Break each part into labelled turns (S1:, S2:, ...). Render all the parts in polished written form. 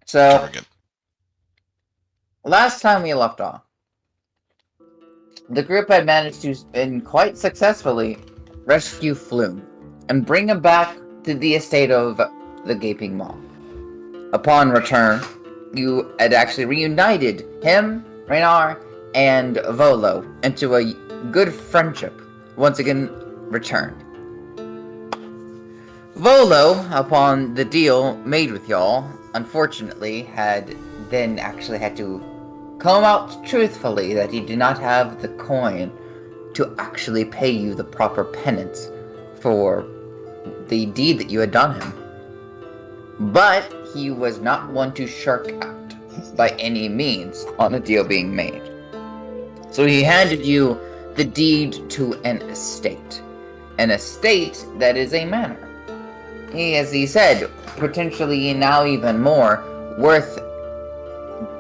S1: So,
S2: Good.
S1: last time we left off, the group had managed to, and quite successfully, rescue Flume and bring him back to the estate of the Gaping Maw. Upon return, you had actually reunited him, Raynar, and Volo into a good friendship, once again returned. Volo, upon the deal made with y'all, unfortunately had to come out truthfully that he did not have the coin to actually pay you the proper penance for the deed that you had done him. But he was not one to shirk out by any means on a deal being made. So he handed you the deed to an estate that is a manor. As he said, potentially now even more, worth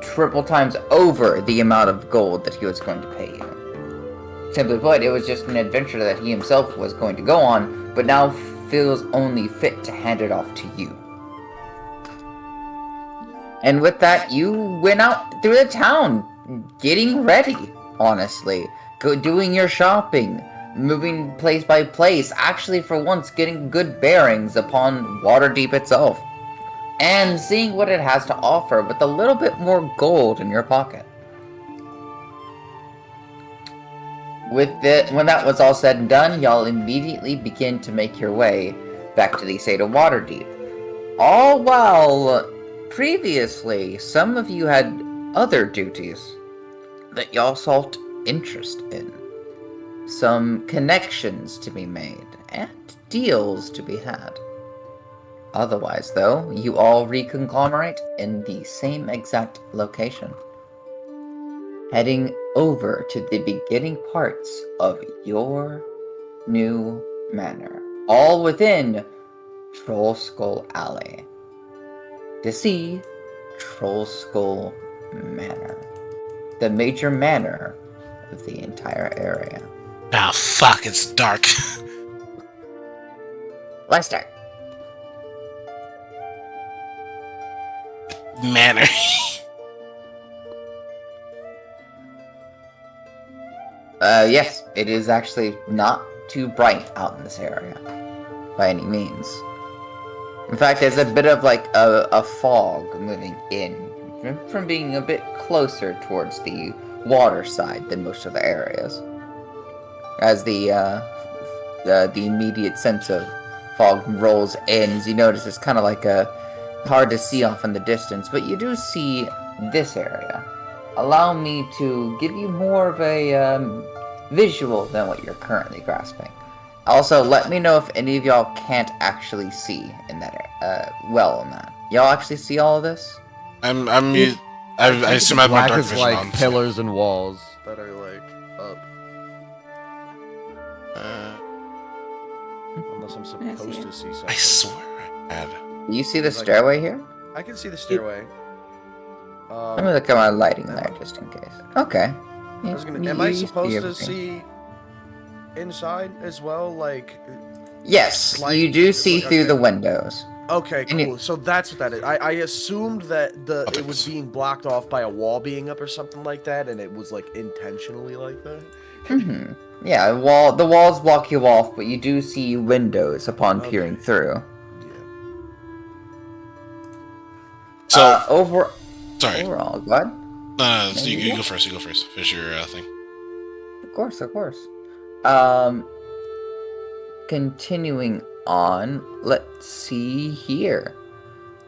S1: triple times over the amount of gold that he was going to pay you. Simply put, it was just an adventure that he himself was going to go on, but now feels only fit to hand it off to you. And with that, you went out through the town, getting ready, honestly. Doing your shopping, moving place by place, actually for once getting good bearings upon Waterdeep itself. And seeing what it has to offer with a little bit more gold in your pocket. When that was all said and done, y'all immediately begin to make your way back to the estate of Waterdeep. All while previously, some of you had other duties that y'all sought interest in. Some connections to be made, and deals to be had. Otherwise, though, you all reconglomerate in the same exact location, heading over to the beginning parts of your new manor, all within Troll Skull Alley, to see Troll Skull Manor, the major manor of the entire area.
S2: Ah, fuck, it's dark.
S1: Let's start.
S2: Manor.
S1: Yes, it is actually not too bright out in this area, by any means. In fact, there's a bit of like a fog moving in from being a bit closer towards the water side than most of the areas. As the immediate sense of fog rolls in, as you notice, it's kind of like hard to see off in the distance, but you do see this area. Allow me to give you more of a visual than what you're currently grasping. Also, let me know if any of y'all can't actually see in that well in that. Y'all actually see all of this?
S2: I assume I have my
S3: black
S2: dark
S3: is
S2: vision
S3: like
S2: on.
S3: pillars and walls that are like up. Unless I'm supposed to see something.
S2: I swear I had.
S1: You see the stairway here?
S3: I can see the stairway.
S1: Let me look at my lighting there just in case. Okay.
S3: Am I supposed to see inside as well? Like.
S1: Yes, you do see through the windows.
S3: Okay, cool. So that's what that is. I assumed that it was being blocked off by a wall being up or something like that, and it was like intentionally like that.
S1: Mm-hmm. Yeah, the walls block you off, but you do see windows upon peering through.
S2: So
S1: sorry. Overall, go ahead.
S2: No, you go first. You go first. Finish your thing.
S1: Of course. Continuing on, let's see here.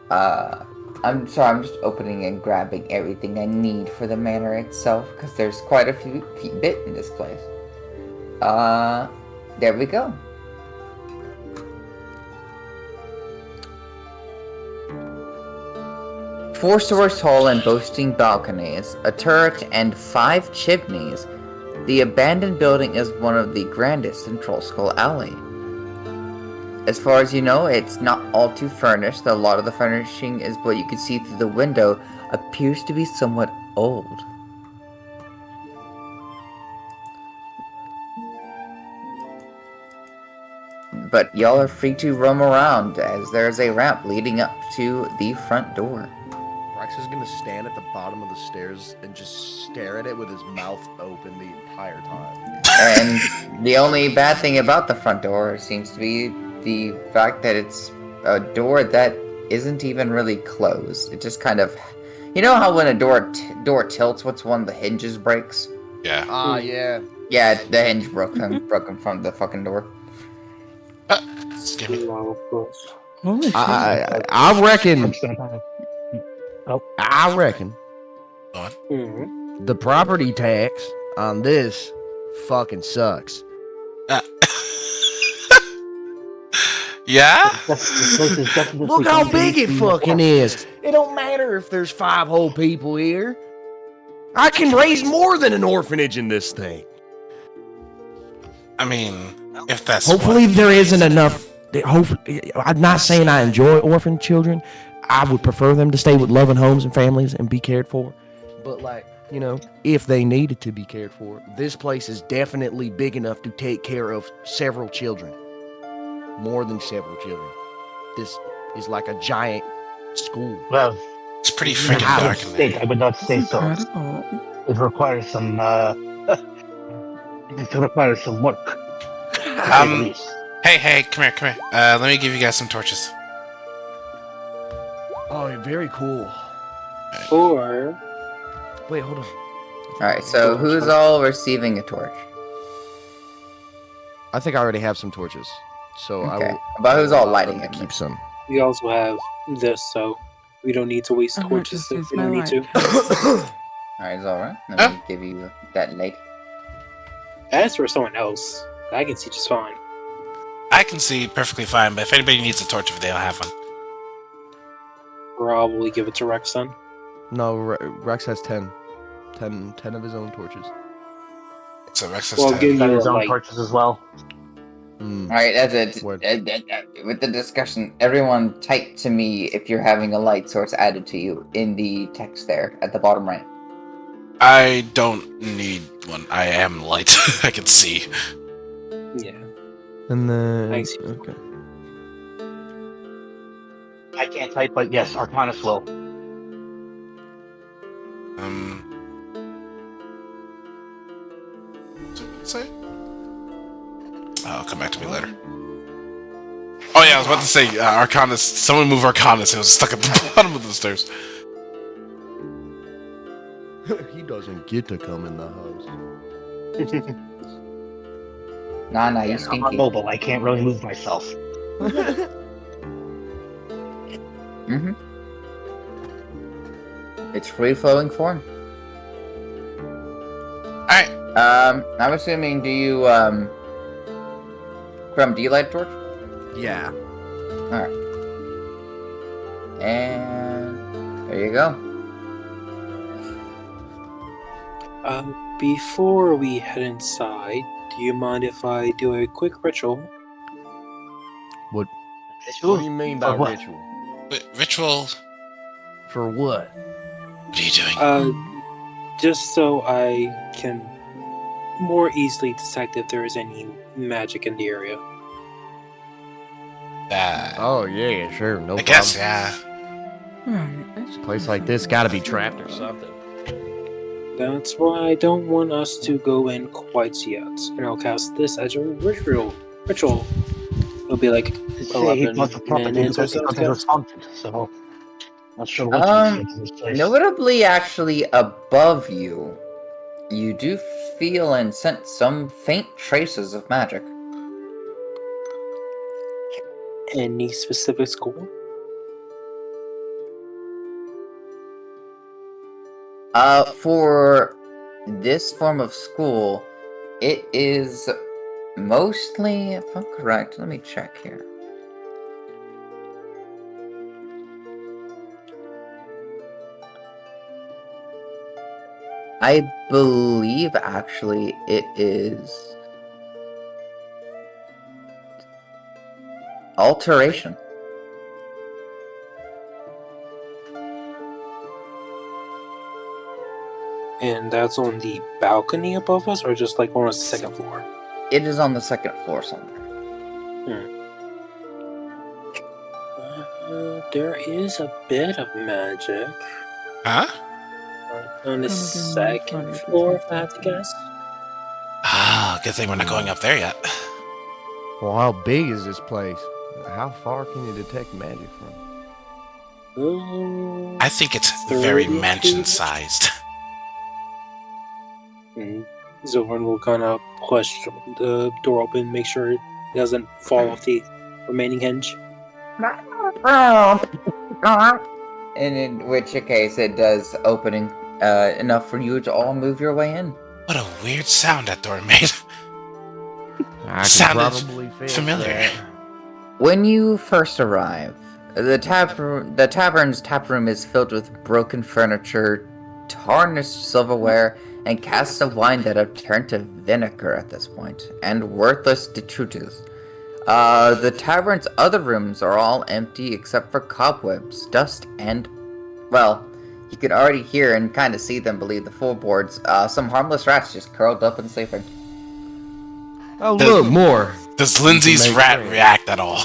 S1: I'm sorry, I'm just opening and grabbing everything I need for the manor itself, because there's quite a few bit in this place. There we go. Four stories tall and boasting balconies, a turret, and 5 chimneys, the abandoned building is one of the grandest in Troll Skull Alley. As far as you know, it's not all too furnished. A lot of the furnishing is what you can see through the window appears to be somewhat old. But y'all are free to roam around, as there's a ramp leading up to the front door.
S3: Rex is gonna stand at the bottom of the stairs and just stare at it with his mouth open the entire time.
S1: And the only bad thing about the front door seems to be the fact that it's a door that isn't even really closed. It just kind of, you know how when a door tilts, once one of the hinges breaks?
S2: Yeah.
S3: Ah, yeah.
S1: Yeah, the hinge broken from the fucking door.
S2: Excuse me.
S4: No, of course.
S5: Holy shit.
S3: I reckon.
S5: Oh.
S3: I reckon
S2: Go on.
S4: Mhm.
S3: the property tax on this fucking sucks.
S2: Yeah?
S5: This place is definitely
S3: Look how
S5: going to
S3: big it
S5: be
S3: fucking
S5: more-
S3: is. It don't matter if there's 5 whole people here. I can raise more than an orphanage in this thing.
S2: I mean, if that's
S3: Hopefully
S2: what-
S3: there isn't enough. Hopefully, I'm not saying I enjoy orphan children. I would prefer them to stay with loving homes and families and be cared for. But like, you know, if they needed to be cared for, this place is definitely big enough to take care of several children. More than several children. This is like a giant school.
S5: Well,
S2: It's pretty
S5: in a
S2: freaking
S5: house
S2: dark in
S5: state,
S2: there.
S5: I would not say so.
S6: Incredible.
S5: It requires some it requires some work. To say the least.
S2: Hey, come here. Let me give you guys some torches.
S3: Oh, very cool.
S4: Or
S3: Wait, hold on.
S1: Alright, so who's all receiving a torch?
S3: I think I already have some torches. So I
S1: Okay.
S3: will.
S1: But who's all
S3: allow
S1: lighting
S3: them
S1: it?
S3: to keep some.
S4: we also have this, so we don't need to waste
S6: I'm not
S4: torches
S6: just
S4: if
S6: use
S4: we
S6: my
S4: don't need to.
S6: light.
S1: Alright, it's alright. Let
S2: Huh?
S1: me give you that light.
S4: As for someone else, I can see just fine.
S2: I can see perfectly fine, but if anybody needs a torch, if they don't have one.
S4: Probably give it to Rex then.
S3: No, Rex has 10. 10 of his own torches.
S2: So Rex has
S4: Well,
S2: 10.
S4: give
S5: Got
S4: you
S5: his
S4: a
S5: own
S4: light.
S5: torches as well.
S1: Alright, that's it.
S3: Word.
S1: With the discussion, everyone type to me if you're having a light source added to you in the text there at the bottom right.
S2: I don't need one. I am light. I can see.
S4: Yeah.
S3: And then.
S4: Thanks.
S3: Okay.
S5: I can't type, but yes, Arcanus will.
S2: What's it say? I'll come back to me later. Oh yeah, I was about to say Arcanus. Someone move Arcanus. It was stuck at the bottom of the stairs.
S3: He doesn't get to come in the house.
S1: Nah, you
S5: I'm not
S1: stinky.
S5: mobile. I can't really move myself.
S1: Mm-hmm. It's free-flowing form.
S2: Alright.
S1: I'm assuming, do you, Crumb, do you light a torch?
S3: Yeah.
S1: Alright. And there you go.
S4: Before we head inside, do you mind if I do a quick ritual?
S3: What do you mean by
S5: For what?
S3: ritual?
S2: Wait, ritual.
S3: For what?
S2: What are you doing?
S4: Just so I can more easily detect if there is any magic in the area.
S3: Oh, yeah, sure. No
S2: I
S3: problem.
S2: guess, yeah.
S6: Right.
S3: A place like this gotta be trapped or something.
S4: That's why I don't want us to go in quite yet. And I'll cast this as a ritual. It'll be like
S5: Say he
S4: 11
S5: wants the property
S4: minutes or
S5: because the
S4: so.
S5: property was haunted, so not sure what to say to this place.
S1: Notably, actually, above you, you do feel and sense some faint traces of magic.
S4: Any specific school?
S1: For this form of school, it is mostly, if I'm correct, let me check here. I believe actually it is alteration.
S4: And that's on the balcony above us, or just like on the second floor?
S1: It is on the second floor somewhere.
S4: There is a bit of magic.
S2: Huh?
S4: On the
S6: Gonna be more
S4: second
S6: funny to
S4: floor,
S6: take
S4: if I had to
S6: that.
S4: guess.
S2: Ah, good thing we're not going up there yet.
S3: Well, how big is this place? How far can you detect magic from?
S2: I think it's
S4: 30
S2: very
S4: feet.
S2: mansion-sized.
S4: Zoran will kind of push the door open, make sure it doesn't fall off the remaining hinge.
S1: And in which case, it does opening enough for you to all move your way in.
S2: What a weird sound that door made.
S3: I can
S2: Sounded
S3: probably feel
S2: familiar.
S3: that.
S1: When you first arrive, the tavern's tap room is filled with broken furniture, tarnished silverware, and casks of wine that have turned to vinegar at this point, and worthless detritus. The tavern's other rooms are all empty except for cobwebs, dust, and, well, you can already hear and kind of see them beneath the floorboards. Some harmless rats just curled up and sleeping.
S3: Oh, look, more.
S2: Does Lindsay's
S3: make
S2: rat
S3: friends.
S2: react at all?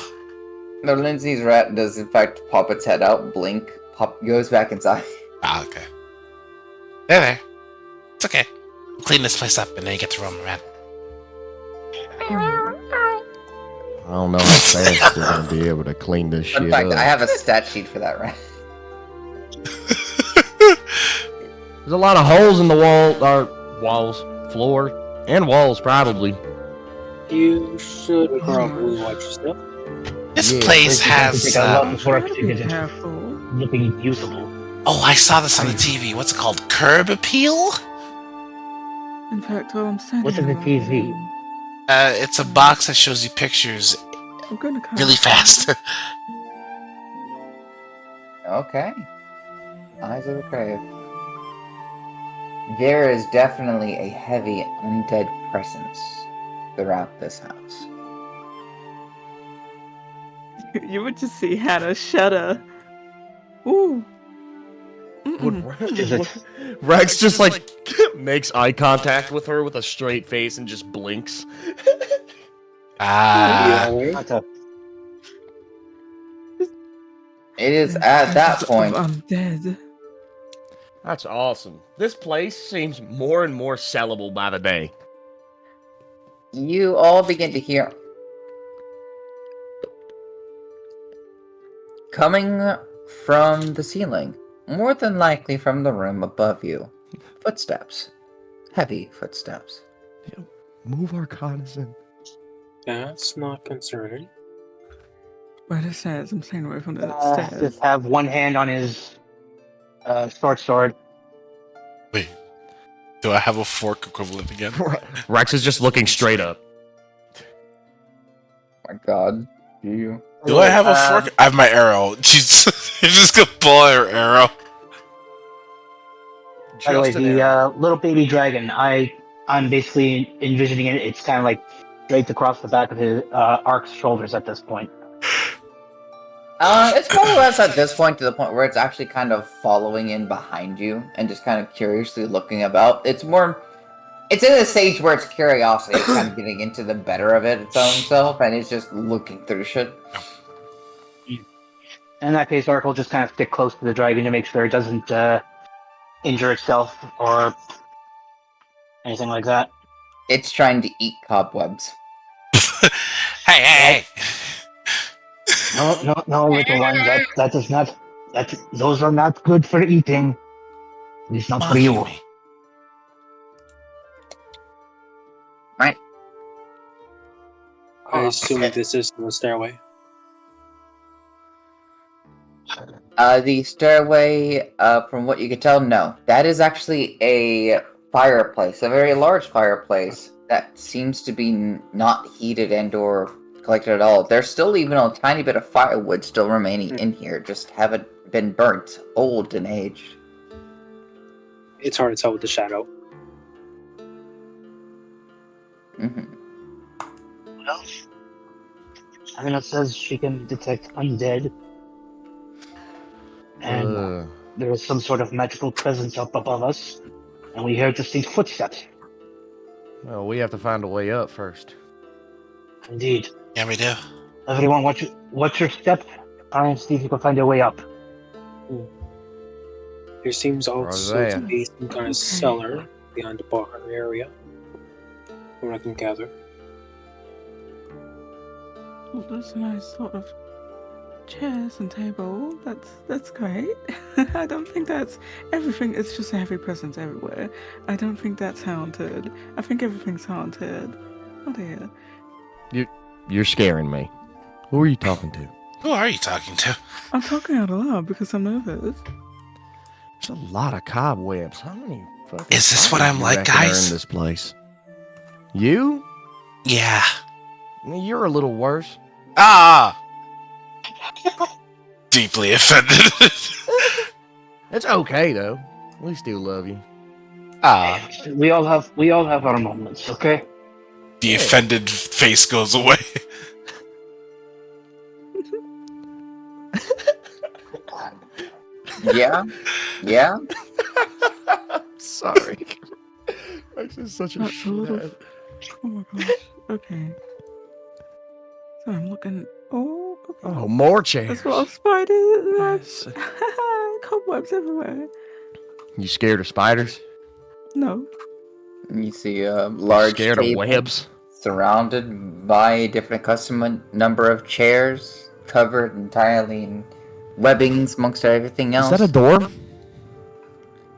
S1: No, Lindsay's rat does in fact pop its head out, blink, goes back inside.
S2: Ah, okay. There. It's okay. We'll clean this place up and then you get to roam around.
S3: I don't know how fast they're gonna be able to clean this shit
S1: In fact,
S3: up.
S1: I have a stat sheet for that rat.
S3: There's a lot of holes in the walls, floor, and walls probably.
S4: You should probably watch yourself.
S2: This
S3: Yeah,
S2: place has.
S5: Take a lot of work
S6: Gotta
S5: to
S6: be
S5: get it
S6: careful.
S5: looking usable.
S2: Oh, I saw this on the TV. What's it called? Curb appeal?
S6: In fact, while I'm standing
S5: What's in the
S6: around
S5: TV?
S6: room,
S2: It's a box that shows you pictures
S6: I'm gonna cast
S2: really fast.
S1: Okay. Eyes of the Grave. There is definitely a heavy undead presence throughout this house.
S6: You would just see Hannah shudder. Ooh.
S5: Is it?
S3: Rex just like makes eye contact with her with a straight face and just blinks.
S2: Ah.
S5: Not a-
S1: It is at that point
S6: Undead.
S3: That's awesome. This place seems more and more sellable by the day.
S1: you all begin to hear coming from the ceiling, more than likely from the room above you. Footsteps. Heavy footsteps.
S3: Move our cognizant.
S4: That's not concerning.
S6: Where the stairs? I'm staying away from the stairs.
S5: Just have one hand on his short sword.
S2: Wait. Do I have a fork equivalent again?
S3: Rex is just looking straight up.
S1: Oh my god. Do you?
S2: Do I have a fork? I have my arrow. She's you're just gonna pull out her arrow.
S5: By the way,
S3: Just an arrow.
S5: the little baby dragon, I'm basically envisioning it. It's kind of like draped across the back of his Ark's shoulders at this point.
S1: It's more or less at this point to the point where it's actually kind of following in behind you and just kind of curiously looking about. It's in a stage where it's curiosity, it's kind of getting into the better of its own self, and it's just looking through shit.
S5: In that case, Ark will just kind of stick close to the dragon to make sure it doesn't injure itself or anything like that.
S1: It's trying to eat cobwebs.
S2: Hey.
S5: No, little one. That is not. Those are not good for eating. It's not for
S2: Mocking
S5: you.
S2: me.
S1: Right.
S4: I assume this is the stairway.
S1: The stairway, from what you can tell, no. That is actually a fireplace, a very large fireplace that seems to be not heated and or collected at all. There's still even a tiny bit of firewood still remaining in here, just haven't been burnt, old and aged.
S4: It's hard to tell with the shadow.
S1: Mm-hmm.
S5: Well, I mean, it says she can detect undead, and there is some sort of magical presence up above us, and we hear distinct footsteps.
S3: Well, we have to find a way up first.
S5: Indeed.
S2: Yeah, we do.
S5: Everyone, watch your step. Try and see if you can find a way up.
S4: There seems also to
S3: that.
S4: be some kind of cellar behind the bar area. From what I can gather.
S6: Well, there's a nice sort of chairs and table. That's great. I don't think that's everything. It's just a heavy presence everywhere. I don't think that's haunted. I think everything's haunted. Oh dear.
S3: You're scaring me. Who are you talking to?
S2: Who are you talking to?
S6: I'm talking out loud because I'm nervous.
S3: There's a lot of cobwebs. How many fucking
S2: Is this what
S3: spiders
S2: I'm
S3: you
S2: like,
S3: reckon are
S2: guys?
S3: in this place? You?
S2: Yeah.
S3: You're a little worse.
S2: Ah! Deeply offended.
S3: It's okay though. We still love you.
S2: Ah.
S5: We all have our moments, okay?
S2: The
S3: Yeah.
S2: offended face goes away.
S1: Yeah, yeah.
S3: Sorry. Max is such a
S6: That's a little.
S3: shithead.
S6: Oh my gosh. Okay. So I'm looking. Oh. Okay.
S3: Oh, more chairs.
S6: There's a lot of spiders.
S3: Yes.
S6: Cobwebs everywhere.
S3: You scared of spiders?
S6: No.
S1: You see a large
S3: Scared
S1: table
S3: of webs?
S1: surrounded by a different custom number of chairs, covered entirely in webbings amongst everything else.
S3: Is that a door?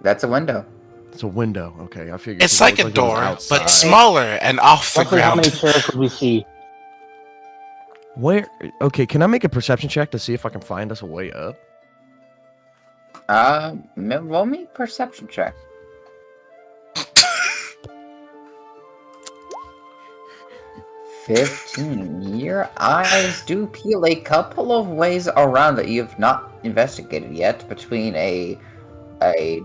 S1: That's a window.
S3: It's a window. Okay, I figured.
S2: It's
S3: it
S2: like
S3: looked
S2: a
S3: it was
S2: door,
S3: outside.
S2: but smaller and off the
S5: Roughly how many
S2: ground.
S5: chairs would we see?
S3: Where? Okay, can I make a perception check to see if I can find us a way up?
S1: Roll me a perception check. 15. Your eyes do peel a couple of ways around that you have not investigated yet, between a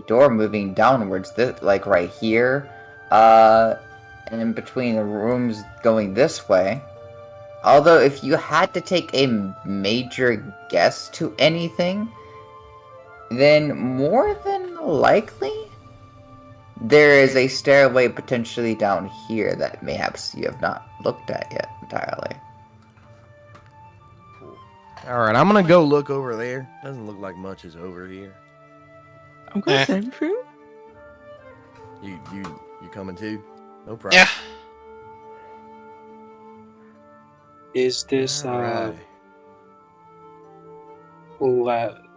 S1: door moving downwards, like right here, and between the rooms going this way. Although, if you had to take a major guess to anything, then more than likely, there is a stairway potentially down here that perhaps you have not looked at yet entirely.
S3: All right, I'm gonna go look over there. Doesn't look like much is over here.
S6: I'm gonna
S2: Eh.
S6: save you.
S3: You coming too? No problem.
S2: Yeah.
S4: Is this
S3: All right.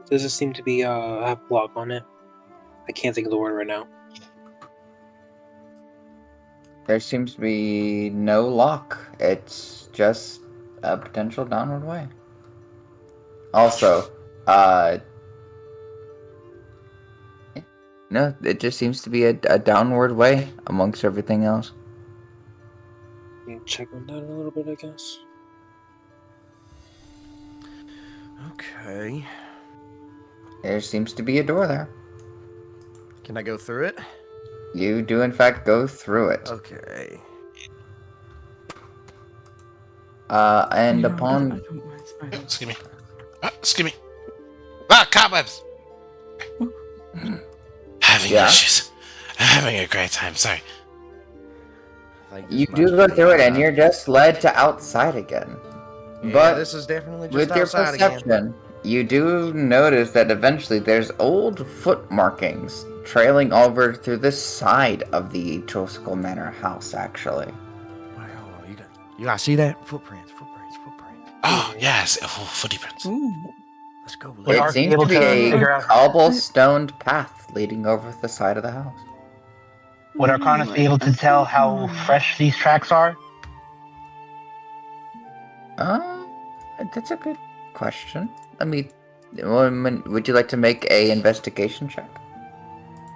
S4: does it seem to be have a block on it? I can't think of the word right now.
S1: There seems to be no lock. It's just a potential downward way. Also, no, it just seems to be a downward way amongst everything else.
S4: Let me check on that a little bit, I guess.
S3: Okay.
S1: There seems to be a door there.
S3: Can I go through it?
S1: You do, in fact, go through it.
S3: Okay.
S1: And
S6: Yeah,
S1: upon...
S6: I don't mind spiders.
S2: Excuse me. Excuse me. Ah, cobwebs! Having
S1: Yeah?
S2: issues. Having a great time, sorry.
S3: I think
S1: You
S3: this
S1: do
S3: might
S1: go
S3: be
S1: through it, and
S3: outside.
S1: you're just led to outside again.
S3: Yeah,
S1: But
S3: this is definitely just
S1: with your
S3: outside again.
S1: perception, you do notice that eventually there's old foot markings trailing over through the side of the Troskal Manor house, actually.
S3: Wait, hold on. You guys see that? Footprints.
S2: Oh, yes. Oh, footy prints.
S6: Ooh.
S3: Let's go.
S5: Would
S1: It
S5: Ark be
S1: seems
S5: able
S1: to be
S5: to
S1: a
S5: figure out-
S1: cobblestoned path leading over the side of the house.
S5: Would Arcanus be able to tell how fresh these tracks are?
S1: That's a good question. Would you like to make a investigation check?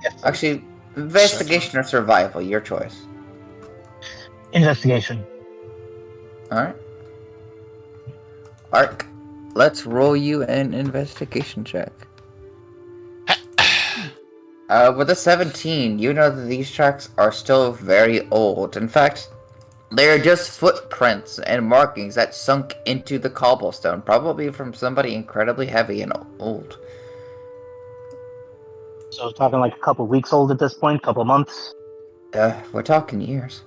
S5: Yes.
S1: Actually, investigation or survival, your choice.
S5: Investigation.
S1: Alright. Ark, let's roll you an investigation check. With a 17, you know that these tracks are still very old. In fact, they are just footprints and markings that sunk into the cobblestone, probably from somebody incredibly heavy and old.
S5: So we're talking like a couple weeks old at this point, couple months.
S1: We're talking years.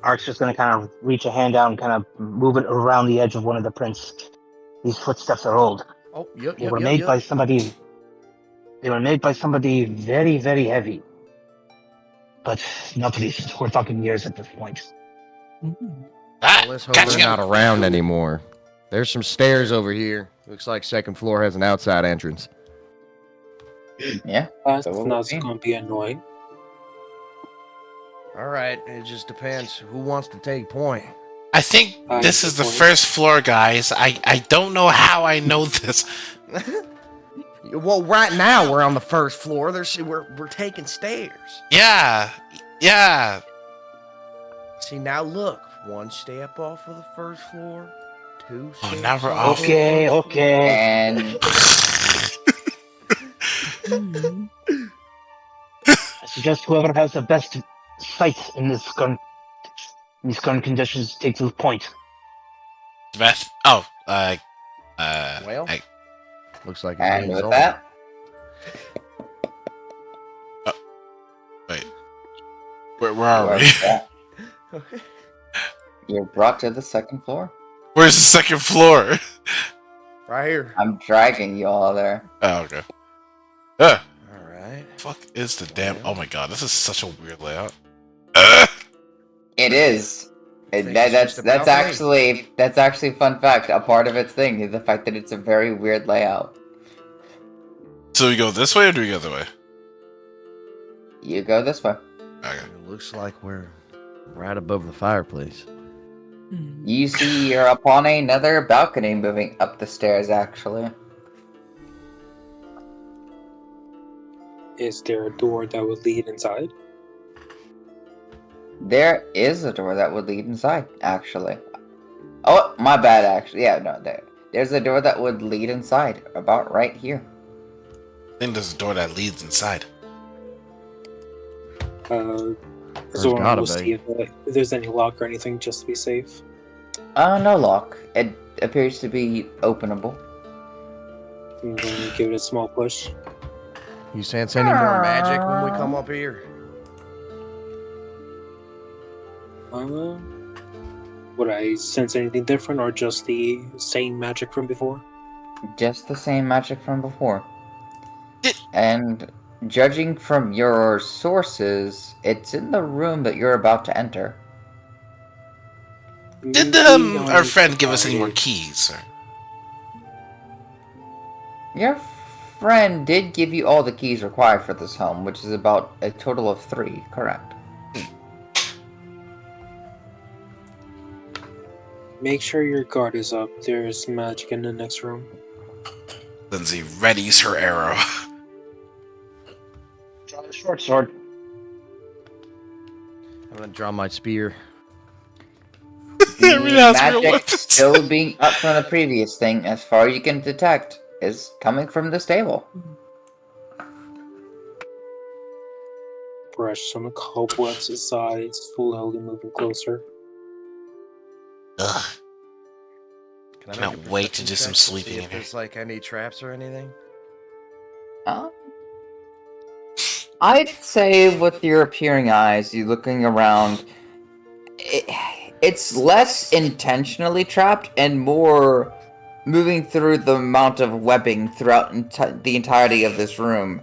S5: Ark's just gonna kind of reach a hand out and kind of move it around the edge of one of the prints. These footsteps are old.
S3: Oh, yep,
S5: They
S3: yep,
S5: were
S3: yep,
S5: made
S3: yep.
S5: by somebody. They were made by somebody very, very heavy. But nobody's. We're talking years at this point.
S2: Ah,
S3: Well, let's hope
S2: catching
S3: they're
S2: him.
S3: not around anymore. There's some stairs over here. Looks like second floor has an outside entrance.
S1: Yeah.
S4: That's
S1: So
S4: not
S1: we'll
S4: going to be annoying.
S3: All right, it just depends who wants to take point.
S2: I think
S4: I
S2: this
S4: take
S2: is the
S4: point.
S2: first floor, guys. I don't know how I know this.
S3: Well, right now we're on the first floor. We're taking stairs.
S2: Yeah, yeah.
S3: See, now look, one step off of the first floor, two
S2: Oh,
S3: steps
S2: now we're
S3: off
S2: off.
S3: of the
S5: Okay,
S3: first
S5: okay.
S1: And
S5: I suggest whoever has the best sight in these current conditions takes the point.
S2: Beth. Oh,
S3: Well,
S2: I,
S3: looks like it's
S1: and
S3: being
S1: with
S3: Zoran.
S1: that,
S2: wait. Where
S1: you
S2: are
S1: are
S2: we?
S1: you're brought to the second floor.
S2: Where's the second floor?
S3: Right here.
S1: I'm dragging you all there.
S2: Oh, okay.
S3: All right.
S2: Fuck is the damn?
S3: Well.
S2: Oh my god, this is such a weird layout.
S1: It is.
S3: I think
S1: That,
S3: it's just about
S1: that's actually a fun fact. A part of its thing is the fact that it's a very weird layout.
S2: So we go this way or do we go the other way?
S1: You go this way.
S2: Okay.
S3: It looks like we're right above the fireplace.
S1: You see you're upon another balcony moving up the stairs, actually.
S4: Is there a door that would lead inside?
S1: There is a door that would lead inside, actually. Oh, my bad, actually. Yeah, no, there's a door that would lead inside, about right here.
S2: I think there's a door that leads inside.
S4: Zoran
S3: gotta
S4: will
S3: be.
S4: see if there's any lock or anything just to be safe.
S1: No lock. It appears to be openable.
S4: I'm going to give it a small push.
S3: You sense any more magic when we come up here?
S4: Would I sense anything different or just the same magic from before?
S1: Just the same magic from before.
S2: Did-
S1: And judging from your sources, it's in the room that you're about to enter.
S2: Did
S4: Maybe
S2: our
S4: I
S2: friend give us any more
S4: tried-
S2: keys, sir?
S1: Your friend did give you all the keys required for this home, which is about a total of 3, correct?
S4: Make sure your guard is up. There's magic in the next room.
S2: Lindsay readies her arrow.
S5: Draw the short sword.
S3: I'm gonna draw my spear.
S1: The
S2: Everyone has real
S1: magic
S2: weapons.
S1: still being up from the previous thing, as far as you can detect, is coming from this table.
S4: Brush some cobwebs aside, slowly moving closer.
S2: Ugh.
S3: Can I
S2: Cannot
S3: make a
S2: wait to
S3: perception
S2: do some
S3: check see
S2: sleeping in
S3: if
S2: here.
S3: there's like any traps or anything?
S1: I'd say with your appearing eyes, you looking around, it's less intentionally trapped and more moving through the amount of webbing throughout the entirety of this room.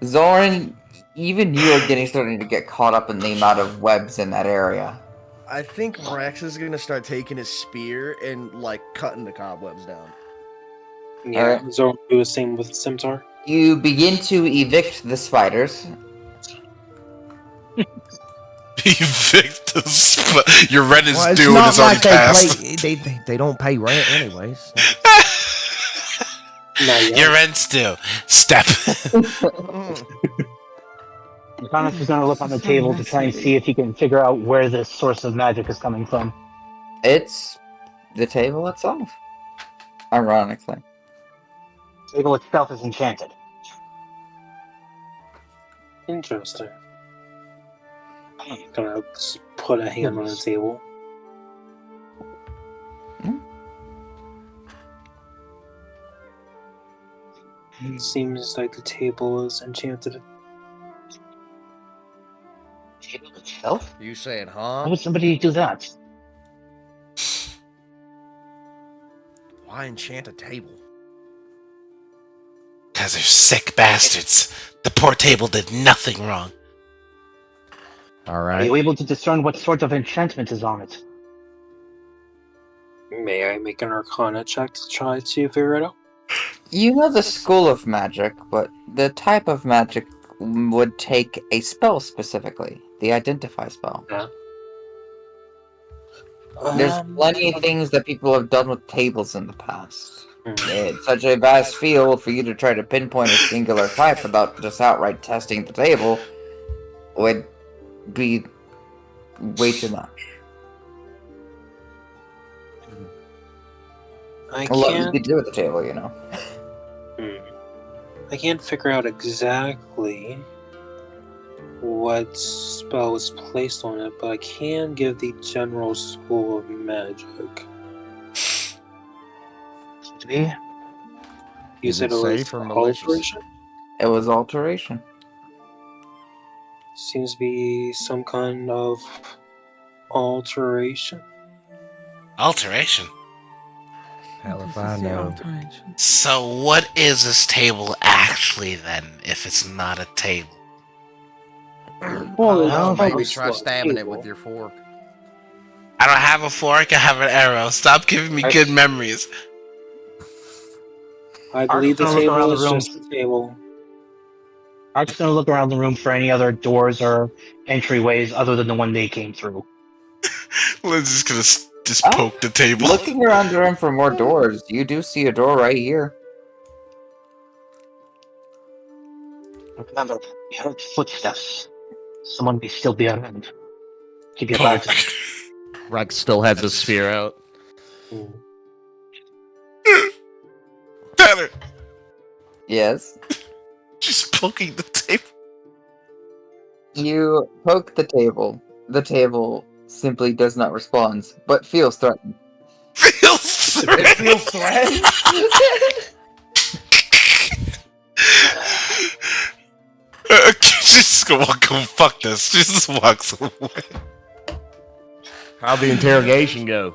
S1: Zoran, even you are starting to get caught up in the amount of webs in that area.
S3: I think Rex is gonna start taking his spear and like cutting the cobwebs down.
S4: Yeah,
S1: Alright.
S4: Zoran do the same with Scimitar.
S1: You begin to evict the spiders.
S2: Evict the your rent is
S3: Well,
S2: due and it's already passed.
S3: they don't pay rent anyways.
S4: Not yet.
S2: Your rent's due. Step.
S5: Connors is going to look on the table to try and see if he can figure out where this source of magic is coming from.
S1: It's the table itself. Ironically.
S5: The table itself is enchanted.
S4: Interesting. Gonna put a hand on the table. It seems like the table is enchanted.
S5: Table itself?
S3: You saying,
S5: Why
S3: huh?
S5: would somebody do that?
S3: Why enchant a table?
S2: because they're sick bastards. The poor table did nothing wrong.
S3: All
S5: Are
S3: right.
S5: you able to discern what sort of enchantment is on it?
S4: May I make an Arcana check to try to figure it out?
S1: You know the school of magic, but the type of magic would take a spell specifically, the identify spell.
S4: Yeah.
S1: There's plenty of things that people have done with tables in the past.
S4: Hmm.
S1: It's such a vast field for you to try to pinpoint a singular type without just outright testing the table would be way too much.
S4: I
S1: A lot you
S4: can't.
S1: could do with the table, you know.
S4: I can't figure out exactly what spell was placed on it, but I can give the general school of magic.
S5: To be?
S4: You
S3: Is
S4: said
S3: it
S4: it was
S3: safe or malicious?
S4: alteration?
S1: It was alteration.
S4: Seems to be some kind of alteration.
S2: Alteration?
S3: Hell
S6: This
S3: if
S6: is
S3: I
S6: the
S3: know.
S6: alteration.
S2: So what is this table actually then, if it's not a table?
S4: Well,
S3: Oh,
S4: it's
S3: maybe
S4: probably
S3: try
S4: still a
S3: stabbing it
S4: table.
S3: with your fork.
S2: I don't have a fork, I have an arrow. Stop giving me good memories.
S4: I believe the
S5: gonna look around
S4: table
S5: the
S4: is
S5: room.
S4: just a table.
S5: I'm just gonna look around the room for any other doors or entryways other than the one they came through.
S2: Lindsay's gonna just
S1: Oh,
S2: poke the table.
S1: Looking around the room for more doors, you do see a door right here.
S5: Remember, we heard footsteps. Someone may still be around. Keep your
S2: Poke.
S5: guards up.
S3: Rex still has his spear out.
S4: Hmm.
S2: Tanner,
S1: Yes.
S2: just poking the table.
S1: You poke the table. The table simply does not respond, but feels threatened.
S2: Feels
S3: It feels threatened.
S2: She's just gonna walk away. Fuck this. She just walks away.
S3: How'd the interrogation go?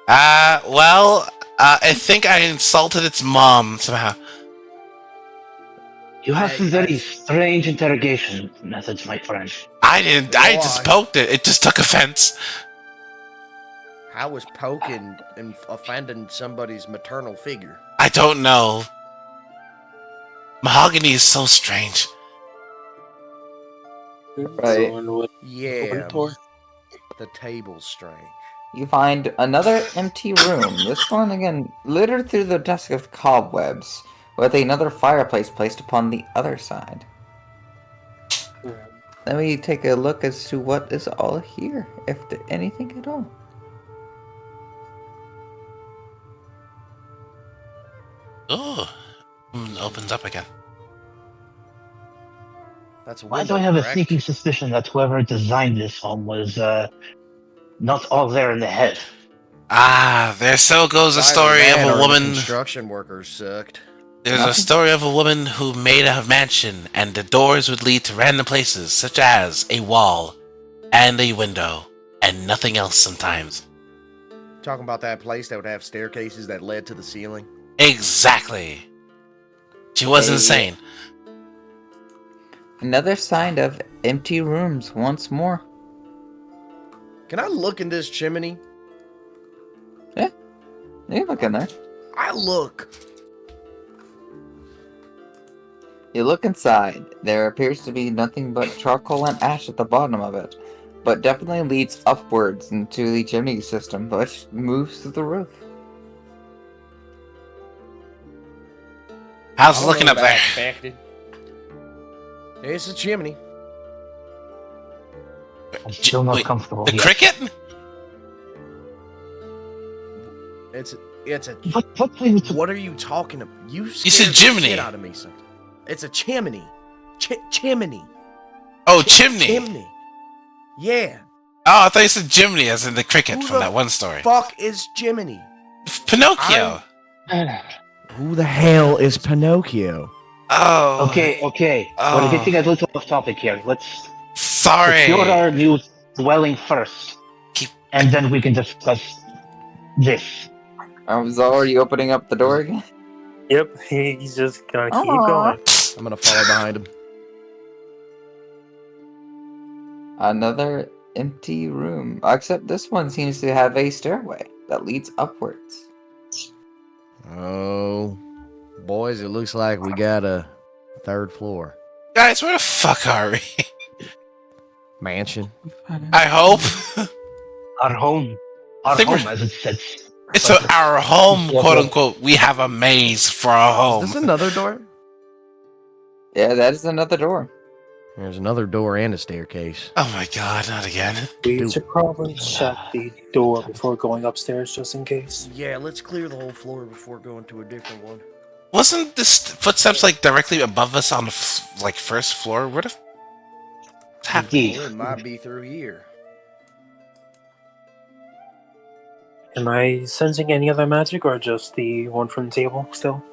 S2: I think I insulted its mom somehow.
S5: You have
S3: Hey,
S5: some very strange interrogation methods, my friend.
S2: I didn't. I just
S3: Why?
S2: poked it. It just took offense.
S3: How was poking and offending somebody's maternal figure?
S2: I don't know. Mahogany is so strange.
S1: Right.
S4: Someone would open
S3: Yeah,
S4: the door.
S3: the table's strange.
S1: You find another empty room. This one, again, littered through the desk of cobwebs, with another fireplace placed upon the other side.
S4: Hmm.
S1: Let me take a look as to what is all here, if anything at all.
S2: Oh, opens up again.
S3: That's a
S5: Why
S3: window,
S5: do I have a
S3: correct?
S5: sneaking suspicion that whoever designed this home was not all there in the head?
S2: Ah, there so goes a
S3: Either
S2: story
S3: that
S2: of
S3: or
S2: a
S3: the
S2: woman.
S3: Construction workers sucked.
S2: There's a story of a woman who made a mansion, and the doors would lead to random places, such as a wall and a window, and nothing else sometimes.
S3: Talking about that place that would have staircases that led to the ceiling.
S2: Exactly. She was
S1: Hey.
S2: insane.
S1: Another sign of empty rooms once more.
S3: Can I look in this chimney?
S1: You look in there.
S3: I look.
S1: You look inside. There appears to be nothing but charcoal and ash at the bottom of it, but definitely leads upwards into the chimney system, which moves to the roof.
S2: How's
S3: I
S2: it
S3: don't
S2: looking
S3: know
S2: up
S3: what I
S2: there?
S3: expected. It's a chimney.
S5: I'm still not
S2: Wait,
S5: comfortable.
S2: The
S5: yet.
S2: cricket?
S3: It's a.
S5: What are you to...
S3: What are you talking about? You
S2: said
S3: scared the
S2: chimney.
S3: shit out of me, son. It's a chimney. Chimney.
S2: Oh, chimney.
S3: Chimney. Yeah.
S2: Oh, I thought you said Jiminy, as in the cricket
S3: Who
S2: from
S3: the
S2: that one story.
S3: Fuck is Jiminy?
S2: Pinocchio.
S3: Who the hell is Pinocchio?
S2: Oh.
S5: Okay. We're getting a little off topic here. Let's
S2: Sorry.
S5: secure our new dwelling first, and then we can discuss this.
S1: Are you opening up the door again?
S4: Yep, he's just gonna keep
S1: Aw.
S4: going.
S3: I'm gonna follow behind him.
S1: Another empty room. Except this one seems to have a stairway that leads upwards.
S3: Oh, boys, it looks like we got a third floor
S2: Guys, where the fuck are we?
S3: mansion.
S2: I hope.
S5: Our home. Our
S2: think
S5: home,
S2: we're-
S5: as it says.
S2: It's our home,
S5: Yeah,
S2: quote
S5: yeah.
S2: unquote. We have a maze for our home.
S3: Is this another door?
S1: Yeah, that is another door.
S3: There's another door and a staircase.
S2: Oh my god, not again.
S4: We
S3: Dude.
S4: should probably check the door before going upstairs, just in case.
S3: Yeah, let's clear the whole floor before going to a different one.
S2: Wasn't this footsteps like directly above us on the first floor? What if? What's happening?
S5: Indeed.
S3: Well, it might be through here.
S4: Am I sensing any other magic, or just the one from the table still?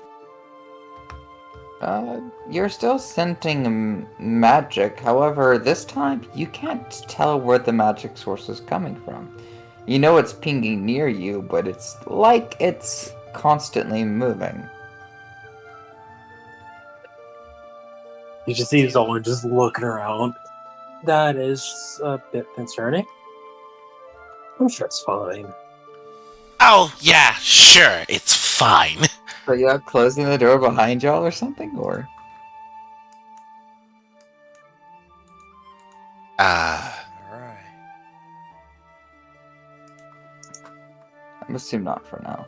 S1: You're still sensing magic. However, this time you can't tell where the magic source is coming from. You know it's pinging near you, but it's like it's constantly moving.
S4: You just see Zolan just looking around. That is a bit concerning. I'm sure it's fine.
S2: Oh yeah, sure, it's fine.
S1: So you have closing the door behind y'all or something, or?
S3: Alright.
S1: I'm assuming not for now.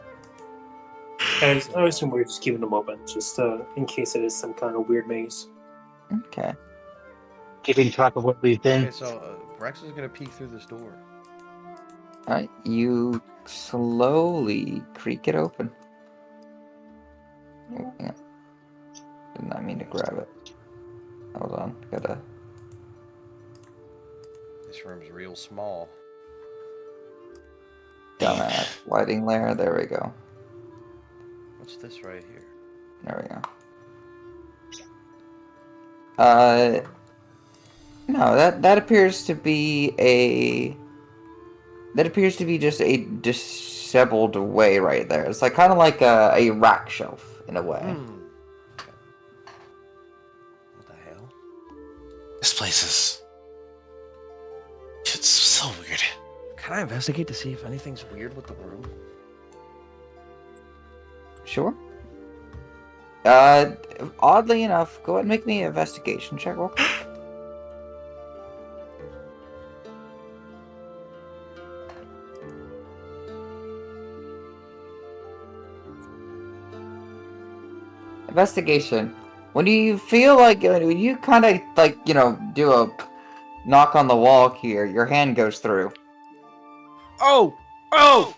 S4: And I assume we're just keeping them open, just in case it is some kind of weird maze.
S1: Okay.
S5: Keeping track of what we've been.
S3: Okay, so Rex is gonna peek through this door.
S1: Alright, you slowly creak it open. Oh, yeah. Did not mean to grab it. Hold on, gotta.
S3: This room's real small.
S1: Dumbass. Lighting layer, there we go.
S3: What's this right here?
S1: There we go. No, that appears to be a. That appears to be just a disheveled way right there. It's like kind of like a rack shelf in a way.
S3: What the hell?
S2: This place is. It's so weird.
S3: Can I investigate to see if anything's weird with the room?
S1: Sure. Oddly enough, go ahead and make me an investigation check real quick. Investigation. When you feel like, when you kind of, like, you know, do a knock on the wall here, your hand goes through.
S3: Oh! Oh!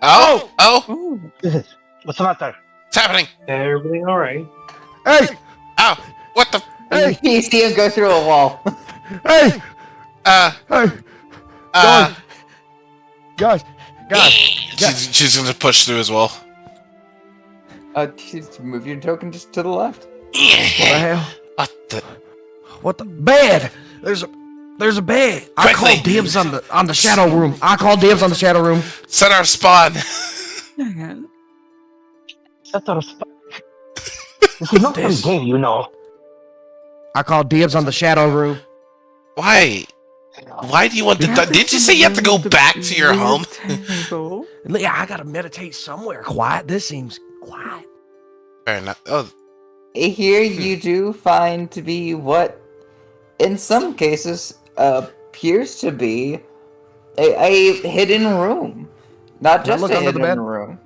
S2: Oh! Oh!
S6: Oh,
S5: What's the matter?
S2: What's happening?
S4: Everything alright?
S3: Hey!
S2: Oh! What the?
S3: Hey!
S1: You see him go through a wall.
S3: Hey!
S2: Uh.
S3: Hey!
S2: Uh.
S3: Guys! Guys!
S2: She's gonna push through as well.
S1: Just move your token just to the left.
S3: What the hell?
S2: What the?
S3: What the bed? There's a bed. I
S2: Quickly.
S3: call dibs on the shadow room. I call dibs on the shadow room.
S2: Set our spawn.
S6: hang on.
S5: That's not a This is not some
S3: This-
S5: game, you know.
S3: I call dibs on the shadow room.
S2: Why? Why do you want to? Did you say you have to go back to your home?
S6: Table.
S3: Yeah, I gotta meditate somewhere quiet. This seems quiet.
S2: Fair enough. Oh,
S1: Here you do find to be what, in some cases, appears to be a hidden room. Not
S3: Can I
S1: just
S3: look
S1: a
S3: under the
S1: hidden
S3: bed?
S1: room.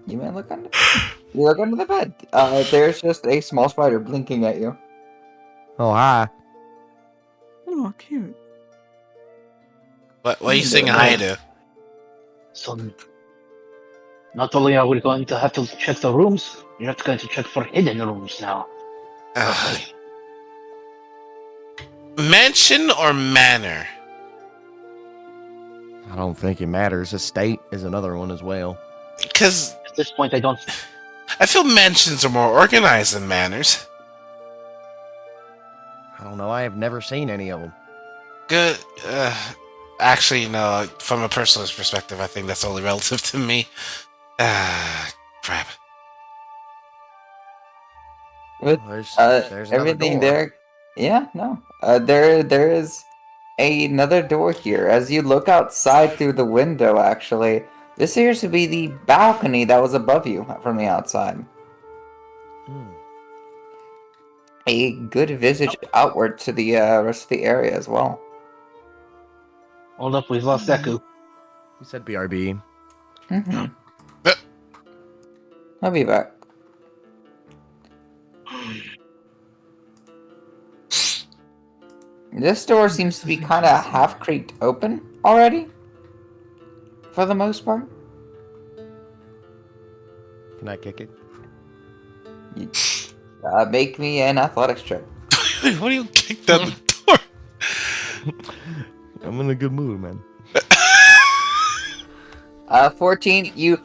S1: You may look under. You look under the bed. There's just a small spider blinking at you.
S3: Oh hi.
S6: Oh, cute.
S2: what are you saying hi to?
S5: So, not only are we going to have to check the rooms, you're not going to check for hidden rooms now.
S2: Mansion or manor?
S3: I don't think it matters. Estate is another one as well.
S2: Because
S5: At this point, I don't.
S2: I feel mansions are more organized than manors.
S3: I don't know. I have never seen any of them.
S2: Good. Actually, no. From a personal perspective, I think that's only relative to me. Crap.
S1: With
S3: There's another
S1: everything
S3: door.
S1: there, yeah, no. There is another door here. As you look outside through the window, actually, this appears to be the balcony that was above you from the outside.
S3: Hmm.
S1: A good visage outward to the rest of the area as well.
S5: Hold up, we've lost Deku.
S3: He said BRB.
S1: Mm-hmm.
S2: Uh,
S1: I'll be back. This door seems to be kind of half creaked open already, for the most part.
S3: Can I kick it?
S1: Make me an athletics check.
S2: What do you kick down the door?
S3: I'm in a good mood, man.
S1: 14, you...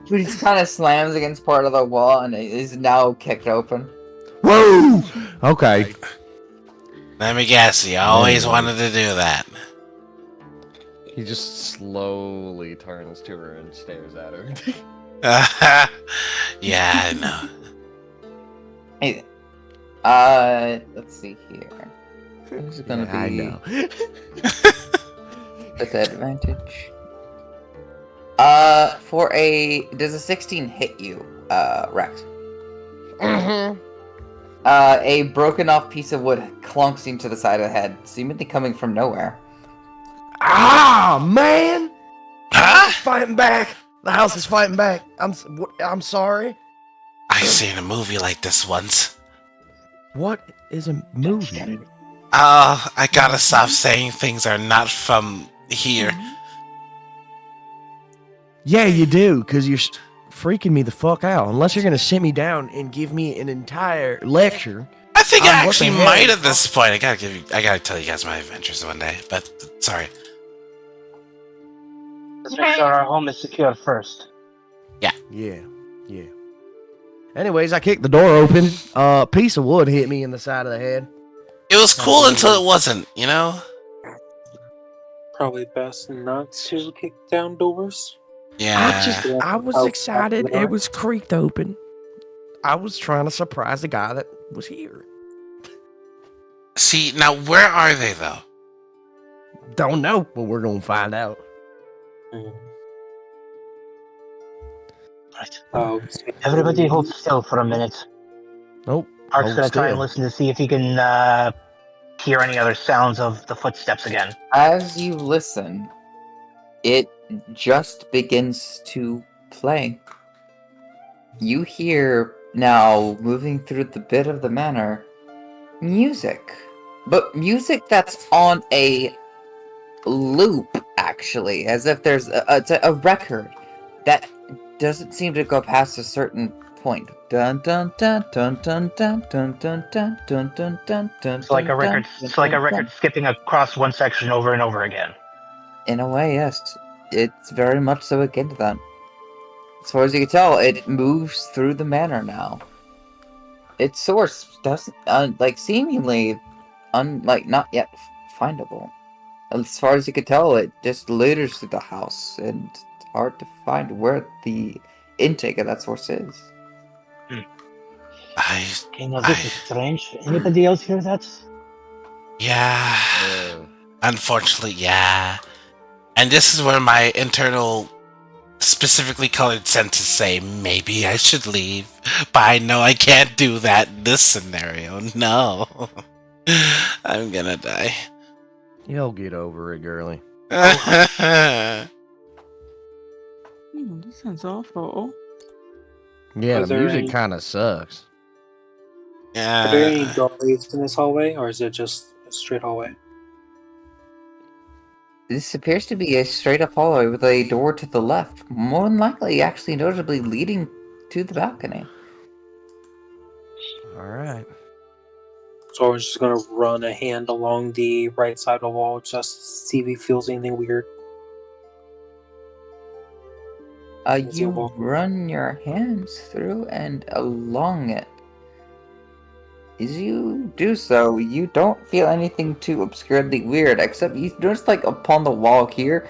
S1: He just kind of slams against part of the wall and it is now kicked open.
S3: Whoa! Okay.
S2: Let me guess, you always wanted to do that.
S3: He just slowly turns to her and stares at her.
S2: Yeah, I know.
S1: Hey, let's see here. Who's it gonna be?
S3: I know.
S1: Disadvantage. Does a 16 hit you, Rex?
S3: Mm-hmm.
S1: A broken off piece of wood clunks into the side of the head, seemingly coming from nowhere.
S3: Ah, man!
S2: Huh?
S3: Fighting back. The house is fighting back. I'm sorry.
S2: I seen a movie like this once.
S3: What is a movie?
S2: I gotta stop saying things are not from here.
S3: Yeah, you do, because you're freaking me the fuck out. Unless you're gonna sit me down and give me an entire lecture.
S2: I think I
S3: what the
S2: actually
S3: hell?
S2: might at this point. I gotta tell you guys my adventures one day. But sorry.
S5: Let's make sure our home is secure first.
S3: Yeah. Anyways, I kicked the door open. A piece of wood hit me in the side of the head.
S2: It was cool until it wasn't, you know?
S4: Probably best not to kick down doors.
S2: Yeah.
S3: I was
S4: Oh,
S3: excited.
S4: oh,
S3: It was creaked open. I was trying to surprise the guy that was here.
S2: See, now where are they though?
S3: Don't know, but we're gonna find out.
S5: Right.
S4: Okay.
S5: Everybody hold still for a minute.
S3: Nope.
S5: Ark's
S3: hold
S5: gonna try and
S3: still.
S5: listen to see if he can hear any other sounds of the footsteps again.
S1: As you listen, it just begins to play. You hear now, moving through the bit of the manor, music. But music that's on a loop, actually, as if there's a record that doesn't seem to go past a certain point. Dun dun dun dun dun dun dun dun dun dun dun dun dun.
S5: It's like a record. It's like a record skipping across one section over and over again.
S1: In a way, yes. It's very much so akin to that. As far as you can tell, it moves through the manor now. Its source doesn't, seemingly, not yet findable. As far as you can tell, it just litters through the house, and it's hard to find where the intake of that source is.
S5: Okay, now this is strange. Anybody else hear that?
S2: Yeah. Unfortunately, yeah. And this is where my internal, specifically colored senses say, maybe I should leave. But I know I can't do that in this scenario. No. I'm gonna die.
S3: You'll get over it, girly.
S6: This sounds awful.
S3: Yeah,
S4: Are
S3: the
S4: there
S3: music
S4: any-
S3: kind of sucks.
S4: Are there any
S2: Yeah.
S4: doorways in this hallway, or is it just a straight hallway?
S1: This appears to be a straight-up hallway with a door to the left, more than likely actually notably leading to the balcony.
S3: Alright.
S4: So we're just gonna run a hand along the right side of the wall just to see if he feels anything weird. Is it
S1: You
S4: wall?
S1: run your hands through and along it. As you do so, you don't feel anything too obscurely weird, except you notice, upon the wall here,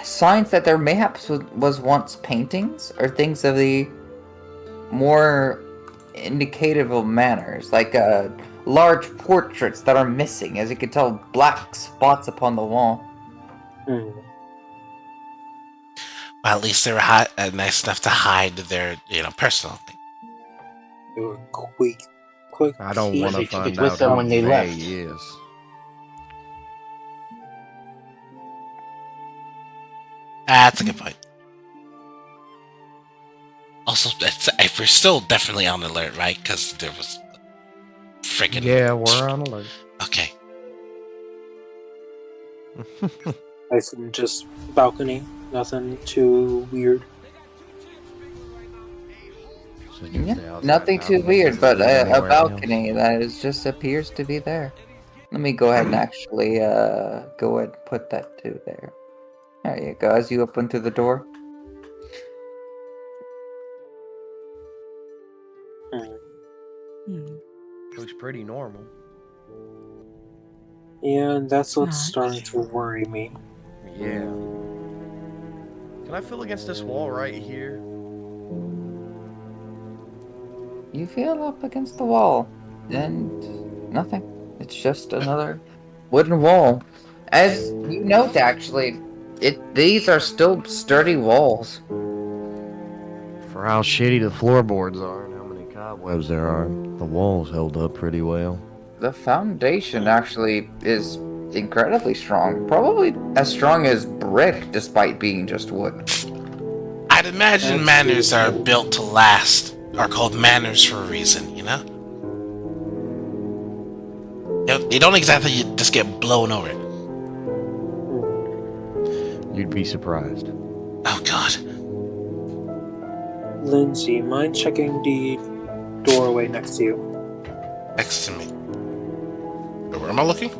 S1: signs that there mayhaps was once paintings or things of the more indicative of manners, like large portraits that are missing, as you can tell, black spots upon the wall.
S4: Hmm.
S2: Well, at least they were nice enough to hide their, personal thing.
S4: Do a quick
S3: I don't
S4: peek.
S3: want to
S5: They took it
S3: find
S5: with
S3: out
S5: them
S3: who
S5: when they
S3: they
S5: left.
S3: is.
S2: That's a good point. Also, if we're still definitely on alert, right? Because there was freaking.
S3: Yeah, we're on alert.
S2: Okay.
S4: I said just balcony. Nothing too weird.
S3: So just
S1: Yeah,
S3: the outside
S1: nothing too
S3: balcony,
S1: weird,
S3: does it
S1: but
S3: lead
S1: a
S3: anywhere
S1: balcony that is just appears to be there. Let me go ahead and actually go ahead and put that to there. There you go. As you open through the door.
S6: Hmm.
S3: Looks pretty normal.
S4: Yeah, and that's what's
S6: Nice.
S4: starting to worry me.
S3: Yeah. Can I feel against this wall right here?
S1: You feel up against the wall, and nothing. It's just another wooden wall. As you note, actually, these are still sturdy walls.
S3: For how shitty the floorboards are and how many cobwebs there are, the walls held up pretty well.
S1: The foundation actually is incredibly strong. Probably as strong as brick, despite being just wood.
S2: I'd imagine
S4: That's
S2: manners are
S4: beautiful.
S2: built to last, are called manners for a reason, They don't exactly just get blown over.
S3: You'd be surprised.
S2: Oh god.
S4: Lindsay, mind checking the doorway next to you?
S2: Next to me. Where am I looking?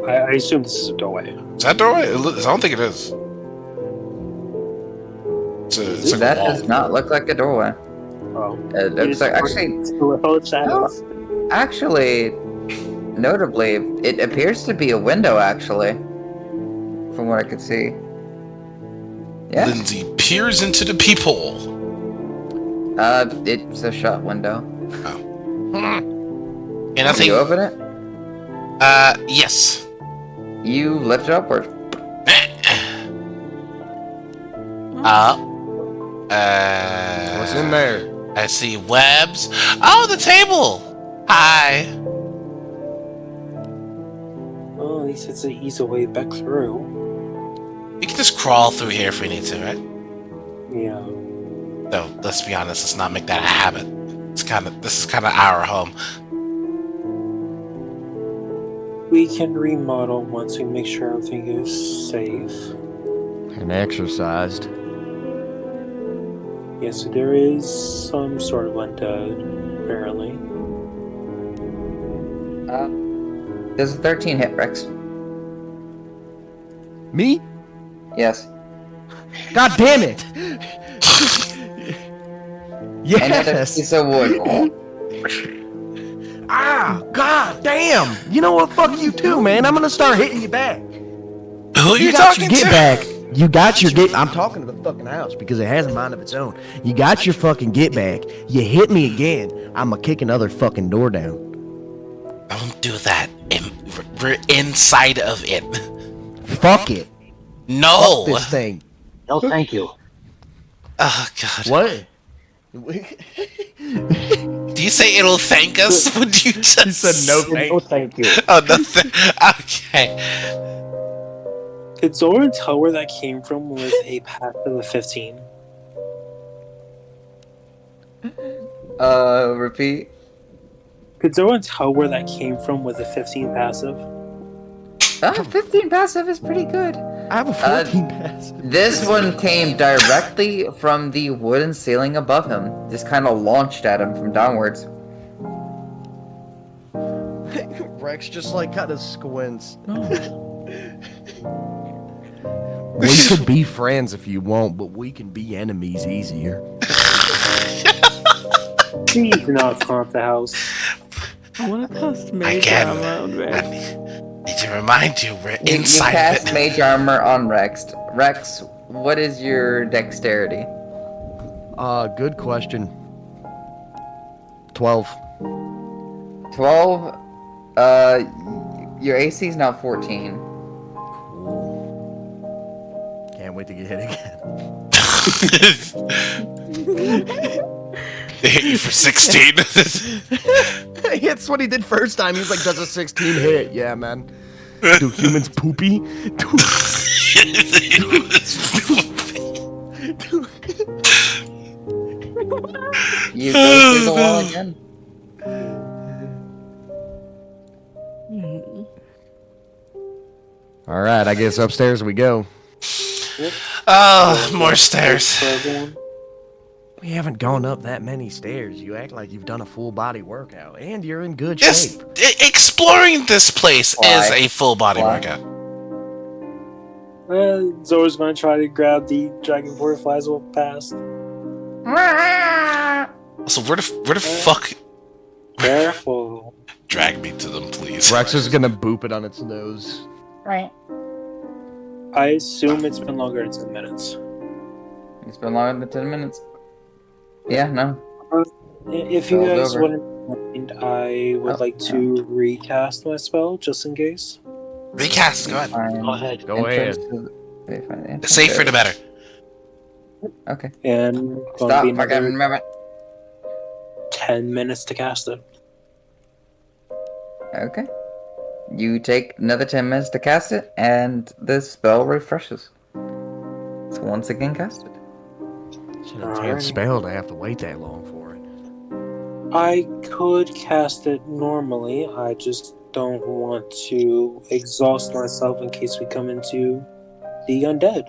S4: I assume this is a doorway.
S2: Is that doorway? I don't think it is. It's like a
S1: That
S2: wall.
S1: does not look like a doorway.
S4: Oh.
S1: It looks like actually,
S4: shadows.
S1: actually, notably, it appears to be a window. Actually, from what I could see. Yeah.
S2: Lindsay peers into the peephole.
S1: It's a shut window.
S2: And I
S1: Can
S2: think.
S1: you open it?
S2: Yes.
S1: You lift it upward.
S3: What's in there?
S2: I see webs. Oh, the table. Hi.
S4: Oh, at least it's an easy way back through.
S2: We can just crawl through here if we need to, right?
S4: Yeah.
S2: Though, let's be honest, let's not make that a habit. This is kind of our home.
S4: We can remodel once we make sure everything is safe.
S3: And exercised.
S4: Yes, so there is some sort of window, apparently.
S1: Does a 13 hit, Rex?
S3: Me?
S1: Yes.
S3: God damn it!
S1: Another
S3: Yes!
S1: piece of wood.
S3: Ah! God damn! You know what? Fuck you too, man. I'm gonna start hitting you back.
S2: Who are you
S3: got
S2: talking
S3: your get
S2: to?
S3: back. You got your get. I'm talking to the fucking house because it has a mind of its own. You got your fucking get back. You hit me again. I'ma kick another fucking door down.
S2: Don't do that. We're inside of it.
S3: Fuck it.
S2: No.
S3: Fuck this thing.
S5: No, thank you.
S2: Oh god.
S3: What?
S2: Do you say it'll thank us? Would you just?
S3: He said no
S5: No, thank you.
S2: Oh, nothing. Okay.
S4: Could Zoran tell where that came from with a path of the 15?
S1: Repeat.
S4: Could Zoran tell where that came from with a 15 passive?
S1: 15 passive is pretty good.
S3: I have a 14 pass.
S1: This one came directly from the wooden ceiling above him. Just kind of launched at him from downwards.
S3: Rex just like kind of squints.
S6: Oh.
S3: We could be friends if you want, but we can be enemies easier.
S4: Please not haunt the house.
S6: I want to cast mage
S2: Again.
S6: armor on
S2: I
S6: Rex.
S2: need to remind you, we're
S1: You
S2: inside
S1: cast
S2: of it.
S1: mage armor on Rex. Rex, what is your dexterity?
S3: Good question. 12.
S1: 12. Your AC is now 14.
S3: Cool. Can't wait to get hit again.
S2: They hit you for 16.
S3: That's what he did first time. He was like, does a 16 hit? Yeah, man. Do humans poopy?
S1: You go through the wall again.
S3: All right, I guess upstairs we go.
S2: Oh, more stairs.
S3: We haven't gone up that many stairs. You act like you've done a full body workout, and you're in good
S2: Yes,
S3: shape.
S2: exploring this place is a full body
S1: Why?
S2: workout.
S4: Zora's gonna try to grab the dragon before it flies past.
S2: So where the fuck?
S4: Careful.
S2: Drag me to them, please.
S3: Rex is gonna boop it on its nose.
S4: I assume it's been longer than 10 minutes.
S1: It's been longer than 10 minutes. Yeah, no.
S4: If you
S1: Spell's
S4: guys
S1: over.
S4: wouldn't mind, I would like to recast my spell just in case.
S2: Recast. Go ahead.
S5: Go ahead.
S3: Go ahead.
S2: The safer the better.
S1: Okay.
S4: And gonna
S1: Stop,
S4: be
S1: fucking
S4: another
S1: remember.
S4: 10 minutes to cast it.
S1: Okay. You take another 10 minutes to cast it, and the spell refreshes. It's once again casted.
S3: It's an intense spell to have to wait that long for it.
S4: I could cast it normally, I just don't want to exhaust myself in case we come into the undead.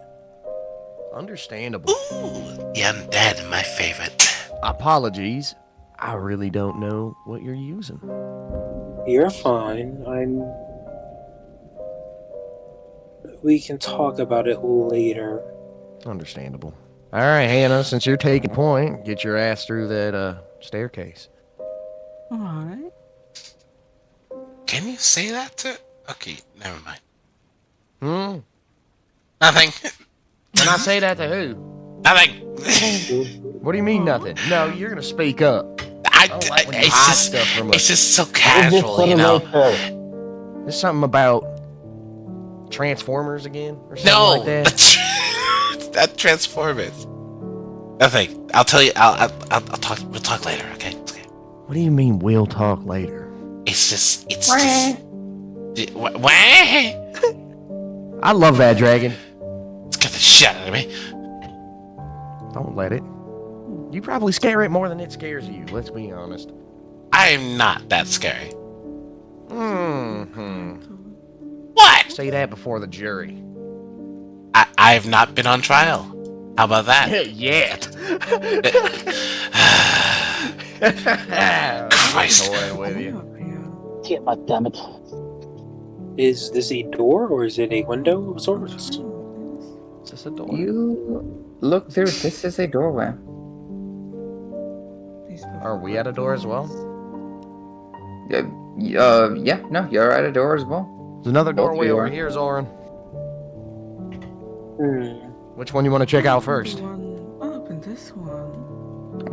S3: Understandable.
S2: Ooh, the undead, my favorite.
S3: Apologies. I really don't know what you're using.
S4: You're fine. We can talk about it later.
S3: Understandable. All right, Hannah, since you're taking point, get your ass through that staircase.
S6: Alright.
S2: Can you say that to? Okay, never mind.
S3: Hmm?
S2: Nothing.
S3: Can I say that to who?
S2: Nothing.
S3: What do you mean nothing? No, you're gonna speak up.
S2: I
S3: don't like when you
S2: it's
S3: hide
S2: just
S3: stuff from
S2: it's
S3: us.
S2: just so casual, you know.
S3: There's something about Transformers again, or something
S2: No,
S3: like that.
S2: that Transformers. Nothing. I'll tell you. I'll talk. We'll talk later. Okay. It's okay.
S3: What do you mean we'll talk later?
S2: It's just. Wah.
S3: I love that dragon.
S2: Get the shit out of me.
S3: Don't let it. You probably scare it more than it scares you, let's be honest.
S2: I'm not that scary.
S3: Mm-hmm.
S2: What?
S3: Say that before the jury.
S2: I've not been on trial. How about that?
S3: Yet.
S2: Christ.
S3: Toying with you.
S5: Get my damn it.
S4: Is this a door or is it a window of sorts?
S3: Is this a door?
S1: You look through. This is a doorway.
S3: Are we at a door as well?
S1: Yeah, no, you're at a door as well.
S3: There's another
S1: Both
S3: doorway
S1: of you
S3: over
S1: are.
S3: here, Zoran.
S4: Hmm.
S3: Which one you want to check out first?
S6: I'll open this one.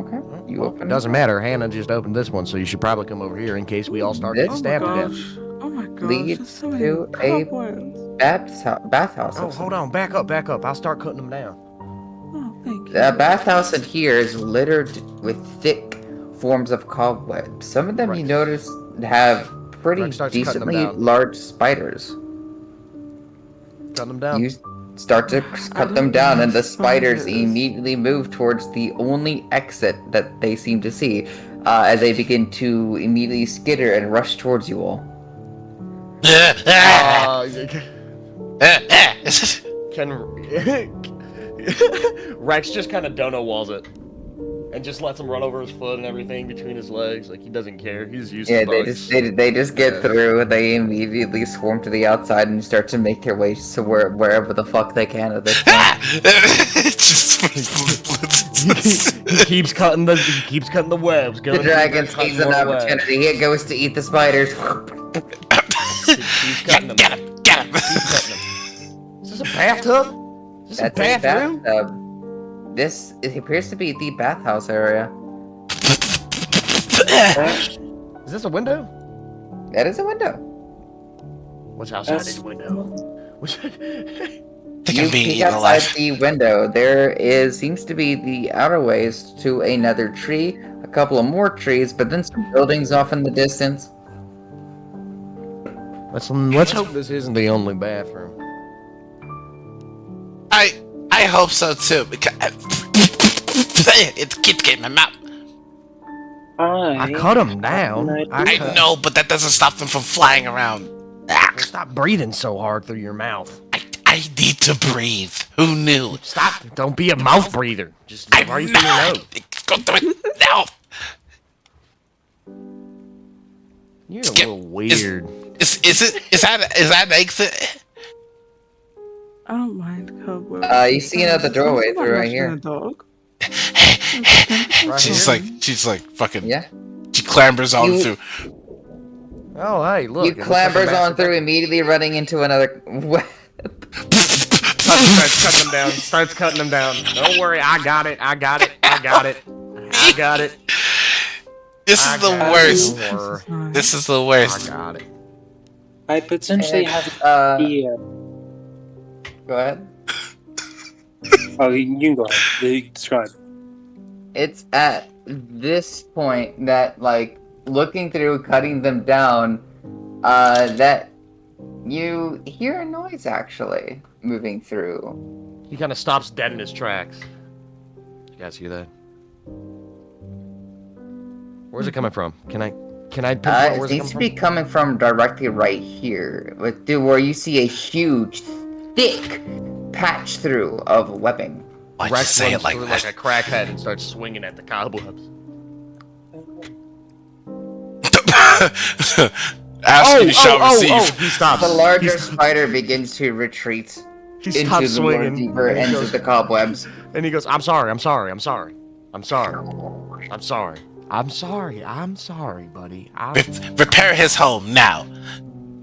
S1: Okay, you
S3: Well,
S1: open
S3: it doesn't matter. Hannah just opened this one, so you should probably come over here in case we all start
S1: This-
S3: getting stabbed to death.
S6: Oh my gosh,
S1: Lead
S6: there's so many
S1: to a-
S6: cobwebs.
S1: bathhouse.
S3: Oh, hold on. Back up. I'll start cutting them down.
S6: Oh, thank you.
S1: The bathhouse in here is littered with thick forms of cobwebs. Some of them you
S3: Rex.
S1: notice have pretty
S3: Rex starts cutting them
S1: decently
S3: down.
S1: large spiders.
S3: Cutting them down.
S1: You start to cut them down, and the spiders immediately move towards the only exit that they seem to see, as they begin to immediately skitter and rush towards you all.
S3: Can Rex just kind of dono walls it and just lets him run over his foot and everything between his legs, like he doesn't care. He's used
S1: Yeah,
S3: to bugs.
S1: they just get
S3: Yeah.
S1: through. They immediately swarm to the outside and start to make their way to wherever the fuck they can at this point.
S3: he keeps cutting the webs.
S1: The
S3: Going
S1: dragon
S3: cutting
S1: sees an
S3: more webs.
S1: opportunity. He goes to eat the spiders.
S3: Keeps cutting them.
S2: Get him! Get him!
S3: Keep cutting them. Is this a bathtub? Is this
S1: That's
S3: a bathroom?
S1: bathtub. This it appears to be the bathhouse area.
S3: Is this a window?
S1: That is a window.
S3: What's outside
S4: That's-
S3: the window?
S2: Think
S1: You
S2: I'm being
S1: peek
S2: eaten
S1: outside
S2: alive.
S1: the window. Seems to be the outer ways to another tree, a couple of more trees, but then some buildings off in the distance.
S3: Let's hope this isn't the only bathroom.
S2: I hope so too. Because it keeps getting in my mouth.
S3: I cut them down.
S2: I know, but that doesn't stop them from flying around.
S3: Stop breathing so hard through your mouth.
S2: I need to breathe. Who knew?
S3: Stop. Don't be a mouth breather. Just breathe through your nose.
S2: Go through it now.
S3: You're a little weird.
S2: Is that an exit?
S6: I don't mind cobwebs.
S1: You see another doorway
S6: Sounds
S1: through
S6: like
S1: right here.
S6: a dog.
S3: Right
S2: She's like fucking.
S1: Yeah.
S2: She clambers on
S1: You-
S2: through.
S3: Oh, hey, look.
S1: You
S3: it looks like a
S1: clambers on
S3: master
S1: through,
S3: bedroom.
S1: immediately running into another.
S3: Starts cutting them down. Starts cutting them down. Don't worry, I got it. I got it. I got it. I got it.
S2: This is the worst.
S3: Don't worry.
S6: Nice.
S2: This is the
S3: I
S2: worst.
S3: got it.
S4: I potentially have an idea.
S1: Go ahead.
S4: Oh, you can go ahead. Describe.
S1: It's at this point that, like, looking through, cutting them down, that you hear a noise actually moving through.
S3: He kind of stops dead in his tracks. You guys hear that? Where's it coming from? Can I pinpoint
S1: It
S3: where's it
S1: seems to
S3: coming
S1: be coming from directly right here, where you see a huge, thick patch through of webbing.
S2: Why'd
S3: from?
S2: you
S3: Rex
S2: say it
S3: runs
S2: like
S3: through
S2: that?
S3: like a crackhead and starts swinging at the cobwebs.
S2: Ask you shall receive.
S3: He stops.
S1: The larger spider begins to retreat
S3: He
S1: into
S3: stops
S1: the more
S3: swinging.
S1: deeper
S3: and he
S1: ends
S3: goes-
S1: of the cobwebs.
S3: And he goes, I'm sorry, I'm sorry, I'm sorry. I'm sorry. I'm sorry. I'm sorry. I'm sorry, buddy.
S2: Repair his home now.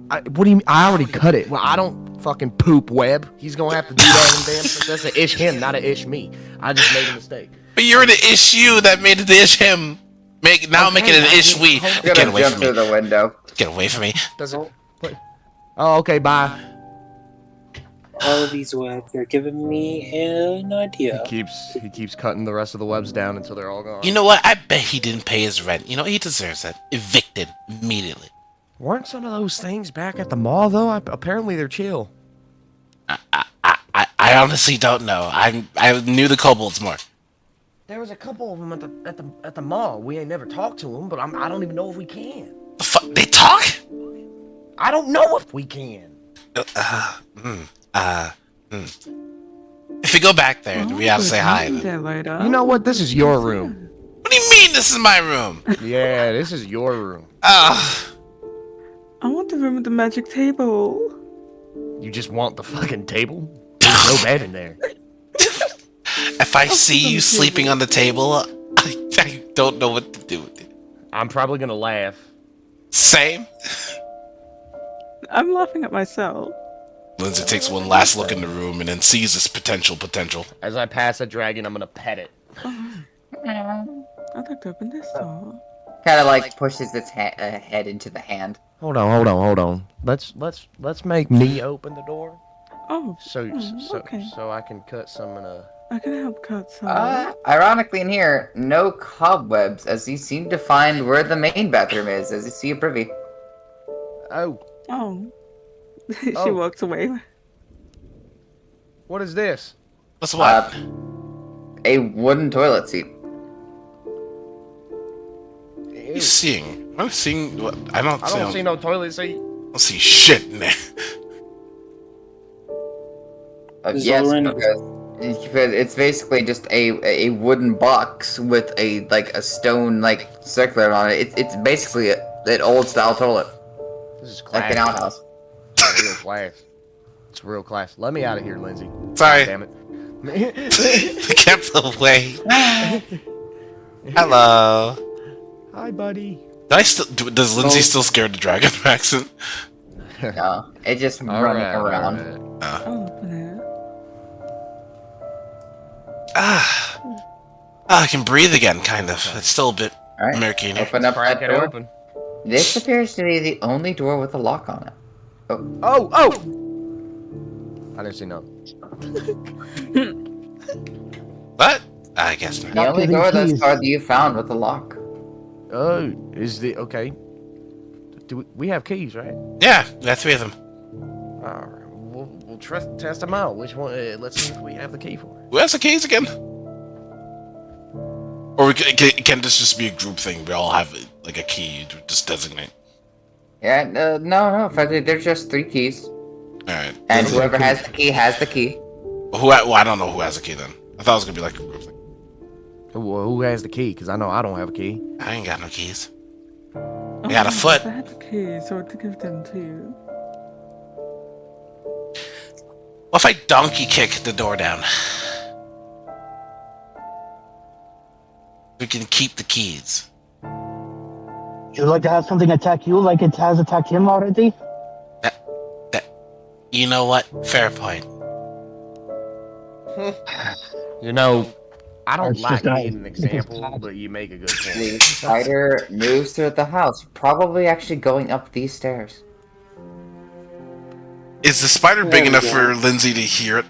S3: What do you mean? I already cut it. Well, I don't fucking poop web. He's gonna have to do that in damn. That's a ish him, not a ish me. I just made a mistake.
S2: But you're the issue that made it the ish him. Make it an ish we.
S1: You're
S2: Get
S1: gonna
S2: away
S1: jump
S2: from
S1: through
S2: me.
S1: the window.
S2: Get away from me.
S3: Does it? What? Oh, okay. Bye.
S4: All of these webs are giving me an idea.
S3: He keeps cutting the rest of the webs down until they're all gone.
S2: You know what? I bet he didn't pay his rent. You know, he deserves that. Evicted immediately.
S3: Weren't some of those things back at the mall though? Apparently they're chill.
S2: I honestly don't know. I knew the kobolds more.
S3: There was a couple of them at the mall. We ain't never talked to them, but I don't even know if we can.
S2: The fuck? They talk?
S3: I don't know if we can.
S2: If we go back there, do we have to say hi? Then?
S6: There later.
S3: You know what? This is your room.
S2: What do you mean this is my room?
S3: Yeah, this is your room.
S2: Oh,
S6: I want the room with the magic table.
S3: You just want the fucking table? There's no bed in there.
S2: if I see you sleeping on the table, I don't know what to do with it.
S3: I'm probably gonna laugh.
S2: Same.
S6: I'm laughing at myself.
S2: Lindsay takes one last look in the room and then sees this potential.
S3: As I pass a dragon, I'm gonna pet it.
S6: I'd like to open this door.
S1: Kind of like pushes its head into the hand.
S3: Hold on. Let's make me open the door
S6: Oh,
S3: so
S6: okay.
S3: so I can cut some of the.
S6: I can help cut some.
S1: Ironically in here, no cobwebs, as you seem to find where the main bathroom is, as you see a privy.
S3: Oh,
S6: Oh. She
S3: Oh.
S6: walks away.
S3: what is this?
S2: What's what?
S1: A wooden toilet seat.
S2: you seeing? I'm seeing. What? I don't see
S3: no toilet seat.
S2: I don't see shit in there.
S1: Yes,
S4: Zoran-
S1: because it's basically just a wooden box with a stone circular on it. It's basically an old style toilet,
S3: This is
S1: like an
S3: class.
S1: outhouse.
S3: It's real class. It's real class. Let me out of here, Lindsay.
S2: Sorry.
S3: Damn it.
S2: Kept away. Hello.
S3: Hi, buddy.
S2: Does Lindsay still scared the dragon accent?
S1: No, it just running around.
S6: I'll open it.
S2: I can breathe again, kind of. It's still a bit
S1: All right.
S2: American.
S1: Open up
S3: Crack
S1: that
S3: it
S1: door.
S3: open.
S1: This appears to be the only door with a lock on it.
S3: Oh! I didn't see none.
S2: What? I guess not.
S1: The
S5: Not
S1: only
S5: using
S1: door thus
S5: keys.
S1: far that you found with a lock.
S3: Oh, okay? Do we have keys, right?
S2: Yeah, we have 3 of them.
S3: All right, we'll test them out. Which one? Let's see if we have the key for it.
S2: Who has the keys again? Or can this just be a group thing? We all have like a key to just designate.
S1: Yeah, no. Frankly, there's just 3 keys.
S2: Alright.
S1: And
S3: Okay,
S1: whoever
S3: key.
S1: has the key has the key.
S2: I don't know who has the key then. I thought it was gonna be like a group thing.
S3: Who has the key? Because I know I don't have a key.
S2: I ain't got no keys.
S6: Oh,
S2: got a foot.
S6: If I had the keys, I would give them to you.
S2: What if I donkey kick the door down? We can keep the keys.
S5: Would you like to have something attack you like it has attacked him already?
S2: You know what? Fair point.
S3: You know, I don't
S5: It's
S3: like
S5: just
S3: being an example, but you make a good
S1: The
S3: point.
S1: spider moves through the house, probably actually going up these stairs.
S2: Is the spider big
S4: There we
S2: enough
S4: go.
S2: for Lindsay to hear it?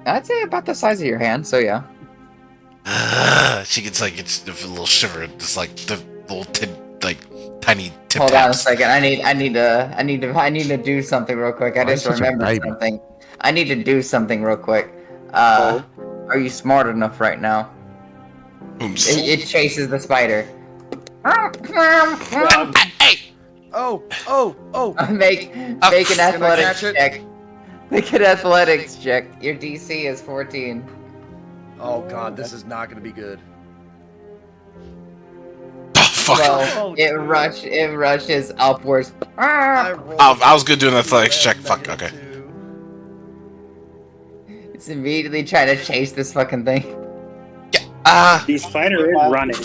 S1: I'd say about the size of your hand, so yeah.
S2: She gets like it's a little shiver, just like the little tiny tip
S1: Hold on a
S2: taps.
S1: second. I need to do something real quick. I
S3: Why
S1: just
S3: are you such a
S1: remembered
S3: baby?
S1: something. I need to do something real quick.
S4: Oh.
S1: Are you smart enough right now?
S2: Oops.
S1: It chases the spider.
S2: Hey!
S3: Oh!
S1: Make an
S3: Can I
S1: athletics
S3: catch it?
S1: check. Make an athletics check. Your DC is 14.
S3: Oh God, this is not gonna be good.
S2: Oh, fuck.
S1: Well, it rushes upwards.
S2: I was good doing an athletics check. Fuck. Okay.
S1: It's immediately trying to chase this fucking thing.
S4: The spider is running.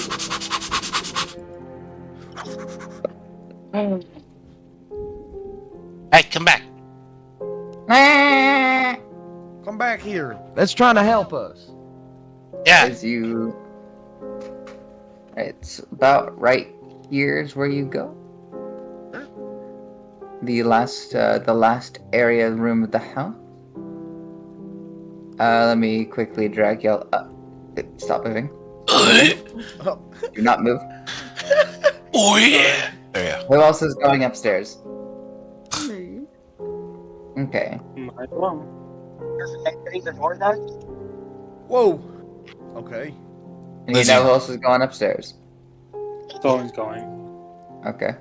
S2: Hey, come back.
S3: Come back here. That's trying to help us.
S2: Yeah.
S1: As you, it's about right here is where you go. The last area room of the house. Let me quickly drag y'all up. Stop moving. Do not move.
S2: Oh yeah. There you
S1: Who else is going upstairs?
S6: Me.
S1: Okay.
S4: Might well.
S5: Doesn't anything the door does?
S3: Whoa. Okay.
S1: And you
S2: Lizzie.
S1: know who else is going upstairs?
S4: Someone's going.
S1: Okay.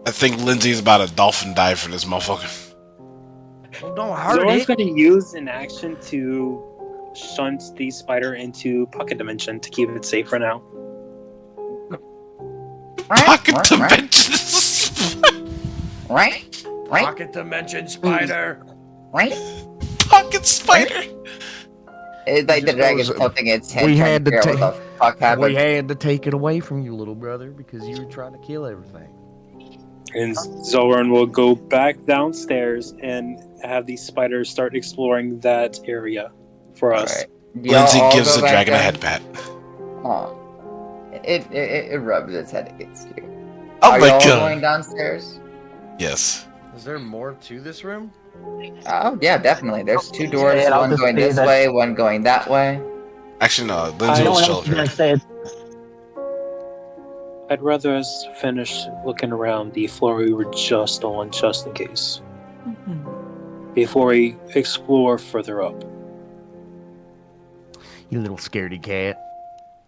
S2: I think Lindsay's about to dolphin dive for this motherfucker.
S3: Well, don't hurt
S4: Zoran's
S3: it.
S4: going to use an action to shunt the spider into pocket dimension to keep it safe for now.
S2: Pocket dimensions.
S1: Right? Right?
S3: Pocket dimension spider.
S1: Right?
S2: Pocket spider.
S1: It's like the
S3: Just
S1: dragon's
S3: goes-
S1: tilting its head.
S3: we
S1: trying
S3: had to
S1: figure out what the fuck happened.
S3: We had to take it away from you, little brother, because you were trying to kill everything.
S4: And Zoran will go back downstairs and have the spider start exploring that area for us.
S1: Alright. Y'all
S2: Lindsay
S1: all
S2: gives
S1: go
S2: the
S1: back
S2: dragon a
S1: down?
S2: head pat.
S1: Aw. It rubs its head against you.
S2: Oh
S1: Are
S2: my
S1: y'all
S2: god.
S1: going downstairs?
S2: Yes.
S3: Is there more to this room?
S1: Oh yeah, definitely. There's 2 doors,
S5: Yeah, I'll
S1: one
S5: just
S1: going
S5: say
S1: this
S5: that-
S1: way, one going that way.
S2: Actually, no.
S5: I
S2: Lindsay
S5: know
S2: was
S5: what
S2: chill
S5: else is
S2: here.
S5: gonna say.
S4: I'd rather us finish looking around the floor we were just on, just in case,
S6: Mhm.
S4: before we explore further up.
S3: You little scaredy cat.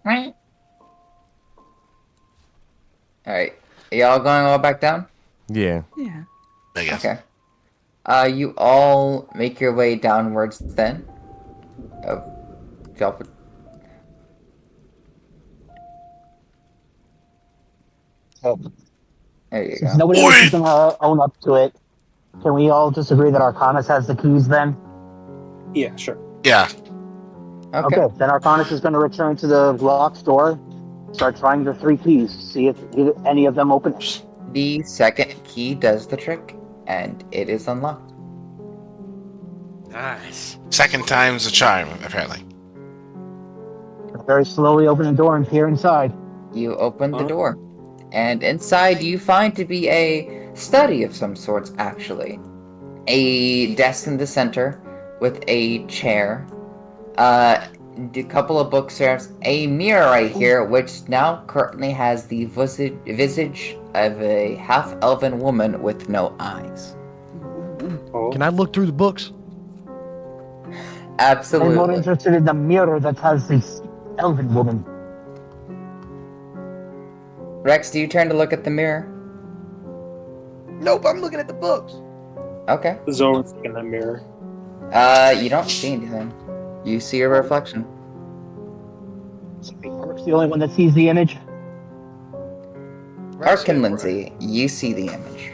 S1: Right. Alright. Y'all going all back down?
S3: Yeah.
S6: Yeah.
S2: I guess.
S1: Okay. You all make your way downwards then. Y'all put- There you
S5: Since
S1: go.
S5: nobody else
S2: Oi!
S5: is gonna own up to it, can we all just agree that Arcanus has the keys then?
S4: Yeah, sure.
S2: Yeah.
S1: Okay.
S5: Okay, then Arcanus is gonna return to the locked door, start trying the 3 keys, see if any of them open it.
S1: The second key does the trick, and it is unlocked.
S3: Nice.
S2: Second time's a charm, apparently.
S5: very slowly open the door and peer inside.
S1: You open the
S4: Huh?
S1: door, and inside you find to be a study of some sorts, actually. A desk in the center with a chair, a couple of bookshelves, a mirror right here, which now currently has the visage of a half-elven woman with no eyes.
S4: Oh.
S3: Can I look through the books?
S5: I'm more
S1: Absolutely.
S5: interested in the mirror that has this elven woman.
S1: Rex, do you turn to look at the mirror?
S3: Nope, I'm looking at the books.
S1: Okay.
S4: Zora's in the mirror.
S1: You don't see anything. You see a reflection.
S5: Orc's the only one that sees the image.
S1: Ark and Lindsay, you see the image.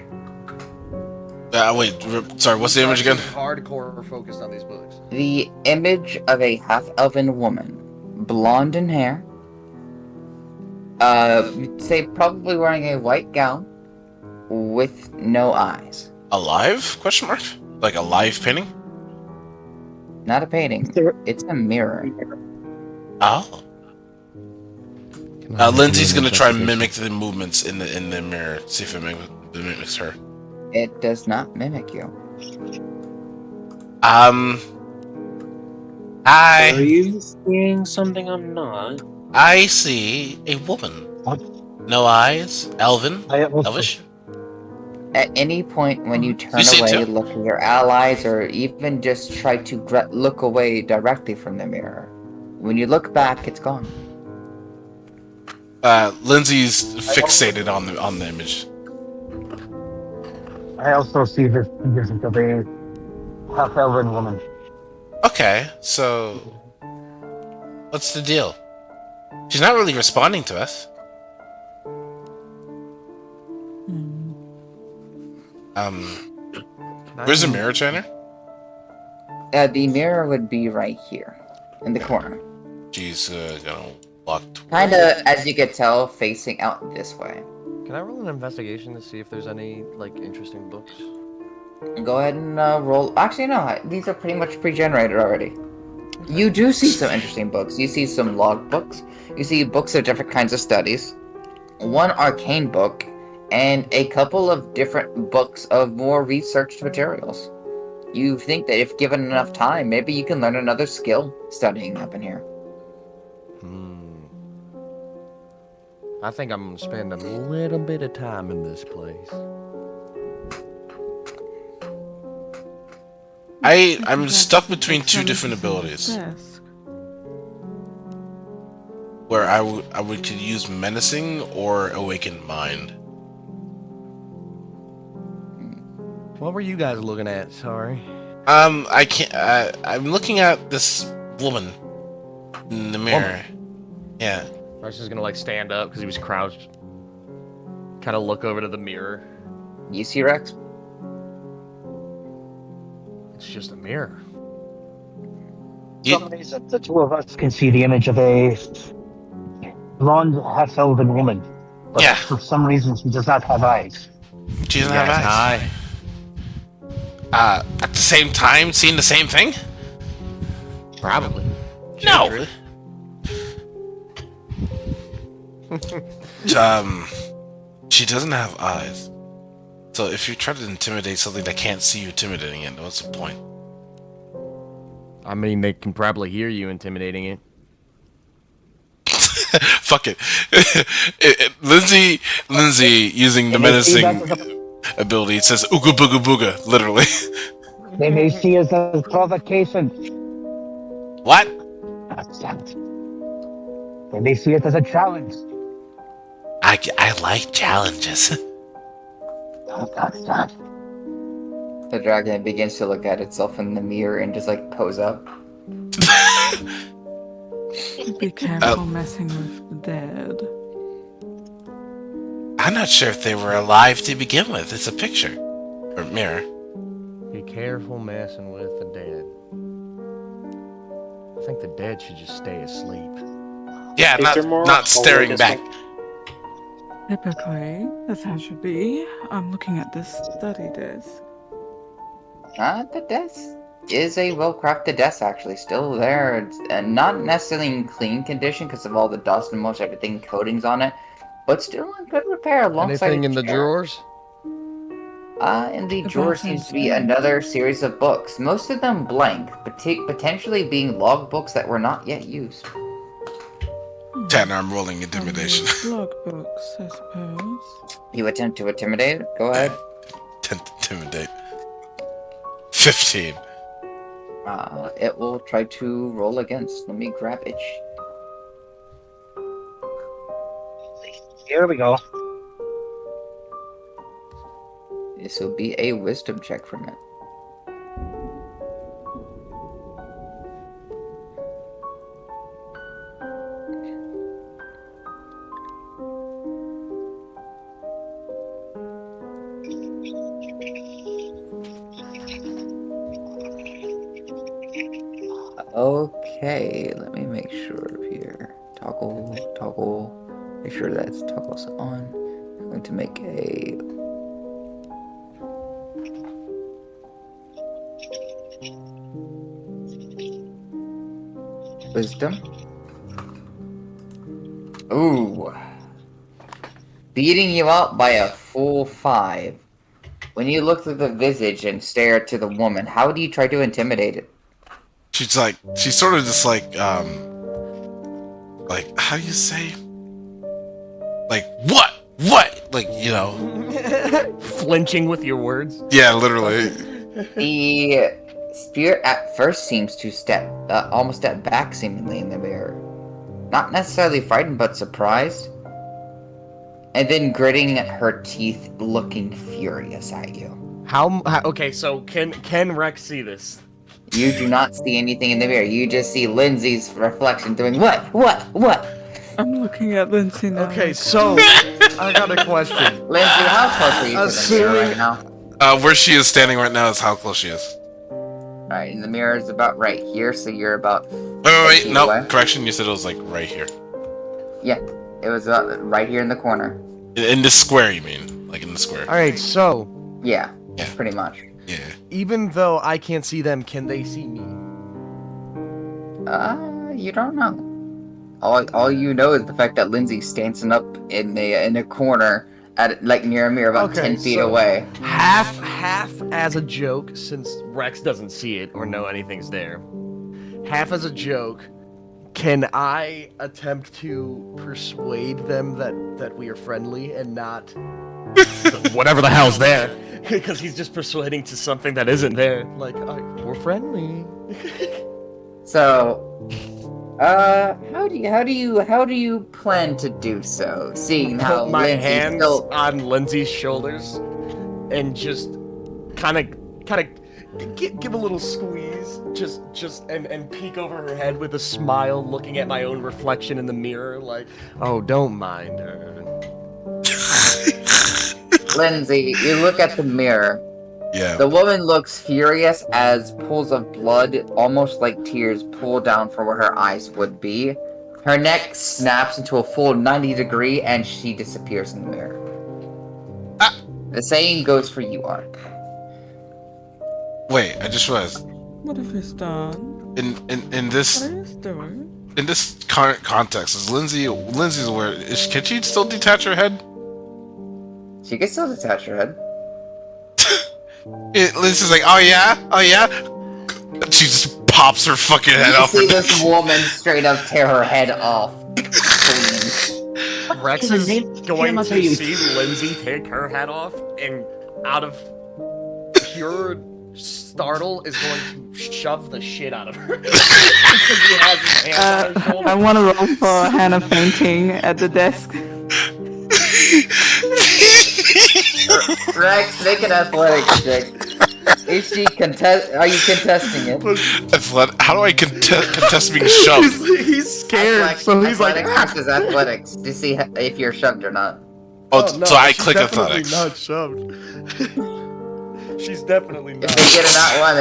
S2: Wait, sorry, what's the image again?
S3: Hardcore focused on these books.
S1: The image of a half-elven woman, blonde in hair, you'd say probably wearing a white gown with no eyes.
S2: Alive? Question mark? Like a live painting?
S1: Not a painting. It's a mirror.
S2: Oh. Lindsay's gonna try and mimic the movements in the mirror. See if it mimics her.
S1: It does not mimic you.
S4: Are
S2: I
S4: you seeing something I'm not?
S2: see a woman.
S5: What?
S2: No eyes. Elven.
S5: I also,
S2: Elvish.
S1: At any point when you turn
S2: You see
S1: away,
S2: too.
S1: look at your allies, or even just try to look away directly from the mirror, when you look back, it's gone.
S2: Lindsay's fixated on the image.
S5: I also see this image of a half-elven woman.
S2: Okay, so what's the deal? She's not really responding to us. Where's the mirror, Tanner?
S1: The mirror would be right here, in the corner.
S2: She's gonna walk.
S1: Kinda, as you could tell, facing out this way.
S3: Can I roll an investigation to see if there's any interesting books?
S1: Go ahead and roll. Actually, no. These are pretty much pre-generated already. You do see some interesting books. You see some log books. You see books of different kinds of studies. One arcane book, and a couple of different books of more researched materials. You think that if given enough time, maybe you can learn another skill studying up in here.
S3: I think I'm gonna spend a little bit of time in this place.
S2: I'm stuck between two different abilities. Where I would could use menacing or awakened mind.
S3: What were you guys looking at? Sorry.
S2: I can't. I'm looking at this woman in the mirror. Yeah.
S3: Rex is gonna stand up because he was crouched. Kind of look over to the mirror.
S1: You see Rex?
S3: It's just a mirror.
S5: For some reason, the two of us can see the image of a blonde, half-elven woman. But
S2: Yeah.
S5: for some reason, she does not have eyes.
S2: She doesn't have eyes.
S3: Hi.
S2: At the same time, seeing the same thing?
S3: Probably.
S2: No. She doesn't have eyes. So if you try to intimidate something that can't see you intimidating it, what's the point?
S3: I mean, they can probably hear you intimidating it.
S2: Fuck it. Lindsay using the menacing ability says ooga booga booga, literally.
S5: They may see us as provocation.
S2: What?
S5: They may see it as a challenge.
S2: I like challenges.
S1: The dragon begins to look at itself in the mirror and just pose up.
S6: Be careful messing with the dead.
S2: I'm not sure if they were alive to begin with. It's a picture. Or mirror.
S3: Be careful messing with the dead. I think the dead should just stay asleep.
S2: Yeah,
S4: Is there more?
S2: not staring
S4: this
S2: back.
S4: one?
S6: Typically, that's how it should be. I'm looking at this study desk.
S1: The desk is a well-crafted desk, actually. Still there. It's not necessarily in clean condition because of all the dust and most everything coatings on it, but still in good repair alongside
S3: Anything
S1: a
S3: in the
S1: chair.
S3: drawers?
S1: In the
S6: The
S1: drawer
S6: bathroom
S1: seems to be
S6: sink.
S1: another series of books, most of them blank, potentially being log books that were not yet used.
S2: Tanner, I'm rolling intimidation.
S6: Logbooks, I suppose.
S1: You attempt to intimidate it? Go ahead.
S2: Intimidate. 15.
S1: It will try to roll against. Let me grab it.
S5: Here we go.
S1: This will be a wisdom check from it. Okay, let me make sure here. Toggle. Make sure that's toggles on. I'm going to make a wisdom. Ooh. Beating you up by a full 5. When you look through the visage and stare to the woman, how do you try to intimidate it?
S2: She's sort of just like, how do you say? Like, what? Like,
S3: Flinching with your words.
S2: Yeah, literally.
S1: The spirit at first seems to almost step back seemingly in the mirror. Not necessarily frightened, but surprised. And then gritting her teeth, looking furious at you.
S3: Okay, so can Rex see this?
S1: You do not see anything in the mirror. You just see Lindsay's reflection doing what?
S6: I'm looking at Lindsay now.
S3: Okay, so I got a question.
S1: Lindsay, how close are you to the mirror right now?
S2: Where she is standing right now is how close she is.
S1: Alright, and the mirror is about right here, so you're about...
S2: Wait,
S1: feet
S2: no,
S1: away.
S2: correction, you said it was like right here.
S1: Yeah, it was about right here in the corner.
S2: In this square, you mean? Like in the square.
S3: All right, so
S1: Yeah,
S2: Yeah.
S1: pretty much.
S2: Yeah.
S3: even though I can't see them, can they see me?
S1: You don't know. All you know is the fact that Lindsay's standing up in a corner at near a mirror about 10 feet
S3: so
S1: away.
S3: Half as a joke, since Rex doesn't see it or know anything's there. Half as a joke, can I attempt to persuade them that we are friendly and not whatever the hell's there? Because he's just persuading to something that isn't there. Like, we're friendly.
S1: So, how do you plan to do so? Seeing how
S3: Put my
S1: Lindsay's
S3: hands
S1: still...
S3: on Lindsay's shoulders and just kind of give a little squeeze, just and peek over her head with a smile, looking at my own reflection in the mirror, like, oh, don't mind her.
S1: Lindsay, you look at the mirror.
S2: Yeah.
S1: The woman looks furious as pools of blood, almost like tears, pull down from where her eyes would be. Her neck snaps into a full 90-degree, and she disappears in the mirror. The same goes for you, Ark.
S2: Wait, I just realized.
S6: What have you done?
S2: In this
S6: What are you doing?
S2: in this current context, is Lindsay's aware? Can she still detach her head?
S1: She can still detach her head.
S2: Lindsay's like, oh yeah. She just pops her fucking head
S1: You
S2: off.
S1: see this woman straight up tear her head off. Clean.
S3: Rex is going to see Lindsay take her head off, and out of pure startle is going to shove the shit out of her. Because he has his hands on her shoulder.
S6: I want to roll for Hannah fainting at the desk.
S1: Rex, make an athletics check. Are you contesting it?
S2: How do I contest being shoved?
S3: He's scared, so he's like,
S1: athletics versus athletics to see if you're shoved or not.
S2: Oh,
S3: no,
S2: so I
S3: she's
S2: click
S3: definitely
S2: athletics.
S3: not shoved. She's definitely
S1: If
S3: not.
S1: they get a nat one,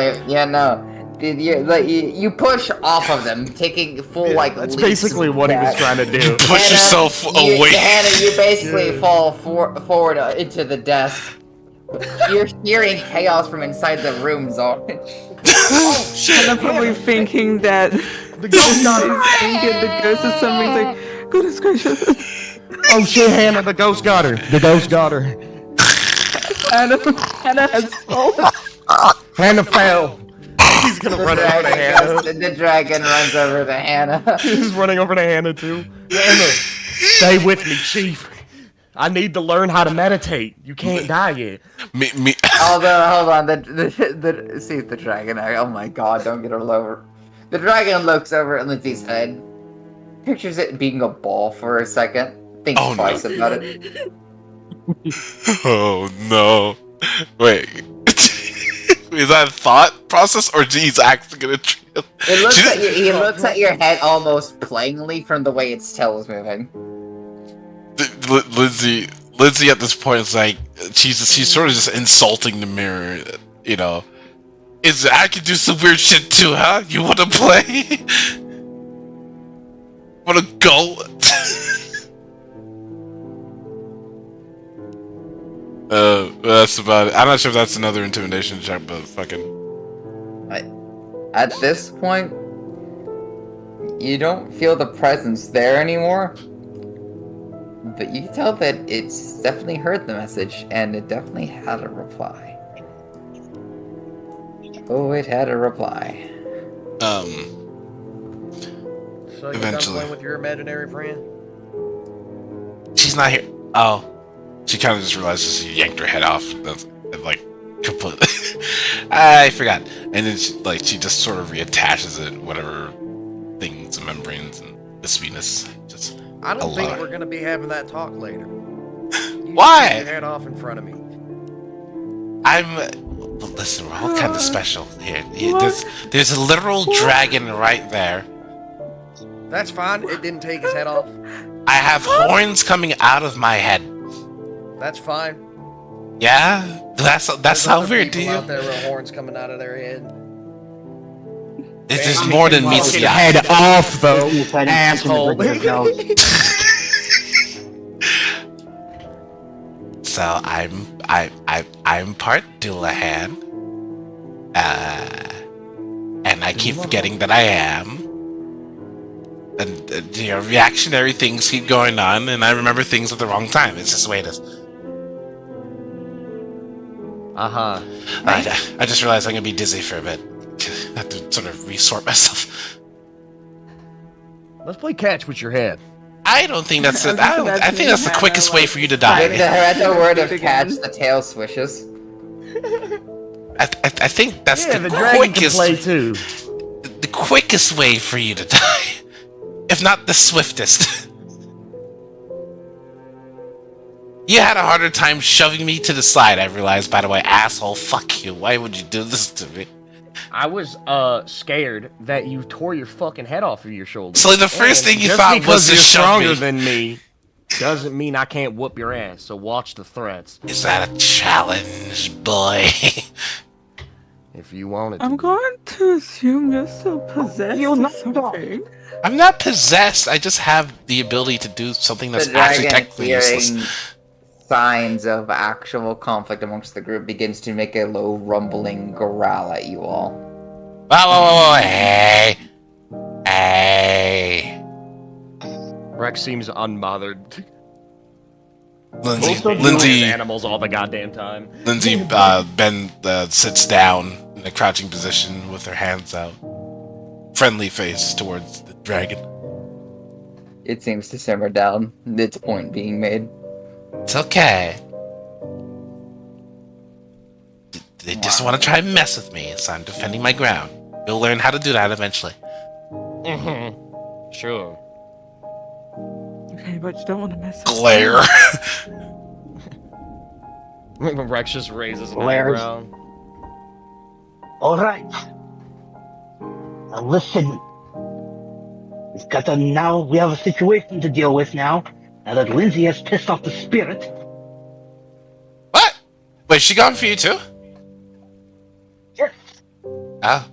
S1: you push off of them, taking full
S3: That's
S1: leaps
S3: basically what he was trying to do.
S2: Push yourself away.
S1: Hannah, you basically fall forward into the desk. You're hearing chaos from inside the room, Zor.
S3: Oh shit!
S6: And I'm probably thinking that
S3: The ghost got her.
S6: she's angered the ghost or something. Like, goodness gracious.
S3: Oh shit, Hannah, the ghost got her. The ghost got her.
S6: Hannah has fallen.
S3: Hannah fell. He's gonna run over to Hannah.
S1: The dragon runs over to Hannah.
S3: He's running over to Hannah too. Hannah, stay with me, Chief. I need to learn how to meditate. You can't die yet.
S2: Me.
S1: Hold on. See the dragon. Oh my god, don't get her lower. The dragon looks over at Lindsay's head, pictures it being a ball for a second, thinks twice about it.
S2: Oh no! Wait, is that a thought process, or he's actually gonna?
S1: It looks at you. He looks at your head almost plainly from the way its tail is moving.
S2: Lindsay at this point is like she's sort of just insulting the mirror, you know. I can do some weird shit too, huh? You want to play? Want to go? That's about it. I'm not sure if that's another intimidation check, but fucking.
S1: At this point, you don't feel the presence there anymore. But you can tell that it's definitely heard the message, and it definitely had a reply. Oh, it had a reply.
S3: So you done
S2: Eventually.
S3: playing with your imaginary friend?
S2: She's not here. Oh. She kind of just realizes she yanked her head off. That's like completely. I forgot. And then she just sort of reattaches it, whatever things and membranes and wispiness. Just
S3: I don't think
S2: allow-
S3: we're gonna be having that talk later. You
S2: Why?
S3: Get your head off in front of me.
S2: Well, listen, we're all kind of special here. There's a literal dragon right there.
S3: That's fine. It didn't take his head off.
S2: I have horns coming out of my head.
S3: That's fine.
S2: Yeah, that's
S3: There's
S2: how
S3: other
S2: weird to
S3: people
S2: you.
S3: out there with horns coming out of their head.
S2: There's more than meets the eye.
S3: Head off though,
S5: He's hiding
S3: asshole.
S5: in the nose.
S2: So I'm part Dullahan, and I keep forgetting that I am. And reactionary things keep going on, and I remember things at the wrong time. It's just the way it is. I just realized I'm gonna be dizzy for a bit. I have to sort of resort myself.
S3: Let's play catch with your head.
S2: I don't think that's it.
S6: I was
S2: I think that's the
S6: imagining
S2: quickest
S6: Hannah,
S2: way for you to
S1: At
S2: die.
S1: the word of
S6: Again.
S1: catch, the tail swishes.
S2: I think that's
S3: Yeah,
S2: the
S3: the dragon can
S2: quickest.
S3: play too.
S2: The quickest way for you to die, if not the swiftest. You had a harder time shoving me to the side, I realized, by the way. Asshole, fuck you. Why would you do this to me?
S3: I was scared that you tore your fucking head off of your shoulder.
S2: So the first thing you
S3: Just
S2: thought
S3: because
S2: was to
S3: you're
S2: shove
S3: stronger
S2: me.
S3: than me doesn't mean I can't whoop your ass. So watch the threats
S2: Is that a challenge, boy?
S3: if you want it.
S6: I'm going to assume you're still possessed
S5: You're
S6: or
S5: not
S6: something.
S2: I'm not possessed. I just have the ability to do something that's
S1: The
S2: actually
S1: dragon,
S2: technically useless.
S1: hearing signs of actual conflict amongst the group, begins to make a low rumbling growl at you all.
S2: Whoa, hey. Hey.
S3: Rex seems unbothered.
S2: Lindsay,
S3: Most of
S2: Lindsay,
S3: animals all the goddamn time.
S2: Lindsay Ben sits down in a crouching position with her hands out. Friendly face towards the dragon.
S1: It seems to simmer down, its point being made.
S2: It's okay. They just want to try and mess with me, so I'm defending my ground. You'll learn how to do that eventually.
S3: Mm-hmm. Sure.
S6: Okay, but you don't want to mess up.
S2: Glare.
S3: Rex just raises an
S5: Glares.
S3: eyebrow.
S5: All right. Now listen. We have a situation to deal with now. Now that Lindsay has pissed off the spirit.
S2: What? Wait, she gone for you too?
S5: Yes.
S2: Ah.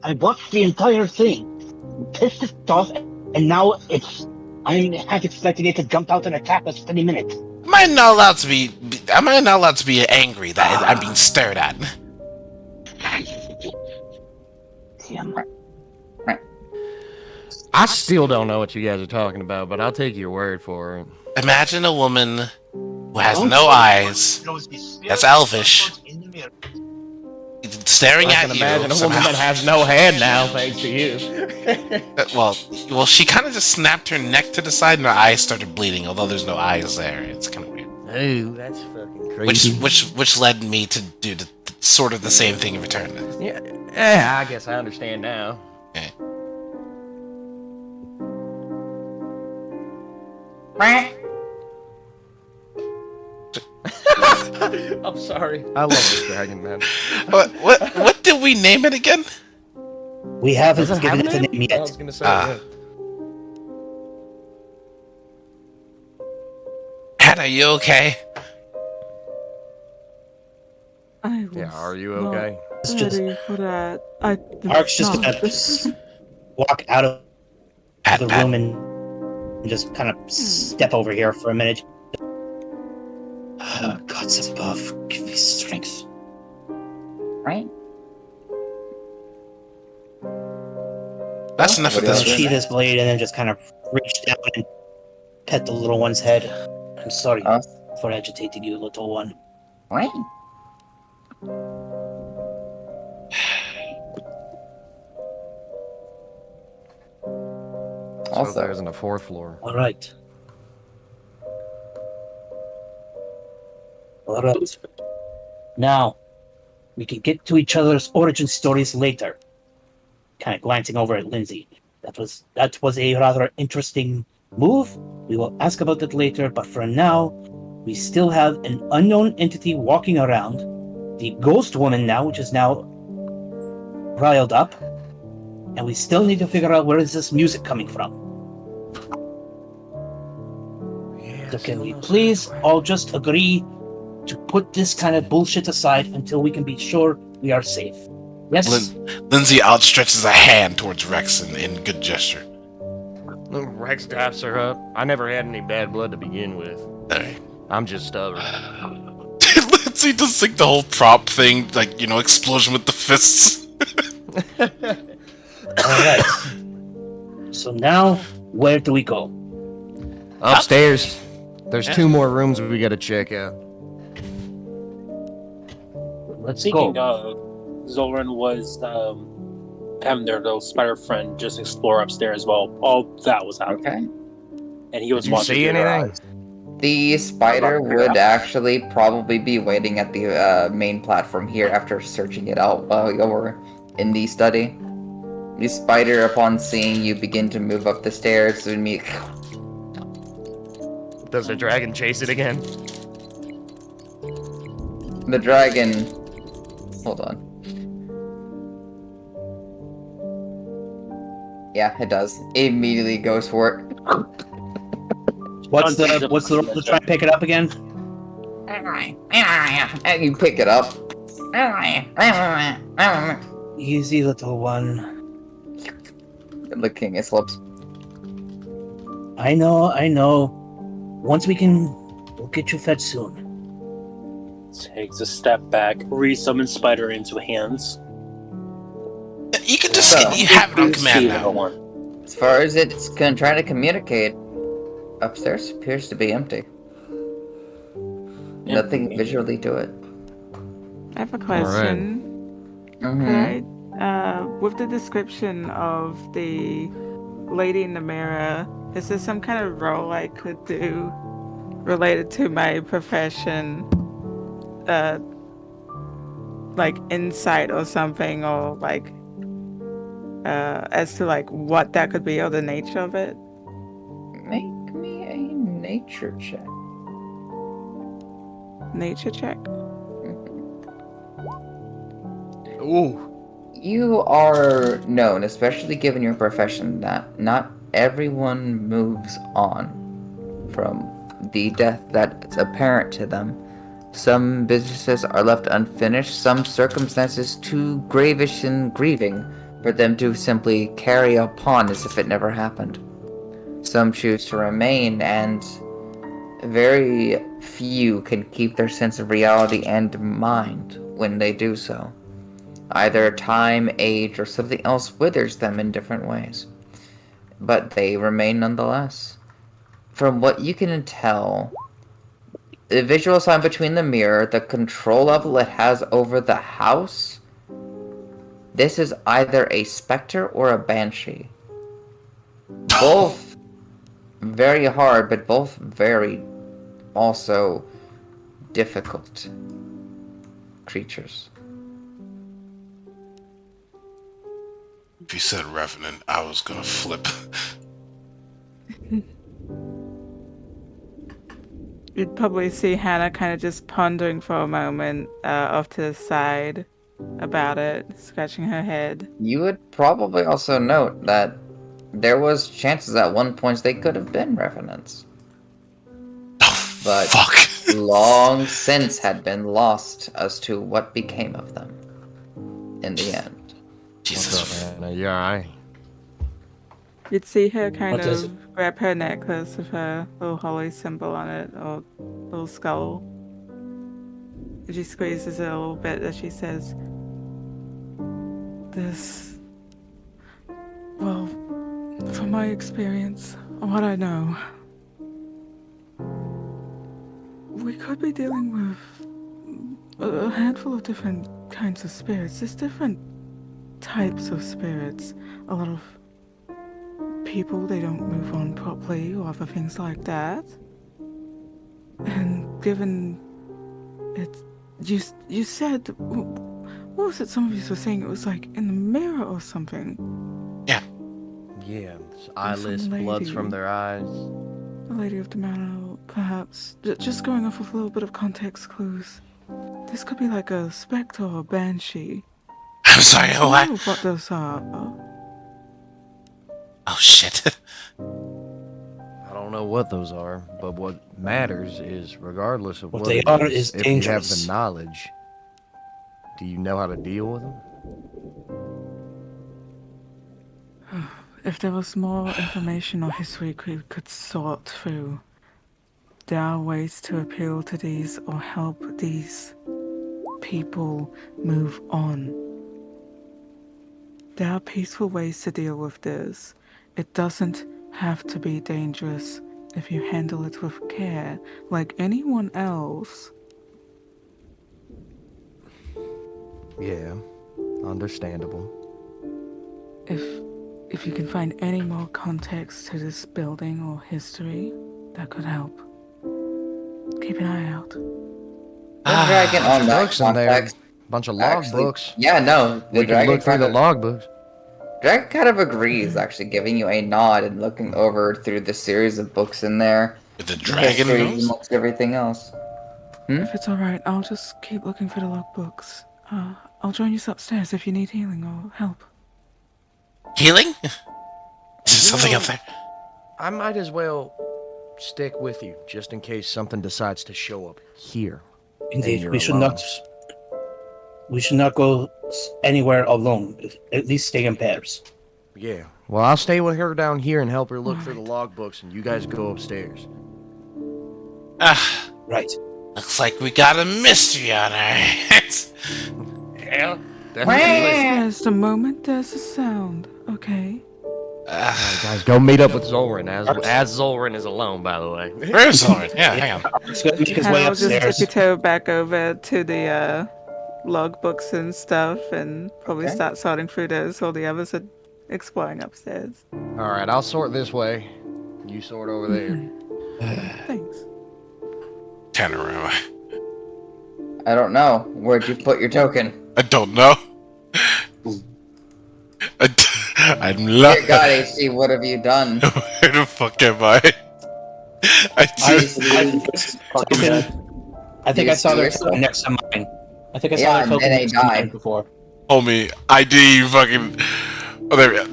S5: I watched the entire thing. Pissed it off, and now I'm half expecting it to jump out and attack us any minute.
S2: Am I not allowed to be angry that I'm being stared at?
S5: him.
S3: I still don't know what you guys are talking about, but I'll take your word for it.
S2: Imagine a woman who has no eyes, that's elvish, staring
S3: I
S2: at
S3: can
S2: you.
S3: imagine a woman
S2: somehow.
S3: that has no head now, thanks to you.
S2: Well, she kind of just snapped her neck to the side and her eyes started bleeding. Although there's no eyes there, it's kind of weird.
S3: Ooh, that's fucking
S2: Which
S3: crazy.
S2: which led me to do sort of the same thing in return.
S3: Yeah, I guess I understand now.
S2: Okay.
S3: I'm sorry. I love this dragon, man.
S2: What did we name it again?
S5: We haven't
S3: Does it
S5: given
S3: have
S5: it
S3: a
S5: a
S3: name?
S5: name
S3: I
S5: yet.
S3: was gonna say,
S2: Ah.
S3: yeah.
S2: Hannah, you okay?
S6: I was
S3: Yeah, are you
S6: not
S3: okay?
S5: It's just
S6: ready for that. I did
S5: Ark's just
S6: not.
S5: gonna walk out of
S2: Pat,
S5: the
S2: Pat.
S5: room and just kind of step over here for a minute. Gods above, give me strength.
S1: Right?
S2: That's enough
S1: What
S2: of
S1: do
S2: this.
S1: you
S5: Sheath his blade and then just kind of reach down and pet the little one's head. I'm sorry
S1: Uh,
S5: for agitating you, little one.
S1: right?
S3: So
S1: Also,
S3: there's on the fourth floor.
S5: All right. All right. Now, we can get to each other's origin stories later. Kind of glancing over at Lindsay. That was a rather interesting move. We will ask about it later, but for now, we still have an unknown entity walking around. The ghost woman now, which is now riled up. And we still need to figure out where is this music coming from.
S3: Yeah,
S5: So can we please all just agree to put this kind of bullshit aside until we can be sure we are safe? Yes?
S2: Lindsay outstretches a hand towards Rex in good gesture.
S3: Rex daps her up. I never had any bad blood to begin with.
S2: Alright.
S3: I'm just stubborn.
S2: Lindsay does like the whole prop thing, like, explosion with the fists.
S5: Alright. So now, where do we go?
S3: Upstairs. There's
S2: Yeah.
S3: 2 more rooms we gotta check out.
S5: Let's
S4: Speaking
S5: go.
S4: of, Zoran was having their little spider friend just explore upstairs while all that was happening.
S1: Okay.
S4: And he was
S3: Did you
S4: watching
S3: see
S4: through their
S3: anything?
S4: eyes.
S1: The spider
S4: How about
S1: would actually probably be waiting at the main platform here after searching it out while you were in the study. The spider, upon seeing you begin to move up the stairs, would meet.
S3: Does the dragon chase it again?
S1: The dragon. Hold on. Yeah, it does. It immediately goes for it.
S5: What's the roll to try and pick it up again?
S1: And you pick it up.
S5: Easy, little one.
S1: Licking his lips.
S5: I know. We'll get you fed soon.
S4: Takes a step back, resummons spider into hands.
S2: You can just
S1: So,
S2: you have it on command
S4: See
S2: now.
S4: everyone.
S1: As far as it's trying to communicate, upstairs appears to be empty. Nothing visually to it.
S6: I have a question.
S1: Mm-hmm.
S6: With the description of the lady in the mirror, is there some kind of role I could do related to my profession? Like insight or something, or like as to like what that could be or the nature of it?
S1: Make me a nature check.
S6: Nature check.
S3: Ooh.
S1: You are known, especially given your profession, that not everyone moves on from the death that's apparent to them. Some businesses are left unfinished, some circumstances too gravish and grieving for them to simply carry upon as if it never happened. Some choose to remain, and very few can keep their sense of reality and mind when they do so. Either time, age, or something else withers them in different ways. But they remain nonetheless. From what you can tell, the visual sign between the mirror, the control level it has over the house, this is either a specter or a banshee. Both very hard, but both very also difficult creatures.
S2: If you said Revenant, I was gonna flip.
S6: You'd probably see Hannah kind of just pondering for a moment off to the side about it, scratching her head.
S1: You would probably also note that there was chances at one point they could have been revenants.
S2: Oh,
S1: But
S2: fuck.
S1: long since had been lost as to what became of them in the end.
S2: Jesus.
S3: What's up, man? You alright?
S6: You'd see her kind
S5: What is
S6: of grab her necklace with her little holly symbol on it, or little skull. And she squeezes it a little bit as she says, "This, well, from my experience, what I know, we could be dealing with a handful of different kinds of spirits. There's different types of spirits. A lot of people, they don't move on properly or other things like that. And given it, you said, what was it some of you were saying? It was like in the mirror or something.
S3: Yeah, it's eyeless, bloods from their eyes.
S6: A lady of the manor, perhaps. Just going off with a little bit of context clues. This could be like a spectre or a banshee.
S2: I'm sorry,
S6: Do you
S2: what?
S6: know what those are?
S2: Oh, shit.
S3: I don't know what those are, but what matters is, regardless of
S5: What
S3: what
S5: they
S3: it
S5: are
S3: is,
S5: is
S3: if you have
S5: dangerous.
S3: the knowledge, do you know how to deal with them?
S6: If there was more information or history we could sort through, there are ways to appeal to these or help these people move on. There are peaceful ways to deal with this. It doesn't have to be dangerous if you handle it with care, like anyone else.
S3: Yeah, understandable.
S6: If you can find any more context to this building or history, that could help. Keep an eye out.
S1: The dragon on that
S3: Books in there,
S1: context.
S3: bunch of log
S1: Actually,
S3: books.
S1: yeah, no, the
S3: We can
S1: dragon
S3: look through
S1: kind
S3: the
S1: of
S3: log books.
S1: dragon kind of agrees, actually, giving you a nod and looking over through the series of books in there,
S2: The
S1: the
S2: dragon
S1: histories
S2: knows?
S1: amongst everything else.
S6: If it's alright, I'll just keep looking for the logbooks. I'll join you upstairs if you need healing or help.
S2: Healing? Is there something
S3: know-
S2: up there?
S3: I might as well stick with you, just in case something decides to show up here.
S5: Indeed,
S3: you're
S5: we should
S3: alone.
S5: not. We should not go anywhere alone. At least stay in pairs.
S3: Yeah. Well, I'll stay with her down here and help her look through the
S6: Alright.
S3: log books, and you guys go upstairs.
S2: Ah,
S5: Right.
S2: looks like we got a mystery on our hands.
S3: Yeah, definitely.
S6: There's a moment, there's a sound, okay?
S3: Alright, guys, go meet up with Zoran, as Zoran is alone, by the way.
S2: Where's Zoran? Yeah, hang on.
S5: He's gonna make his
S6: And
S5: way
S6: I'll just
S5: upstairs.
S6: tiptoe back over to the logbooks and stuff and probably
S1: Okay.
S6: start sorting through those while the others are exploring upstairs.
S3: Alright, I'll sort this way. You sort over there.
S6: Thanks.
S2: Panorama.
S1: I don't know. Where'd you put your token?
S2: I don't know. I'm
S1: Dear
S2: lost.
S1: God, HC, what have you done?
S2: Where the fuck am I? I just.
S5: I think I saw their
S1: yourself?
S5: token next to mine. I think I saw
S1: Yeah,
S5: their
S1: and
S5: token
S1: then they
S5: next to mine
S1: died.
S5: before.
S2: Homie, I didn't even fucking. Oh, there we go.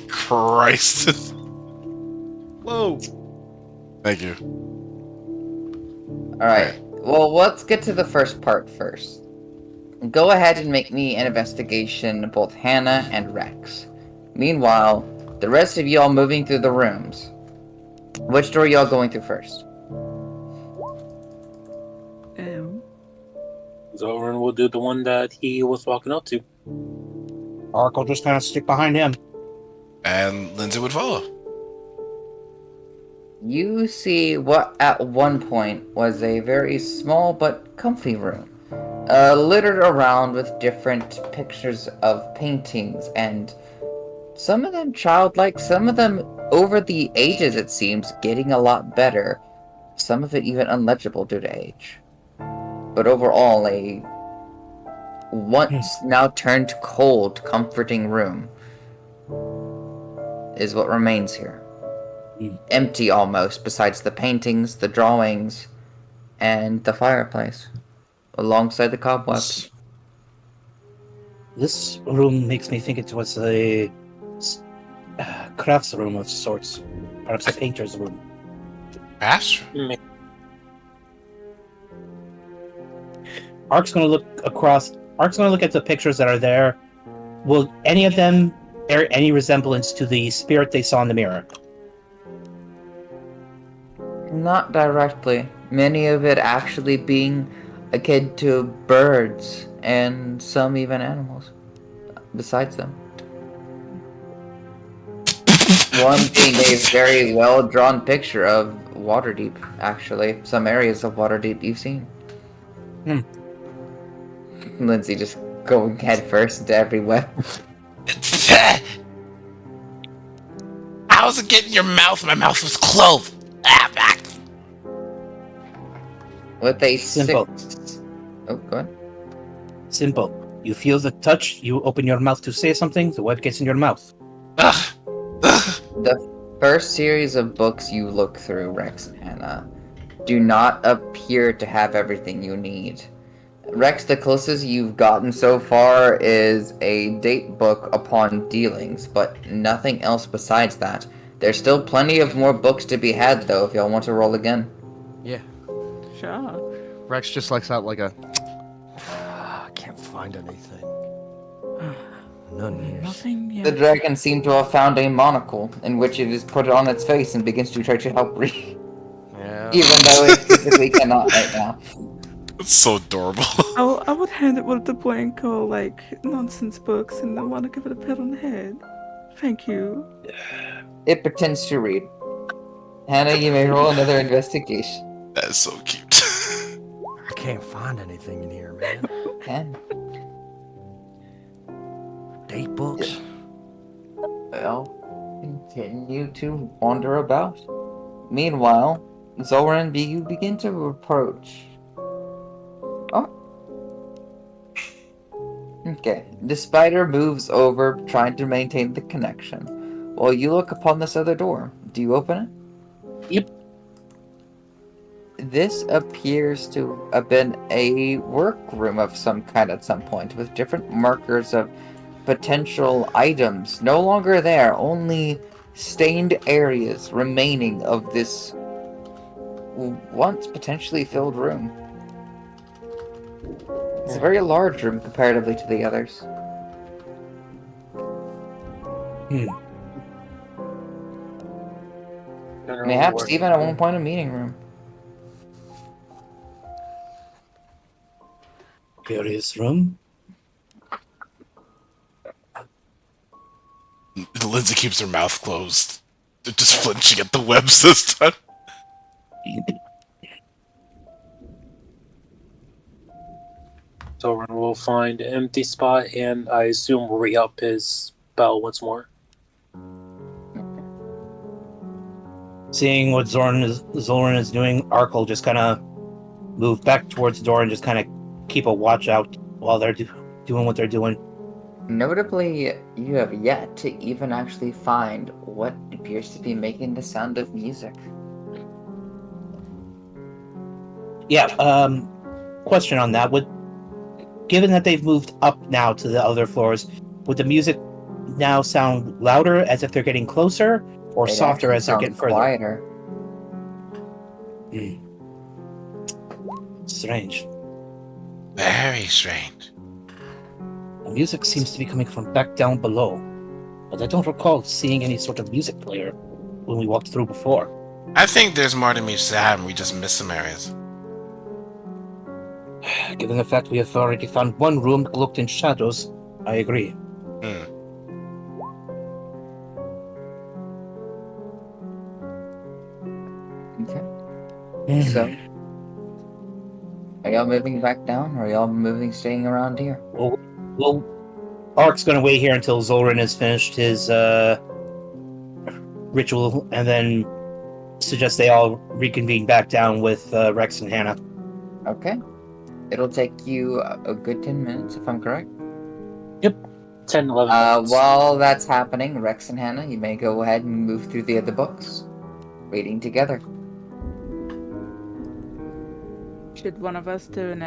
S2: Christ.
S3: Whoa!
S2: Thank you.
S1: Alright, well, let's get to the first part first. Go ahead and make me an investigation, both Hannah and Rex. Meanwhile, the rest of y'all moving through the rooms. Which door y'all going through first?
S4: Zoran will do the one that he was walking up to.
S5: Ark will just kind of stick behind him.
S2: And Lindsay would follow.
S1: You see what at one point was a very small but comfy room, littered around with different pictures of paintings, and some of them childlike, some of them over the ages, it seems, getting a lot better, some of it even unlegible due to age. But overall, a once now turned cold, comforting room is what remains here. Empty almost, besides the paintings, the drawings, and the fireplace, alongside the cobwebs.
S5: This room makes me think it was a crafts room of sorts. Perhaps a painter's room.
S2: Perhaps.
S5: Ark's going to look across. Ark's going to look at the pictures that are there. Will any of them bear any resemblance to the spirit they saw in the mirror?
S1: Not directly. Many of it actually being akin to birds, and some even animals besides them. One being a very well-drawn picture of Waterdeep, actually. Some areas of Waterdeep you've seen. Lindsay just going head first into every web.
S2: How's it get in your mouth? My mouth was closed.
S1: With a
S5: Simple.
S1: Oh, go ahead.
S5: Simple. You feel the touch, you open your mouth to say something, the web gets in your mouth.
S2: Ugh.
S1: The first series of books you look through, Rex and Hannah, do not appear to have everything you need. Rex, the closest you've gotten so far is a date book upon dealings, but nothing else besides that. There's still plenty of more books to be had, though, if y'all want to roll again.
S3: Yeah.
S6: Sure.
S3: Rex just lets out like a. I can't find anything. None here.
S6: Nothing yet.
S1: The dragon seemed to have found a monocle, in which it is put on its face and begins to try to help read.
S3: Yeah.
S1: Even though it physically cannot right now.
S2: It's so adorable.
S6: I would hand it one of the blanco, like, nonsense books and then want to give it a pat on the head. Thank you.
S1: It pretends to read. Hannah, you may roll another investigation.
S2: That is so cute.
S3: I can't find anything in here, man.
S1: Can.
S3: Date books.
S1: Well, continue to wander about. Meanwhile, Zoran, you begin to approach. Oh. Okay. The spider moves over, trying to maintain the connection, while you look upon this other door. Do you open it?
S5: Yep.
S1: This appears to have been a workroom of some kind at some point, with different markers of potential items no longer there, only stained areas remaining of this once potentially filled room. It's a very large room comparatively to the others. Perhaps even at one point a meeting room.
S5: Curious room.
S2: Lindsay keeps her mouth closed. They're just flinching at the webs this time.
S4: Zoran will find an empty spot and I assume re-up his spell once more.
S5: Seeing what Zoran is doing, Ark will just kind of move back towards the door and just kind of keep a watch out while they're doing what they're doing.
S1: Notably, you have yet to even actually find what appears to be making the sound of music.
S5: Yeah, question on that. Given that they've moved up now to the other floors, would the music now sound louder as if they're getting closer, or
S1: It
S5: softer
S1: actually
S5: as they're getting
S1: sounds
S5: further?
S1: quieter.
S5: Strange.
S2: Very strange.
S5: The music seems to be coming from back down below, but I don't recall seeing any sort of music player when we walked through before.
S2: I think there's more to music and we just missed some areas.
S5: Given the fact we have already found one room cloaked in shadows, I agree.
S2: Hmm.
S1: Okay. So, are y'all moving back down, or are y'all staying around here?
S5: Well, Ark's gonna wait here until Zoran has finished his ritual, and then suggest they all reconvene back down with Rex and Hannah.
S1: Okay. It'll take you a good 10 minutes, if I'm correct.
S4: 10, 11 minutes.
S1: While that's happening, Rex and Hannah, you may go ahead and move through the other books, reading together.
S6: Should one of us do an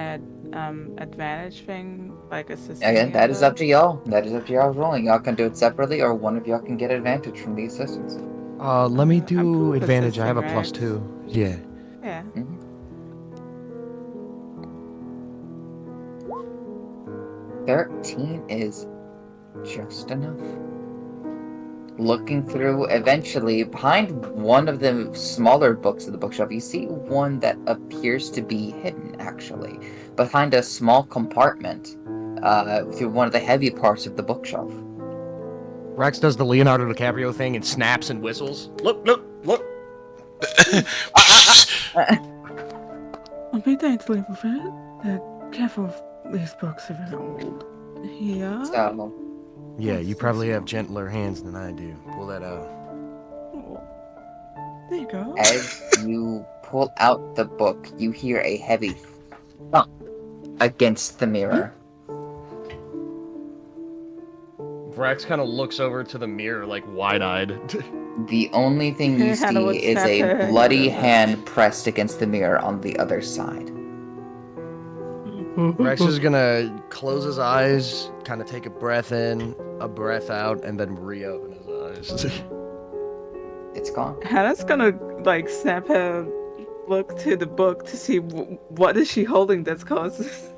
S6: advantage thing, like assisting?
S1: Again,
S6: the
S1: that is
S6: other?
S1: up to y'all. That is up to y'all rolling. Y'all can do it separately, or one of y'all can get advantage from the assistance.
S3: Let me
S6: I'm cool
S3: do
S6: with
S3: advantage. I have a
S6: assisting,
S3: +2. Yeah.
S6: Yeah.
S1: 13 is just enough. Looking through, eventually, behind one of the smaller books of the bookshelf, you see one that appears to be hidden, actually, behind a small compartment, through one of the heavy parts of the bookshelf.
S3: Rex does the Leonardo DiCaprio thing and snaps and whistles. Look, look, look.
S6: I'll be there to leave with it. Careful, these books are very old. Here.
S1: So,
S3: Yeah, you probably have gentler hands than I do. Pull that out.
S6: Oh, there you go.
S1: as you pull out the book, you hear a heavy thump against the mirror.
S3: Rex kind of looks over to the mirror, like wide-eyed.
S1: The only thing you
S6: Hannah would
S1: see is
S6: snap
S1: a
S6: her
S1: bloody
S6: hand over.
S1: hand pressed against the mirror on the other side.
S3: Rex is gonna close his eyes, kind of take a breath in, a breath out, and then reopen his eyes.
S1: It's gone.
S6: Hannah's gonna like snap her look to the book to see what is she holding that's caused this.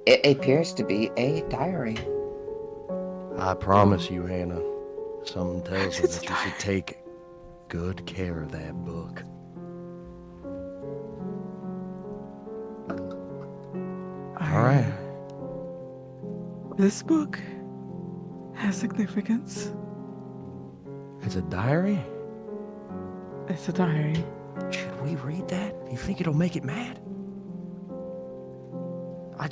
S1: It appears to be a diary.
S3: I promise you, Hannah, something tells me
S6: It's
S3: that you should take good care of that book. All right.
S6: This book has significance.
S3: It's a diary?
S6: It's a diary.
S3: Should we read that? You think it'll make it mad? I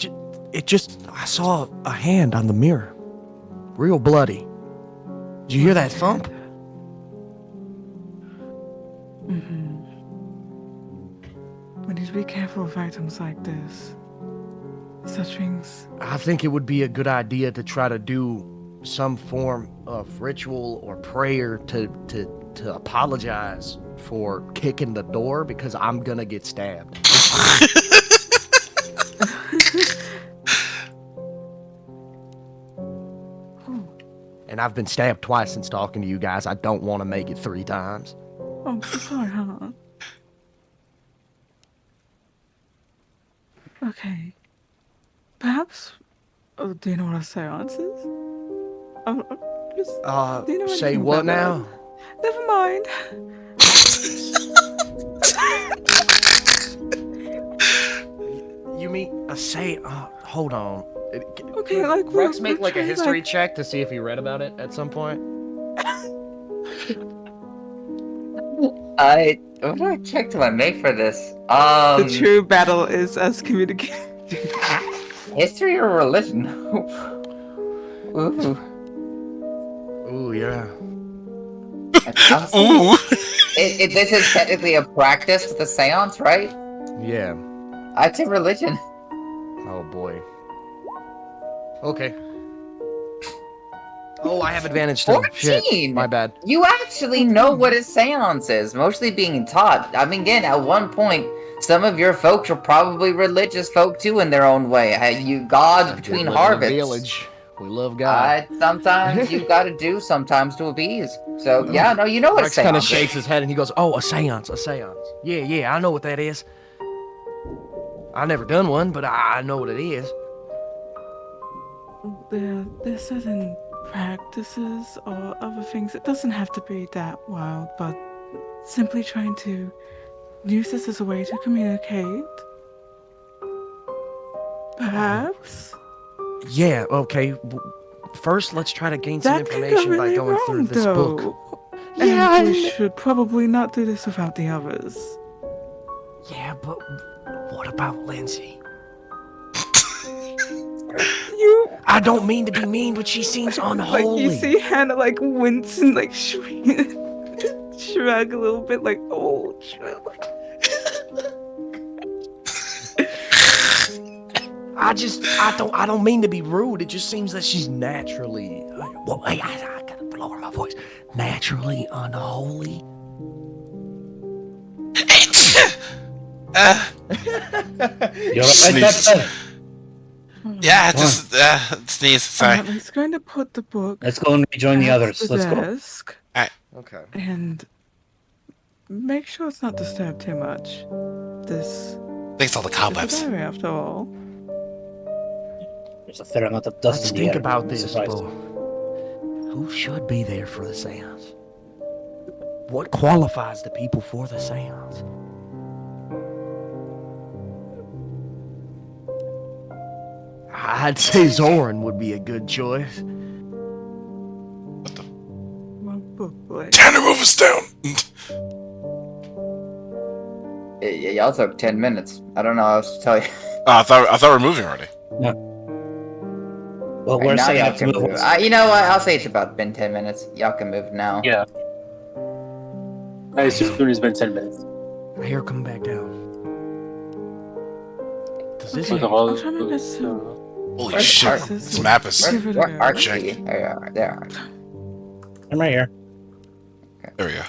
S3: saw a hand on the mirror. Real bloody. Did you hear that thump?
S6: Mm-hmm. We need to be careful of items like this. Such things.
S3: I think it would be a good idea to try to do some form of ritual or prayer to apologize for kicking the door, because I'm gonna get stabbed. And I've been stabbed twice since talking to you guys. I don't want to make it 3 times.
S6: Oh, I'm so sorry, huh? Okay. Perhaps. Oh, do you know what a seance is? Do you know
S3: Say
S6: anything
S3: what
S6: about
S3: now?
S6: that? Never mind.
S3: You mean a say? Hold on.
S6: Okay, like
S3: Rex
S6: we're
S3: make like a
S6: trying,
S3: history check to see if he read about it at some point.
S1: What do I check do I make for this?
S6: The true battle is us communicating.
S1: History or religion? Ooh.
S3: Ooh, yeah.
S2: Ooh.
S1: This is technically a practice with a seance, right?
S3: Yeah.
S1: I'd say religion.
S3: Oh boy. Okay. Oh, I have advantage too.
S1: 14!
S3: Shit, my bad.
S1: You actually know what a seance is, mostly being taught. I mean, again, at one point, some of your folks are probably religious folk too in their own way. You gods between
S3: Live in a
S1: harvests.
S3: village. We love God.
S1: Sometimes you gotta do sometimes to appease. So, yeah, no, you know what a
S3: Rex kind of
S1: seance
S3: shakes
S1: is.
S3: his head and he goes, "Oh, a seance, a seance. Yeah, I know what that is. I never done one, but I know what it is."
S6: There's certain practices or other things. It doesn't have to be that wild, but simply trying to use this as a way to communicate. perhaps?
S3: Yeah, okay. First, let's try to gain some
S6: That can go
S3: information by
S6: really
S3: going through
S6: wrong,
S3: this
S6: though.
S3: book.
S6: And we should probably not do this without the others.
S3: Yeah, but what about Lindsay? I don't mean to be mean, but she seems unholy.
S6: Like, you see Hannah, like, wince and, like, shrug a little bit, like, oh, shrug.
S3: I don't mean to be rude. It just seems that she's naturally, well, I gotta lower my voice. Naturally unholy.
S5: You're right,
S2: Sneeze.
S5: Pepper.
S2: Yeah, just sneeze. Sorry.
S6: Let's go and put the book
S5: Let's go and rejoin the
S6: at
S5: others.
S6: the
S5: Let's go.
S6: desk
S3: Okay.
S6: and make sure it's not disturbed too much. This
S2: Thanks all the
S6: is a
S2: cobwebs.
S6: diary, after all.
S5: There's a fair amount of dust
S3: Let's
S5: in the
S3: think
S5: air.
S3: about
S5: I'm
S3: this,
S5: surprised.
S3: Bo. Who should be there for the seance? What qualifies the people for the seance? I'd say Zoran would be a good choice.
S6: My book, boy.
S2: Tanner, move us down.
S1: Y'all took 10 minutes. I don't know what else to tell you.
S2: Oh, I thought we were moving already.
S5: Well, we're
S1: Now
S5: setting
S1: y'all
S5: up to
S1: can
S5: move.
S1: move. You know what? I'll say it's about been 10 minutes. Y'all can move now.
S4: Yeah. I assume it's been 10 minutes.
S3: Here, come back down. Does this
S4: With
S6: Okay.
S4: all
S6: I'll try my best to-
S2: Holy
S1: Where's
S2: shit.
S1: Art?
S2: This map is.
S6: Give it a
S1: Where
S6: go.
S1: are
S2: Check.
S1: you? There you are. There are.
S5: I'm right here.
S2: There we go.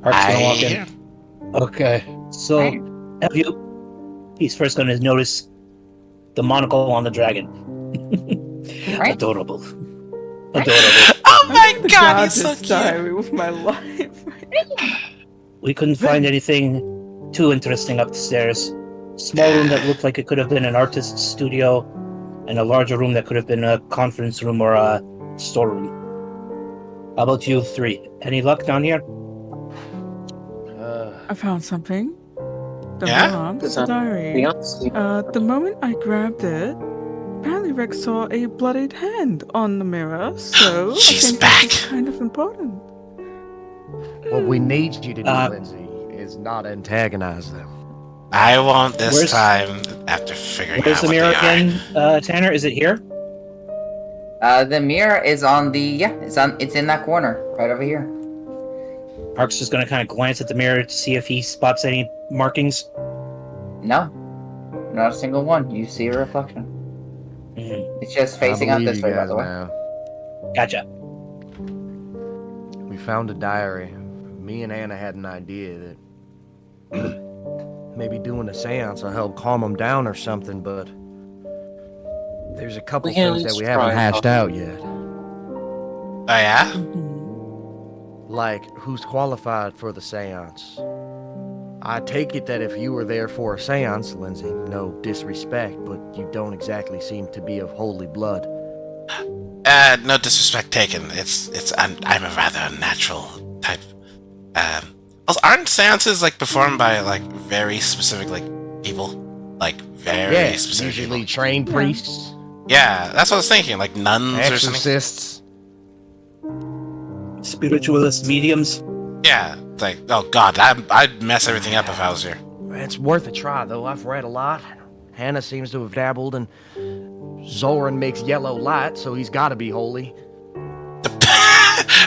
S5: Hart's gonna walk
S2: I-
S5: in. Okay, so have you? He's first going to notice the monocle on the dragon. Adorable. Adorable.
S2: Oh my
S6: The
S2: god, he's so
S6: goddess
S2: cute.
S6: diary with my life.
S5: We couldn't find anything too interesting upstairs. Small room that looked like it could have been an artist's studio, and a larger room that could have been a conference room or a storeroom. How about you three? Any luck down here?
S6: I found something. Don't
S2: Yeah?
S6: get wrong, it's a
S4: Anything
S6: diary.
S4: else?
S6: The moment I grabbed it, apparently Rex saw a bloodied hand on the mirror, so
S2: She's
S6: I think
S2: back.
S6: this is kind of important.
S3: What we need you to do,
S5: Uh,
S3: Lindsay, is not antagonize them.
S2: I won't this
S5: Where's-
S2: time after figuring
S5: Where's
S2: out
S5: the
S2: what
S5: mirror
S2: they are.
S5: again, Tanner? Is it here?
S1: The mirror is on the it's in that corner right over here.
S5: Park's just going to kind of glance at the mirror to see if he spots any markings.
S1: No, not a single one. You see a reflection.
S5: Mhm.
S1: It's just facing out this way, by the way.
S3: Now.
S5: Gotcha.
S3: We found a diary. Me and Anna had an idea that maybe doing a seance will help calm them down or something, but there's a couple
S4: We can at
S3: things that
S4: least
S3: we haven't
S4: try.
S3: hashed out yet.
S2: Oh yeah?
S6: Mhm.
S3: Like, who's qualified for the seance? I take it that if you were there for a seance, Lindsay, no disrespect, but you don't exactly seem to be of holy blood.
S2: No disrespect taken. I'm a rather unnatural type. Also, aren't seances like performed by like very specific like people? Like very specific
S3: usually
S2: people.
S3: trained
S6: Yeah.
S3: priests,
S2: Yeah, that's what I was thinking. Like nuns or something.
S3: exorcists.
S5: Spiritualist mediums.
S2: Yeah, like oh god, I'd mess everything up if I was here.
S3: It's worth a try, though. I've read a lot. Hannah seems to have dabbled, and Zoran makes yellow light, so he's got to be holy.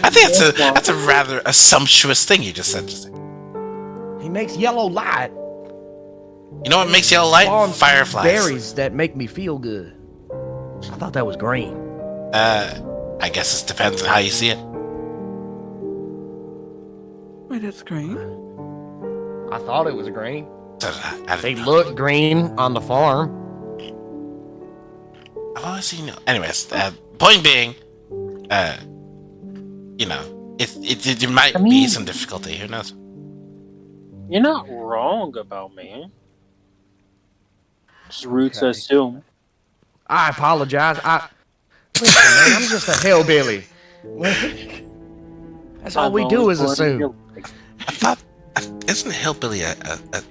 S2: I think that's a rather sumptuous thing you just said.
S3: He makes yellow light.
S2: You know what makes yellow light?
S3: Spawns
S2: Fireflies.
S3: berries that make me feel good. I thought that was green.
S2: I guess it depends on how you see it.
S6: Wait, that's great.
S3: I thought it was green.
S2: So, I
S3: They
S2: don't know.
S3: look green on the farm.
S2: I've always seen. Anyways, point being, you know, it might be some difficulty. Who knows?
S4: You're not wrong about me. Just rude to
S3: Okay.
S4: assume.
S3: I apologize. Listen, man, I'm just a hillbilly. That's all we do is assume.
S2: I thought Isn't hillbilly a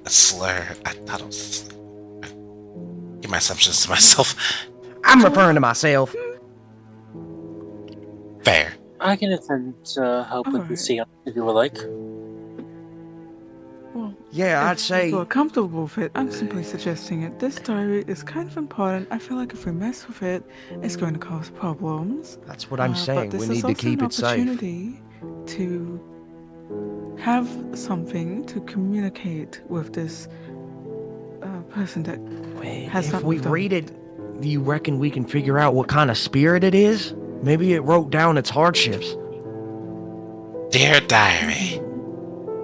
S2: slur? I thought it was. Give my assumptions to myself.
S3: I'm referring to myself.
S2: Fair.
S4: I can attempt help with the
S6: Alright.
S4: seance if you would like.
S6: Well,
S3: Yeah, I'd
S6: if
S3: say.
S6: people are comfortable with it, I'm simply suggesting it. This diary is kind of important. I feel like if we mess with it, it's going to cause problems.
S3: That's what I'm
S6: But
S3: saying.
S6: this
S3: We
S6: is
S3: need to
S6: also
S3: keep
S6: an
S3: it safe.
S6: opportunity to have something to communicate with this person that has
S3: If
S6: not
S3: we
S6: moved on.
S3: read it, do you reckon we can figure out what kind of spirit it is? Maybe it wrote down its hardships.
S2: Dear diary,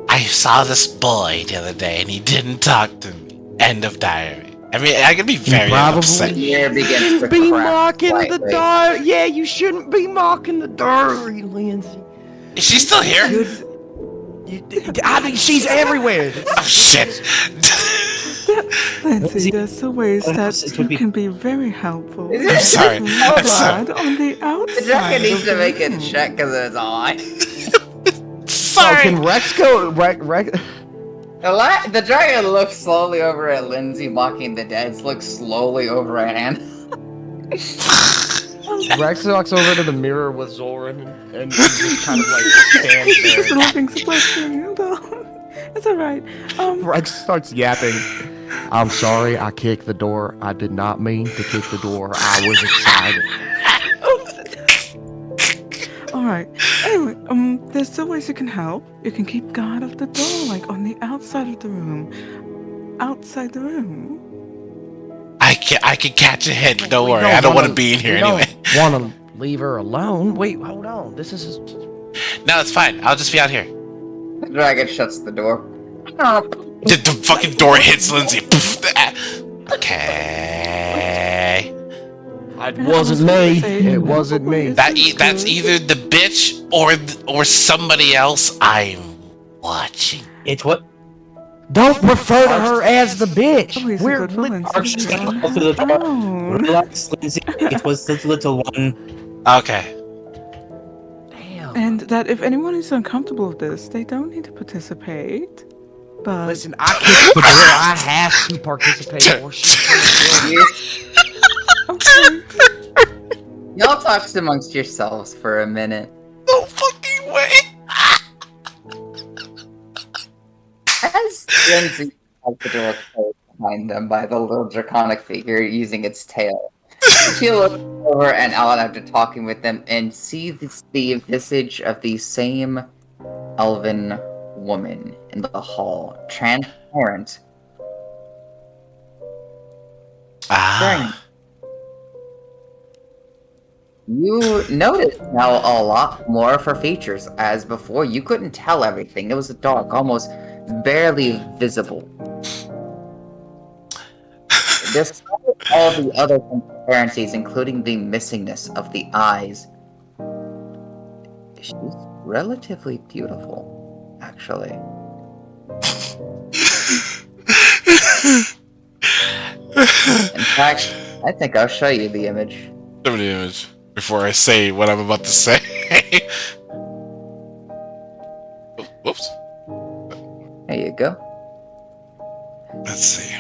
S2: I saw this boy the other day and he didn't talk to me. End of diary. I mean, I could be very upset.
S1: Ear begins to
S3: Shouldn't be
S1: crack
S3: mocking the
S1: slightly.
S3: diary. Yeah, you shouldn't be mocking the diary, Lindsay.
S2: Is she still here?
S3: I think she's everywhere.
S2: Oh shit!
S6: Lindsay, there's the ways
S5: Perhaps
S6: that
S5: it
S6: you
S5: would be-
S6: can be very helpful.
S1: Is
S2: I'm
S1: it-
S2: sorry. I'm sorry.
S6: But on the
S1: The
S6: outside,
S1: dragon needs
S6: of
S1: to
S6: the
S1: make a
S6: room-
S1: check because it's on.
S3: Oh,
S2: Sorry.
S3: can Rex go? Rex.
S1: The dragon looks slowly over at Lindsay, mocking the dead. Looks slowly over at Anne.
S3: Rex walks over to the mirror with Zoran and just kind of like stands
S6: It's just a
S3: there.
S6: living Sebastian. Hold on. It's alright.
S3: Rex starts yapping. I'm sorry, I kicked the door. I did not mean to kick the door. I was excited.
S6: Alright. Anyway, there's still ways you can help. You can keep guard of the door, like on the outside of the room. Outside the room.
S2: I can catch a hit. Don't worry. I don't want to be in here anyway.
S3: Want to leave her alone? Wait, hold on. This is.
S2: No, it's fine. I'll just be out here.
S1: The dragon shuts the door.
S2: The fucking door hits Lindsay. Okay.
S3: It wasn't me. It wasn't me.
S2: That's either the bitch or somebody else. I'm watching.
S5: It's what
S3: Don't refer to her as the bitch.
S6: Always a
S3: We're
S6: good woman.
S5: Archie's
S6: Sit
S5: gonna
S6: down.
S5: go through the door.
S6: Oh.
S5: Relax, Lindsay. It was the little one.
S2: Okay.
S3: Damn.
S6: And that if anyone is uncomfortable with this, they don't need to participate. But
S3: Listen, I kicked the door. I have to participate, or she's gonna kill me.
S6: okay.
S1: Y'all talk amongst yourselves for a minute.
S2: No fucking way.
S1: As Lindsay has the door closed behind them by the little draconic figure using its tail, she looks over and out after talking with them and sees the visage of the same elven woman in the hall, transparent.
S2: Ah.
S1: You notice now a lot more of her features, as before you couldn't tell everything. It was dark, almost barely visible. Despite all the other transparencies, including the missingness of the eyes, she's relatively beautiful, actually. In fact, I think I'll show you the image.
S2: Show me the image before I say what I'm about to say. Whoops.
S1: There you go.
S2: Let's see.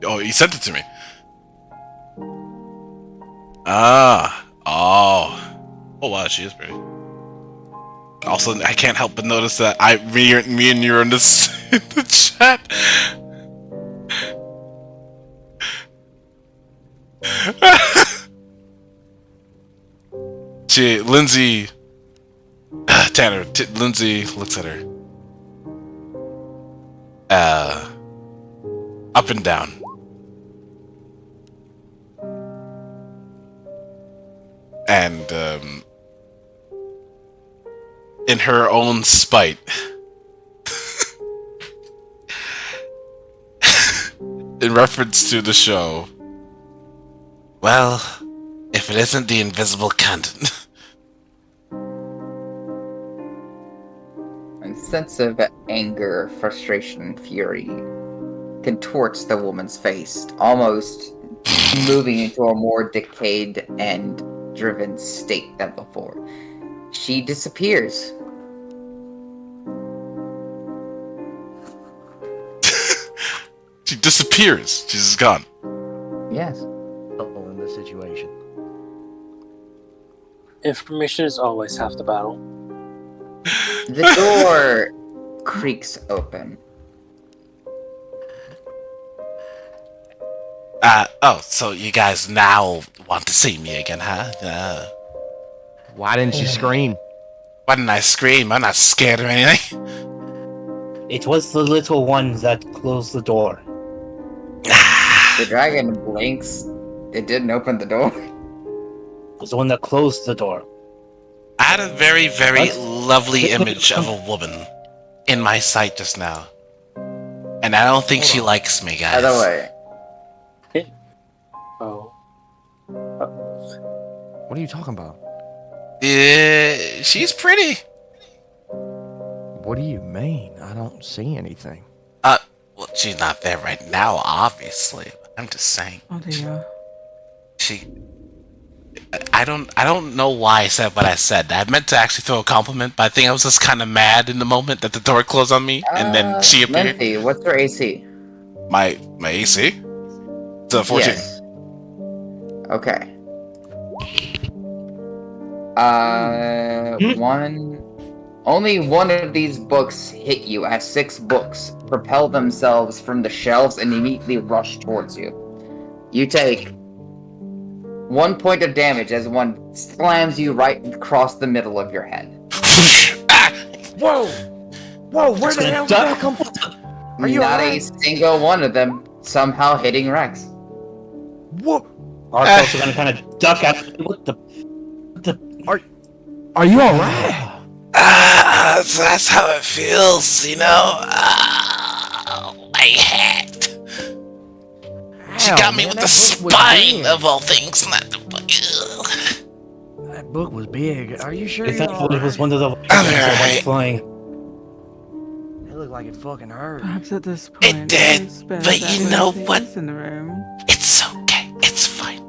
S2: Oh, he sent it to me. Ah. Oh. Oh wow, she is pretty. Also, I can't help but notice that me and you are in this in the chat. Lindsay. Tanner. Lindsay looks at her. Up and down. And in her own spite, in reference to the show, well, if it isn't the invisible cunt.
S1: A sense of anger, frustration, and fury contorts the woman's face, almost moving into a more decayed and driven state than before. She disappears.
S2: disappears. She's just gone.
S1: Yes.
S3: In this situation.
S4: Information is always half the battle.
S1: The door creaks open.
S2: So you guys now want to see me again, huh?
S3: Why didn't you scream?
S2: Why didn't I scream? I'm not scared of anything.
S5: It was the little one that closed the door.
S1: The dragon blinks. It didn't open the door.
S5: It was the one that closed the door.
S2: I had a very, very
S5: What?
S2: lovely image of a woman in my sight just now. And I don't think she likes me, guys.
S1: By the way,
S4: Oh.
S3: What are you talking about?
S2: She's pretty.
S3: What do you mean? I don't see anything.
S2: Well, she's not there right now, obviously. I'm just saying.
S6: Oh dear.
S2: I don't know why I said what I said. I meant to actually throw a compliment, but I think I was just kind of mad in the moment that the door closed on me, and then she appeared.
S1: Lindsay, what's your AC?
S2: My AC? It's a 14.
S1: Yes. Okay. Only one of these books hit you as 6 books propel themselves from the shelves and immediately rush towards you. You take 1 point of damage as one slams you right across the middle of your head.
S3: Whoa! Whoa, where the hell did that come from? Are you
S1: Not
S3: alright?
S1: a single one of them somehow hitting Rex.
S3: What?
S5: Art's also gonna kind of duck out. What the?
S3: Are you alright?
S2: That's how it feels, you know? My head. She got me with the spine of all things, not the book.
S3: That book was big. Are you sure?
S5: I thought it was one of the
S2: alright.
S5: that went flying.
S3: It looked like it fucking hurt.
S6: Perhaps at this point,
S2: did,
S6: it's better
S2: but
S6: that
S2: you know
S6: Lindsay
S2: what?
S6: is in the room.
S2: It's okay. It's fine.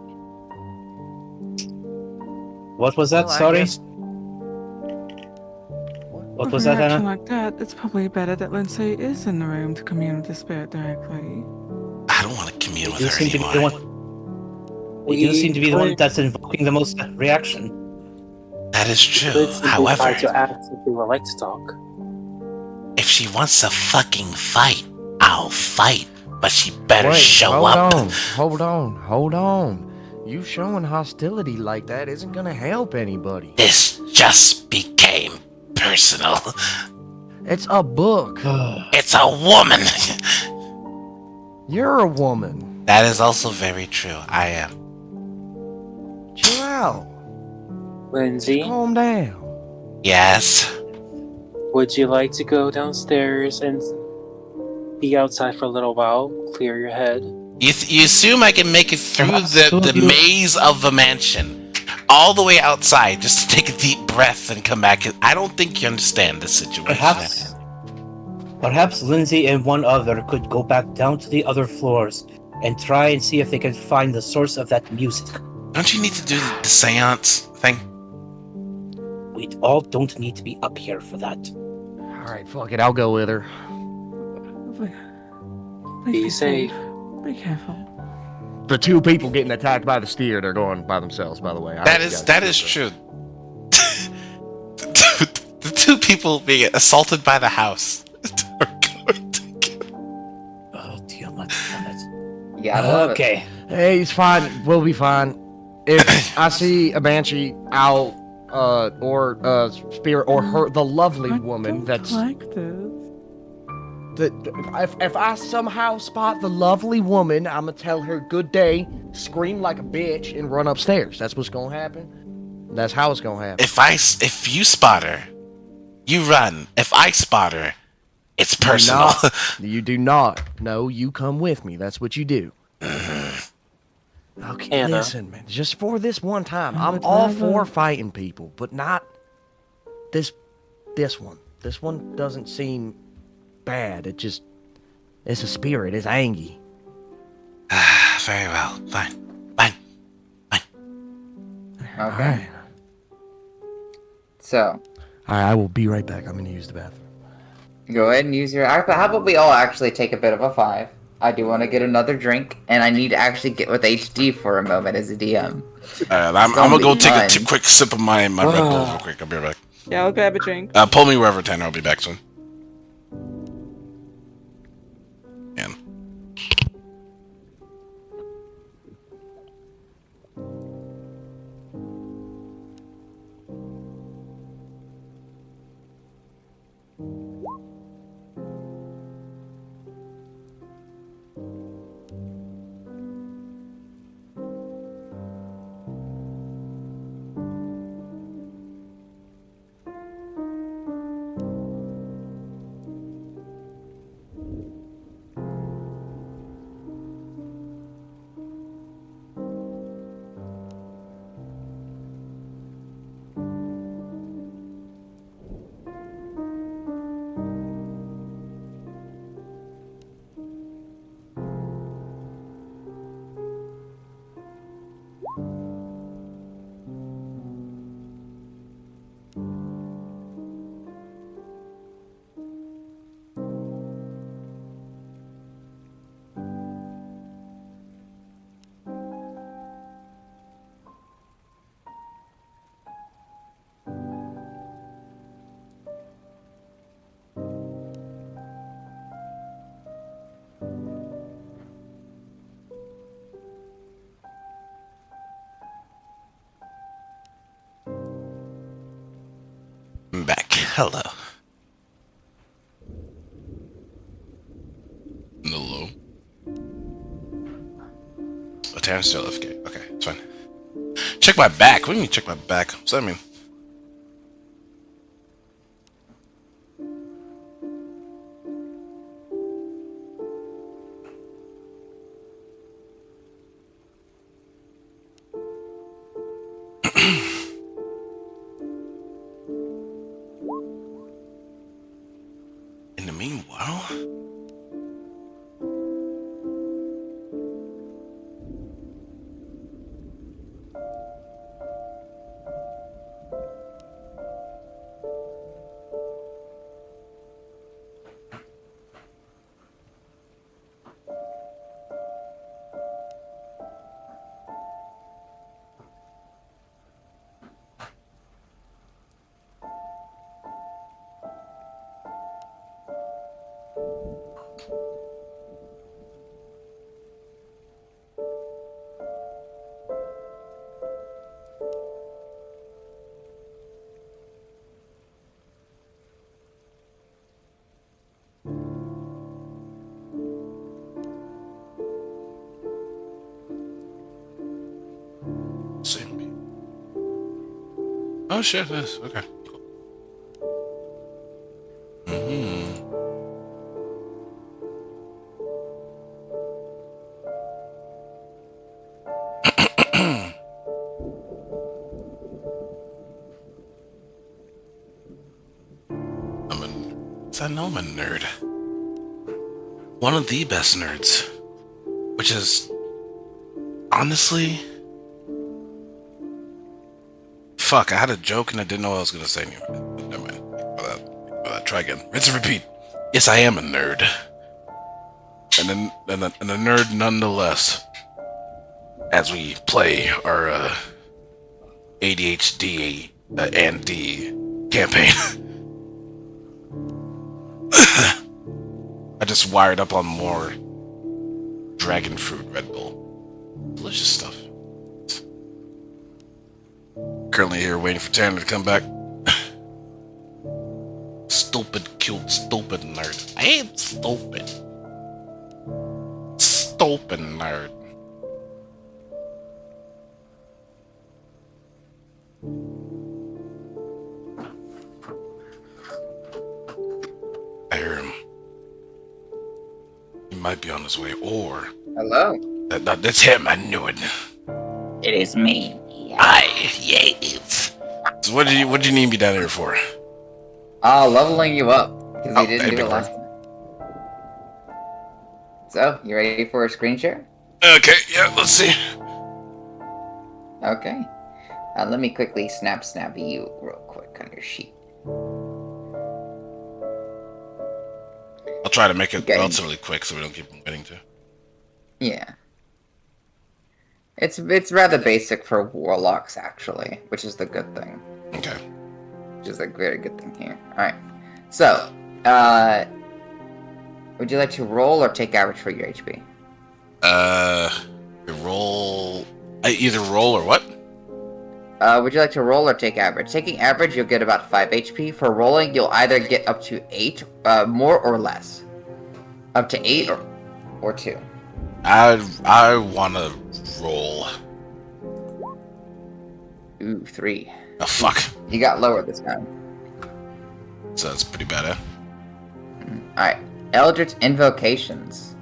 S5: What was that?
S3: Well, I
S5: Sorry.
S3: guess-
S5: What was
S6: With a
S5: that,
S6: reaction
S5: Anna?
S6: like that, it's probably better that Lindsay is in the room to commune with the spirit directly.
S2: I don't want to commune with
S5: You
S2: her
S5: seem to be the
S2: anymore.
S5: one. You seem to be the one that's invoking the most reaction.
S2: That is true.
S4: Let's try
S2: However,
S4: to act if we would like to talk.
S2: if she wants to fucking fight, I'll fight. But she better show
S3: hold
S2: up.
S3: Hold on. You showing hostility like that isn't gonna help anybody.
S2: This just became personal.
S3: It's a book.
S2: It's a woman.
S3: You're a woman.
S2: That is also very true. I am.
S3: Chill out.
S4: Lindsay,
S3: Calm down.
S2: Yes.
S4: would you like to go downstairs and be outside for a little while? Clear your head.
S2: You assume I can make it through the
S5: Absolutely.
S2: maze of the mansion, all the way outside, just to take a deep breath and come back? I don't think you understand the situation.
S5: Perhaps Lindsay and one other could go back down to the other floors and try and see if they can find the source of that music.
S2: Don't you need to do the seance thing?
S5: We all don't need to be up here for that.
S3: Alright, fuck it, I'll go with her.
S6: Please
S4: Be safe.
S6: Be careful.
S3: The 2 people getting attacked by the steer, they're going by themselves, by the way.
S2: That is true. The 2 people being assaulted by the house are going to
S5: Oh dear, my goodness.
S1: Yeah, I love it.
S5: Okay.
S3: Hey, it's fine. We'll be fine. If I see a banshee, owl, or spirit, or her, the lovely
S6: I
S3: woman
S6: don't
S3: that's
S6: like this.
S3: if I somehow spot the lovely woman, I'ma tell her good day, scream like a bitch, and run upstairs. That's what's gonna happen. That's how it's gonna happen.
S2: If you spot her, you run. If I spot her, it's personal.
S3: You do not. No, you come with me. That's what you do. Okay,
S4: Anna.
S3: listen, man. Just for this one time,
S6: I
S3: I'm
S6: would
S3: all
S6: rather-
S3: for fighting people, but not this one. This one doesn't seem bad. It's a spirit. It's angry.
S2: Very well. Fine. Fine.
S1: Okay.
S3: Alright.
S1: So,
S3: I will be right back. I'm gonna use the bathroom.
S1: go ahead and use your. How about we all actually take a bit of a 5? I do want to get another drink, and I need to actually get with HD for a moment as a DM.
S2: I'm gonna
S1: be
S2: go take a
S1: fun.
S2: quick sip of my Red Bull real quick. I'll be right back.
S6: Yeah, I'll grab a drink.
S2: Pull me wherever, Tanner. I'll be back soon. Man. I'm back. Hello. Hello. Oh, Tanner's still AFK. Okay, it's fine. Check my back. What do you mean check my back? What's that mean? In the meanwhile... Same. Oh shit, this. Okay. Cool. I know I'm a nerd. One of the best nerds. Which is... honestly... Fuck, I had a joke and I didn't know what I was gonna say anyway. Never mind. Try again. Rinse and repeat. Yes, I am a nerd. And a nerd nonetheless. As we play our ADHD and D campaign. I just wired up on more dragon fruit Red Bull. Delicious stuff. Currently here waiting for Tanner to come back. Stupid, cute, stupid nerd. I ain't stupid. Stupid nerd. I hear him. He might be on his way, or...
S1: Hello?
S2: That's him, I knew it.
S7: It is me.
S2: Yes. So what did you need me down here for?
S1: Leveling you up, because you didn't
S2: hey,
S1: do
S2: big
S1: it last
S2: bro.
S1: time. So, you ready for a screen share?
S2: Okay, yeah, let's see.
S1: Okay. Let me quickly snap you real quick on your sheet.
S2: I'll try to make it
S1: Okay.
S2: relatively quick so we don't keep waiting to.
S1: Yeah. It's rather basic for warlocks, actually, which is the good thing.
S2: Okay.
S1: Which is a very good thing here. Alright. So, would you like to roll or take average for your HP?
S2: Roll. Either roll or what?
S1: Would you like to roll or take average? Taking average, you'll get about 5 HP. For rolling, you'll either get up to 8, more or less. Up to 8 or 2.
S2: I wanna roll.
S1: Ooh, 3.
S2: Oh fuck.
S1: You got lower this time.
S2: So that's pretty bad, eh?
S1: Alright. Eldritch Invocations.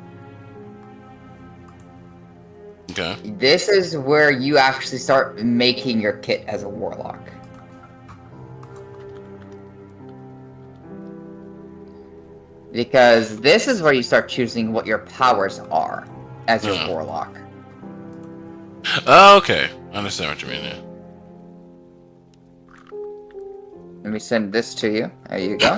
S2: Okay.
S1: This is where you actually start making your kit as a warlock. Because this is where you start choosing what your powers are as your warlock.
S2: Oh, okay. I understand what you mean, yeah.
S1: Let me send this to you. There you go.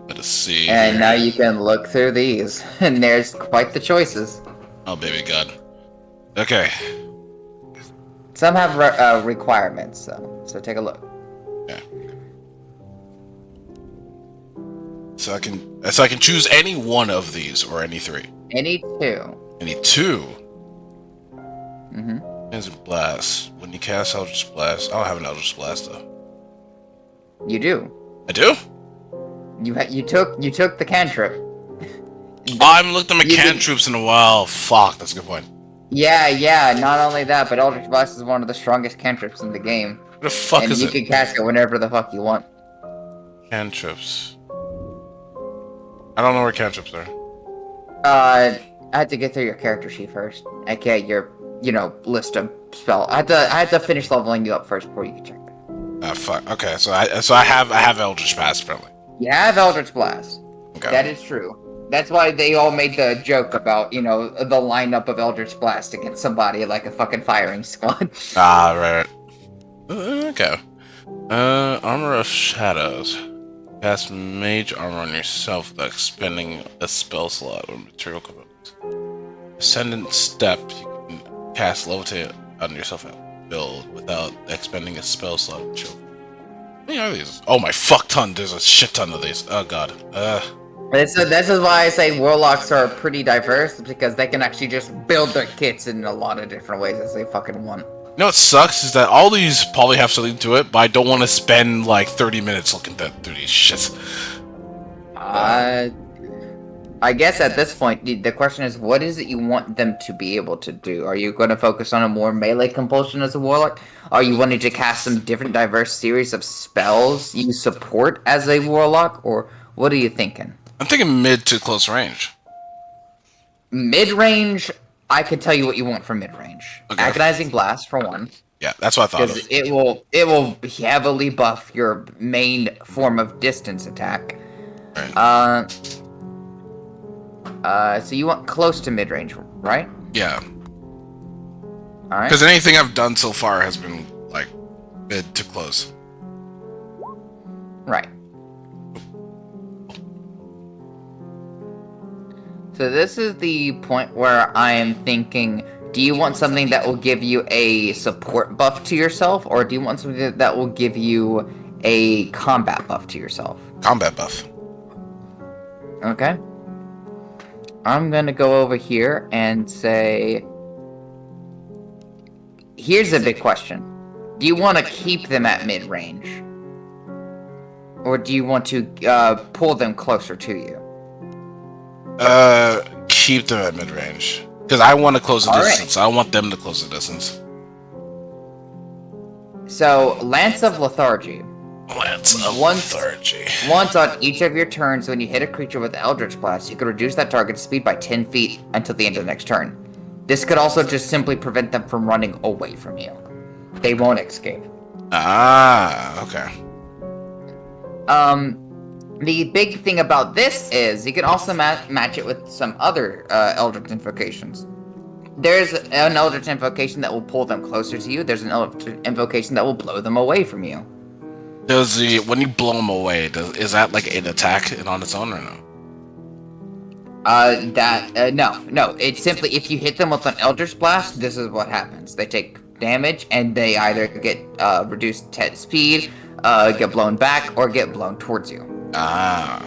S2: Let us see.
S1: And now you can look through these. And there's quite the choices.
S2: Oh, baby god. Okay.
S1: Some have requirements, so take a look.
S2: Okay. So I can choose any one of these or any 3.
S1: Any 2.
S2: Any 2.
S1: Mm-hmm.
S2: Is blast. When you cast Eldritch Blast, I don't have an Eldritch Blast though.
S1: You do.
S2: I do?
S1: You took the cantrip.
S2: Oh, I haven't looked at my cantrips in a while. Fuck, that's a good point.
S1: Yeah. Not only that, but Eldritch Blast is one of the strongest cantrips in the game.
S2: What the fuck
S1: and
S2: is
S1: you
S2: it?
S1: can cast it whenever the fuck you want.
S2: Cantrips. I don't know where cantrips are.
S1: I had to get through your character sheet first. Okay, your list of spell. I had to finish leveling you up first before you could check that.
S2: Ah, fuck. Okay, so I have Eldritch Blast apparently.
S1: You have Eldritch Blast.
S2: Okay.
S1: That is true. That's why they all made the joke about, the lineup of Eldritch Blast against somebody like a fucking firing squad.
S2: Ah, right. Okay. Armor of Shadows. Cast mage armor on yourself without expending a spell slot or material components. Ascendant Step. You can cast Levitate on yourself at build without expending a spell slot or material. How many are these? Oh my fuck ton. There's a shit ton of these. Oh god.
S1: This is why I say warlocks are pretty diverse, because they can actually just build their kits in a lot of different ways as they fucking want.
S2: You know what sucks is that all these probably have something to it, but I don't want to spend like 30 minutes looking through these shits.
S1: I guess at this point, the question is, what is it you want them to be able to do? Are you going to focus on a more melee compulsion as a warlock? Are you wanting to cast some different diverse series of spells you support as a warlock? Or what are you thinking?
S2: I'm thinking mid to close range.
S1: Mid-range, I can tell you what you want for mid-range.
S2: Okay.
S1: Agonizing Blast, for one.
S2: Yeah, that's what I thought of.
S1: Because it will heavily buff your main form of distance attack.
S2: Right.
S1: So you want close to mid-range, right?
S2: Yeah.
S1: Alright.
S2: Because anything I've done so far has been, like, mid to close.
S1: Right. So this is the point where I am thinking, do you want something that will give you a support buff to yourself, or do you want something that will give you a combat buff to yourself?
S2: Combat buff.
S1: Okay. I'm gonna go over here and say, here's a big question. Do you want to keep them at mid-range? Or do you want to pull them closer to you?
S2: Keep them at mid-range. Because I want to close the
S1: All right.
S2: distance. I want them to close the distance.
S1: So, Lance of Lethargy.
S2: Lance of
S1: Once-
S2: Lethargy.
S1: Once on each of your turns, when you hit a creature with Eldritch Blast, you can reduce that target's speed by 10 feet until the end of the next turn. This could also just simply prevent them from running away from you. They won't escape.
S2: Ah, okay.
S1: The big thing about this is you can also match it with some other Eldritch Invocations. There's an Eldritch Invocation that will pull them closer to you. There's an Eldritch Invocation that will blow them away from you.
S2: When you blow them away, is that like an attack on its own or no?
S1: No. It's simply if you hit them with an Eldritch Blast, this is what happens. They take damage, and they either get reduced speed, get blown back, or get blown towards you.
S2: Ah.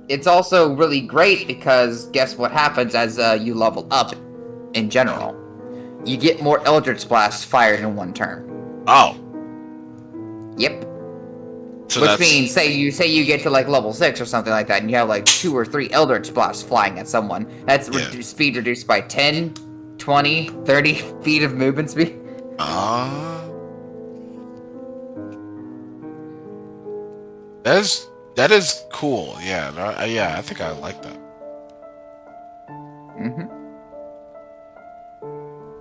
S1: It's also really great because guess what happens as you level up in general? You get more Eldritch Blasts fired in one turn.
S2: Oh.
S1: Yep.
S2: So
S1: Which means, say you get to like level 6 or something like that, and you have like 2 or 3 Eldritch Blasts flying at someone. That's speed reduced by 10, 20, 30 feet of movement speed.
S2: That is cool. Yeah, I think I like that.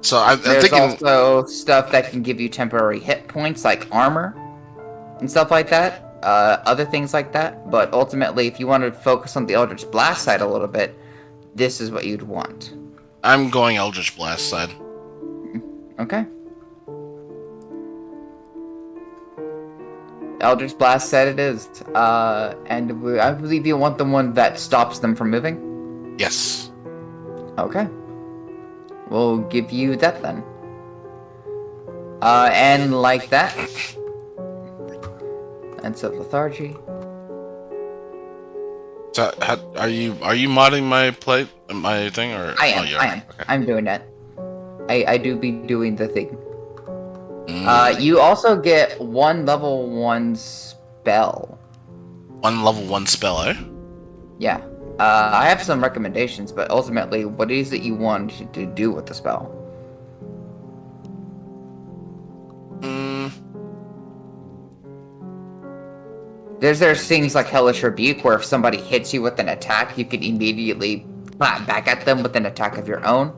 S2: So I'm
S1: There's
S2: thinking
S1: also stuff that can give you temporary hit points, like armor and stuff like that. Other things like that. But ultimately, if you want to focus on the Eldritch Blast side a little bit, this is what you'd want.
S2: I'm going Eldritch Blast side.
S1: Okay. Eldritch Blast said it is. And I believe you want the one that stops them from moving?
S2: Yes.
S1: Okay. We'll give you that then. And like that. Ends of lethargy.
S2: So, are you modding my thing or?
S1: I am.
S2: Oh,
S1: I am.
S2: Okay.
S1: I'm doing that. I do be doing the thing.
S2: Mm.
S1: You also get one level 1 spell.
S2: One level 1 spell, eh?
S1: Yeah. I have some recommendations, but ultimately, what is it you want to do with the spell? There's things like Hellish Rebuke, where if somebody hits you with an attack, you can immediately clap back at them with an attack of your own.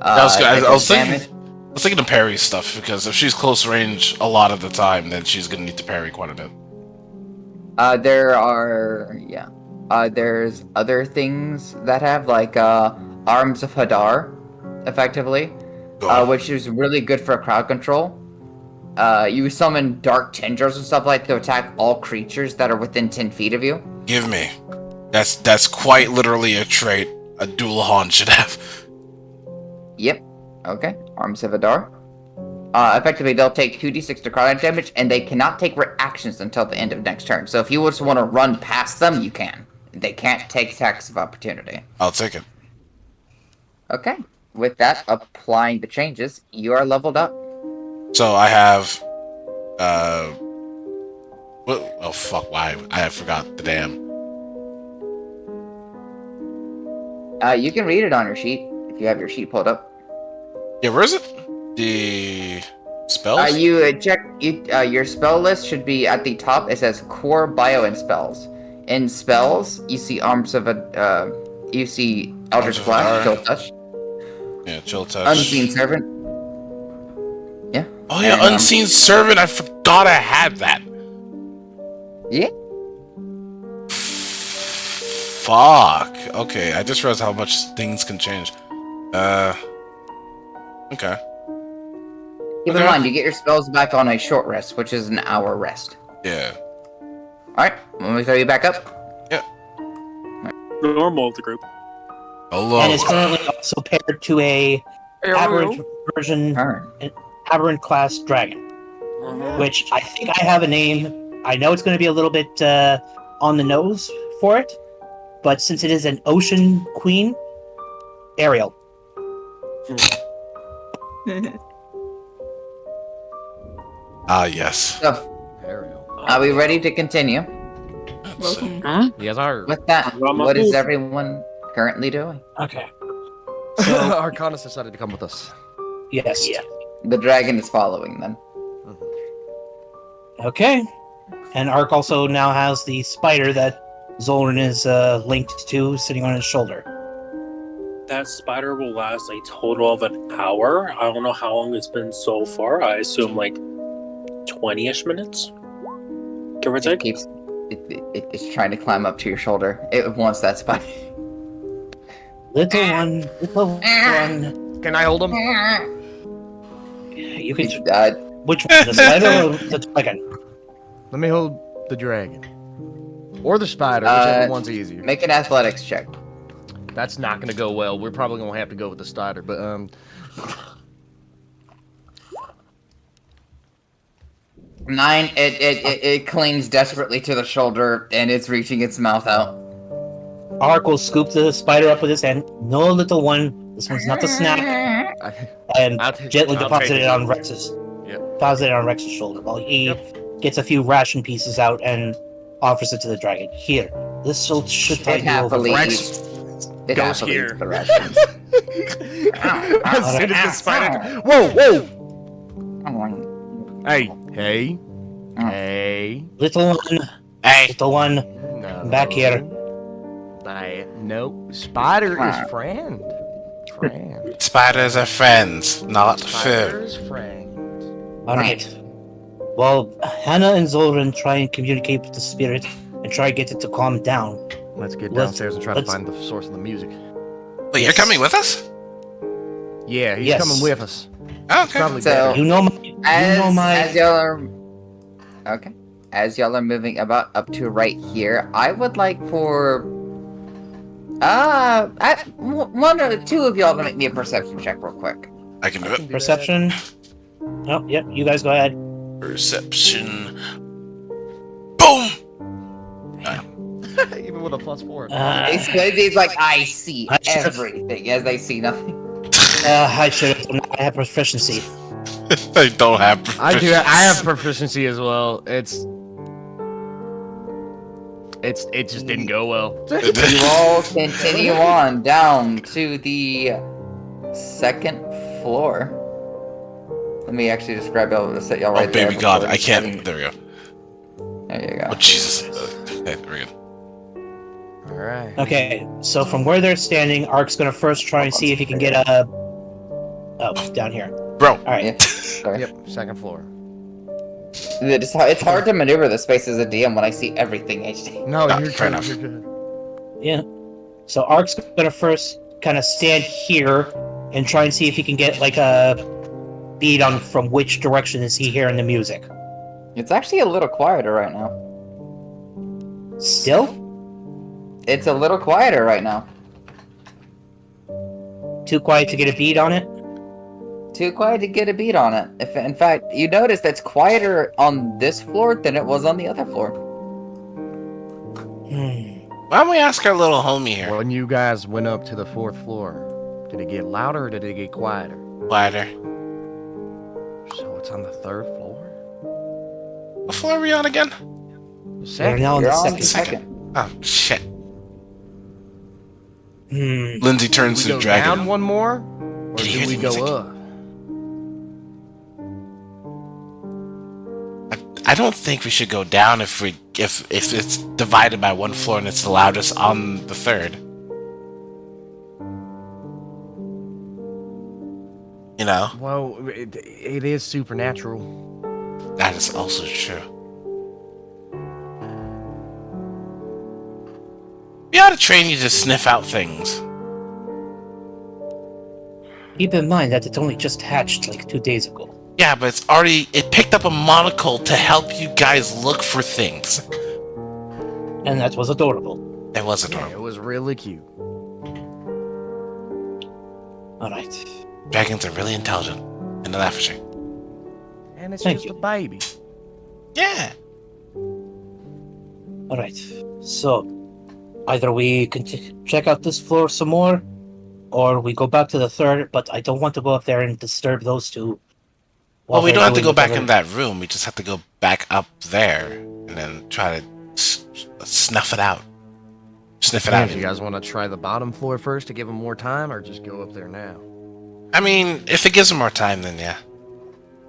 S2: I was thinking of parry stuff, because if she's close range a lot of the time, then she's gonna need to parry quite a bit.
S1: There's other things that have, like, Arms of Hadar, effectively, which is really good for crowd control. You summon dark tendrils and stuff like that to attack all creatures that are within 10 feet of you.
S2: Give me. That's quite literally a trait a Dualahan should have.
S1: Yep. Okay. Arms of Hadar. Effectively, they'll take 2d6 necrotic damage, and they cannot take reactions until the end of next turn. So if you just want to run past them, you can. They can't take attacks of opportunity.
S2: I'll take it.
S1: Okay. With that, applying the changes, you are leveled up.
S2: So I have, oh fuck, why? I forgot the damn.
S1: You can read it on your sheet, if you have your sheet pulled up.
S2: Yeah, where is it? The spells?
S1: You check, your spell list should be at the top. It says Core Bio and Spells. In spells, you see Arms of you see Eldritch Blast, Chill Touch.
S2: Yeah, Chill Touch.
S1: Unseen Servant. Yeah.
S2: Oh yeah,
S1: and,
S2: Unseen Servant. I forgot I had that.
S1: Yeah.
S2: Fuck. Okay, I just realized how much things can change. Okay.
S1: Keep in mind, you get your spells back on a short rest, which is an hour rest.
S2: Yeah.
S1: Alright, want me to throw you back up?
S2: Yeah.
S4: Normal of the group.
S2: Hello.
S5: And is currently also paired to a aberrant version, an aberrant class dragon, which I think I have a name. I know it's going to be a little bit on the nose for it, but since it is an ocean queen, Ariel.
S2: Ah, yes.
S1: So, are we ready to continue?
S6: Welcome.
S3: Yes, sir.
S1: With that, what is everyone currently doing?
S5: Okay.
S3: Arcanus decided to come with us.
S5: Yes. Yeah.
S1: The dragon is following them.
S5: Okay. And Ark also now has the spider that Zolan is linked to, sitting on his shoulder.
S4: That spider will last a total of an hour. I don't know how long it's been so far. I assume like 20-ish minutes. Give or take.
S1: It's trying to climb up to your shoulder. It wants that spider.
S5: Little one.
S3: Can I hold him?
S5: You can. Which one? The spider or the dragon?
S3: Let me hold the dragon. Or the spider, whichever one's easier.
S1: Make an athletics check.
S3: That's not gonna go well. We're probably gonna have to go with the spider, but
S1: 9. It clings desperately to the shoulder and it's reaching its mouth out.
S5: Ark will scoop the spider up with his hand. No, little one. This one's not a snack. And gently deposit it on Rex's.
S3: Yep.
S5: Deposit it on Rex's shoulder while he gets a few ration pieces out and offers it to the dragon. Here, this should tide you over.
S3: Rex
S1: It
S3: goes
S1: happily
S3: here.
S1: eats the rations.
S3: As soon as the spider. Whoa! Hey!
S5: Little one,
S2: Hey,
S5: little one,
S3: No.
S5: come back here.
S3: No. Spider is friend.
S2: spiders are friends, not
S3: Spider
S2: food.
S3: is friend.
S5: Alright. Well, Hannah and Zoran try and communicate with the spirit and try to get it to calm down.
S3: Let's get
S5: Let's-
S3: downstairs and try to
S5: let's-
S3: find the source of the music.
S2: Wait, you're coming with us?
S3: Yeah, he's
S5: Yes.
S3: coming with us.
S2: Okay.
S3: Probably
S1: So-
S3: better.
S5: You know my
S1: As y'all are okay, as y'all are moving about up to right here, I would like for one or two of y'all to make me a perception check real quick.
S2: I can do it.
S5: perception. Oh, yep, you guys go ahead.
S2: Perception. Boom!
S3: Even with a +4.
S1: He's like, I see
S5: I should've-
S1: everything as they see nothing.
S5: I should have. I have proficiency.
S2: I don't have.
S3: I have proficiency as well. It just didn't go well.
S1: You all continue on down to the second floor. Let me actually describe y'all to set y'all right
S2: Oh,
S1: there.
S2: baby God,
S1: before
S2: I can't.
S1: setting-
S2: There we go.
S1: There you go.
S2: Oh, Jesus. Okay, there we go.
S3: All right.
S5: Okay, so from where they're standing, Ark's gonna first try and see if he can get a. Oh, down here.
S2: Bro.
S5: Alright.
S1: Yeah, sorry.
S3: Yep, second floor.
S1: It's hard to maneuver the space as a DM when I see everything HD.
S3: No,
S2: Ah,
S3: you're
S2: fair
S3: good.
S2: enough.
S3: You're good.
S5: Yeah. So Ark's gonna first kind of stand here and try and see if he can get like a bead on from which direction is he hearing the music.
S1: It's actually a little quieter right now.
S5: Still?
S1: It's a little quieter right now.
S5: Too quiet to get a bead on it?
S1: Too quiet to get a beat on it. If in fact you notice that's quieter on this floor than it was on the other floor.
S2: Why don't we ask our little homie here?
S3: When you guys went up to the 4th floor, did it get louder or did it get quieter?
S2: Wider.
S3: So it's on the 3rd floor?
S2: What floor are we on again?
S3: The
S5: They're now on
S1: You're
S5: the
S1: on
S5: second.
S1: the second.
S2: Oh, shit.
S3: Do
S2: Lindsay turns
S3: we
S2: to
S3: go
S2: the dragon.
S3: down one more? Or
S2: Can you
S3: do
S2: hear
S3: we
S2: the
S3: go
S2: music?
S3: up?
S2: I don't think we should go down if it's divided by one floor and it's the loudest on the 3rd. You know,
S3: Well, it is supernatural.
S2: that is also true. We ought to train you to sniff out things.
S5: Keep in mind that it only just hatched like 2 days ago.
S2: Yeah, but it picked up a monocle to help you guys look for things.
S5: And that was adorable.
S2: It was
S3: Yeah,
S2: adorable.
S3: it was really cute.
S5: Alright.
S2: Dragons are really intelligent and efficient.
S3: And it's
S5: Thank
S3: just
S5: you.
S3: a baby.
S2: Yeah.
S5: Alright. So, either we check out this floor some more, or we go back to the 3rd, but I don't want to go up there and disturb those two.
S2: Well,
S5: while
S2: we
S5: they're
S2: don't have to
S5: doing
S2: go back
S5: whatever-
S2: in that room. We just have to go back up there and then try to snuff it out. Sniff it
S3: Yeah,
S2: out.
S3: do you guys want to try the bottom floor first to give them more time, or just go up there now?
S2: I mean, if it gives them more time, then yeah.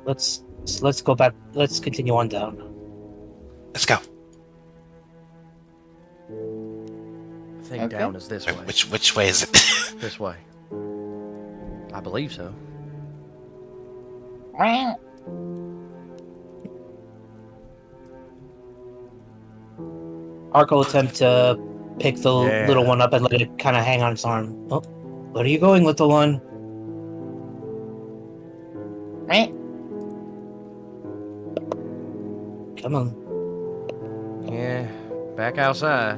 S5: Let's go back. Let's continue on down.
S2: Let's go.
S3: I think
S1: Okay.
S3: down is this way.
S2: Wait, which way is it?
S3: This way. I believe so.
S5: Ark will attempt to pick the
S3: Yeah.
S5: little one up and let it kind of hang on its arm. Oh, where are you going, little one? Come on.
S3: Yeah, Back outside.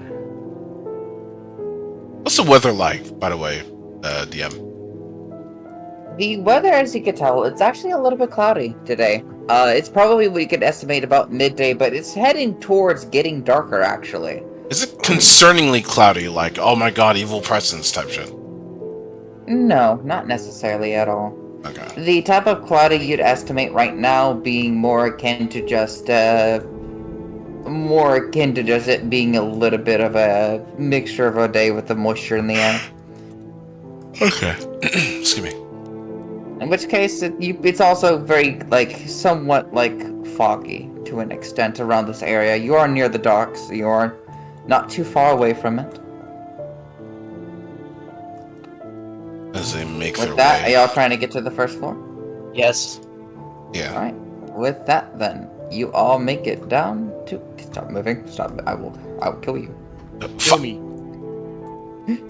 S2: What's the weather like, by the way, DM?
S1: The weather, as you can tell, it's actually a little bit cloudy today. It's probably, we could estimate, about midday, but it's heading towards getting darker, actually.
S2: Is it concerningly cloudy, like, oh my god, evil presence type shit?
S1: No, not necessarily at all.
S2: Okay.
S1: The type of cloudy you'd estimate right now being more akin to just, it being a little bit of a mixture of a day with the moisture in the air.
S2: Okay. Excuse me.
S1: In which case, it's also very, somewhat, foggy to an extent around this area. You are near the docks. You are not too far away from it.
S2: As they make
S1: With
S2: their
S1: that, are
S2: way.
S1: y'all trying to get to the first floor?
S5: Yes.
S2: Yeah.
S1: Alright. With that, then, you all make it down to... Stop moving. Stop. I will kill you.
S3: Kill me.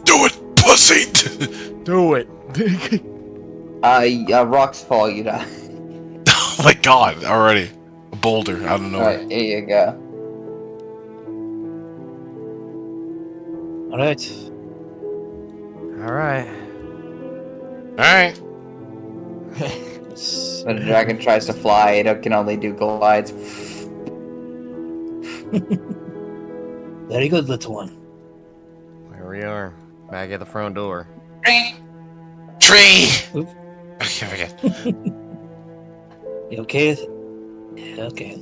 S2: Do it, pussy!
S3: Do it.
S1: Rocks fall, you die.
S2: Oh my god, already. A boulder out of nowhere.
S1: Alright, here you go.
S5: All right.
S3: All right.
S2: Alright.
S1: When a dragon tries to fly, it can only do glides.
S5: Very good, little one.
S3: Here we are. Back at the front door.
S2: Tree!
S5: Oop.
S2: Okay, forget.
S5: You okay? Okay.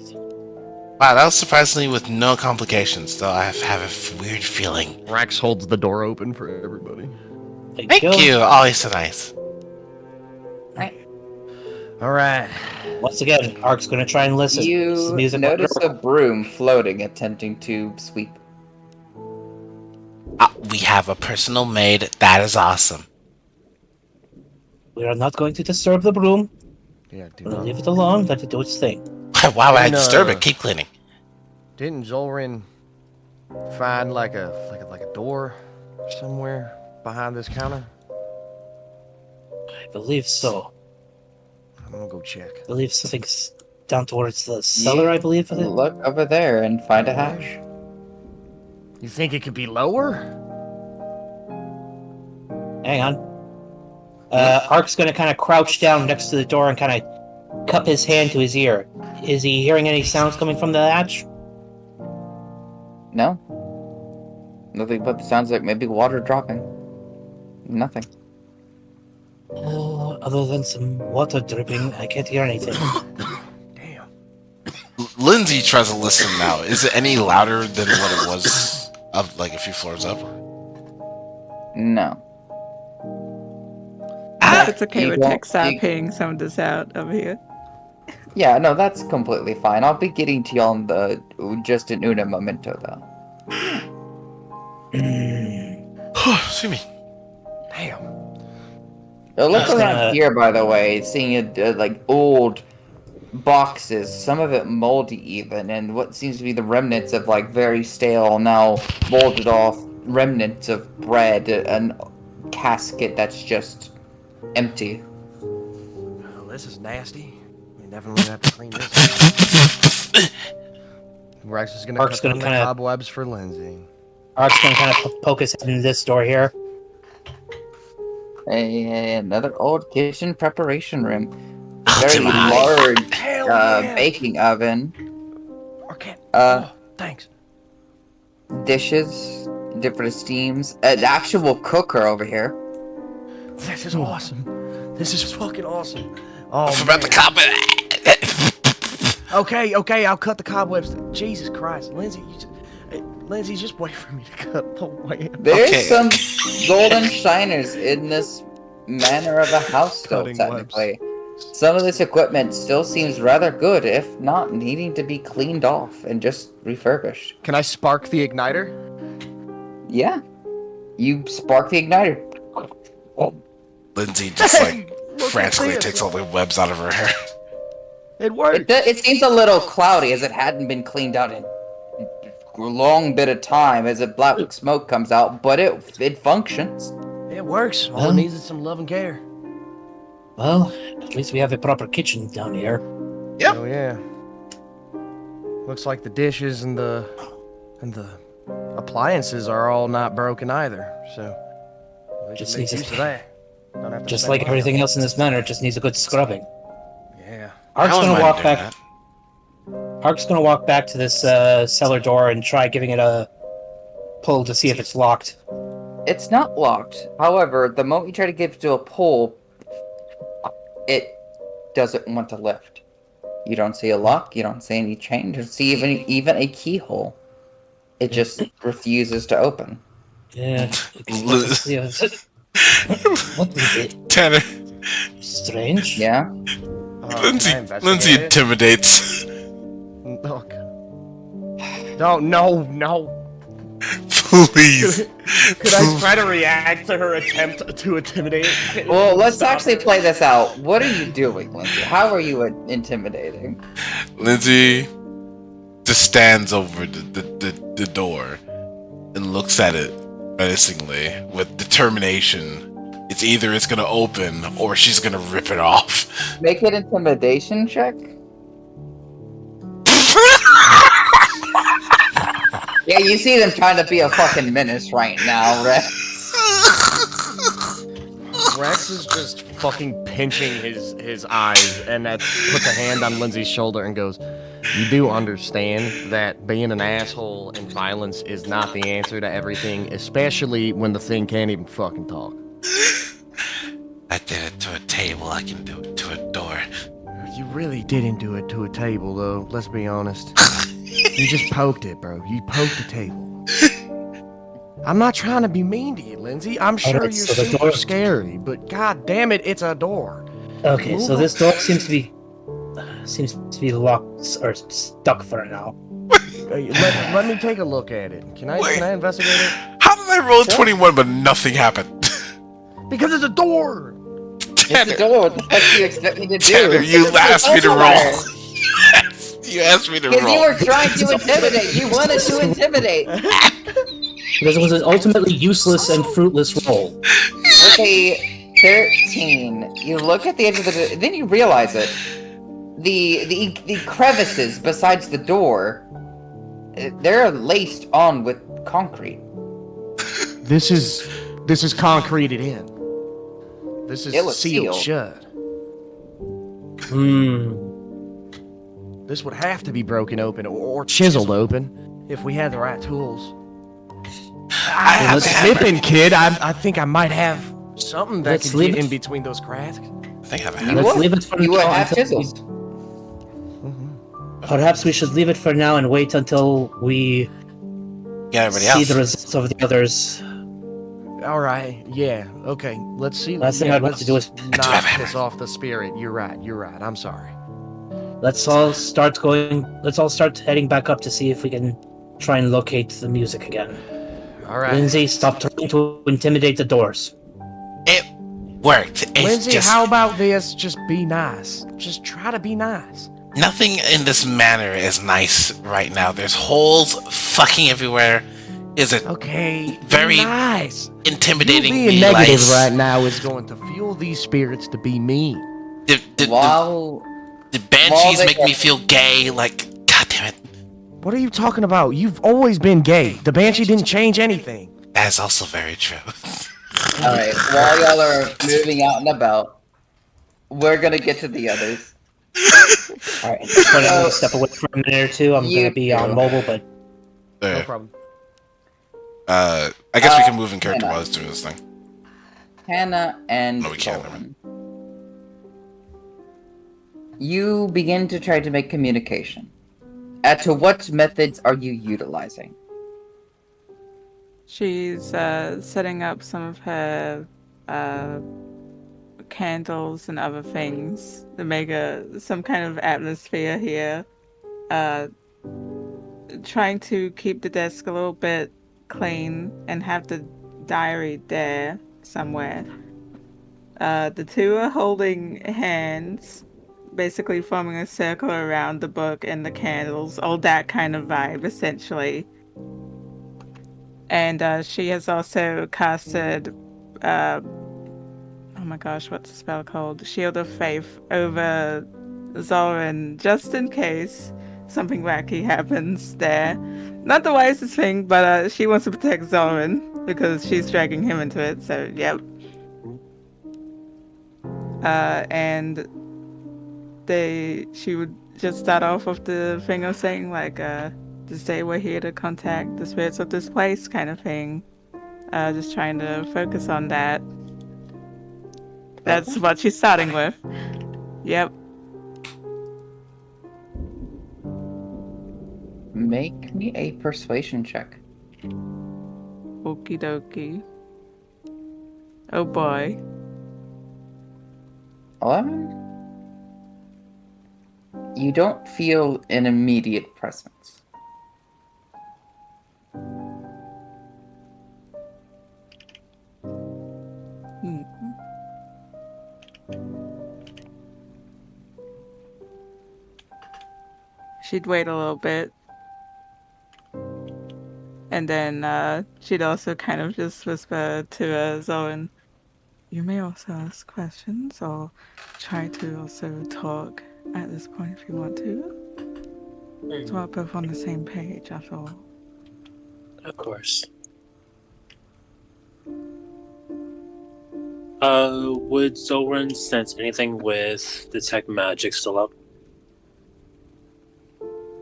S2: Wow, that was surprisingly with no complications, though I have a weird feeling.
S3: Rax holds the door open for everybody.
S2: Thank you, always so nice.
S3: All right.
S5: Once again, Ark's gonna try and listen. This is
S1: You
S5: music
S1: notice a broom floating, attempting to sweep.
S2: We have a personal maid. That is awesome.
S5: We are not going to disturb the broom.
S3: Yeah, do
S5: We're gonna
S3: not.
S5: leave it alone. Let it do its thing.
S2: Why would I
S3: Didn't,
S2: disturb it? Keep cleaning.
S3: Didn't Zolrin find like a door somewhere behind this counter?
S5: I believe so.
S3: I'm gonna go check.
S5: I believe something's down towards the cellar, I believe. With it.
S1: Look over there and find a hash.
S3: You think it could be lower?
S5: Hang on. Ark's gonna kind of crouch down next to the door and kind of cup his hand to his ear. Is he hearing any sounds coming from the hatch?
S1: No. Nothing but the sounds like maybe water dropping. Nothing.
S5: Other than some water dripping, I can't hear anything.
S3: Damn.
S2: Lindsay tries to listen now. Is it any louder than what it was up like a few floors up?
S1: No.
S6: It's okay
S1: You
S6: with
S1: won't-
S6: Tex paying some of this out over here.
S1: Yeah, no, that's completely fine. I'll be getting to y'all in just in una momento, though.
S2: Excuse me.
S3: Damn.
S1: Look
S5: Just
S1: around
S5: gonna-
S1: here, by the way, seeing old boxes, some of it moldy even, and what seems to be the remnants of very stale, now molded off remnants of bread, and casket that's just empty.
S3: Well, this is nasty. We definitely have to clean this up. Rex is gonna
S5: Ark's
S3: cut
S5: gonna
S3: down the
S5: kinda-
S3: cobwebs for Lindsay.
S5: Ark's gonna kind of poke his head in this door here.
S1: Another old kitchen preparation room.
S2: Oh,
S1: Very
S2: Jemai.
S1: large
S3: Hell yeah.
S1: baking oven.
S3: Or can't.
S1: Uh,
S3: Thanks.
S1: Dishes, different steams. An actual cooker over here.
S3: This is awesome. This is fucking awesome. Oh,
S2: I forgot the
S3: man.
S2: carpet.
S3: Okay, I'll cut the cobwebs. Jesus Christ, Lindsay, Lindsay, just wait for me to cut the way.
S1: There's
S2: Okay.
S1: some golden shiners in this manner of a house, still,
S3: Cutting
S1: technically. Some of this equipment still seems rather good, if not needing to be cleaned off and just refurbished.
S3: Can I spark the igniter?
S1: Yeah. You spark the igniter.
S2: Lindsay just like
S3: Look at
S2: frantically
S3: this.
S2: takes all the webs out of her hair.
S3: It worked.
S1: It seems a little cloudy as it hadn't been cleaned out in a long bit of time as a black smoke comes out, but it functions.
S3: It works. All
S5: Huh?
S3: it needs is some love and care.
S5: Well, at least we have a proper kitchen down here.
S2: Yep.
S3: Oh yeah. Looks like the dishes and the Appliances are all not broken either, so we
S5: Just
S3: can make
S5: needs to-
S3: use of that. Don't have to
S5: Just
S3: spend
S5: like
S3: money
S5: everything
S3: on
S5: else in this manor, it just needs a good scrubbing.
S3: it. Yeah.
S5: Ark's
S2: I wouldn't
S5: gonna
S2: mind
S5: walk
S2: doing
S5: back.
S2: that.
S5: Ark's gonna walk back to this cellar door and try giving it a pull to see if it's locked.
S1: It's not locked. However, the moment you try to give it to a pull, it doesn't want to lift. You don't see a lock. You don't see any chain. You don't see even a keyhole. It just refuses to open.
S5: Yeah.
S2: Li-
S5: What is it?
S2: Tanner,
S5: Strange.
S1: Yeah.
S2: Lindsay,
S3: Can I investigate
S2: Lindsay
S3: it?
S2: intimidates.
S3: Look. Don't, no.
S2: Please.
S3: Could I try to react to her attempt to intimidate?
S1: Well, let's
S3: Stop.
S1: actually play this out. What are you doing, Lindsay? How are you intimidating?
S2: Lindsay just stands over the door and looks at it menacingly with determination. It's either it's gonna open or she's gonna rip it off.
S1: Make it intimidation check. Yeah, you see them trying to be a fucking menace right now, Rex.
S3: Rex is just fucking pinching his eyes, and puts a hand on Lindsay's shoulder and goes, "You do understand that being an asshole and violence is not the answer to everything, especially when the thing can't even fucking talk."
S2: I did it to a table, I can do it to a door.
S3: You really didn't do it to a table, though. Let's be honest. You just poked it, bro. You poked the table. I'm not trying to be mean to you, Lindsay. I'm sure
S5: Alright,
S3: you're
S5: so the
S3: super
S5: door-
S3: scary, but god damn it, it's a door.
S5: Okay, so
S3: Move
S5: this door seems to be locked or stuck for now.
S3: Let me take a look at it. Can I investigate it?
S2: How did I roll 21 but nothing happened?
S3: Because it's a door.
S1: It's a door. What the fuck do you expect me to do?
S2: Tanner, you asked me to roll. You asked me to
S1: Because you
S2: roll.
S1: were trying to intimidate. You wanted to intimidate.
S5: Because it was an ultimately useless and fruitless roll.
S1: With a 13, you look at the edge of the... Then you realize it. The crevices besides the door, they're laced on with concrete.
S3: This is concreted in. This
S1: It
S3: is
S1: was
S3: sealed
S1: sealed.
S3: shut. This would have to be broken open or chiseled open if we had the right tools.
S2: I have
S3: Let's
S2: a
S3: slip
S2: hammer.
S3: in, kid. I think I might have something that
S5: Let's
S3: could
S5: leave
S3: get
S5: it-
S3: in between those cracks.
S2: I think I have a
S1: You
S2: hammer.
S5: Let's
S1: would.
S5: leave it for
S1: You would
S5: now
S1: have
S5: until we-
S1: chisels.
S5: Perhaps we should leave it for now and wait until we
S2: Get everybody
S5: see
S2: else.
S5: the results of the others.
S3: All right. Yeah. Okay. Let's see.
S5: Last thing I'd want to do is-
S3: not
S2: have a
S3: piss off the spirit. You're right. I'm sorry.
S5: Let's all start heading back up to see if we can try and locate the music again.
S3: All right.
S5: Lindsay, stop trying to intimidate the doors.
S2: It worked. It's
S3: Lindsay,
S2: just
S3: how about this? Just be nice. Just try to be nice.
S2: nothing in this manor is nice right now. There's holes fucking everywhere. Is it
S3: Okay.
S2: Very
S3: be nice.
S2: intimidating?
S3: You being negative
S2: lice?
S3: right now is going to fuel these spirits to be mean.
S1: While...
S2: The banshees
S1: they-
S2: make me feel gay. Like, god damn it.
S3: What are you talking about? You've always been gay. The banshee didn't change anything.
S2: That's also very true.
S1: Alright, while y'all are moving out and about, we're gonna get to the others.
S5: Alright, I'm gonna step away for a minute or two. I'm
S1: You
S5: gonna be on
S1: too.
S5: mobile, but
S3: No problem.
S2: I guess we can move in character
S1: Hannah.
S2: while it's doing this thing.
S1: Hannah and
S2: No, we can't,
S1: Dolan. You begin to try to make communication. To what methods are you utilizing?
S6: She's setting up some of her candles and other things to make some kind of atmosphere here. Trying to keep the desk a little bit clean and have the diary there somewhere. The two are holding hands, basically forming a circle around the book and the candles, all that kind of vibe, essentially. And she has also casted, oh my gosh, what's the spell called? Shield of Faith over Zoran, just in case. something wacky happens there. Not the wisest thing, but she wants to protect Zoran because she's dragging him into it. So yep. And she would just start off with the thing of saying like, to say we're here to contact the spirits of this place, kind of thing. Just trying to focus on that. That's what she's starting with. Yep.
S1: Make me a persuasion check.
S6: Okie dokie. Oh boy.
S1: 11? You don't feel an immediate presence.
S6: Hmm. She'd wait a little bit. And then she'd also kind of just whisper to Zoran, you may also ask questions or try to also talk at this point if you want to. So we're both on the same page, after all.
S4: Of course. Would Zoran sense anything with detect magic still up?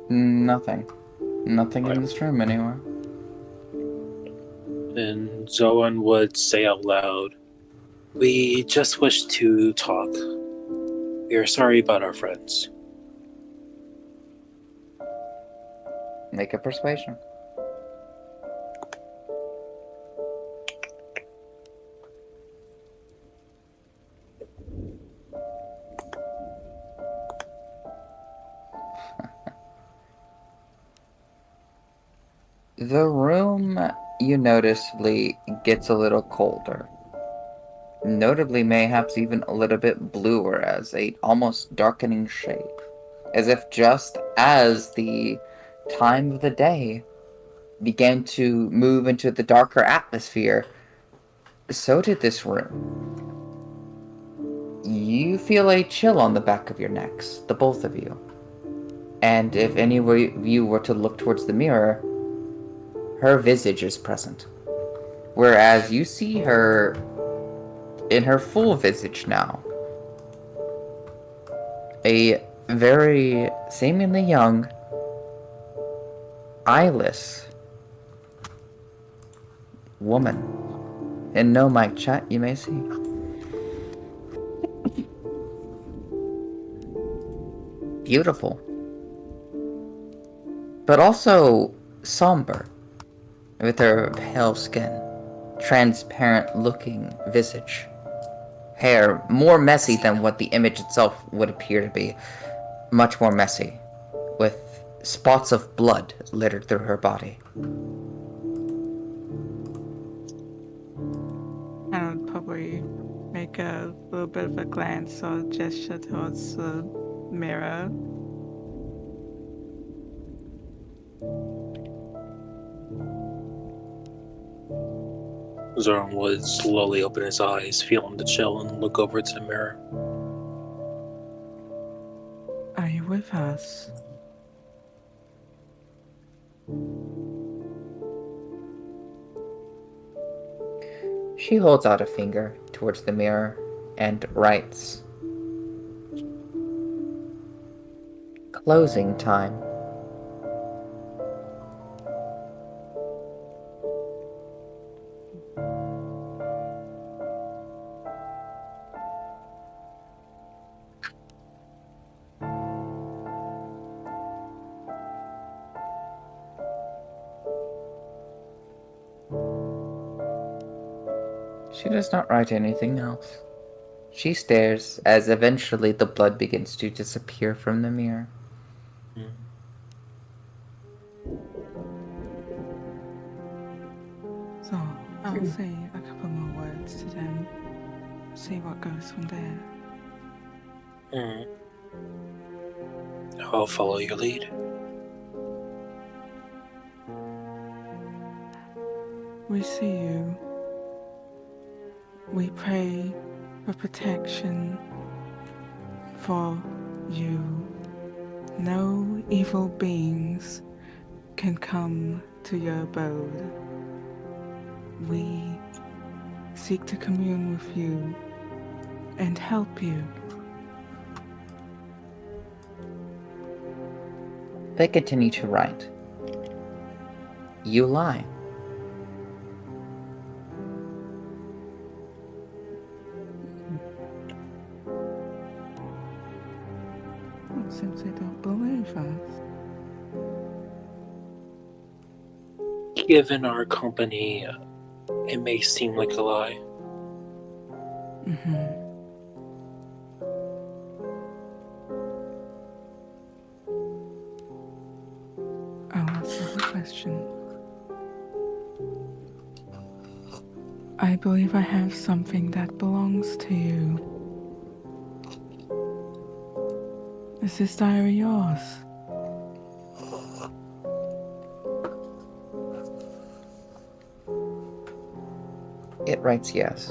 S1: Nothing. Nothing in
S4: Right.
S1: this room anywhere.
S4: And Zoran would say out loud, we just wish to talk. We are sorry about our friends.
S1: Make a persuasion. The room, you noticeably, gets a little colder. Notably, mayhaps even a little bit bluer as a almost darkening shade. As if just as the time of the day began to move into the darker atmosphere, so did this room. You feel a chill on the back of your necks, the both of you. And if any of you were to look towards the mirror, her visage is present. Whereas you see her in her full visage now. A very seemingly young, eyeless woman. In no mic chat, you may see. Beautiful. But also somber, with her pale skin, transparent looking visage. Hair more messy than what the image itself would appear to be. Much more messy, with spots of blood littered through her body.
S6: I would probably make a little bit of a glance or gesture towards the mirror.
S4: Zoran would slowly open his eyes, feeling the chill, and look over to the mirror.
S6: Are you with us?
S1: She holds out a finger towards the mirror and writes, "Closing time." She does not write anything else. She stares as eventually the blood begins to disappear from the mirror.
S6: So I'll say a couple more words to them. See what goes from there.
S4: I'll follow your lead.
S6: We see you. We pray for protection for you. No evil beings can come to your abode. We seek to commune with you and help you.
S1: They continue to write. You lie.
S6: Well, since they don't believe us.
S4: Given our company, it may seem like a lie.
S6: Mm-hmm. I'll answer the question. I believe I have something that belongs to you. Is this diary yours?
S1: It writes yes.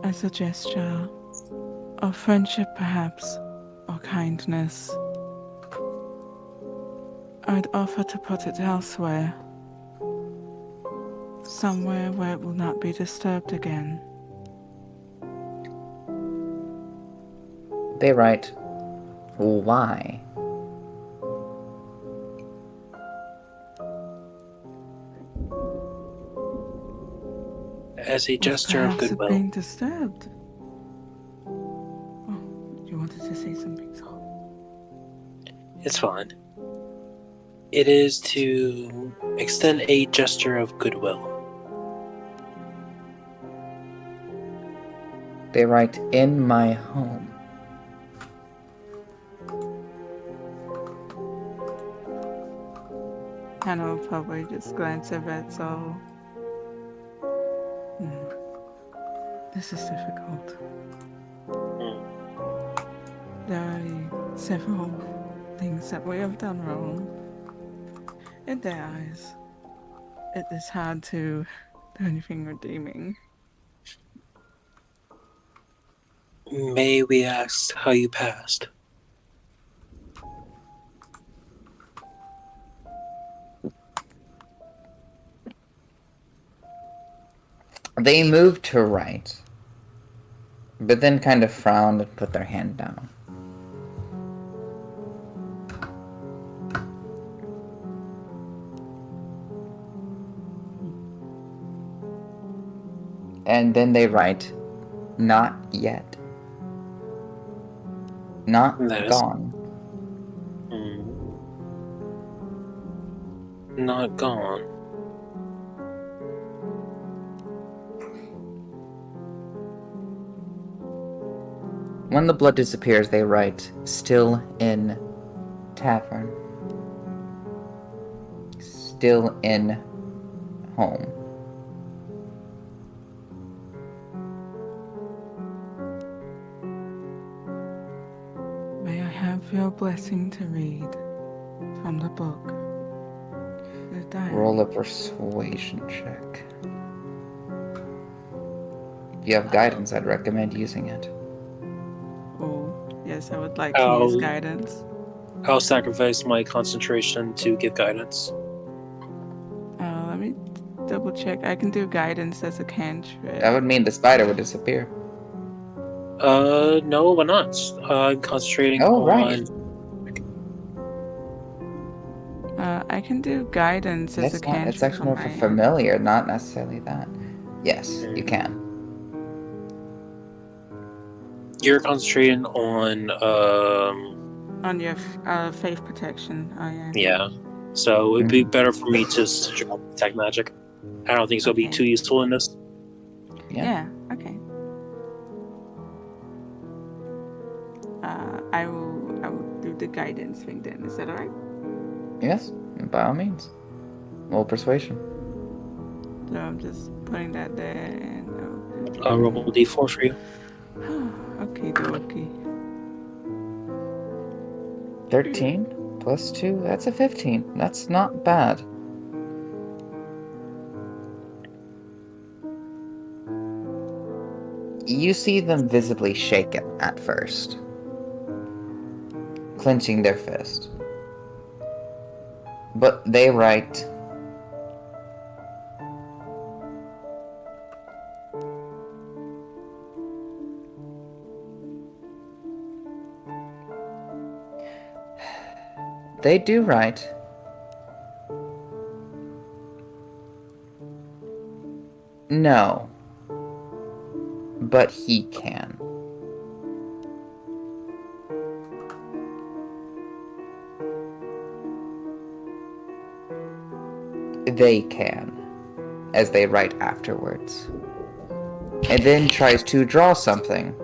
S6: As a gesture of friendship, perhaps, or kindness, I'd offer to put it elsewhere. Somewhere where it will not be disturbed again.
S1: They write, why?
S4: As a
S6: Was
S4: gesture of
S6: perhaps it
S4: goodwill.
S6: being disturbed? Oh, you wanted to say something, so.
S4: It's fine. It is to extend a gesture of goodwill.
S1: They write, in my home.
S6: Hannah will probably just glance over it, so. This is difficult. There are several things that we have done wrong. In their eyes, it is hard to do anything redeeming.
S4: May we ask how you passed?
S1: They move to write, but then kind of frowned and put their hand down. And then they write, not yet. Not
S4: That is
S1: gone.
S4: not gone.
S1: When the blood disappears, they write, still in tavern. Still in home.
S6: May I have your blessing to read from the book? The diary.
S1: Roll a persuasion check. If you have guidance, I'd recommend using it.
S6: Oh, yes, I would like to use guidance.
S4: I'll sacrifice my concentration to give guidance.
S6: Let me double check. I can do guidance as a cantrip.
S1: That would mean the spider would disappear.
S4: No, why not? I'm concentrating
S1: Oh,
S4: on.
S1: right.
S6: I can do guidance as a cantrip.
S1: It's actually more for familiar, not necessarily that. Yes, you can.
S4: You're concentrating on
S6: on your faith protection. Oh yeah.
S4: Yeah. So it'd be better for me to drop detect magic. I don't think it's gonna be too useful in this.
S1: Yeah.
S6: Okay. I will do the guidance thing then. Is that alright?
S1: Yes, by all means. Roll persuasion.
S6: So I'm just putting that there and
S4: I'll roll a d4 for you.
S6: okay, dokie.
S1: 13 plus 2, that's a 15. That's not bad. You see them visibly shaken at first, clenching their fist. But they write, they do write, no, but he can. They can, as they write afterwards. And then tries to draw something.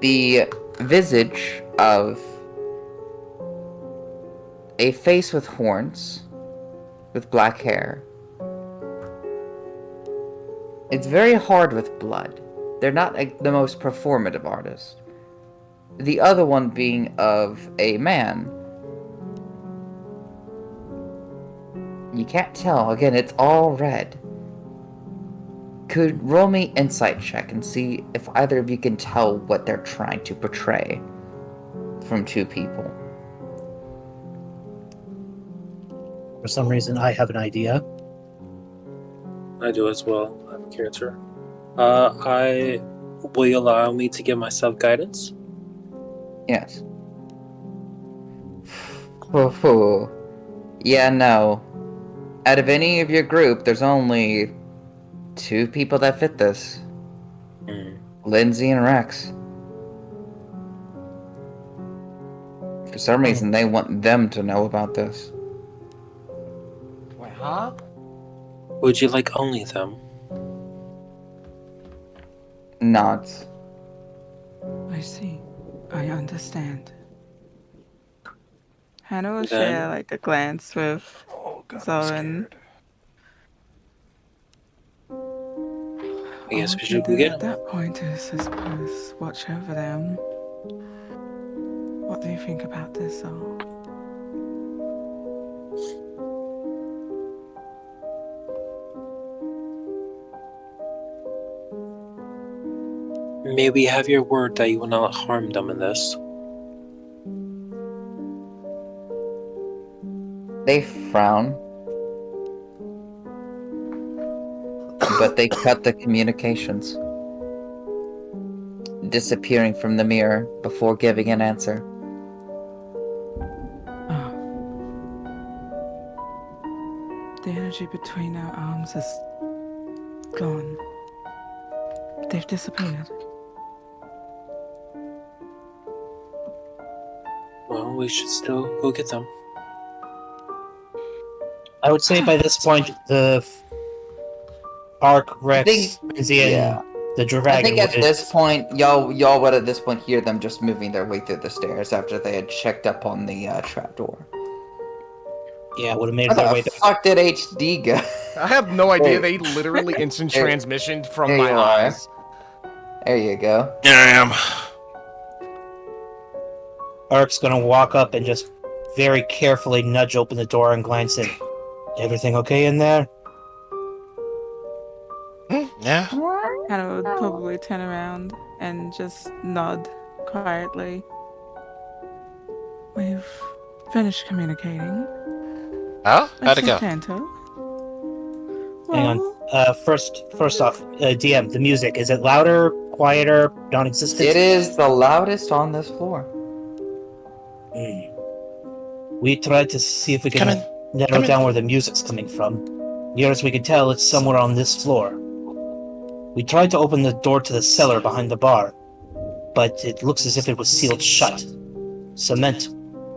S1: The visage of a face with horns, with black hair. It's very hard with blood. They're not the most performative artist. The other one being of a man. You can't tell. Again, it's all red. Could roll me insight check and see if either of you can tell what they're trying to portray from two people.
S5: For some reason, I have an idea.
S4: I do as well. I'm a character. Will you allow me to give myself guidance?
S1: Yes. Woohoo. Yeah, no. Out of any of your group, there's only 2 people that fit this. Lindsay and Rex. For some reason, they want them to know about this.
S3: Wait, huh?
S4: Would you like only them?
S1: Nods.
S6: I see. I understand. Hannah will
S4: Then-
S6: share like a glance with
S3: Oh, God,
S6: Zoran.
S4: I guess
S6: All
S4: we
S6: we
S4: should
S6: can
S4: go
S6: do
S4: get
S6: at
S4: them.
S6: that point is, I suppose, watch over them. What do you think about this all?
S4: May we have your word that you will not harm them in this?
S1: They frown. But they cut the communications, disappearing from the mirror before giving an answer.
S6: Oh. The energy between our arms is gone. They've disappeared.
S4: Well, we should still go get them.
S5: I would say by this point, the Ark, Rex,
S1: think-
S5: Lindsay, and
S1: yeah.
S5: the
S1: I
S5: dragon
S1: think at
S5: would-
S1: this point, y'all would at this point hear them just moving their way through the stairs after they had checked up on the trapdoor.
S5: Yeah, would have made
S1: Where
S5: their
S1: the
S5: way there.
S1: fuck did HD go?
S3: I have no idea.
S1: Hey.
S3: They literally instant
S1: Hey.
S3: transmissioned from
S1: Here
S3: my
S1: you are.
S3: eyes.
S1: There you go.
S2: Here I am.
S5: Ark's gonna walk up and just very carefully nudge open the door and glance in. Everything okay in there?
S2: Yeah.
S6: Hannah would probably turn around and just nod quietly. We've finished communicating.
S2: Oh, how'd it go?
S6: Tanto.
S5: Hang on. First off, DM, the music, is it louder, quieter, non-existent?
S1: It is the loudest on this floor.
S5: We tried to see if we
S2: Come
S5: can
S2: in.
S5: narrow
S2: Come in.
S5: down where the music's coming from. Near as we can tell, it's somewhere on this floor. We tried to open the door to the cellar behind the bar, but it looks as if it was sealed shut. Cement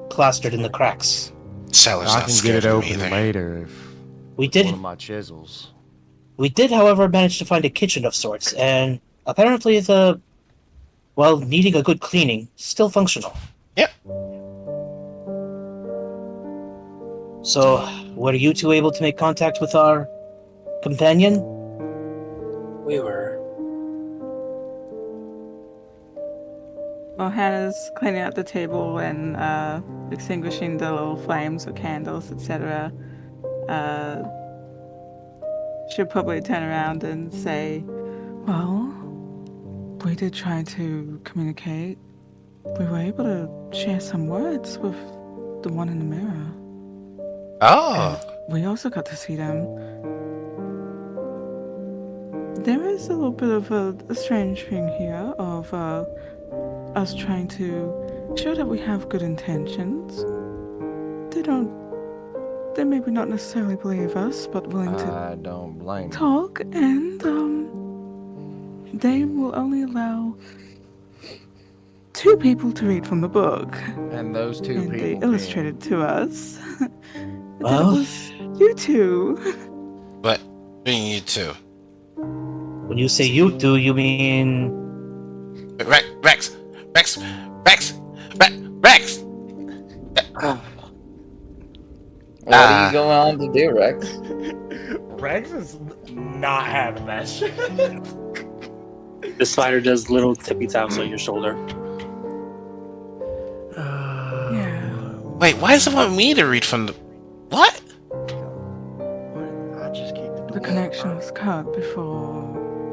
S5: plastered in the cracks.
S2: Seller's
S3: I
S2: not
S3: can get
S2: scared
S3: it
S2: of me
S3: open
S2: either.
S3: later if
S5: We did,
S3: one of my chisels.
S5: however, manage to find a kitchen of sorts, and apparently needing a good cleaning, still functional.
S2: Yep.
S5: So, were you two able to make contact with our companion?
S4: We were.
S6: Well, Hannah's cleaning out the table and extinguishing the little flames or candles, etc. she'll probably turn around and say, well, we did try to communicate. We were able to share some words with the one in the mirror.
S2: Oh.
S6: And we also got to see them. There is a little bit of a strange thing here of us trying to show that we have good intentions. They maybe not necessarily believe us, but willing to
S3: I don't blame you.
S6: talk, and they will only allow 2 people to read from the book.
S3: And those 2
S6: And
S3: people
S6: they illustrated to us that
S5: Well,
S6: it was you 2.
S2: But being you two.
S5: when you say you two, you mean
S2: Rex! Rex! Rex! Rex! Rex!
S1: What are you going on to do, Rex?
S3: Rex is not having that shit.
S4: The spider does little tippy taps on your shoulder.
S6: Yeah.
S2: Wait, why does it want me to read from the... What?
S3: I just kicked the door.
S6: The connection was cut before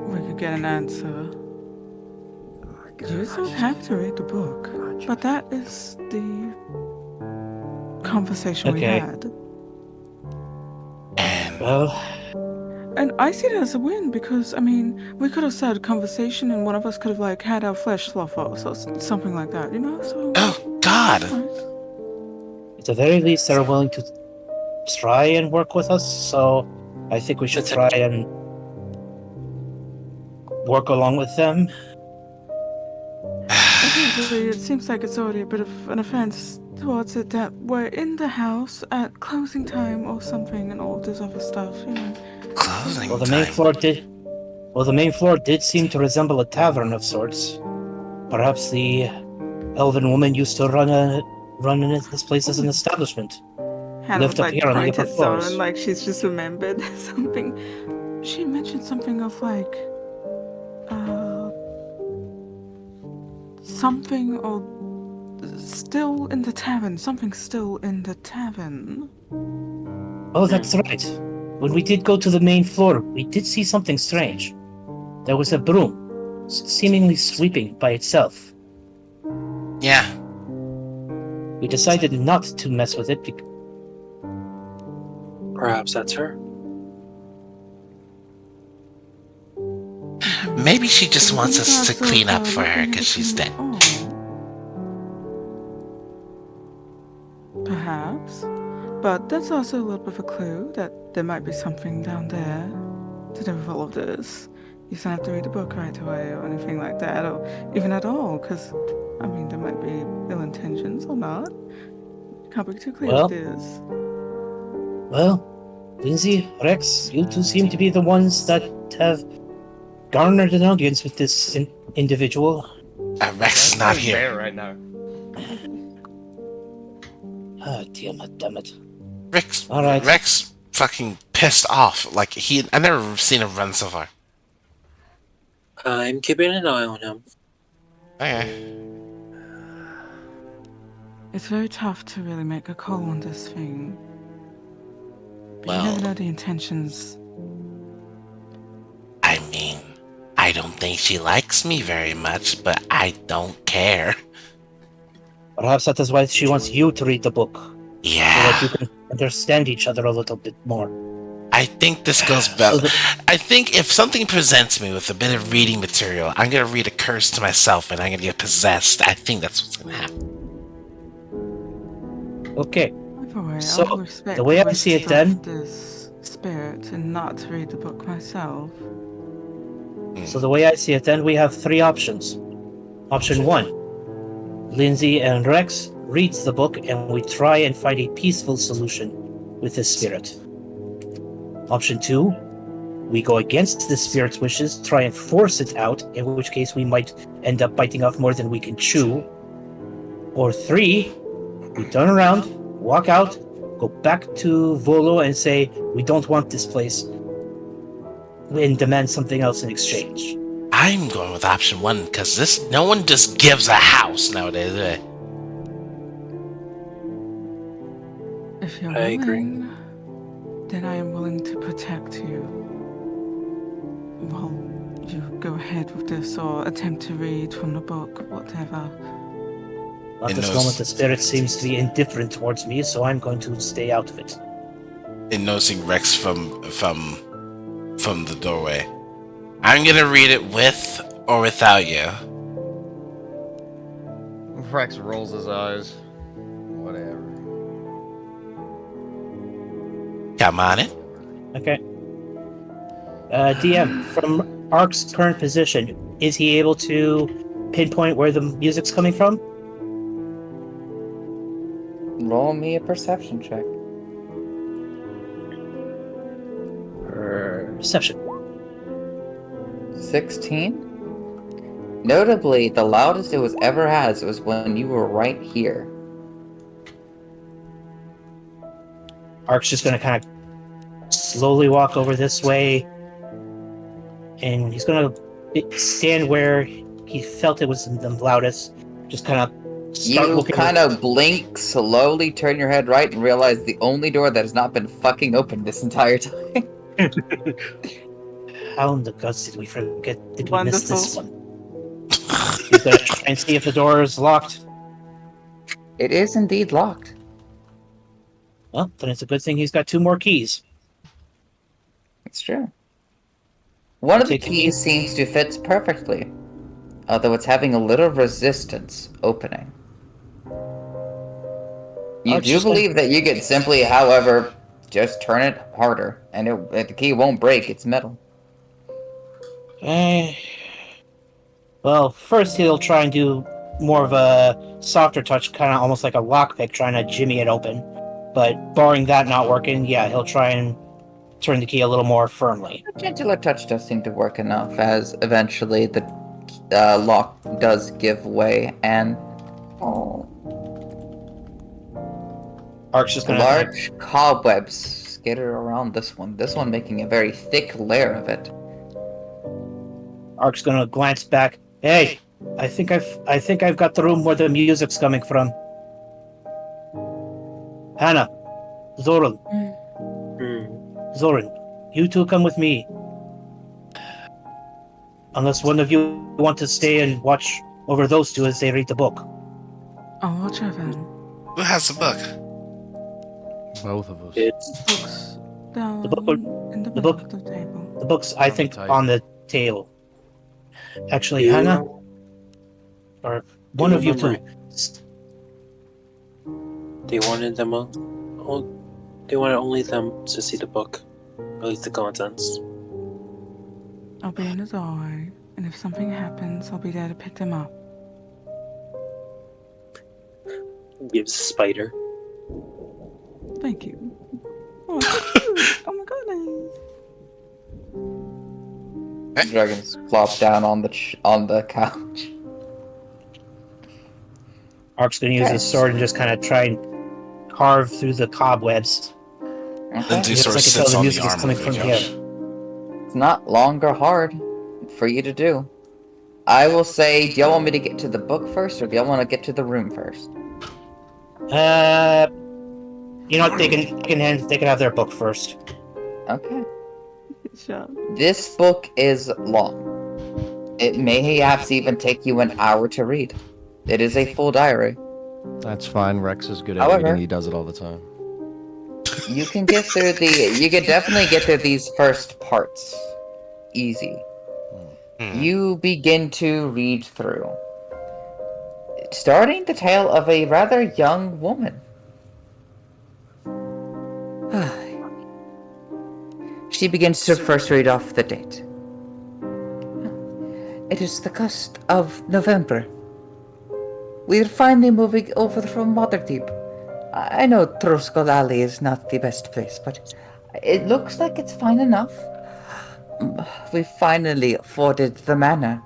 S6: we could get an answer. You don't have to read the book, but that is the conversation we
S5: Okay.
S6: had.
S2: And...
S5: well,
S6: And I see it as a win because, I mean, we could have started a conversation and one of us could have, like, had our flesh slough off, so something like that, you know? So,
S2: Oh, God!
S5: at the very least, they're willing to try and work with us. So I think we should try and work along with them.
S6: Admittedly, it seems like it's already a bit of an offense towards it that we're in the house at closing time or something and all this other stuff, you know?
S2: Closing
S5: Well, the
S2: time.
S5: main floor did seem to resemble a tavern of sorts. Perhaps the elven woman used to run this place as an establishment.
S6: Hannah
S5: Lived up
S6: like,
S5: here on the
S6: pointed
S5: upper floors.
S6: and like she's just remembered something. She mentioned something of like, something or still in the tavern. Something still in the tavern.
S5: Oh, that's right. When we did go to the main floor, we did see something strange. There was a broom, seemingly sweeping by itself.
S2: Yeah.
S5: We decided not to mess with it
S4: Perhaps that's her.
S2: Maybe she just
S6: And
S2: wants us to
S6: because of,
S2: clean up for her
S6: looking
S2: because she's dead.
S6: between- Perhaps. But that's also a little bit of a clue that there might be something down there to do with all of this. You don't have to read the book right away or anything like that, or even at all, because, I mean, there might be ill intentions or not. Can't be too clear
S5: Well,
S6: with this.
S5: Well, Lindsay, Rex, you two seem to be the ones that have garnered an audience with this individual.
S2: Rex is not
S3: That's
S2: here.
S3: there right now.
S5: Ah, damn it.
S2: Rex.
S5: All right.
S2: Rex fucking pissed off. Like I never seen him run so far.
S4: I'm keeping an eye on him.
S2: Okay.
S6: It's very tough to really make a call on this thing. But
S2: Well-
S6: you never know the intentions.
S2: I mean, I don't think she likes me very much, but I don't care.
S5: Perhaps that is why she wants you to read the book, so that you
S2: Yeah.
S5: can understand each other a little bit more.
S2: I think this goes better. I think if something presents me with a bit of reading material, I'm gonna read a curse to myself and I'm gonna get possessed. I think that's what's gonna happen.
S5: Okay,
S6: Either way,
S5: So,
S6: I will respect
S5: the way I
S6: wishes
S5: see it
S6: of
S5: then-
S6: this spirit and not to read the book myself.
S5: so the way I see it then, we have 3 options. Option 1, Lindsay and Rex reads the book and we try and find a peaceful solution with the spirit. Option 2, we go against the spirit's wishes, try and force it out, in which case we might end up biting off more than we can chew. Or 3, we turn around, walk out, go back to Volo and say, we don't want this place, and demand something else in exchange.
S2: I'm going with option 1 because no one just gives a house nowadays. Do they?
S6: If you're
S4: I agree.
S6: willing, then I am willing to protect you. go ahead with this or attempt to read from the book, whatever.
S5: At this moment, the spirit seems to be indifferent towards me, so I'm going to stay out of it.
S2: In nosing Rex from the doorway, I'm gonna read it with or without you.
S8: Rex rolls his eyes. Whatever.
S2: Come on in.
S5: Okay. DM, from Ark's current position, is he able to pinpoint where the music's coming from?
S1: Roll me a perception check.
S5: Perception.
S1: 16. Notably, the loudest it was ever has was when you were right here.
S5: Ark's just going to kind of slowly walk over this way, and he's going to stand where he felt it was the loudest. Just kind of start
S1: You
S5: looking.
S1: kind of blink, slowly turn your head right, and realize the only door that has not been fucking open this entire time.
S5: How in the guts did we forget? Did we
S6: Wonderful.
S5: miss this one? He's going to try and see if the door is locked.
S1: It is indeed locked.
S5: Well, then it's a good thing he's got 2 more keys.
S1: It's true. One of the
S5: Take the
S1: keys seems to fit perfectly, although it's having a little resistance opening. You
S5: it's
S1: do
S5: just
S1: believe that you could simply, however, just turn it harder, and the key won't break. It's metal.
S5: Well, first he'll try and do more of a softer touch, kind of almost like a lockpick, trying to jimmy it open. But barring that not working, yeah, he'll try and turn the key a little more firmly.
S1: A gentler touch does seem to work enough, as eventually the lock does give way, and
S5: Ark's just gonna
S1: large cobwebs skitter around this one. This one making a very thick layer of it.
S5: Ark's gonna glance back. Hey, I think I've got the room where the music's coming from. Hannah, Zoran, Zoran, you two come with me. Unless one of you want to stay and watch over those two as they read the book.
S6: I'll watch over them.
S2: Who has the book?
S8: Both of us.
S4: It's
S6: Books down
S5: The book would-
S6: in the
S5: the
S6: middle
S5: book-
S6: of the table.
S5: The book's, I
S8: On the
S5: think,
S8: table.
S5: on the table. Actually,
S4: You-
S5: Hannah, or one of you two.
S4: remember- They wanted them they wanted only them to see the book, at least the contents.
S6: I'll be in his eye, and if something happens, I'll be there to pick them up.
S4: Gives Spider.
S6: Thank you. Oh, so cute. Oh my goodness.
S1: Dragons flop down on the couch.
S5: Ark's gonna use his sword and just kind of try and carve through the cobwebs.
S1: Okay.
S2: Lindsay
S5: Because
S2: sort
S5: I
S2: of
S5: can tell
S2: sits
S5: the
S2: on the
S5: music is
S2: arm
S5: coming
S2: of
S5: from
S2: the
S5: here.
S2: couch.
S1: It's not long or hard for you to do. I will say, do y'all want me to get to the book first, or do y'all want to get to the room first?
S5: You know what? They can have their book first.
S1: Okay.
S6: Sure.
S1: This book is long. It may perhaps even take you an hour to read. It is a full diary.
S8: That's fine. Rex is good at
S1: However-
S8: reading. He does it all the time.
S1: You can get through you can definitely get through these first parts. Easy. You begin to read through. Starting the tale of a rather young woman. She begins to first read off the date. It is the cusp of November. We're finally moving over from WaterDeep. I know Troskull Alley is not the best place, but it looks like it's fine enough. We finally afforded the manor.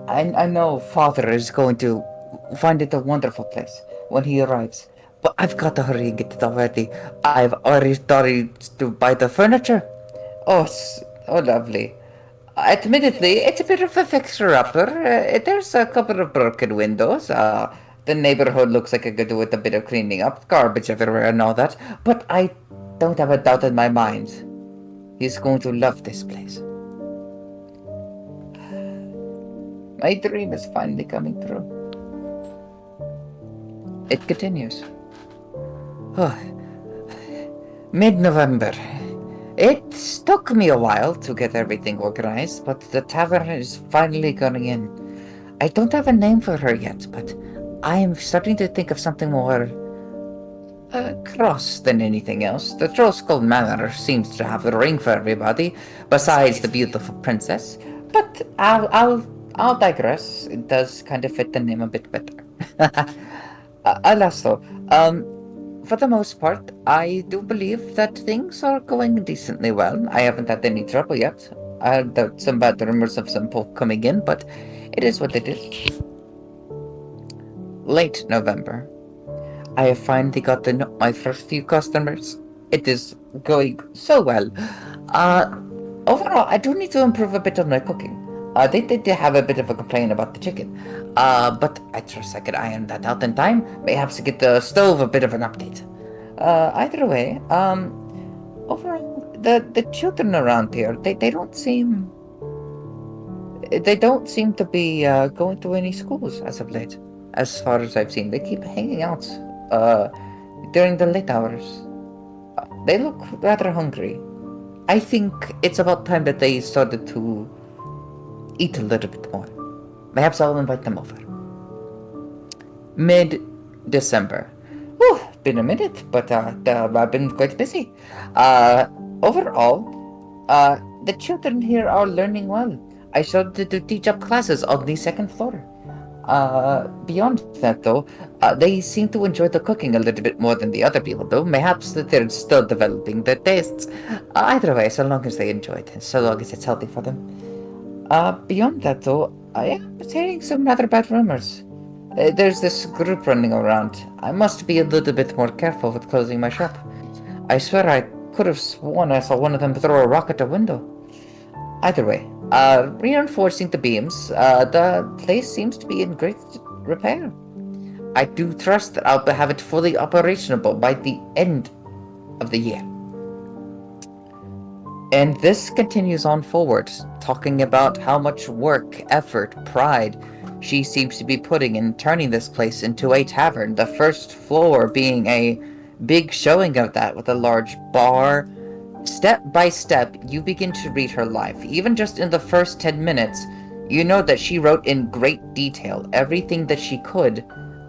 S1: I know Father is going to find it a wonderful place when he arrives, but I've got to hurry and get it already. I've already started to buy the furniture. Oh, lovely. Admittedly, it's a bit of a fixer-upper. There's a couple of broken windows. The neighborhood looks like it could do with a bit of cleaning up, garbage everywhere and all that. But I don't have a doubt in my mind. He's going to love this place. My dream is finally coming true. It continues. Mid-November. It took me a while to get everything organized, but the tavern is finally going in. I don't have a name for her yet, but I am starting to think of something more cross than anything else. The Trollskull Manor seems to have a ring for everybody, besides the beautiful princess. But I'll digress. It does kind of fit the name a bit better. Alas, though, for the most part, I do believe that things are going decently well. I haven't had any trouble yet. I heard some bad rumors of some folk coming in, but it is what it is. Late November. I have finally gotten my first few customers. It is going so well. Overall, I do need to improve a bit on my cooking. They did have a bit of a complaint about the chicken. But I trust I could iron that out in time. Perhaps to get the stove a bit of an update. Either way, overall, the children around here, they don't seem to be going to any schools as of late. As far as I've seen, they keep hanging out during the late hours. They look rather hungry. I think it's about time that they started to eat a little bit more. Perhaps I'll invite them over. Mid-December. Whew, been a minute, but I've been quite busy. Overall, the children here are learning well. I started to teach up classes on the second floor. Beyond that, though, they seem to enjoy the cooking a little bit more than the other people, though. Perhaps that they're still developing their tastes. Either way, so long as they enjoy it, and so long as it's healthy for them. Beyond that, though, I am hearing some rather bad rumors. There's this group running around. I must be a little bit more careful with closing my shop. I swear I could have sworn I saw one of them throw a rock at a window. Either way, reinforcing the beams, the place seems to be in great repair. I do trust that I'll have it fully operational by the end of the year. And this continues on forward, talking about how much work, effort, pride she seems to be putting in turning this place into a tavern, the first floor being a big showing of that with a large bar. Step by step, you begin to read her life. Even just in the first 10 minutes, you know that she wrote in great detail everything that she could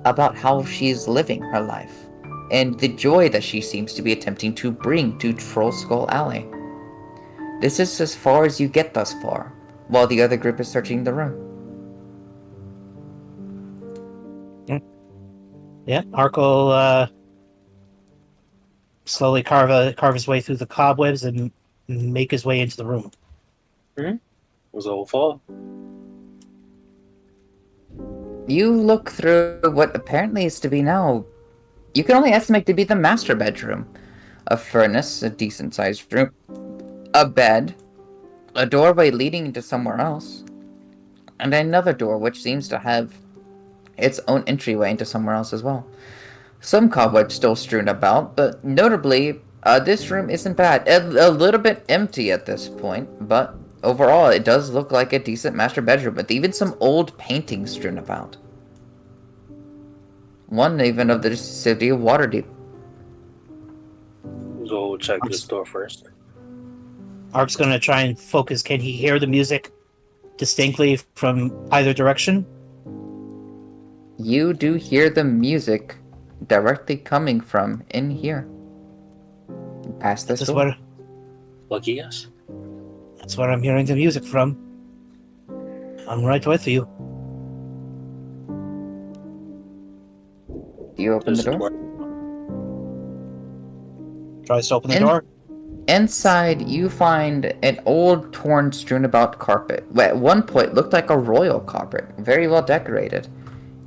S1: about how she's living her life, and the joy that she seems to be attempting to bring to Trollskull Alley. This is as far as you get thus far, while the other group is searching the room.
S5: Yeah, Arco slowly carve his way through the cobwebs and make his way into the room.
S4: Was all fall.
S1: You look through what apparently is to be now, you can only estimate to be the master bedroom. A furnace, a decent-sized room, a bed, a doorway leading into somewhere else, and another door which seems to have its own entryway into somewhere else as well. Some cobwebs still strewn about, but notably, this room isn't bad. A little bit empty at this point, but overall, it does look like a decent master bedroom, with even some old paintings strewn about. One even of the city of Waterdeep.
S4: Go check this door first.
S5: Ark's gonna try and focus. Can he hear the music distinctly from either direction?
S1: You do hear the music directly coming from in here. Past this door.
S4: Lucky yes.
S5: That's where I'm hearing the music from. I'm right with you.
S1: Do you open the door?
S5: Tries to open the door.
S1: Inside, you find an old, torn, strewn about carpet. At one point, looked like a royal carpet, very well decorated.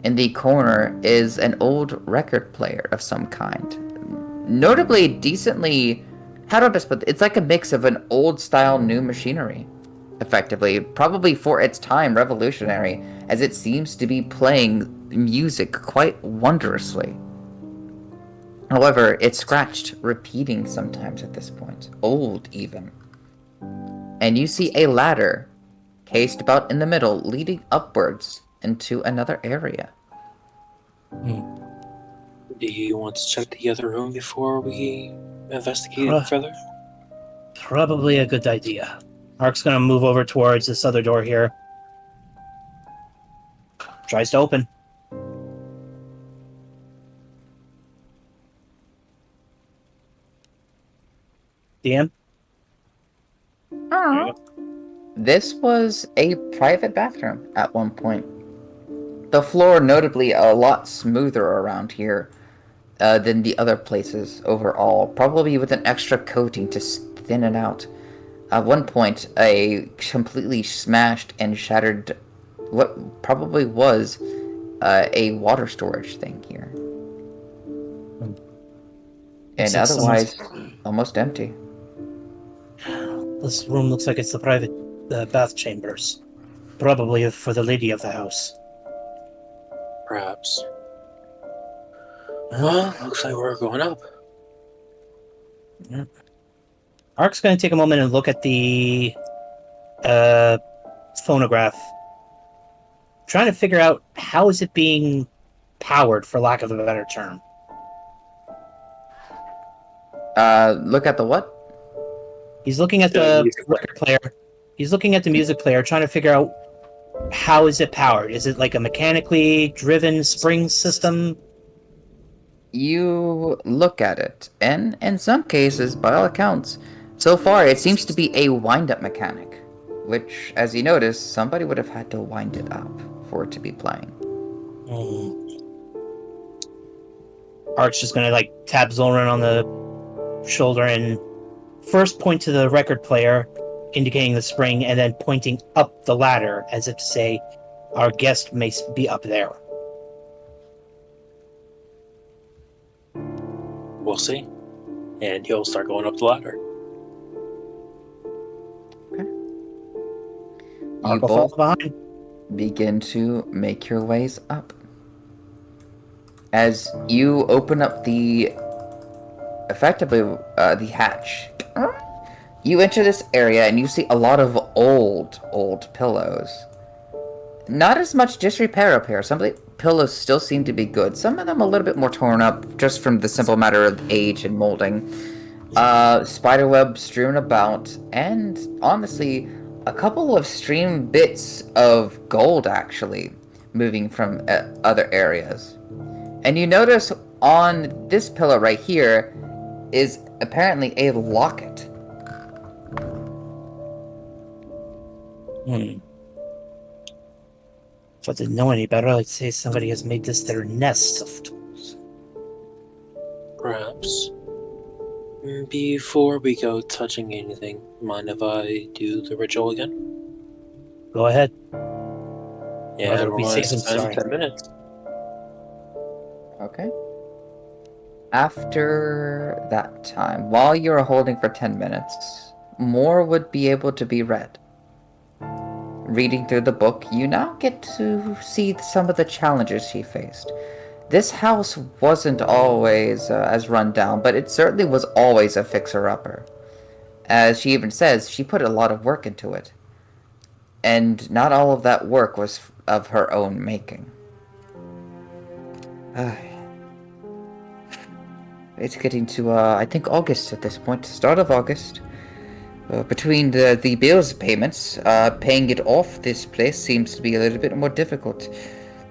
S1: In the corner is an old record player of some kind. Notably, decently, how do I best put it? It's like a mix of an old-style new machinery. Effectively, probably for its time, revolutionary, as it seems to be playing music quite wondrously. However, it's scratched, repeating sometimes at this point. Old, even. And you see a ladder cased about in the middle, leading upwards into another area.
S4: Do you want to check the other room before we investigate
S5: Huh.
S4: further?
S5: Probably a good idea. Ark's gonna move over towards this other door here. Tries to open. DM? There you go.
S1: This was a private bathroom at one point. The floor notably a lot smoother around here than the other places overall, probably with an extra coating to thin it out. At one point, a completely smashed and shattered what probably was a water storage thing here. And
S5: like
S1: otherwise, almost empty.
S5: This room looks like it's the private bath chambers. Probably for the lady of the house.
S4: Perhaps. Well, looks like we're going up.
S5: Ark's going to take a moment and look at the phonograph, trying to figure out how is it being powered, for lack of a better term.
S1: Look at the what?
S5: He's looking at the record player. He's looking at the music player, trying to figure out how is it powered. Is it like a mechanically driven spring system?
S1: You look at it, and in some cases, by all accounts, so far it seems to be a wind-up mechanic, which, as you notice, somebody would have had to wind it up for it to be playing.
S5: Ark's just gonna like tap Zoran on the shoulder and first point to the record player, indicating the spring, and then pointing up the ladder as if to say, our guest may be up there.
S4: We'll see. And he'll start going up the ladder.
S5: Ark will fall behind.
S1: Begin to make your ways up. As you open up effectively the hatch, you enter this area and you see a lot of old pillows. Not as much disrepair up here. Some of the pillows still seem to be good. Some of them a little bit more torn up, just from the simple matter of age and molding. Spiderweb strewn about, and honestly, a couple of stream bits of gold actually moving from other areas. And you notice on this pillow right here is apparently a locket.
S5: If I didn't know any better, I'd say somebody has made this their nest of tools.
S4: Perhaps. Before we go touching anything, mind if I do the ritual again?
S5: Go ahead.
S4: Yeah,
S5: Rather
S4: we're
S5: be
S4: going to
S5: safe than
S4: spend
S5: sorry.
S4: 10 minutes.
S1: Okay. After that time, while you're holding for 10 minutes, more would be able to be read. Reading through the book, you now get to see some of the challenges she faced. This house wasn't always as run down, but it certainly was always a fixer-upper. As she even says, she put a lot of work into it. And not all of that work was of her own making. It's getting to, I think August at this point, start of August. Between the bills payments, paying it off this place seems to be a little bit more difficult.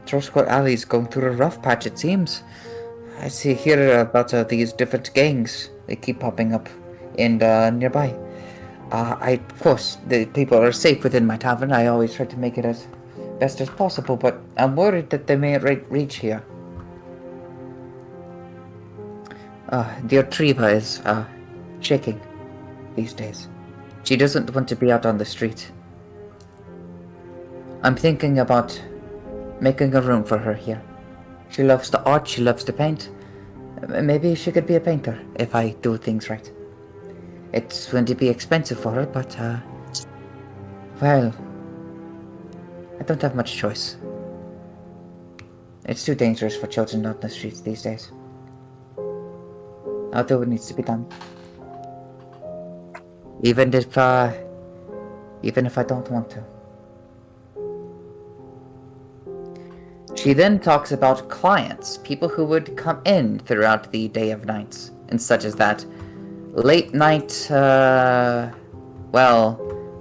S1: Troscourt Alley's going through a rough patch, it seems. I see here about these different gangs. They keep popping up in nearby. Of course, the people are safe within my tavern. I always try to make it as best as possible, but I'm worried that they may reach here. Dear Treva is, shaking these days. She doesn't want to be out on the street. I'm thinking about making a room for her here. She loves the art, she loves to paint. Maybe she could be a painter, if I do things right. It's going to be expensive for her, but, well, I don't have much choice. It's too dangerous for children out on the streets these days. I'll do what needs to be done. Even if I don't want to. She then talks about clients, people who would come in throughout the day of nights, and such as that. Late night,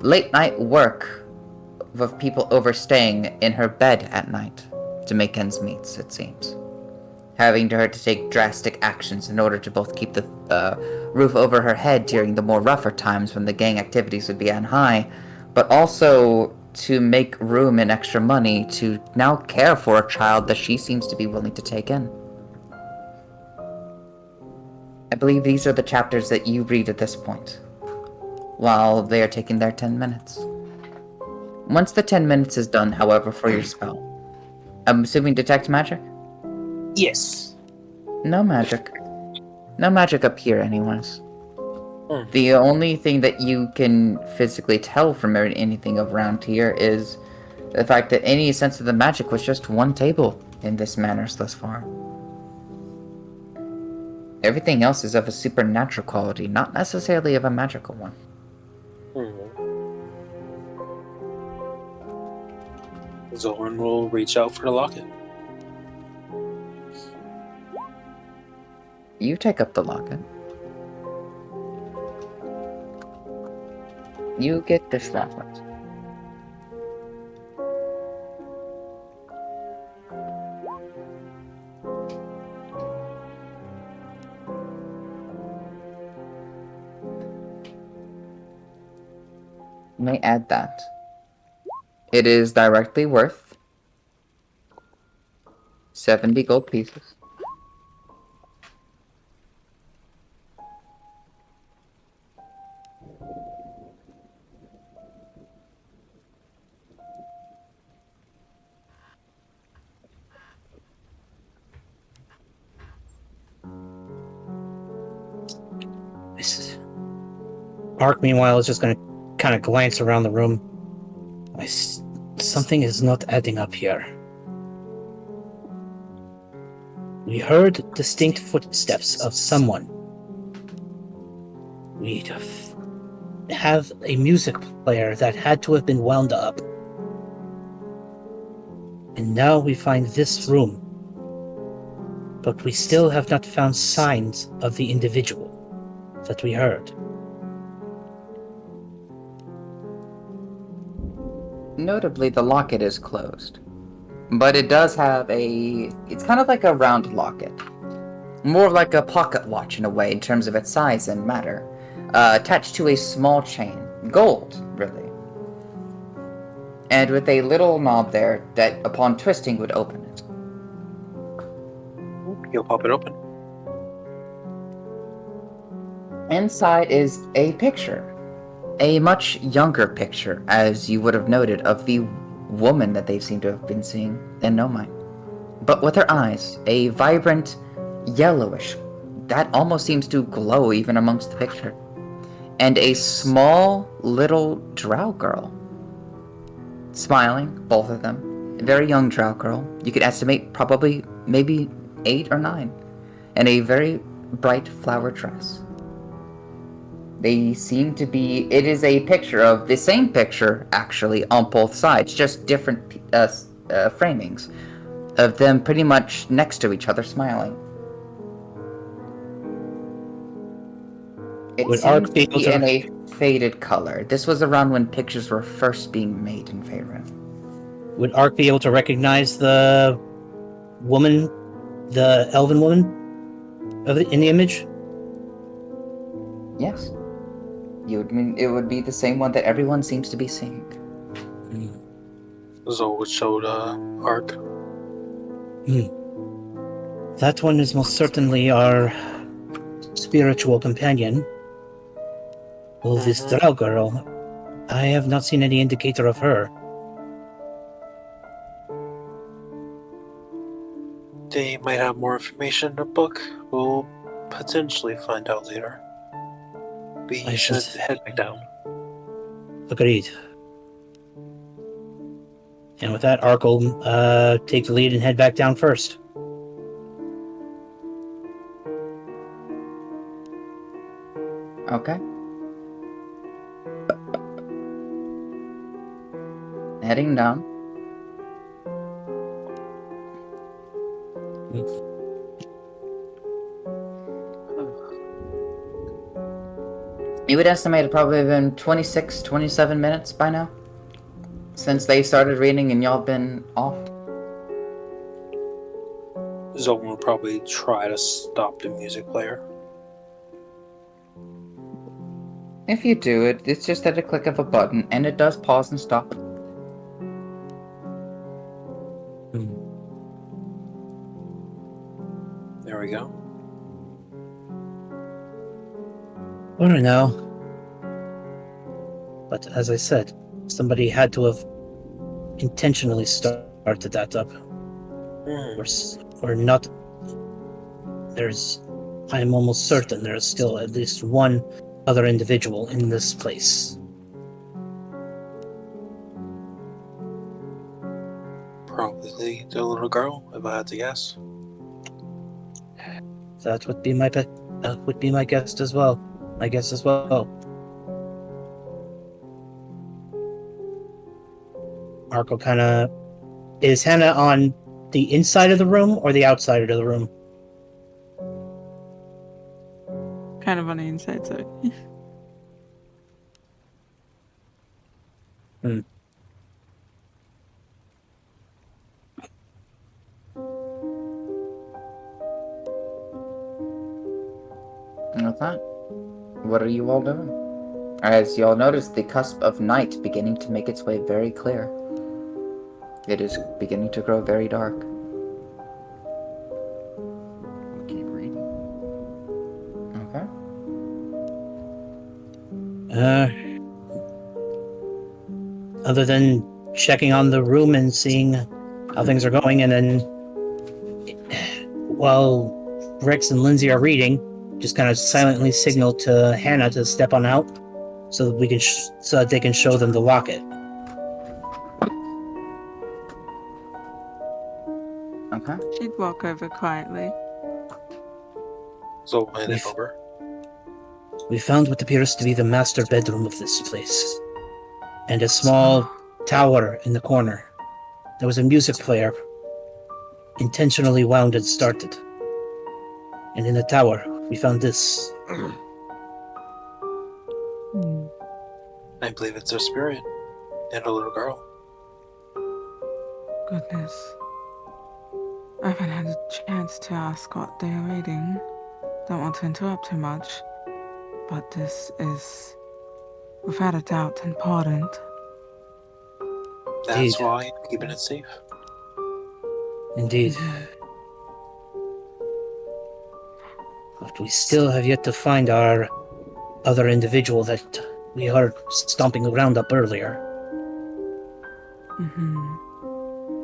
S1: late night work of people overstaying in her bed at night to make ends meet, it seems. Having her to take drastic actions in order to both keep the roof over her head during the more rougher times when the gang activities would be on high, but also to make room and extra money to now care for a child that she seems to be willing to take in. I believe these are the chapters that you read at this point, while they are taking their 10 minutes. Once the 10 minutes is done, however, for your spell, I'm assuming detect magic?
S4: Yes.
S1: No magic. No magic up here, anyways.
S4: Hmm.
S1: The only thing that you can physically tell from anything around here is the fact that any sense of the magic was just one table in this manner thus far. Everything else is of a supernatural quality, not necessarily of a magical one.
S4: Zoran will reach out for the locket.
S1: You take up the locket. You get this locket. You may add that. It is directly worth 70 gold pieces.
S5: Ark, meanwhile, is just going to kind of glance around the room. Something is not adding up here. We heard distinct footsteps of someone. We have a music player that had to have been wound up. And now we find this room. But we still have not found signs of the individual that we heard.
S1: Notably, the locket is closed. But it does have it's kind of like a round locket. More like a pocket watch in a way, in terms of its size and matter. Attached to a small chain. Gold, really. And with a little knob there that, upon twisting, would open it.
S4: You'll pop it open.
S1: Inside is a picture. A much younger picture, as you would have noted, of the woman that they seem to have been seeing in Nomai. But with her eyes, a vibrant yellowish, that almost seems to glow even amongst the picture. And a small little drow girl. Smiling, both of them. A very young drow girl. You could estimate probably maybe 8 or 9. And a very bright flower dress. They seem to be... It is a picture of the same picture, actually, on both sides. Just different framings of them pretty much next to each other, smiling. It seems to be in a faded color. This was around when pictures were first being made in Faerun.
S5: Would Ark be able to recognize the woman, the elven woman in the image?
S1: Yes. It would be the same one that everyone seems to be seeing.
S4: Zoe showed Ark.
S5: That one is most certainly our spiritual companion. Well, this drow girl, I have not seen any indicator of her.
S4: They might have more information in the book. We'll potentially find out later. We should head back down.
S5: Agreed. And with that, Ark will take the lead and head back down first.
S1: Okay. Heading down. You would estimate it probably been 26, 27 minutes by now? Since they started reading and y'all been off?
S4: Zoltan will probably try to stop the music player.
S1: If you do, it's just at a click of a button, and it does pause and stop.
S4: There we go.
S5: I don't know. But as I said, somebody had to have intentionally started that up. Or not. I'm almost certain there's still at least one other individual in this place.
S4: Probably the little girl, if I had to guess.
S5: That would be my guess as well. My guess as well. Marco kind of... Is Hannah on the inside of the room or the outside of the room?
S6: Kind of on the inside, so.
S1: And with that, what are you all doing? As y'all notice, the cusp of night beginning to make its way very clear. It is beginning to grow very dark.
S3: We'll keep reading.
S1: Okay.
S5: Other than checking on the room and seeing how things are going, and then while Rex and Lindsay are reading, just kind of silently signal to Hannah to step on out, so that we can so that they can show them the locket.
S1: Okay.
S6: She'd walk over quietly.
S4: So hand it over.
S5: We found what appears to be the master bedroom of this place, and a small tower in the corner. There was a music player, intentionally wound and started. And in the tower, we found this.
S4: I believe it's their spirit and a little girl.
S6: Goodness. I haven't had a chance to ask what they are reading. Don't want to interrupt too much, but this is, without a doubt, important.
S4: That's
S5: Indeed.
S4: why I'm keeping it safe.
S5: Indeed. But we still have yet to find our other individual that we heard stomping around up earlier.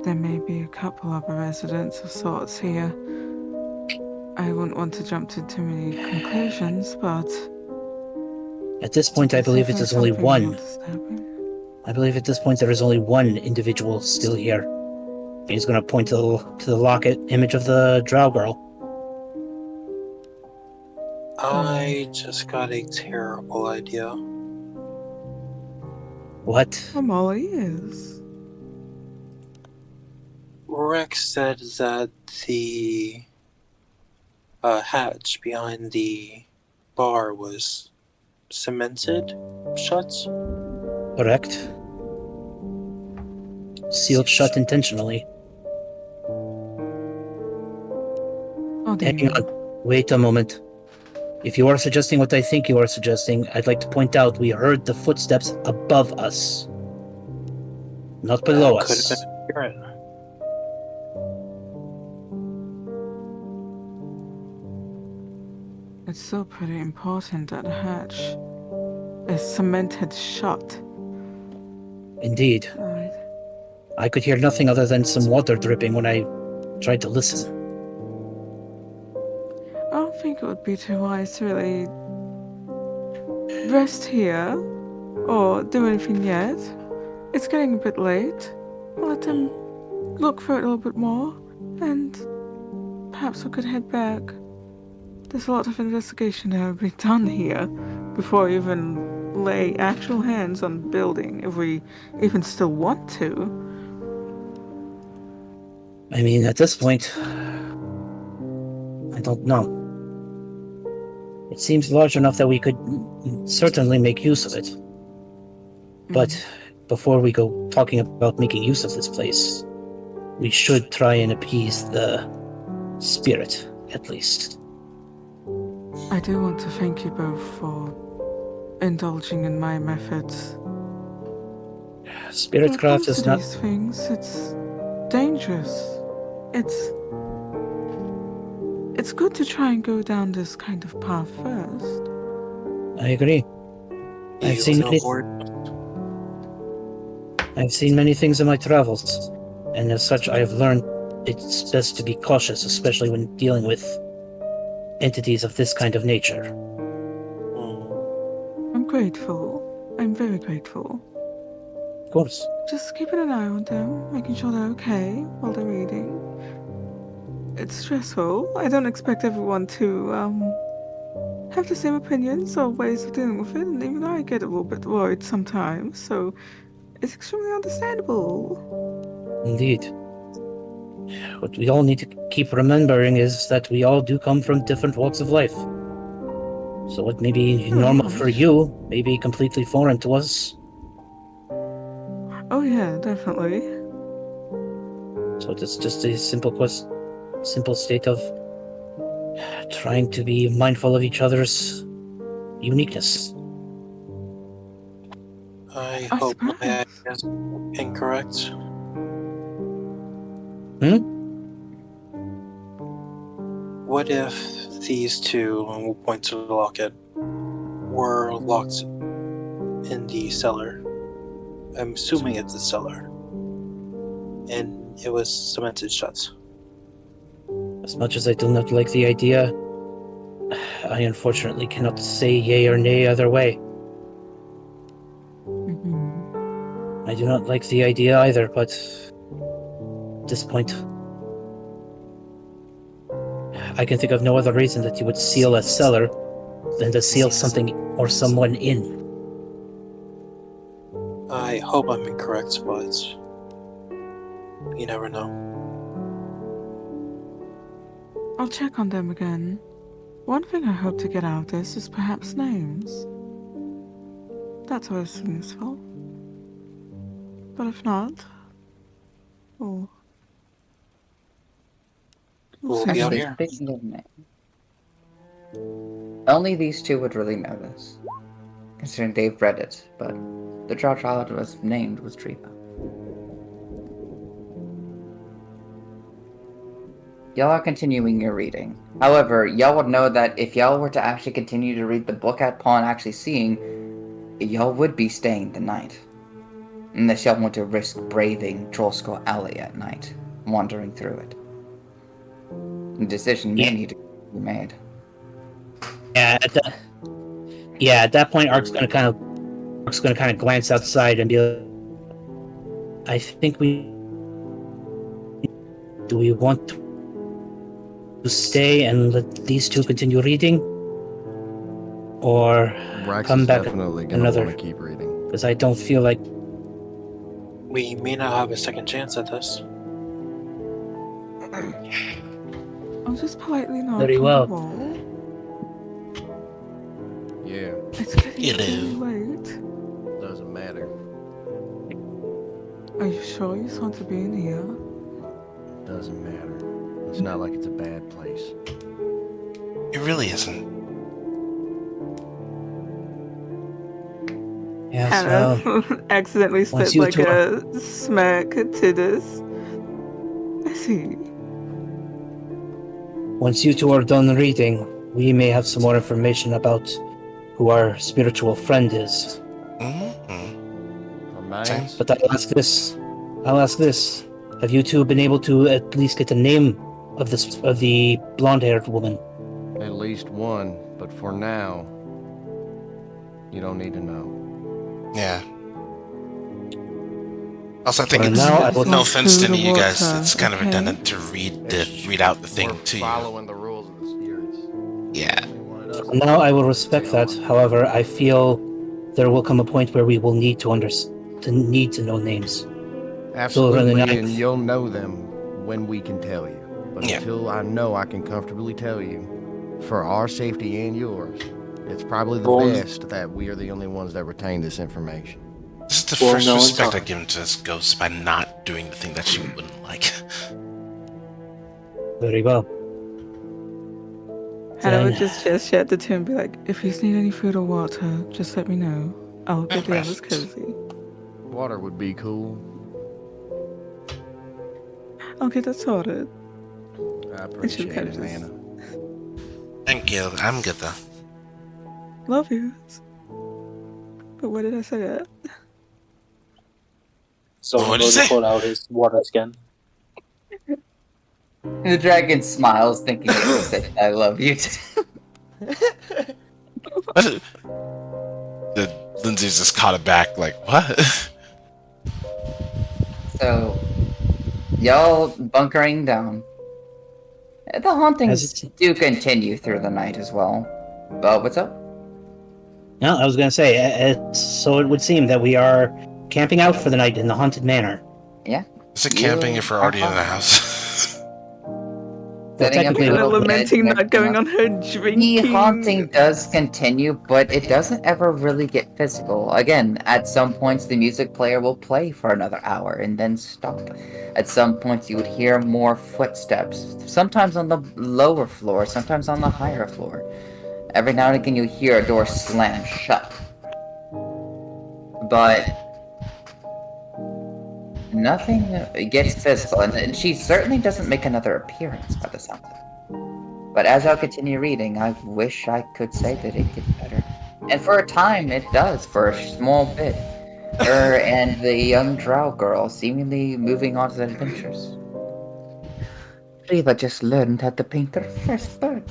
S6: There may be a couple other residents of sorts here. I wouldn't want to jump to too many conclusions, but...
S5: At this point, I believe it is only
S6: something
S5: one.
S6: more disturbing.
S5: I believe at this point there is only one individual still here. He's going to point to the locket image of the drow girl.
S4: I just got a terrible idea.
S5: What?
S6: I'm all ears.
S4: Rex said that the hatch behind the bar was cemented shut.
S5: Correct. Sealed shut intentionally.
S6: Oh,
S5: Hang on. Wait a moment. If you are suggesting what I think you are suggesting, I'd like to point out we heard the footsteps above us. Not below
S4: Could
S5: us.
S4: have been a spirit.
S6: It's still pretty important that the hatch is cemented shut.
S5: Indeed.
S6: Right.
S5: I could hear nothing other than some water dripping when I tried to listen.
S6: I don't think it would be too wise to really rest here or do anything yet. It's getting a bit late. I'll let them look for it a little bit more, and perhaps we could head back. There's a lot of investigation to be done here before we even lay actual hands on the building, if we even still want to.
S5: I mean, at this point, don't know. It seems large enough that we could certainly make use of it. But before we go talking about making use of this place, we should try and appease the spirit, at least.
S6: I do want to thank you both for indulging in my methods.
S5: Spiritcraft is not.
S6: These things, it's dangerous. It's good to try and go down this kind of path first.
S5: I agree. I've seen many things in my travels, and as such, I have learned it's best to be cautious, especially when dealing with entities of this kind of nature.
S6: I'm grateful. I'm very grateful.
S5: Of course.
S6: Just keeping an eye on them, making sure they're okay while they're reading. It's stressful. I don't expect everyone to have the same opinions or ways of dealing with it, and even I get a little bit worried sometimes, so it's extremely understandable.
S5: Indeed. What we all need to keep remembering is that we all do come from different walks of life. So what may be normal for you may be completely foreign to us.
S6: Oh yeah, definitely.
S5: So it's just a simple state of trying to be mindful of each other's uniqueness.
S4: I hope my idea is incorrect. What if these two, and we'll point to the locket, were locked in the cellar? I'm assuming it's a cellar. And it was cemented shut.
S5: As much as I do not like the idea, I unfortunately cannot say yay or nay either way. I do not like the idea either, but at this point, I can think of no other reason that you would seal a cellar than to seal something or someone in.
S4: I hope I'm incorrect, but you never know.
S6: I'll check on them again. One thing I hope to get out of this is perhaps names. That's always useful. But if not, we'll
S4: We'll
S6: see.
S4: be out
S1: Actually,
S4: here.
S1: speaking of names, only these two would really know this, considering they've read it, but the child was named was Treva. Y'all are continuing your reading. However, y'all would know that if y'all were to actually continue to read the book upon actually seeing, y'all would be staying the night. Unless y'all want to risk braving Trollskull Alley at night, wandering through it. The decision may need to be made.
S5: At that point, Ark's gonna kind of glance outside and be like, I think do we want to stay and let these two continue reading, or
S8: Rax
S5: come
S8: is
S5: back
S8: definitely gonna
S5: another?
S8: want to keep reading.
S5: Because I don't feel like
S4: We may not have a second chance at this.
S6: I'll just politely nod
S5: Very
S6: on
S5: well.
S6: the wall.
S8: Yeah,
S6: It's getting
S2: Hello.
S6: too late.
S8: doesn't matter.
S6: Are you sure you just want to be in here?
S8: Doesn't matter. It's not like it's a bad place.
S2: It really isn't.
S5: yes,
S6: Hannah
S5: well,
S6: accidentally
S5: once
S6: said
S5: you
S6: like
S5: two
S6: a smack to this. I see.
S5: once you two are done reading, we may have some more information about who our spiritual friend is.
S2: Mm-hmm.
S8: Remains?
S5: But I'll ask this. Have you two been able to at least get the name of the blonde-haired woman?
S8: At least one, but for now, you don't need to know.
S2: Yeah. Also, I think
S5: For
S2: it's
S5: now, I will-
S2: no offense to any of you guys.
S6: Water,
S2: It's kind of
S6: okay?
S2: redundant to read out the thing
S8: We're
S2: to you.
S8: following the rules of the spirits.
S2: Yeah.
S5: Now I will respect that. However, I feel there will come a point where we will need to know names.
S8: Absolutely,
S5: Ninth.
S8: and you'll know them when we can tell you. But
S2: Yeah.
S8: until I know I can comfortably tell you, for our safety and yours, it's probably the
S4: Well,
S8: best that we are the only ones that retain this information.
S2: This is the
S4: Well,
S2: first
S4: no, in
S2: respect I've
S4: time.
S2: given to this ghost by not doing the thing that she wouldn't like.
S5: Very well.
S6: Hannah would
S5: Then,
S6: just gesture at the two and be like, if you need any food or water, just let me know. I'll get the others cozy.
S8: Water would be cool.
S6: Okay, that's sorted.
S8: I
S6: And she'll
S8: appreciate
S6: kind
S8: it,
S6: of just
S8: Hannah.
S2: Thank you. I'm good though.
S6: love you. But what did I say it?
S4: So
S2: What
S4: I'm
S2: did you
S4: going to
S2: say?
S4: pull out his water skin.
S1: The dragon smiles, thinking that you said, I love you too.
S2: What? Lindsay just caught it back, like, what?
S1: So, y'all bunkering down. The hauntings
S5: as it,
S1: do continue through the night as well. What's up?
S5: no, I was going to say, so it would seem that we are camping out for the night in the haunted manor.
S2: Is it camping if we're
S1: are
S2: already in
S1: fine.
S2: the house?
S5: Well,
S1: Setting up
S5: technically,
S1: your
S6: Hannah
S1: little bed
S6: lamenting
S1: and
S6: not
S1: everything
S6: going
S1: else.
S6: on her
S1: The
S6: drinking.
S1: haunting does continue, but it doesn't ever really get physical. Again, at some points the music player will play for another hour and then stop. At some points you would hear more footsteps, sometimes on the lower floor, sometimes on the higher floor. Every now and again you hear a door slam shut. But nothing gets physical, and she certainly doesn't make another appearance by the sounds of it. But as I'll continue reading, I wish I could say that it gets better. And for a time, it does, for a small bit. Her and the young drow girl seemingly moving on to their adventures. Riva just learned how to paint her first bird.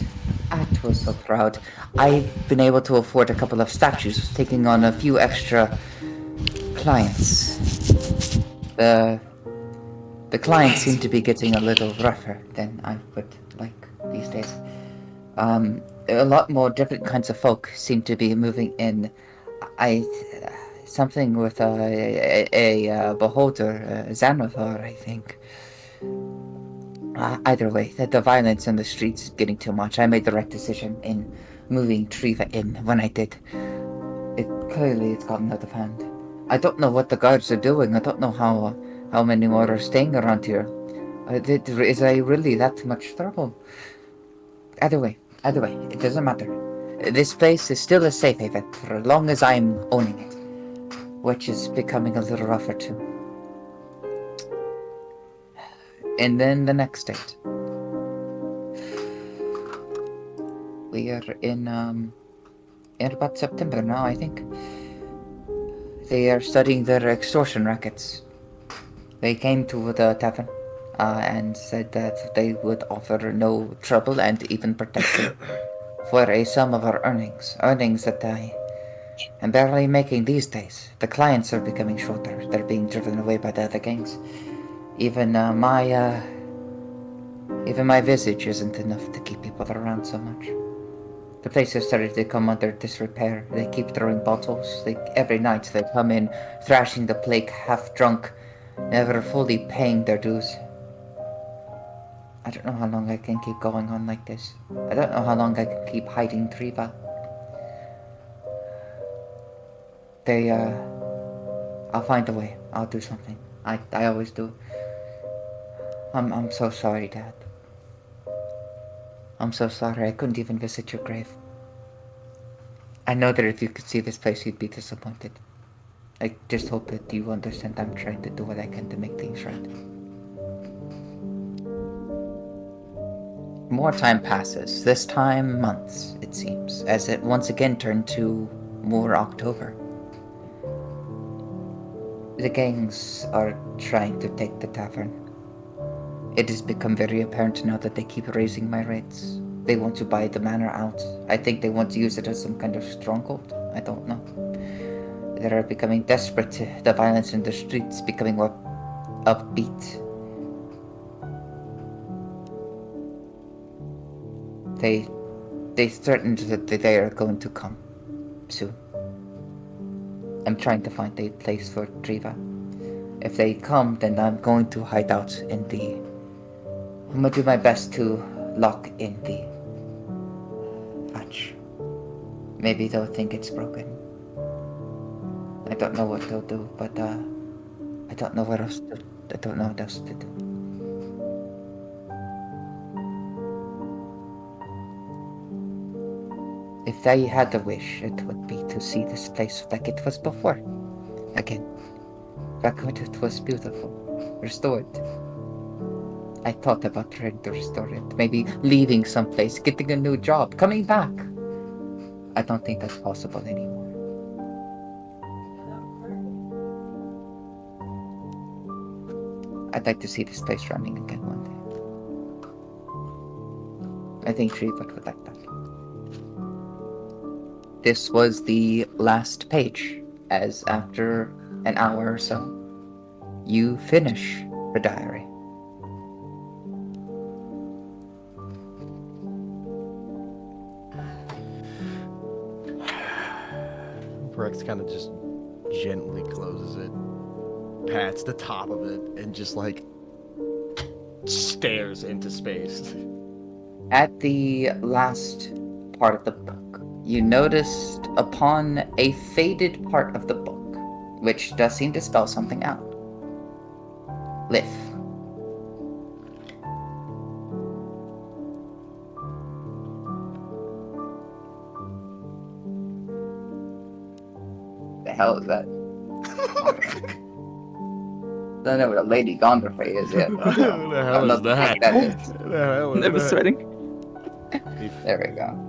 S1: I was so proud. I've been able to afford a couple of statues, taking on a few extra clients. The clients seem to be getting a little rougher than I would like these days. A lot more different kinds of folk seem to be moving in. I something with a beholder, Xanathar, I think. Either way, the violence in the streets is getting too much. I made the right decision in moving Triva in when I did. It's gotten out of hand. I don't know what the guards are doing. I don't know how many more are staying around here. Is I really that much trouble? Either way, it doesn't matter. This place is still a safe haven for as long as I'm owning it, which is becoming a little rougher too. And then the next date. We are in about September now, I think. They are studying their extortion rackets. They came to the tavern and said that they would offer no trouble and even protection for a sum of our earnings. Earnings that I am barely making these days. The clients are becoming shorter. They're being driven away by the other gangs. Even my visage isn't enough to keep people around so much. The place has started to come under disrepair. They keep throwing bottles. Every night they come in, thrashing the plague half drunk, never fully paying their dues. I don't know how long I can keep going on like this. I don't know how long I can keep hiding Triva. I'll find a way. I'll do something. I always do. I'm so sorry, Dad. I'm so sorry. I couldn't even visit your grave. I know that if you could see this place, you'd be disappointed. I just hope that you understand I'm trying to do what I can to make things right. More time passes, this time months, it seems, as it once again turned to more October. The gangs are trying to take the tavern. It has become very apparent now that they keep raising my rates. They want to buy the manor out. I think they want to use it as some kind of stronghold. I don't know. They are becoming desperate. The violence in the streets becoming more upbeat. They threatened that they are going to come soon. I'm trying to find a place for Triva. If they come, then I'm going to hide out in the I'm gonna do my best to lock in the hatch. Maybe they'll think it's broken. I don't know what they'll do, but I don't know what else to. I don't know what else to do. If I had a wish, it would be to see this place like it was before. Again. Back when it was beautiful. Restored. I thought about trying to restore it. Maybe leaving someplace, getting a new job, coming back. I don't think that's possible anymore. I'd like to see this place running again one day. I think Trevor would like that. This was the last page, as after an hour or so, you finish the diary.
S8: Rex kind of just gently closes it, pats the top of it, and just like stares into space.
S1: At the last part of the book, you noticed upon a faded part of the book, which does seem to spell something out. Lif. The hell is that? Don't know what a Lady Gondorfe is yet.
S8: Who the hell is that?
S1: That is.
S8: The hell is
S6: Never
S8: that?
S6: sweating.
S1: There we go.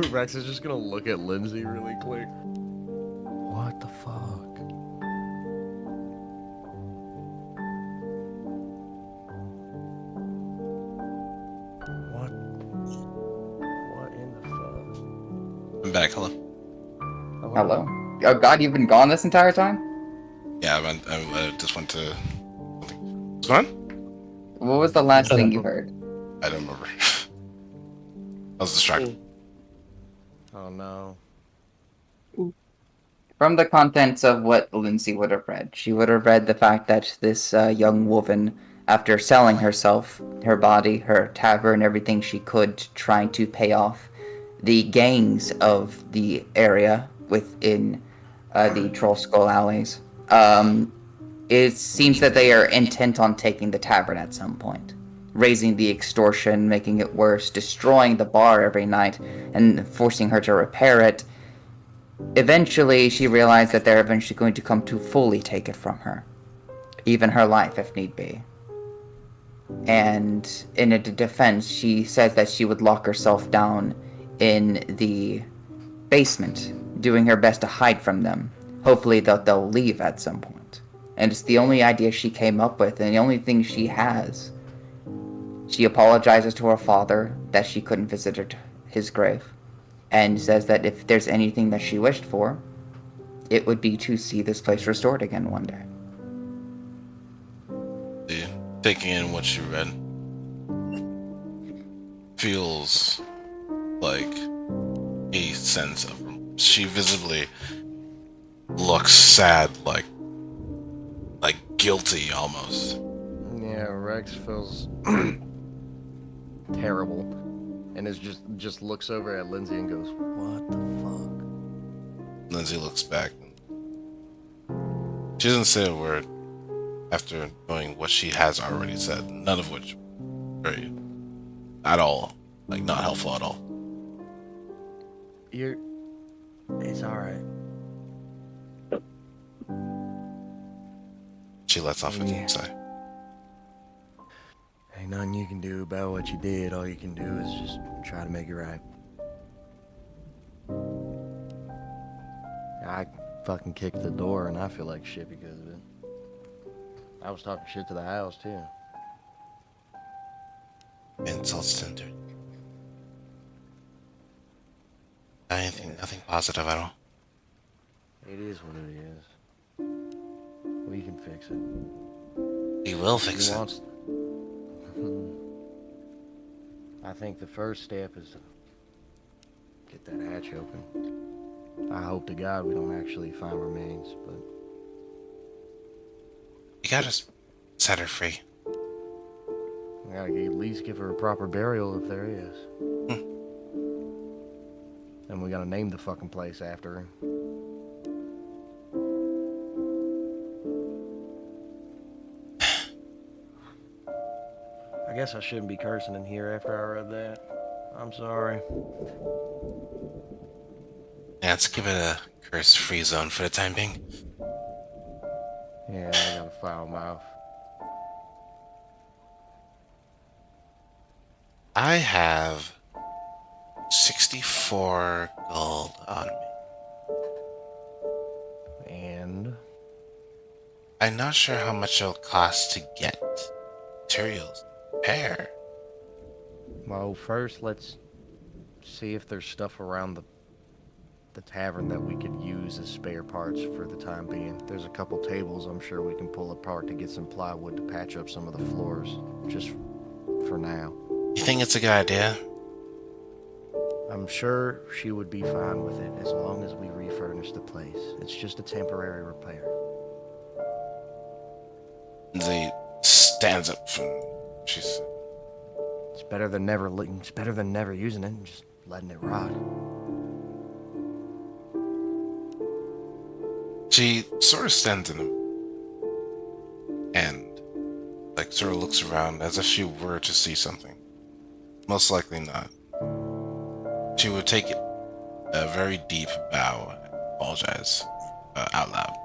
S8: Rex is just gonna look at Lindsay really quick. What the fuck? What? What in the fuck?
S2: I'm back. Hello.
S1: Hello. Oh god, you've been gone this entire time?
S2: Yeah, I just went to. What's going on?
S1: What was the last thing you heard?
S2: I don't remember. I was distracted.
S8: Oh no.
S1: From the contents of what Lindsay would have read, she would have read the fact that this young woman, after selling herself, her body, her tavern, everything she could, trying to pay off the gangs of the area within the Troll Skull alleys, it seems that they are intent on taking the tavern at some point, raising the extortion, making it worse, destroying the bar every night, and forcing her to repair it. Eventually, she realized that they're eventually going to come to fully take it from her, even her life if need be. And in a defense, she says that she would lock herself down in the basement, doing her best to hide from them. Hopefully they'll leave at some point. And it's the only idea she came up with, and the only thing she has. She apologizes to her father that she couldn't visit his grave, and says that if there's anything that she wished for, it would be to see this place restored again one day.
S2: Taking in what you read feels like a sense of. She visibly looks sad, like guilty almost.
S8: Yeah, Rex feels terrible, and is just looks over at Lindsay and goes, "What the fuck?"
S2: Lindsay looks back. She doesn't say a word after knowing what she has already said, none of which very at all, like not helpful at all.
S8: It's alright.
S2: She lets off a deep sigh.
S8: Ain't nothing you can do about what you did. All you can do is just try to make it right. I fucking kicked the door and I feel like shit because of it. I was talking shit to the house too.
S2: Insults tender. Nothing positive at all.
S8: It is what it is. We can fix it.
S2: We will fix
S8: He
S2: it.
S8: wants- I think the first step is to get that hatch open. I hope to God we don't actually find remains, but
S2: You gotta set her free.
S8: We gotta at least give her a proper burial if there is. And we gotta name the fucking place after her. I guess I shouldn't be cursing in here after I read that. I'm sorry.
S2: Yeah, let's give it a curse-free zone for the time being.
S8: Yeah, I got a foul mouth.
S2: I have 64 gold on me.
S8: And
S2: I'm not sure how much it'll cost to get materials. Repair.
S8: well, first let's see if there's stuff around the tavern that we could use as spare parts for the time being. There's a couple tables I'm sure we can pull apart to get some plywood to patch up some of the floors, just for now.
S2: You think it's a good idea?
S8: I'm sure she would be fine with it as long as we refurnish the place. It's just a temporary repair.
S2: Lindsay stands up from. She's.
S8: It's better than never using it and just letting it rot.
S2: She sort of stands in and like sort of looks around as if she were to see something. Most likely not. She would take a very deep bow and apologize out loud.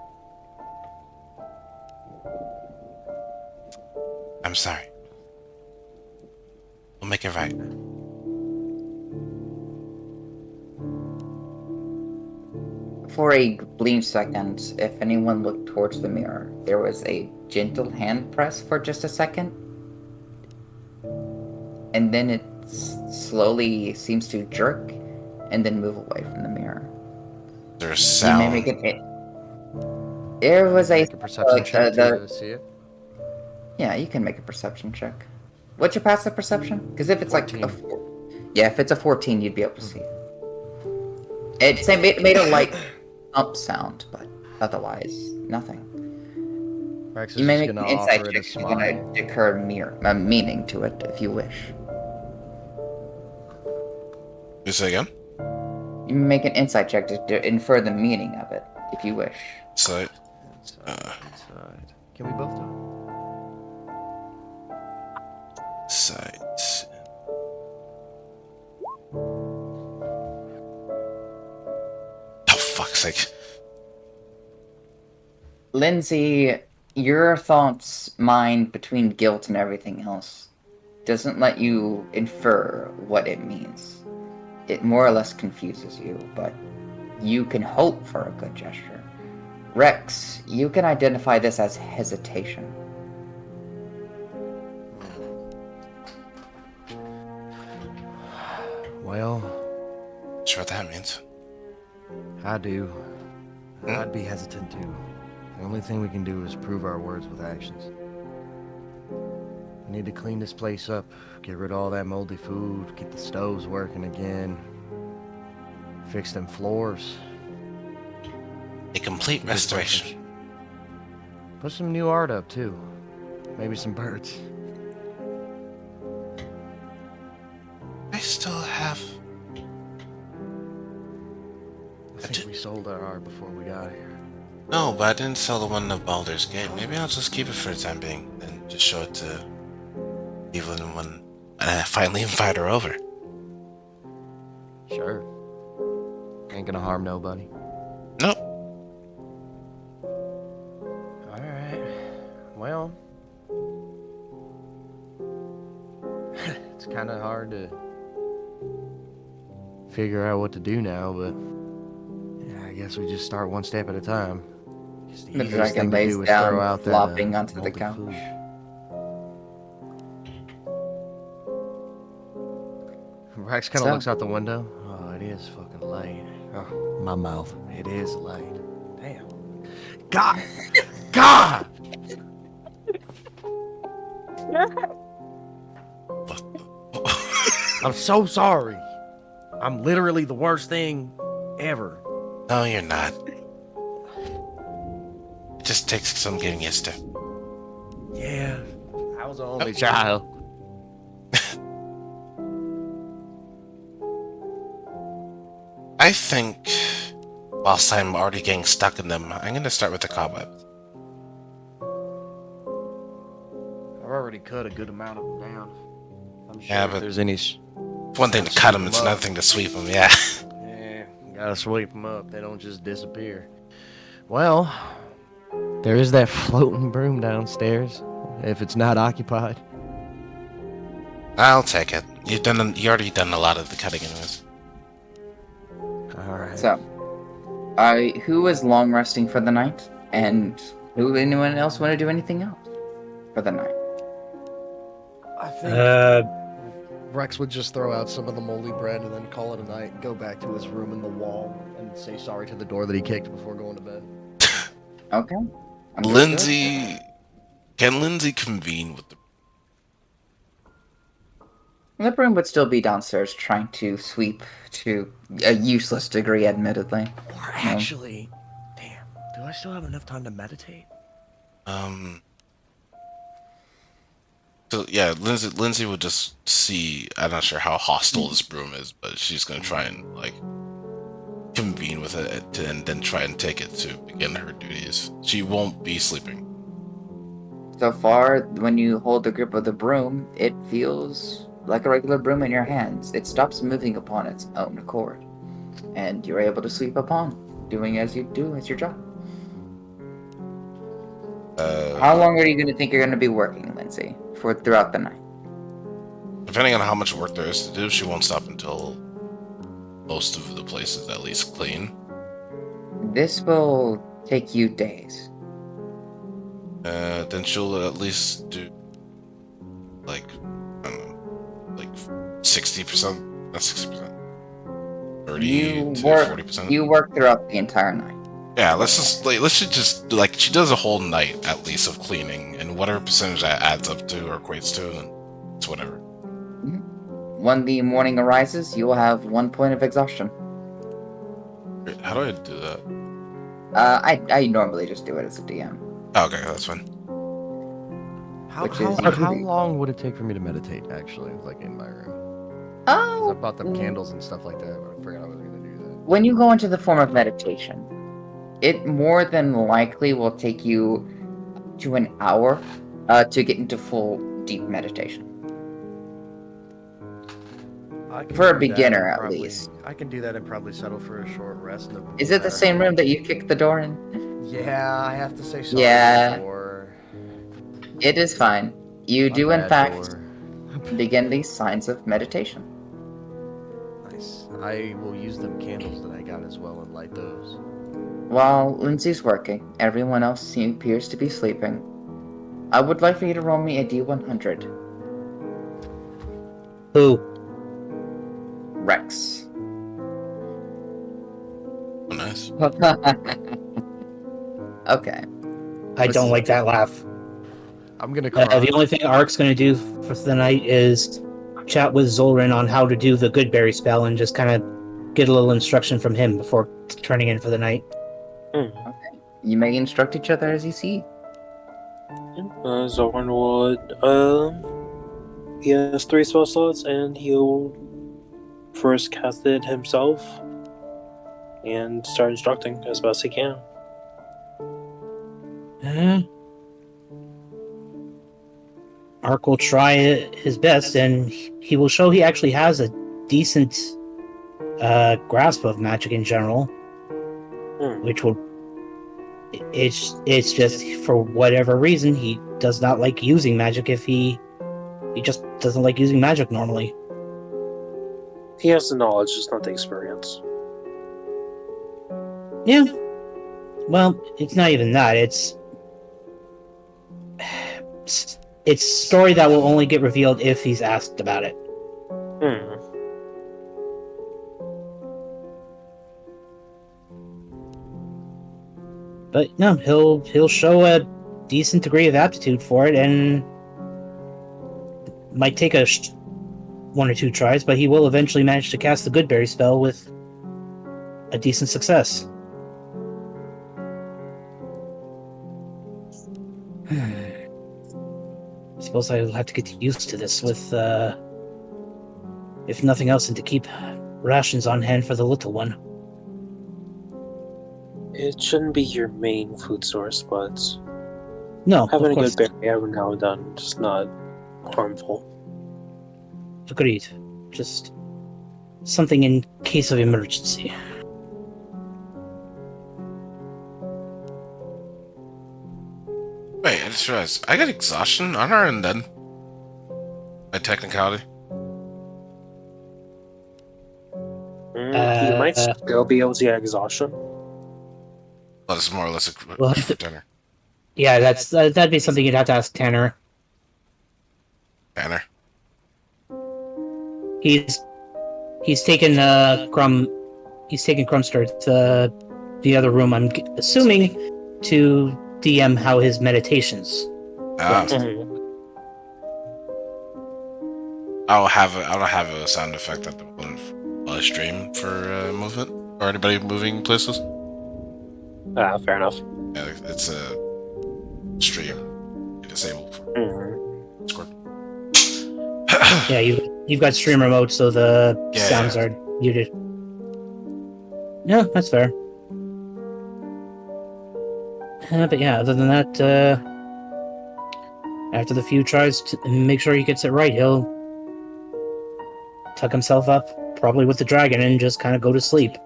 S2: I'm sorry. We'll make it right.
S1: For a brief second, if anyone looked towards the mirror, there was a gentle hand press for just a second. And then it slowly seems to jerk and then move away from the mirror.
S2: There's
S1: You
S2: sound.
S1: may make it. There was a
S8: Make a perception check to see it.
S1: Yeah, you can make a perception check. What's your passive perception? Because if it's
S8: 14.
S1: like if it's a 14, you'd be able to see it. It made a light thump sound, but otherwise nothing.
S8: Rex
S1: You
S8: is
S1: may
S8: just
S1: make an
S8: gonna
S1: insight
S8: offer it
S1: check
S8: a
S1: if you want
S8: smile.
S1: to declare meaning to it if you wish.
S2: You say again?
S1: You may make an insight check to infer the meaning of it if you wish.
S2: So,
S8: Inside. Can we both do
S2: sight. Oh, fuck's sake.
S1: Lindsay, your thoughts mind between guilt and everything else doesn't let you infer what it means. It more or less confuses you, but you can hope for a good gesture. Rex, you can identify this as hesitation.
S8: it? Well,
S2: Sure what that means.
S8: I do. I'd be hesitant too. The only thing we can do is prove our words with actions. We need to clean this place up, get rid of all that moldy food, get the stoves working again, fix them floors.
S2: A complete restoration.
S8: Put some new art up too. Maybe some birds.
S2: I still have.
S8: I think we sold our art before we got here.
S2: No, but I didn't sell the one of Baldur's Gate. Maybe I'll just keep it for the time being and just show it to Evelyn when I finally invite her over.
S8: Sure. Ain't gonna harm nobody.
S2: Nope.
S8: Alright. Well. It's kinda hard to figure out what to do now, but yeah, I guess we just start one step at a time. 'Cause
S1: The
S8: easiest
S1: dragon
S8: thing to
S1: lays
S8: do is
S1: down,
S8: throw out that,
S1: flopping onto the
S8: moldy
S1: couch.
S8: food. Rex kind of
S1: So-
S8: looks out the window. Oh, it is fucking late. Oh, my mouth. It is late. Damn. God! God! I'm so sorry. I'm literally the worst thing ever.
S2: No, you're not. It just takes some getting used to.
S8: Yeah, I was the only child.
S2: I think, whilst I'm already getting stuck in them, I'm gonna start with the cobwebs.
S8: I've already cut a good amount of them down. I'm sure
S2: Yeah,
S8: if
S2: but
S8: there's any.
S2: it's one thing to
S8: Sweep
S2: cut them,
S8: 'em
S2: it's
S8: up.
S2: another thing to sweep them, yeah.
S8: Yeah, gotta sweep them up. They don't just disappear. Well, there is that floating broom downstairs. If it's not occupied.
S2: I'll take it. You already done a lot of the cutting anyways.
S8: All right.
S1: So, who is long resting for the night, and anyone else want to do anything else for the night?
S8: I think
S5: Uh,
S8: Rex would just throw out some of the moldy bread and then call it a night and go back to his room in the wall and say sorry to the door that he kicked before going to bed.
S1: Okay. Understood.
S2: Lindsay, can Lindsay convene with the?
S1: The broom would still be downstairs trying to sweep to a useless degree, admittedly.
S8: Or actually, damn, do I still have enough time to meditate?
S2: So yeah, Lindsay would just see. I'm not sure how hostile this broom is, but she's gonna try and like convene with it and then try and take it to begin her duties. She won't be sleeping.
S1: So far, when you hold the grip of the broom, it feels like a regular broom in your hands. It stops moving upon its own accord, and you're able to sweep upon, doing as you do as your job. How long are you going to think you're going to be working, Lindsay, for throughout the night?
S2: Depending on how much work there is to do, she won't stop until most of the place is at least clean.
S1: This will take you days.
S2: Then she'll at least do like I don't know, like 60%, not 60%, 30 to 40%.
S1: You work throughout the entire night.
S2: Yeah, let's just like she does a whole night at least of cleaning, and whatever percentage that adds up to or equates to, then it's whatever.
S1: When the morning arises, you will have 1 point of exhaustion.
S2: How do I do that?
S1: I normally just do it as a DM.
S2: Oh, okay, that's fine.
S8: How
S1: usually-
S8: long would it take for me to meditate, actually, like in my room? 'Cause I
S1: Oh,
S8: bought them candles and stuff like that, but I forgot I was going to do that.
S1: when you go into the form of meditation, it more than likely will take you to an hour to get into full deep meditation.
S8: I can
S1: For a
S8: do that
S1: beginner,
S8: and
S1: at
S8: probably-
S1: least.
S8: I can do that and probably settle for a short rest.
S1: Is it the same room that you kicked the door in?
S8: Yeah, I have to say sorry
S1: Yeah.
S8: to the door.
S1: It is fine. You
S8: My
S1: do, in
S8: bad,
S1: fact,
S8: door.
S1: begin these signs of meditation.
S8: Nice. I will use them candles that I got as well and light those.
S1: While Lindsay's working, everyone else appears to be sleeping. I would like for you to roll me a D100.
S5: who?
S1: Rex.
S2: Oh, nice.
S1: Okay.
S5: I don't like that laugh.
S8: I'm gonna cry.
S5: The only thing Ark's going to do for the night is chat with Zolrin on how to do the Goodberry spell and just kind of get a little instruction from him before turning in for the night.
S1: You may instruct each other as you see.
S4: Zoran would, he has 3 spell slots, and he'll first cast it himself and start instructing as best he can.
S5: Ark will try his best, and he will show he actually has a decent grasp of magic in general, which will. It's just for whatever reason he does not like using magic. If he just doesn't like using magic normally.
S4: He has the knowledge, just not the experience.
S5: Yeah. Well, it's not even that. It's story that will only get revealed if he's asked about it. But no, he'll show a decent degree of aptitude for it, and might take 1 or 2 tries, but he will eventually manage to cast the Goodberry spell with a decent success. suppose I'll have to get used to this with, if nothing else, and to keep rations on hand for the little one.
S4: It shouldn't be your main food source, but
S5: No,
S4: having
S5: of
S4: a
S5: course.
S4: good berry every now and then is not harmful.
S5: Agreed. Just something in case of emergency.
S2: Wait, I just realized I got exhaustion on our end then. By technicality.
S4: You might still be able to get exhaustion.
S2: Well, this is more or less a
S5: Well,
S2: for dinner.
S5: Yeah, that'd be something you'd have to ask Tanner.
S2: Banner.
S5: He's taken Crumster to the other room. I'm assuming to DM how his meditations.
S2: Ah,
S4: Mhm.
S2: I'll have a sound effect at the one stream for movement or anybody moving places.
S4: Fair enough.
S2: Yeah, it's a stream disabled for
S4: Mhm.
S2: Discord.
S5: Yeah, you've got stream remote, so the
S2: Yeah,
S5: sounds
S2: yeah.
S5: are muted. No, that's fair. But yeah, other than that, after the few tries to make sure he gets it right, he'll tuck himself up, probably with the dragon, and just kind of go to sleep.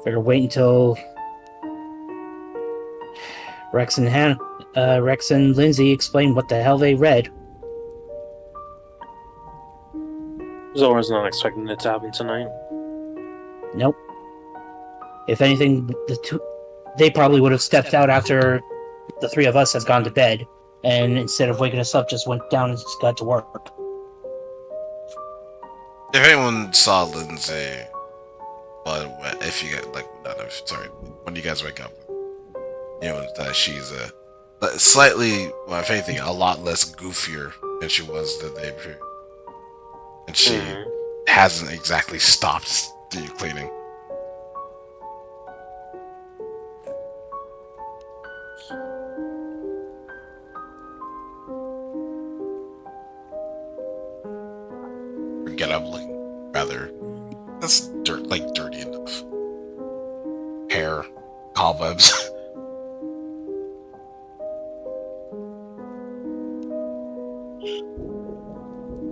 S5: Figure wait until Rex and Lindsay explain what the hell they read.
S4: Zora's not expecting it to happen tonight.
S5: Nope. If anything, they probably would have stepped out after the three of us have gone to bed, and instead of waking us up, just went down and just got to work.
S2: If anyone saw Lindsay, well, if you get when you guys wake up, you know that she's slightly, well, if anything, a lot less goofier than she was the day before, and she hasn't exactly stopped deep cleaning. Get up looking rather that's dirty enough. Hair, cobwebs.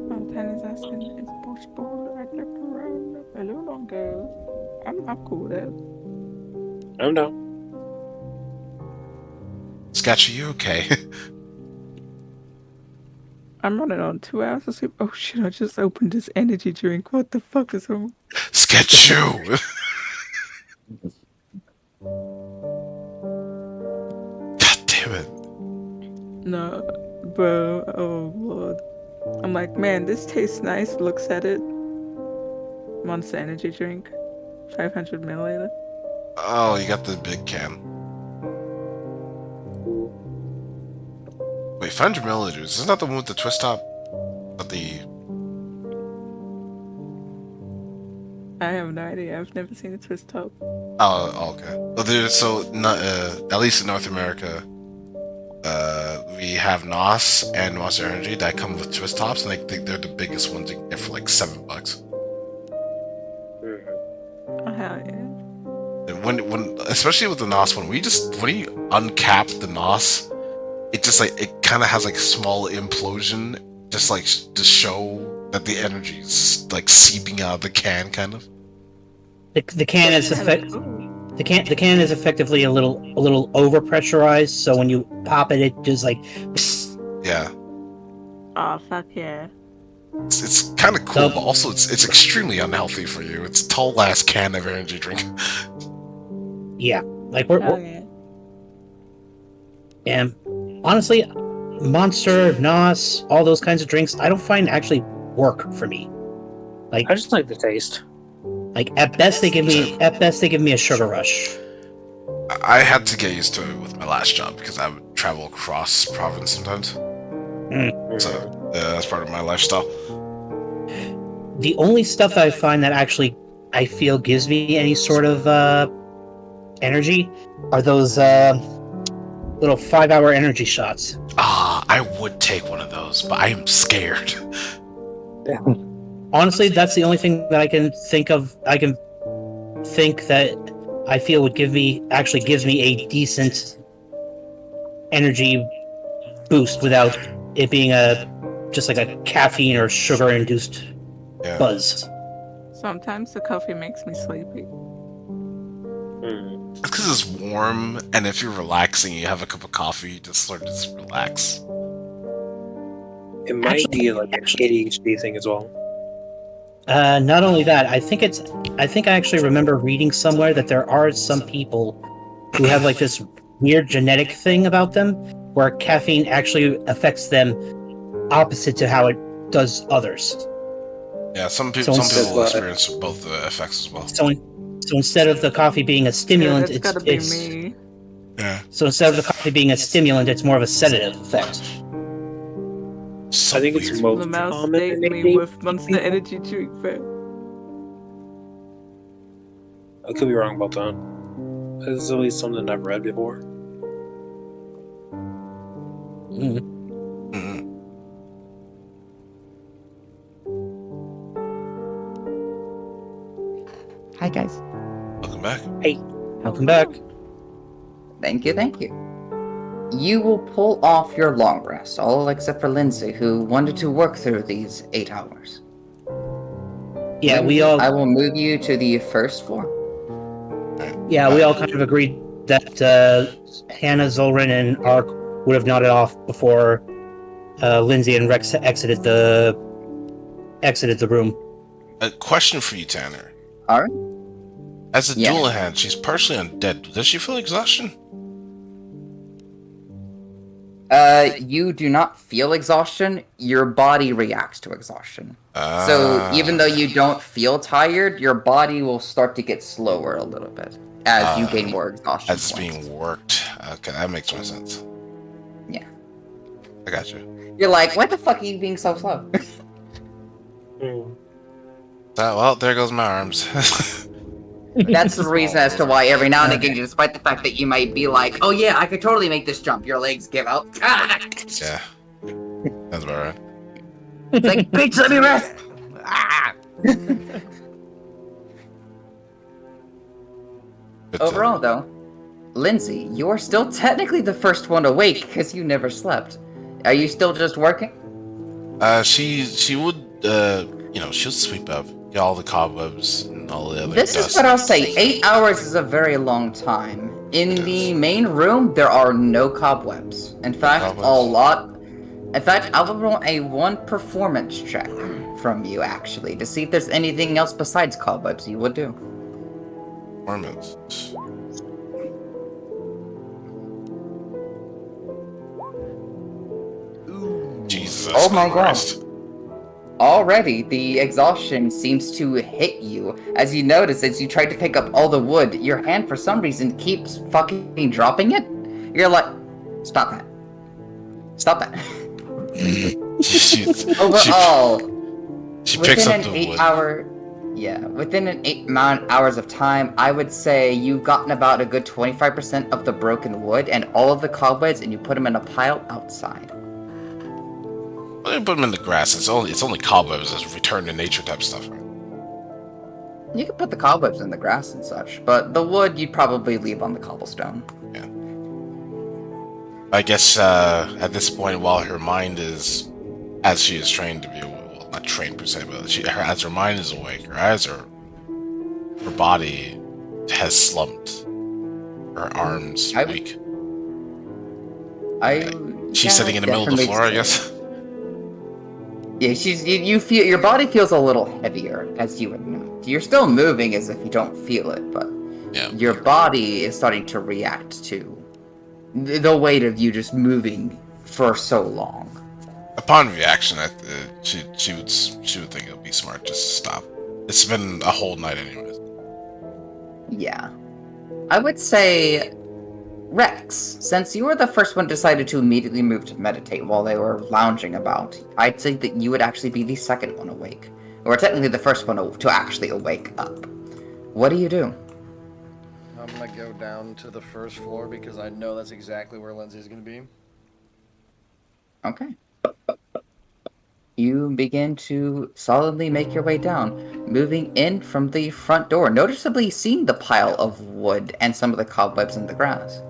S6: Montana's asking, is it possible that I left around a little longer? I'm cool with it.
S4: I'm down.
S2: Sketch, are you okay?
S6: I'm running on 2 hours of sleep. Oh shit, I just opened this energy drink. What the fuck is wrong?
S2: Sketch you! God damn it.
S6: No, bro. Oh lord. I'm like, man, this tastes nice. Looks at it. Monster energy drink. 500 milliliter.
S2: Oh, you got the big can. Wait, 500 milliliters. Isn't that the one with the twist top? Not the...
S6: I have no idea. I've never seen a twist top.
S2: Oh, okay. Well, at least in North America, we have NOS and Monster Energy that come with twist tops, and I think they're the biggest ones you can get for like $7.
S6: Oh hell yeah.
S2: And when especially with the NOS one, when you uncap the NOS, it just it kind of has like a small implosion, just like to show that the energy is like seeping out of the can, kind of.
S5: The can is the can is effectively a little over pressurized, so when you pop it, it just like. Psst.
S2: Yeah.
S6: Oh fuck yeah.
S2: It's kind of cool, but also it's extremely unhealthy for you. It's a tall ass can of energy drink.
S5: Yeah, like we're
S6: yeah.
S5: and honestly, Monster, NOS, all those kinds of drinks, I don't find actually work for me.
S4: I just like the taste.
S5: Like at best they give me a sugar rush.
S2: I had to get used to it with my last job because I would travel across province sometimes. So that's part of my lifestyle.
S5: The only stuff that I find that actually I feel gives me any sort of energy are those little 5-hour energy shots.
S2: I would take one of those, but I am scared.
S5: Honestly, that's the only thing that I can think of. I can think that I feel would gives me a decent energy boost without it being just like a caffeine or sugar induced buzz.
S6: Sometimes the coffee makes me sleepy.
S4: Hmm.
S2: It's because it's warm, and if you're relaxing, you have a cup of coffee, you just sort of just relax.
S4: It might be like an ADHD thing as well.
S5: Not only that, I think I actually remember reading somewhere that there are some people who have like this weird genetic thing about them where caffeine actually affects them opposite to how it does others.
S2: Yeah, some people experience both the effects as well.
S5: So instead of the coffee being a stimulant,
S6: That's gotta be me.
S2: Yeah.
S5: So instead of the coffee being a stimulant, it's more of a sedative effect.
S2: So
S4: I think it's
S2: weird.
S4: most
S6: The mouse
S4: common
S6: dated
S4: in
S6: me with
S4: ADHD
S6: Monster
S4: people.
S6: Energy drink, fam.
S4: I could be wrong about that. This is at least something I've read before.
S5: Mm.
S2: Mhm.
S3: Hi, guys.
S2: Welcome back.
S5: Welcome back.
S1: Thank you, thank you. You will pull off your long rest, all except for Lindsay, who wanted to work through these 8 hours.
S5: Yeah,
S1: Lindsay, I will move you to the first floor.
S5: Yeah, we all kind of agreed that Hannah, Zolrin, and Ark would have nodded off before Lindsay and Rex exited the room.
S2: A question for you, Tanner.
S1: All right.
S2: As a
S1: Yeah.
S2: dual hand, she's partially undead. Does she feel exhaustion?
S1: You do not feel exhaustion. Your body reacts to exhaustion. So even though you don't feel tired, your body will start to get slower a little bit as you gain more exhaustion.
S2: As it's being worked. Okay, that makes more sense.
S1: Yeah.
S2: I got you.
S1: You're like, what the fuck are you being so slow?
S4: Hmm.
S2: Well, there goes my arms.
S1: That's the reason as to why every now and again, despite the fact that you might be like, oh yeah, I could totally make this jump, your legs give out.
S2: Yeah. That's about right.
S1: It's like, bitch, let me rest! Ah! Overall, though, Lindsay, you're still technically the first one awake because you never slept. Are you still just working?
S2: She would, she'll sweep up all the cobwebs and all the other
S1: This
S2: dust.
S1: is what I'll say. 8 hours is a very long time. In the main room, there are no cobwebs. In fact, I will roll a 1 performance check from you, actually, to see if there's anything else besides cobwebs you would do.
S2: Performance. Jesus
S1: Oh my
S2: Christ.
S1: god. Already, the exhaustion seems to hit you. As you notice, as you try to pick up all the wood, your hand for some reason keeps fucking dropping it. You're like, stop that. Stop that. Overall,
S2: she picks up the wood.
S1: Within an 8 hours of time, I would say you've gotten about a good 25% of the broken wood and all of the cobwebs, and you put them in a pile outside.
S2: Well, they put them in the grass. It's only cobwebs as return to nature type stuff, right?
S1: You could put the cobwebs in the grass and such, but the wood you'd probably leave on the cobblestone.
S2: Yeah. I guess at this point, while her mind is, as she is trained to be, well, not trained per se, but as her mind is awake, her body has slumped. Her arms weak. She's sitting in the middle of the floor, I guess.
S1: Yeah, you feel your body feels a little heavier, as you would know. You're still moving as if you don't feel it, but your body is starting to react to the weight of you just moving for so long.
S2: Upon reaction, she would think it would be smart just to stop. It's been a whole night anyways.
S1: Yeah. I would say, Rex, since you were the first one decided to immediately move to meditate while they were lounging about, I'd say that you would actually be the second one awake. Or technically the first one to actually awake up. What do you do?
S8: I'm gonna go down to the first floor because I know that's exactly where Lindsay's gonna be.
S1: Okay. You begin to solidly make your way down, moving in from the front door, noticeably seeing the pile of wood and some of the cobwebs in the grass.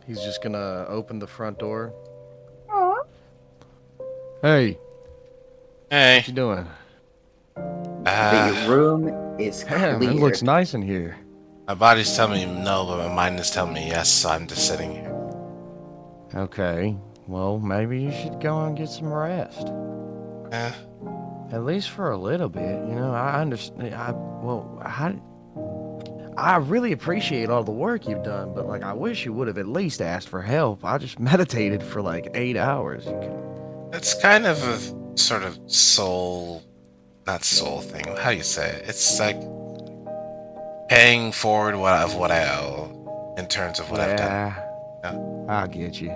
S8: He's just gonna open the front door. Hey,
S2: Hey.
S8: what you doing?
S1: The room is
S8: Damn,
S1: clear.
S8: it looks nice in here.
S2: My body's telling me no, but my mind is telling me yes, so I'm just sitting here.
S8: Okay, well, maybe you should go and get some rest.
S2: Yeah.
S8: At least for a little bit, you know. I understand. I really appreciate all the work you've done, but like, I wish you would have at least asked for help. I just meditated for like 8 hours.
S2: It's kind of a sort of not soul thing. How do you say it? It's like paying forward what I owe in terms of what I've done.
S8: Yeah, I get you.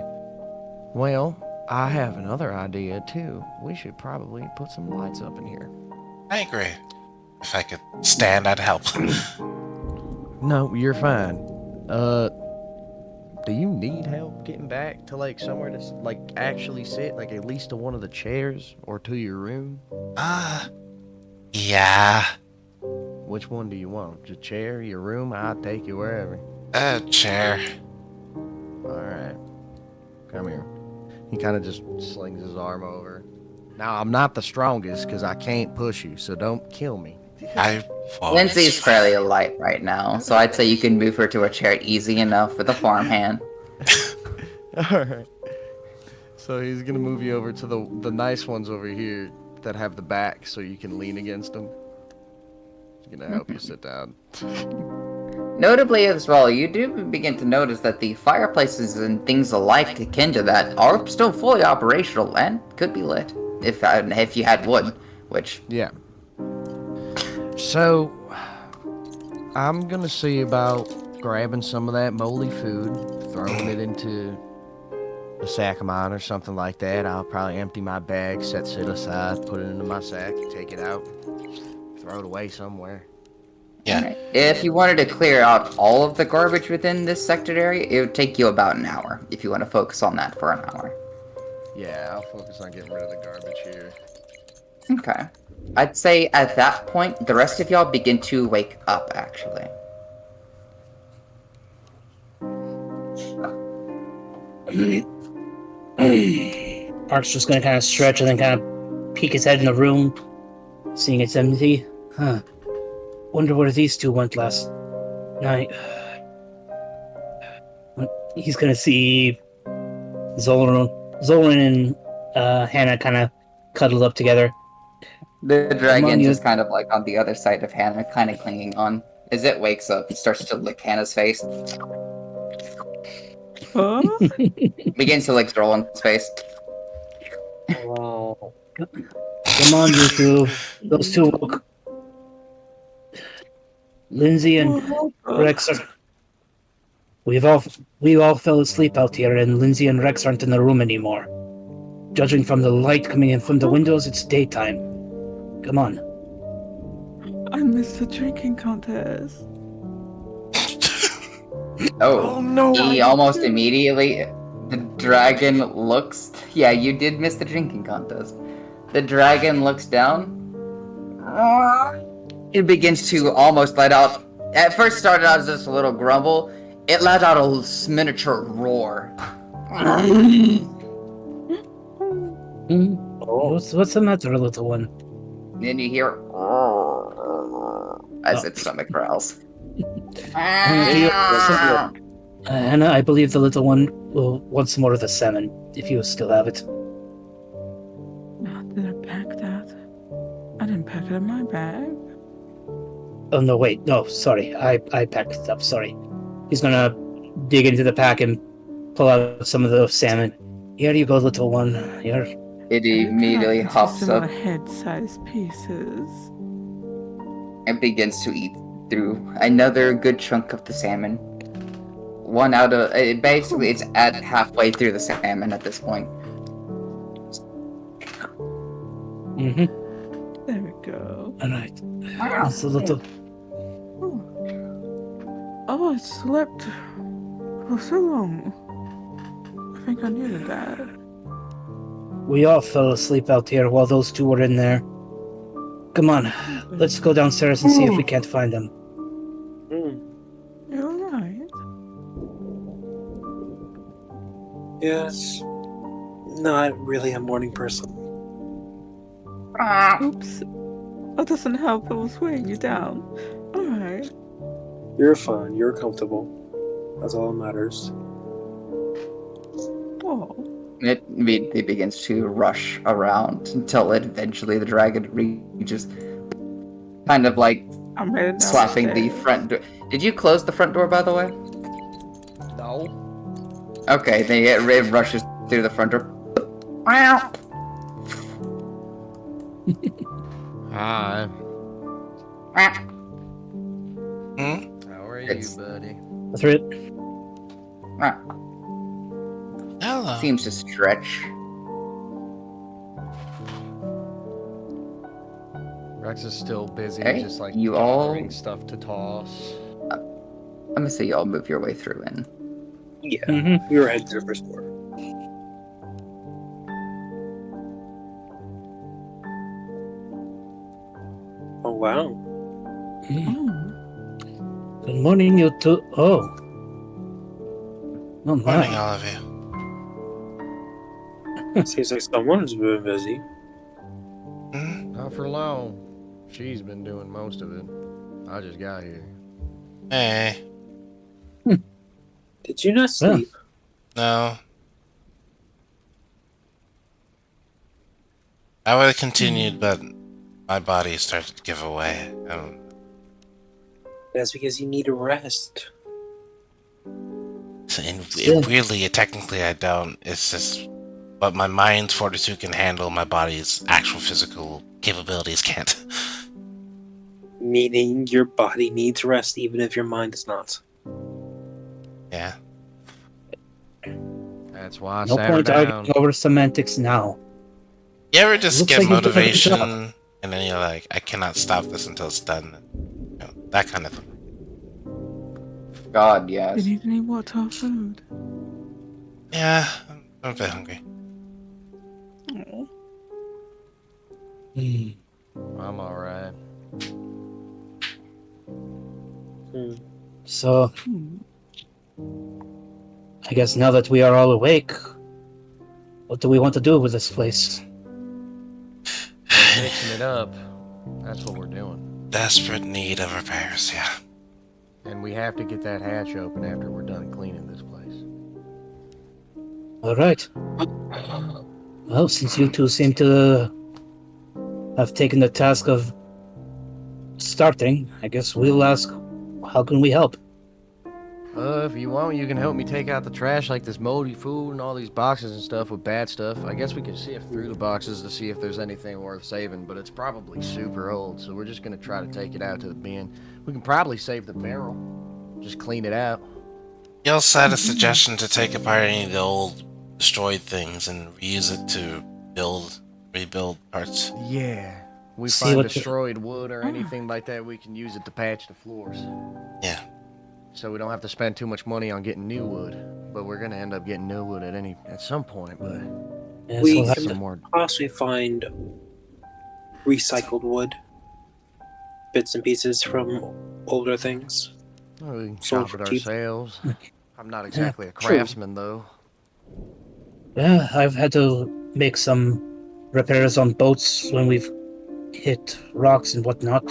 S8: Well, I have another idea too. We should probably put some lights up in here.
S2: I agree. If I could stand, I'd help.
S8: No, you're fine. Do you need help getting back to like somewhere to like actually sit, like at least to one of the chairs or to your room?
S2: Yeah.
S8: Which one do you want? Your chair, your room? I'll take you wherever.
S2: Chair.
S8: Alright. Come here. He kind of just slings his arm over. Now, I'm not the strongest because I can't push you, so don't kill me.
S2: I won't.
S1: Lindsay's fairly light right now, so I'd say you can move her to a chair easy enough with a farmhand.
S8: Alright. So he's gonna move you over to the nice ones over here that have the back so you can lean against them. He's gonna help you sit down.
S1: Notably as well, you do begin to notice that the fireplaces and things alike akin to that are still fully operational and could be lit if you had wood, which...
S8: Yeah. So, I'm gonna see about grabbing some of that moldy food, throwing it into a sack of mine or something like that. I'll probably empty my bag, set it aside, put it into my sack, take it out, throw it away somewhere.
S2: Yeah.
S1: Right. If you wanted to clear out all of the garbage within this sectored area, it would take you about an hour, if you want to focus on that for an hour.
S8: Yeah, I'll focus on getting rid of the garbage here.
S1: Okay. I'd say at that point, the rest of y'all begin to wake up, actually.
S5: Park's just gonna kind of stretch and then kind of peek his head in the room, seeing it's empty. Huh. Wonder where these two went last night. He's gonna see Zolan and Hannah kind of cuddled up together.
S1: The dragon
S5: you-
S1: just kind of like on the other side of Hannah, kind of clinging on. As it wakes up, it starts to lick Hannah's face.
S6: Huh?
S1: Begins to lick Zolan's face.
S5: Oh. Come on, you two. Those two woke. Lindsay and Rex are. We all fell asleep out here, and Lindsay and Rex aren't in the room anymore. Judging from the light coming in from the windows, it's daytime. Come on.
S6: I missed the drinking contest.
S1: Oh
S3: no!
S1: he almost immediately... The dragon looks... Yeah, you did miss the drinking contest. The dragon looks down. It begins to almost let out... At first started out as just a little grumble. It let out a miniature roar.
S5: What's the matter, little one?
S1: Then you hear... As its stomach growls.
S5: Hannah, I believe the little one will want some more of the salmon, if you still have it.
S6: Did I pack that? I didn't pack it in my bag.
S5: Oh, no, wait. No, sorry. I packed it up. Sorry. He's gonna dig into the pack and pull out some of the salmon. Here you go, little one. Here.
S1: It immediately hops up
S6: Head-sized pieces.
S1: and begins to eat through another good chunk of the salmon. One out of... Basically, it's at halfway through the salmon at this point.
S5: Mm-hmm.
S6: There we go.
S5: All right. That's a little...
S6: Oh, I slept for so long. I think I needed that.
S5: We all fell asleep out here while those two were in there. Come on, let's go downstairs and see if we can't find them.
S4: Hmm.
S6: You're alright.
S4: Yes. Not really a morning person.
S6: Oops. That doesn't help. It was weighing you down. Alright.
S4: You're fine. You're comfortable. That's all that matters.
S6: Oh.
S1: It immediately begins to rush around until eventually the dragon reaches, kind of like
S6: I'm headed down
S1: slapping the
S6: stairs.
S1: front door. Did you close the front door, by the way?
S8: No.
S1: Okay, then it rushes through the front door.
S8: Hi.
S2: Hmm?
S8: How are
S1: It's-
S8: you, buddy?
S5: Through it.
S2: Hello.
S1: Seems to stretch.
S8: Rex is still busy,
S1: Okay,
S8: just like
S1: you all-
S8: gathering stuff to toss.
S1: I'm gonna say y'all move your way through in.
S4: Yeah.
S5: Mm-hmm.
S4: We were headed to the first floor. Oh, wow.
S6: Oh.
S5: Good morning, you two. Oh. Oh
S2: Morning,
S5: my.
S2: all of you.
S4: Seems like someone's been busy.
S2: Hmm?
S8: Not for long. She's been doing most of it. I just got here.
S2: Hey.
S4: Did you not sleep?
S2: No. I would have continued, but my body started to give away.
S4: That's because you need a rest.
S5: Still.
S2: Weirdly, technically, I don't. It's just, but my mind's fortitude can handle. My body's actual physical capabilities can't.
S4: Meaning your body needs rest even if your mind does not.
S2: Yeah.
S8: That's why I
S5: No
S8: sat her
S5: point
S8: down.
S5: arguing over semantics now.
S2: You ever just
S5: Looks
S2: get
S5: like you did a good
S2: motivation,
S5: job.
S2: and then you're like, I cannot stop this until it's done. You know, that kind of thing.
S1: God,
S6: You
S1: yes.
S6: need any water or food?
S2: Yeah, I'm a bit hungry.
S6: Oh.
S8: I'm alright.
S4: Hmm.
S5: So,
S6: Hmm.
S5: I guess now that we are all awake, what do we want to do with this place?
S8: Fixing it up. That's what we're doing.
S2: Desperate need of repairs, yeah.
S8: And we have to get that hatch open after we're done cleaning this place.
S5: Alright. Well, since you two seem to have taken the task of starting, I guess we'll ask, how can we help?
S8: If you want, you can help me take out the trash, like this moldy food and all these boxes and stuff with bad stuff. I guess we can sift through the boxes to see if there's anything worth saving, but it's probably super old, so we're just gonna try to take it out to the bin. We can probably save the barrel. Just clean it out.
S2: You also had a suggestion to take apart any of the old destroyed things and reuse it to rebuild parts.
S8: Yeah. We
S5: See
S8: find
S5: what the-
S8: destroyed wood or anything like that, we can use it to patch the floors.
S2: Yeah.
S8: So we don't have to spend too much money on getting new wood. But we're gonna end up getting new wood at some point, but
S5: Yes,
S4: We
S5: we'll have
S4: can-
S5: to-
S8: some more.
S4: Possibly find recycled wood, bits and pieces from older things.
S8: Well, we can
S4: Sold
S8: chop
S4: for
S8: it
S4: cheap.
S8: ourselves. I'm not exactly a
S4: true.
S8: craftsman though.
S5: Yeah, I've had to make some repairs on boats when we've hit rocks and whatnot.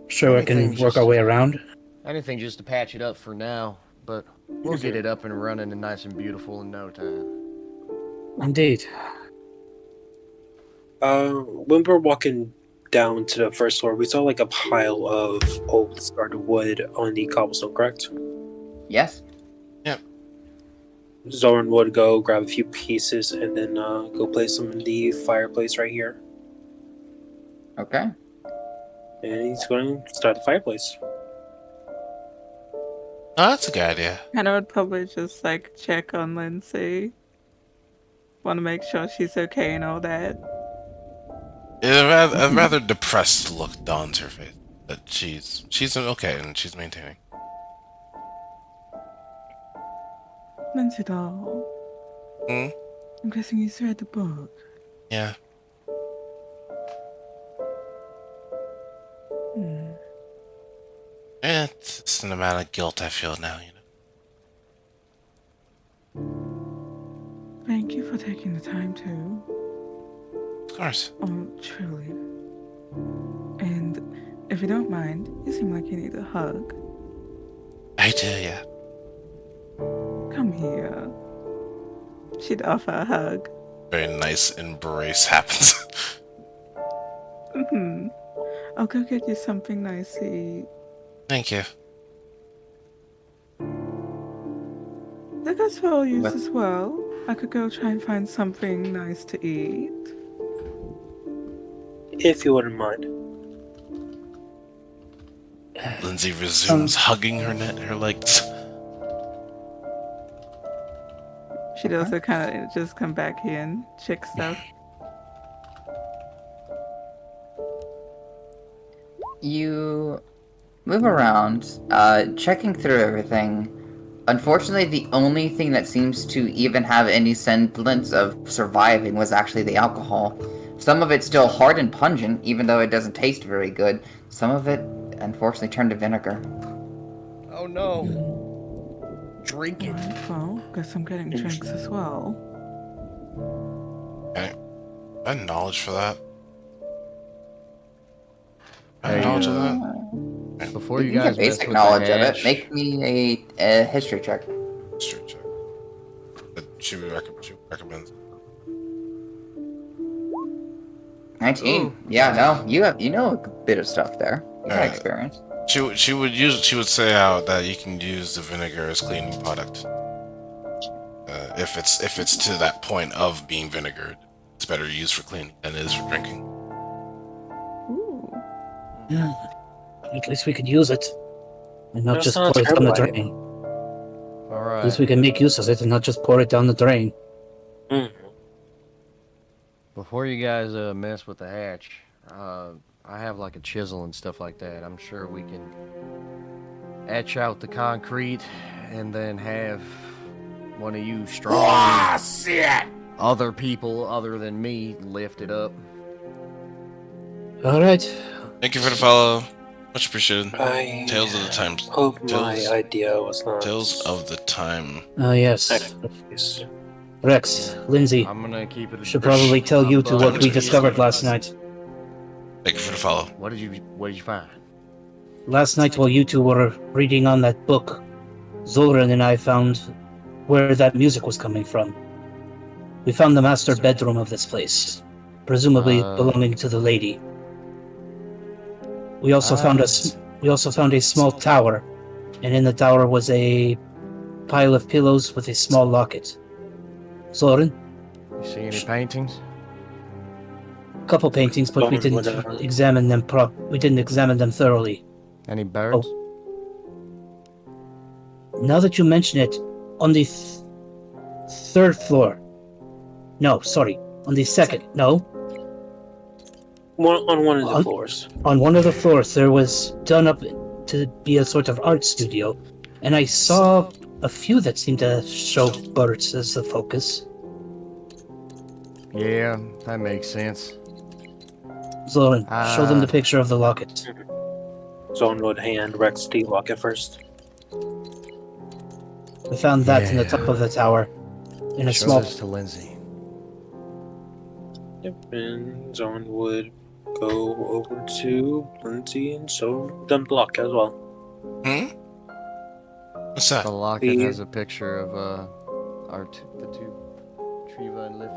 S5: Sure, I can
S8: Anything
S5: work our
S8: just-
S5: way around.
S8: Anything just to patch it up for now, but we'll get it up and running and nice and beautiful in no time.
S5: Indeed.
S4: When we were walking down to the first floor, we saw like a pile of old discarded wood on the cobblestone, correct?
S1: Yes.
S4: Zoran would go grab a few pieces and then go place them in the fireplace right here.
S1: Okay.
S4: And he's going to start the fireplace.
S2: Oh, that's a good idea.
S6: And I would probably just like check on Lindsay. Want to make sure she's okay and all that.
S2: A rather depressed look dawns her face, but she's okay and she's maintaining.
S6: Lindsay doll.
S2: Hmm?
S6: I'm guessing you read the book.
S2: Yeah.
S6: Hmm.
S2: It's an amount of guilt I feel now,
S6: Thank you for taking the time to.
S2: Of course.
S6: Oh, truly. And if you don't mind, you seem like you need a hug.
S2: I do, yeah.
S6: Come here. She'd offer a hug.
S2: Very nice embrace happens.
S6: Mm-hmm. I'll go get you something nice to eat.
S2: Thank you.
S6: That goes for all use
S1: What?
S6: as well. I could go try and find something nice to eat.
S4: If you wouldn't mind.
S2: Lindsay resumes hugging her legs.
S6: She'd also kind of just come back here and check stuff.
S1: You move around, checking through everything. Unfortunately, the only thing that seems to even have any semblance of surviving was actually the alcohol. Some of it's still hard and pungent, even though it doesn't taste very good. Some of it, unfortunately, turned to vinegar.
S8: Oh no. Drink it.
S6: Alright, well, guess I'm getting drinks as well.
S2: I have knowledge for that. I
S8: Hey,
S2: have knowledge of that.
S8: Before
S1: You
S8: you
S1: can
S8: guys
S1: get
S8: mess
S1: basic
S8: with
S1: knowledge
S8: the
S1: of it.
S8: hash,
S1: Make me a history check.
S2: History check. But she recommends.
S1: 19.
S8: Ooh.
S1: Yeah, no, you know a bit of stuff there. You got
S2: Alright.
S1: experience.
S2: She would say how that you can use the vinegar as cleaning product. If it's to that point of being vinegar, it's better used for cleaning than it is for drinking.
S6: Ooh.
S5: Yeah. At least we could use it. And not
S4: That's
S5: just
S4: not
S5: pour
S4: a
S5: it down the
S4: terrible
S5: drain.
S8: all
S5: At least
S8: right.
S5: we can make use of it and not just pour it down the drain.
S8: Before you guys mess with the hatch, I have like a chisel and stuff like that. I'm sure we can etch out the concrete and then have one of you strong other people other than me lift it up.
S5: Alright.
S2: Thank you for the follow. Much appreciated.
S4: I
S2: Tales of the Times.
S4: hope my
S2: Tales-
S4: idea was not.
S2: Tales of the Time.
S5: Yes.
S4: Yes.
S5: Rex, Lindsay,
S8: I'm gonna keep it.
S5: should probably tell you to what we
S2: Time
S5: discovered
S2: to-
S5: last night.
S2: Thank you for the follow.
S8: What did you find?
S5: Last night while you two were reading on that book, Zoran and I found where that music was coming from. We found the master bedroom of this place, presumably belonging to the lady. We also found a small tower, and in the tower was a pile of pillows with a small locket. Zoran,
S8: You see any paintings?
S5: a couple paintings, but we
S4: Zoran
S5: didn't
S4: would,
S5: examine them. We didn't examine them thoroughly.
S8: Any birds?
S5: Now that you mention it, on the third floor. No, sorry, on the second. No,
S4: On one of the
S5: On-
S4: floors.
S5: on one of the floors there was done up to be a sort of art studio, and I saw a few that seemed to show birds as the focus.
S8: Yeah, that makes sense.
S5: Zoran, show them the
S8: Ah.
S5: picture of the locket.
S4: Zone would hand Rex the locket first.
S5: We found that in the
S8: Yeah.
S5: top of the tower, in a
S8: Show
S5: small.
S8: this to Lindsay.
S4: Yep, and Zone would go over to Lindsay and show them the locket as well.
S2: What's that?
S8: The locket
S4: The-
S8: has a picture of the two, Triva and Liv.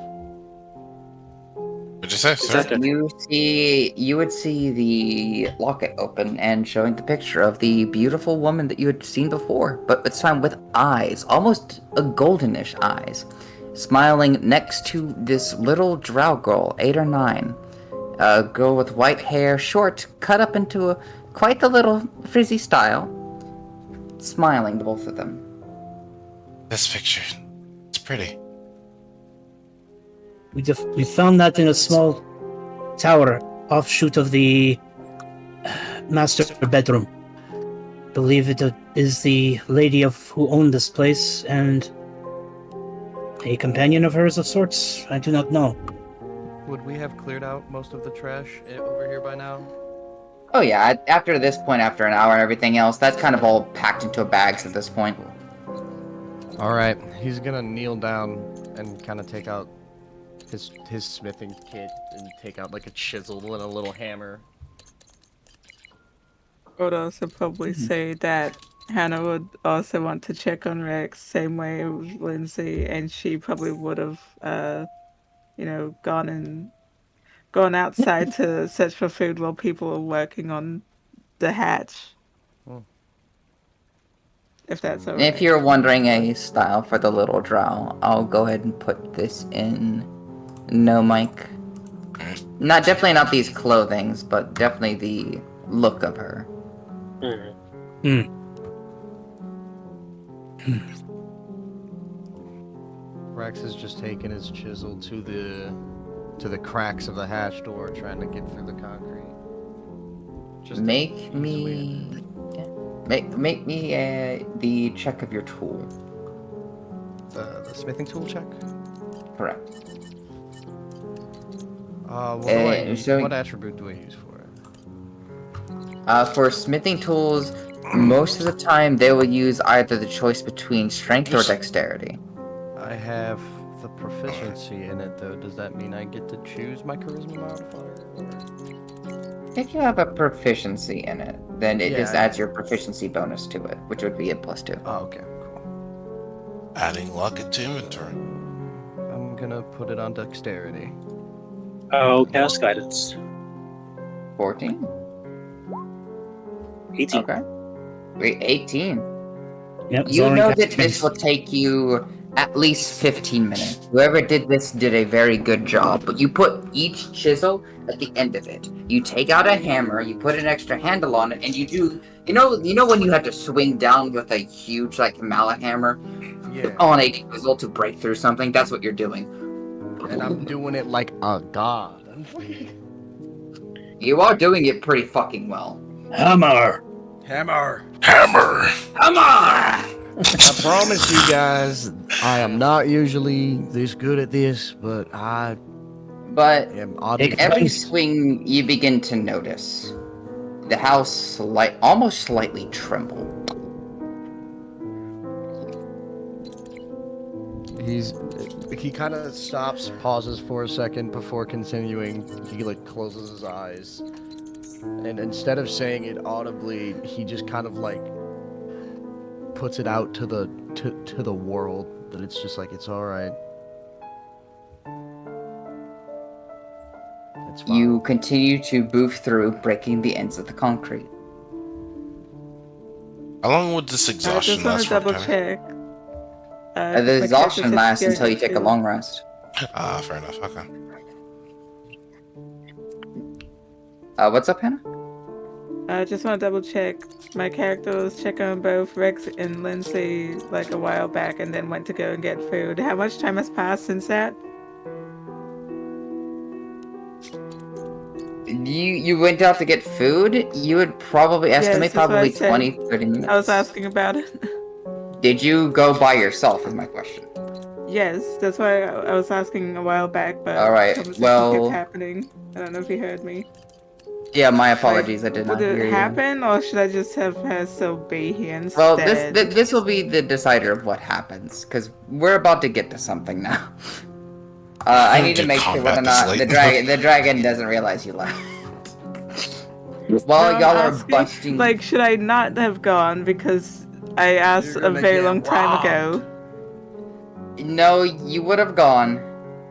S2: What'd you say,
S4: Is
S2: sir?
S4: that
S1: You would see the locket open and showing the picture of the beautiful woman that you had seen before, but this time with eyes, almost a goldenish eyes, smiling next to this little drow girl, 8 or 9. A girl with white hair, short, cut up into quite the little frizzy style, smiling to both of them.
S2: This picture. It's pretty.
S5: We found that in a small tower offshoot of the master bedroom. Believe it is the lady who owned this place, and A companion of hers of sorts? I do not know.
S8: Would we have cleared out most of the trash over here by now?
S1: Oh yeah, after this point, after an hour and everything else, that's kind of all packed into bags at this point.
S8: All right, he's gonna kneel down and kind of take out his smithing kit and take out like a chisel and a little hammer.
S6: I would also probably say that Hannah would also want to check on Rex, same way with Lindsay, and she probably would have, gone outside to search for food while people were working on the hatch. If that's alright.
S1: If you're wondering a style for the little drow, I'll go ahead and put this in no mic. Definitely not these clothings, but definitely the look of her.
S8: Rex has just taken his chisel to the cracks of the hatch door, trying to get through the concrete. Just
S1: Make me the check of your tool.
S8: the smithing tool check.
S1: Correct.
S8: What do I use?
S1: so-
S8: What attribute do I use for it?
S1: For smithing tools, most of the time they will use either the choice between strength or dexterity.
S8: I have the proficiency in it, though. Does that mean I get to choose my charisma modifier? Or...
S1: If you have a proficiency in it, then it just
S8: Yeah.
S1: adds your proficiency bonus to it, which would be a +2.
S8: Oh, okay, cool.
S2: Adding luck into inventory.
S8: I'm gonna put it on dexterity.
S4: I'll cast guidance.
S1: 14?
S4: 18.
S1: Okay. Wait, 18.
S5: Yep,
S1: You
S5: Zoran
S1: know
S5: got
S1: that this
S5: strength.
S1: will take you at least 15 minutes. Whoever did this did a very good job, but you put each chisel at the end of it. You take out a hammer, you put an extra handle on it, and you do... You know when you have to swing down with a huge, like, mallet hammer
S8: Yeah.
S1: on a chisel to break through something? That's what you're doing.
S8: And I'm doing it like a god.
S1: You are doing it pretty fucking well.
S5: Hammer!
S8: Hammer!
S2: Hammer!
S1: Come on!
S8: I promise you guys, I am not usually this good at this, but I
S1: But
S8: am oddly...
S5: Take
S1: every
S5: Thanks.
S1: swing you begin to notice the house almost slightly tremble.
S8: He kind of stops, pauses for a second before continuing. He like closes his eyes, and instead of saying it audibly, he just kind of like puts it out to the world that it's just like it's all right. It's fine.
S1: You continue to move through, breaking the ends of the concrete.
S2: How long would this
S6: I
S2: exhaustion
S6: just want
S2: last
S6: to
S2: for?
S6: double
S2: Penny?
S6: check.
S1: The exhaustion lasts until you take a long rest.
S2: Ah, fair enough. Okay.
S1: What's up, Hannah?
S6: I just want to double check. My character was checking on both Rex and Lindsay like a while back and then went to go and get food. How much time has passed since that?
S1: You went out to get food? You would probably estimate
S6: that's what I
S1: probably
S6: said.
S1: 20, 30 minutes.
S6: I was asking about it.
S1: Did you go by yourself is my question.
S6: Yes, that's why I was asking a while back, but
S1: Alright,
S6: conversation
S1: well-
S6: kept happening. I don't know if you heard me.
S1: Yeah, my apologies, I did not
S6: Would
S1: hear
S6: it
S1: you.
S6: happen, or should I just have her still be here instead?
S1: Well, this will be the decider of what happens, because we're about to get to something now. I need to
S2: Did
S1: make sure
S2: combat
S1: whether or
S2: this
S1: not
S2: late?
S1: the dragon doesn't realize you left. While
S6: No,
S1: y'all
S6: I'm
S1: are
S6: asking,
S1: busting...
S6: Like, should I not have gone because I asked
S8: You're
S6: a
S8: gonna
S6: very
S8: get
S6: long time ago?
S1: No, you would have gone,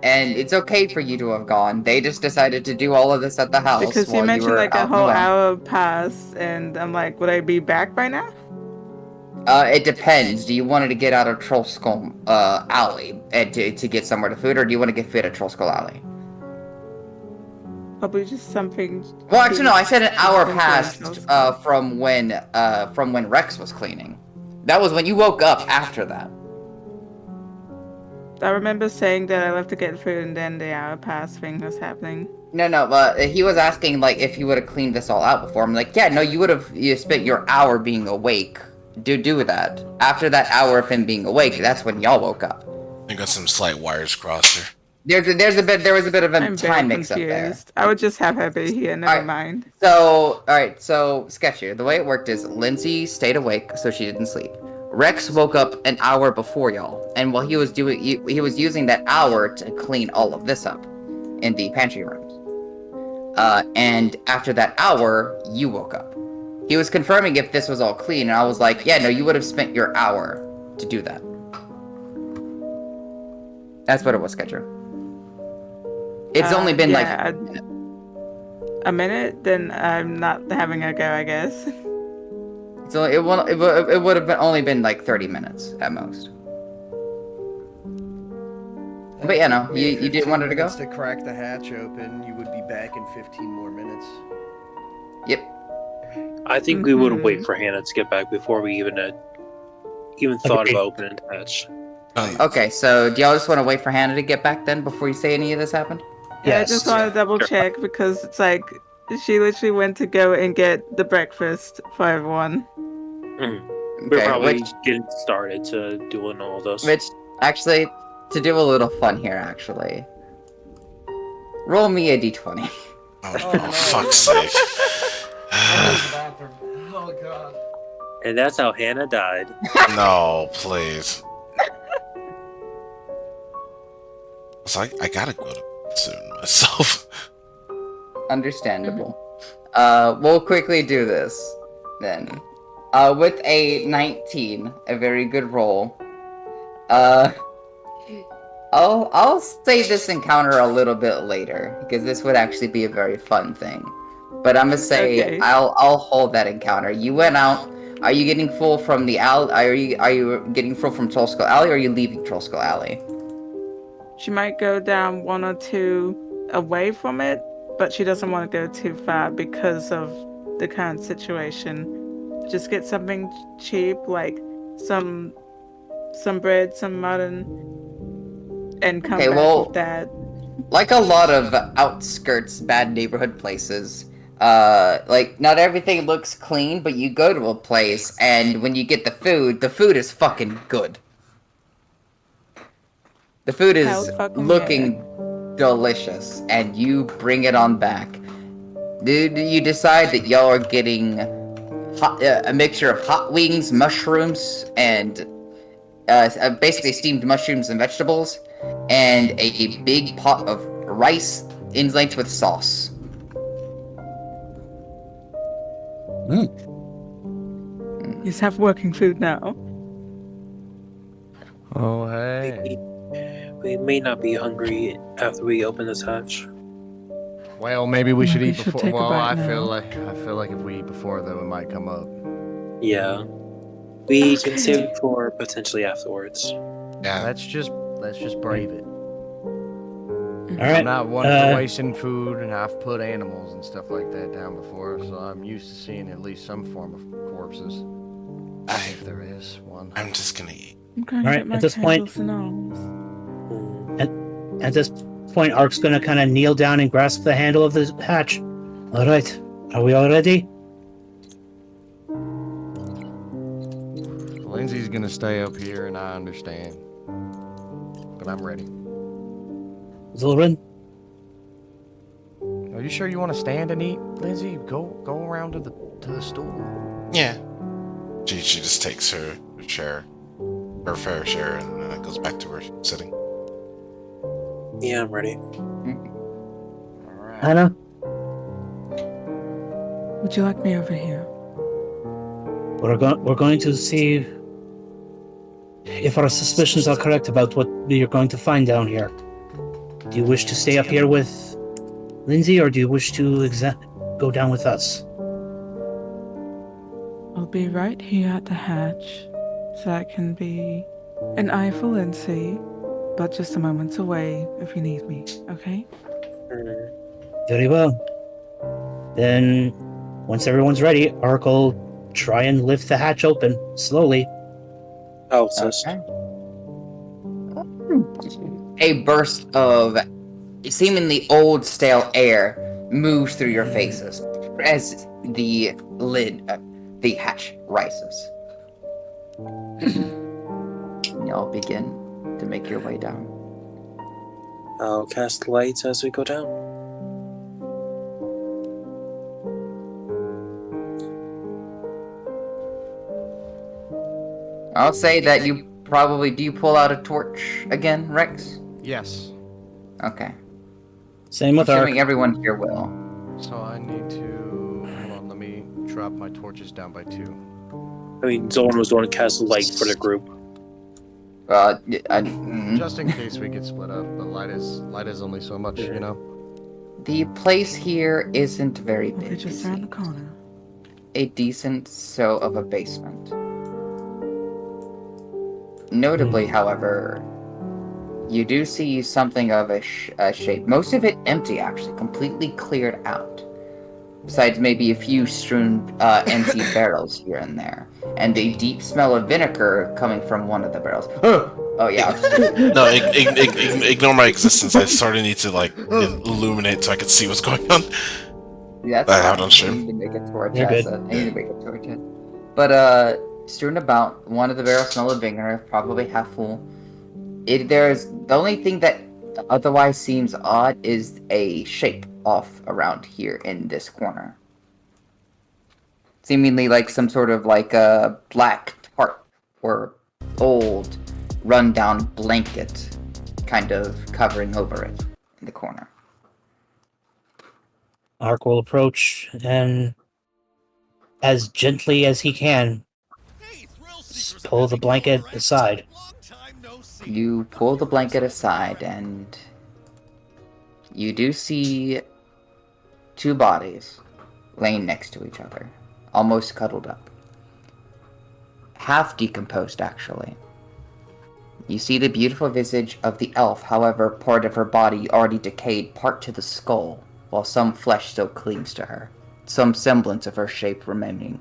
S1: and it's okay for you to have gone. They just decided to do all of this at the house
S6: Because
S1: while
S6: you mentioned
S1: were
S6: like a
S1: out and
S6: whole
S1: about.
S6: hour passed, and I'm like, would I be back by now?
S1: It depends. Do you want to get out of Troll Skull Alley to get somewhere to food, or do you want to get food at Troll Skull Alley?
S6: Probably just something.
S1: Well, actually, no. I said an hour
S6: Something
S1: passed
S6: close.
S1: from when Rex was cleaning. That was when you woke up after that.
S6: I remember saying that I left to get food, and then the hour passed thing was happening.
S1: No, he was asking like if you would have cleaned this all out before. I'm like, yeah, no, you would have spent your hour being awake. Do that. After that hour of him being awake, that's when y'all woke up.
S2: I got some slight wires crossed here.
S1: There was a bit of a
S6: I'm
S1: time
S6: very
S1: mix up there.
S6: confused. I would just have her be here. Never
S1: Alright.
S6: mind.
S1: So, alright, so Sketchy, the way it worked is Lindsay stayed awake, so she didn't sleep. Rex woke up an hour before y'all, and while he was using that hour to clean all of this up in the pantry rooms. And after that hour, you woke up. He was confirming if this was all clean, and I was like, yeah, no, you would have spent your hour to do that. That's what it was, Sketcher. It's only been like
S6: a minute. Then I'm not having a go, I guess.
S1: So it would have only been like 30 minutes at most. But yeah, no, you didn't want her to go?
S8: To crack the hatch open, you would be back in 15 more minutes.
S1: Yep.
S4: I think we would wait for Hannah to get back before we even thought about opening the hatch.
S1: Okay, so do y'all just want to wait for Hannah to get back then before you say any of this happened?
S6: Yeah, I just want to double check because it's like she literally went to go and get the breakfast for everyone.
S4: We're probably getting started to doing all those.
S1: Which, actually, to do a little fun here, actually, roll me a d20.
S2: Oh, fuck's sake.
S8: Oh, God.
S4: And that's how Hannah died.
S2: No, please. So I gotta go to bed soon myself.
S1: Understandable. We'll quickly do this, then. With a 19, a very good roll. I'll say this encounter a little bit later, because this would actually be a very fun thing. But I'm gonna say
S6: Okay.
S1: I'll hold that encounter. You went out. Are you getting full from the alley? Are you getting full from Trollskull Alley, or are you leaving Trollskull Alley?
S6: She might go down 1 or 2 away from it, but she doesn't want to go too far because of the current situation. Just get something cheap, like some bread, some mutton, and come back with that.
S1: Like a lot of outskirts, bad neighborhood places, like, not everything looks clean, but you go to a place, and when you get the food is fucking good. The food is looking delicious, and you bring it on back. You decide that y'all are getting a mixture of hot wings, mushrooms, and basically steamed mushrooms and vegetables, and a big pot of rice interlaced with sauce.
S6: You just have working food now.
S3: Oh, hey.
S4: We may not be hungry after we open this hatch.
S8: Well, maybe we should
S6: Maybe
S8: eat
S6: we should
S8: before.
S6: take a
S8: Well,
S6: bite
S8: I feel
S6: now.
S8: like if we eat before, though, it might come up.
S4: Yeah. We can save it for potentially afterwards.
S2: Yeah.
S8: Let's just brave it.
S5: All
S8: I'm
S5: right.
S8: not one for wasting food, and I've put animals and stuff like that down before, so I'm used to seeing at least some form of corpses. If there is one.
S2: I'm just gonna eat.
S6: I'm going
S5: All
S6: to
S5: right,
S6: get my
S5: at this point-
S6: candles and arms.
S5: At this point, Ark's gonna kind of kneel down and grasp the handle of the hatch. All right, are we all ready?
S8: Lindsay's gonna stay up here, and I understand. But I'm ready.
S5: Zulrin?
S8: Are you sure you want to stand and eat, Lindsay? Go around to the stool.
S2: Yeah. She just takes her fair share, and goes back to where she's sitting.
S4: Yeah, I'm ready.
S8: All right.
S5: Hannah?
S6: Would you like me over here?
S5: We're going to see if our suspicions are correct about what we are going to find down here. Do you wish to stay up here with Lindsay, or do you wish to go down with us?
S6: I'll be right here at the hatch, so I can be an eye for Lindsay, but just a moment away if you need me, okay?
S5: Very well. Then, once everyone's ready, Ark will try and lift the hatch open, slowly.
S4: I'll assist.
S1: Okay. A burst of seemingly old, stale air moves through your faces as the the hatch rises. Y'all begin to make your way down.
S4: I'll cast lights as we go down.
S1: I'll say that you probably... Do you pull out a torch again, Rex?
S8: Yes.
S1: Okay.
S5: Same with
S1: Assuming
S5: Ark.
S1: everyone here will.
S8: So I need to... Hold on, let me drop my torches down by 2.
S4: I mean, Zoran was the one to cast light for the group.
S8: Just in case we get split up, but light is only so much, you know?
S1: The place here isn't very
S6: Well,
S1: big.
S6: they just around the corner.
S1: A decent so of a basement. Notably, however, you do see something of a shape. Most of it empty, actually, completely cleared out. Besides maybe a few strewn empty barrels here and there. And a deep smell of vinegar coming from one of the barrels. Oh yeah.
S2: No, ignore my existence. I sort of need to like illuminate so I can see what's going on.
S1: Yeah, that's
S2: I have
S1: fine.
S2: it on stream.
S1: I need to make a torch.
S5: You're good.
S1: I need to make a torch. But strewn about, one of the barrels smell of vinegar, probably half full. There's the only thing that otherwise seems odd is a shape off around here in this corner. Seemingly like some sort of like a black tarp or old rundown blanket kind of covering over it in the corner.
S5: Ark will approach and, as gently as he can, pull the blanket aside.
S1: You pull the blanket aside and you do see 2 bodies laying next to each other, almost cuddled up. Half decomposed, actually. You see the beautiful visage of the elf, however, part of her body already decayed, part to the skull, while some flesh still clings to her, some semblance of her shape remaining,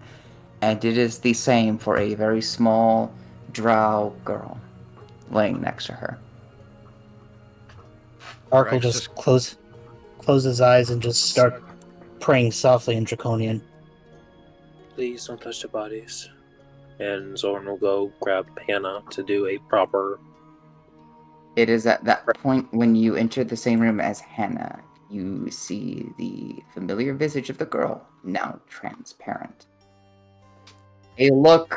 S1: and it is the same for a very small drow girl laying next to her.
S5: Ark will
S8: Rex
S5: just close his eyes and just start praying softly in Draconian.
S4: Please don't touch the bodies. And Zoran will go grab Hannah to do a proper...
S1: It is at that point when you enter the same room as Hannah, you see the familiar visage of the girl, now transparent. A look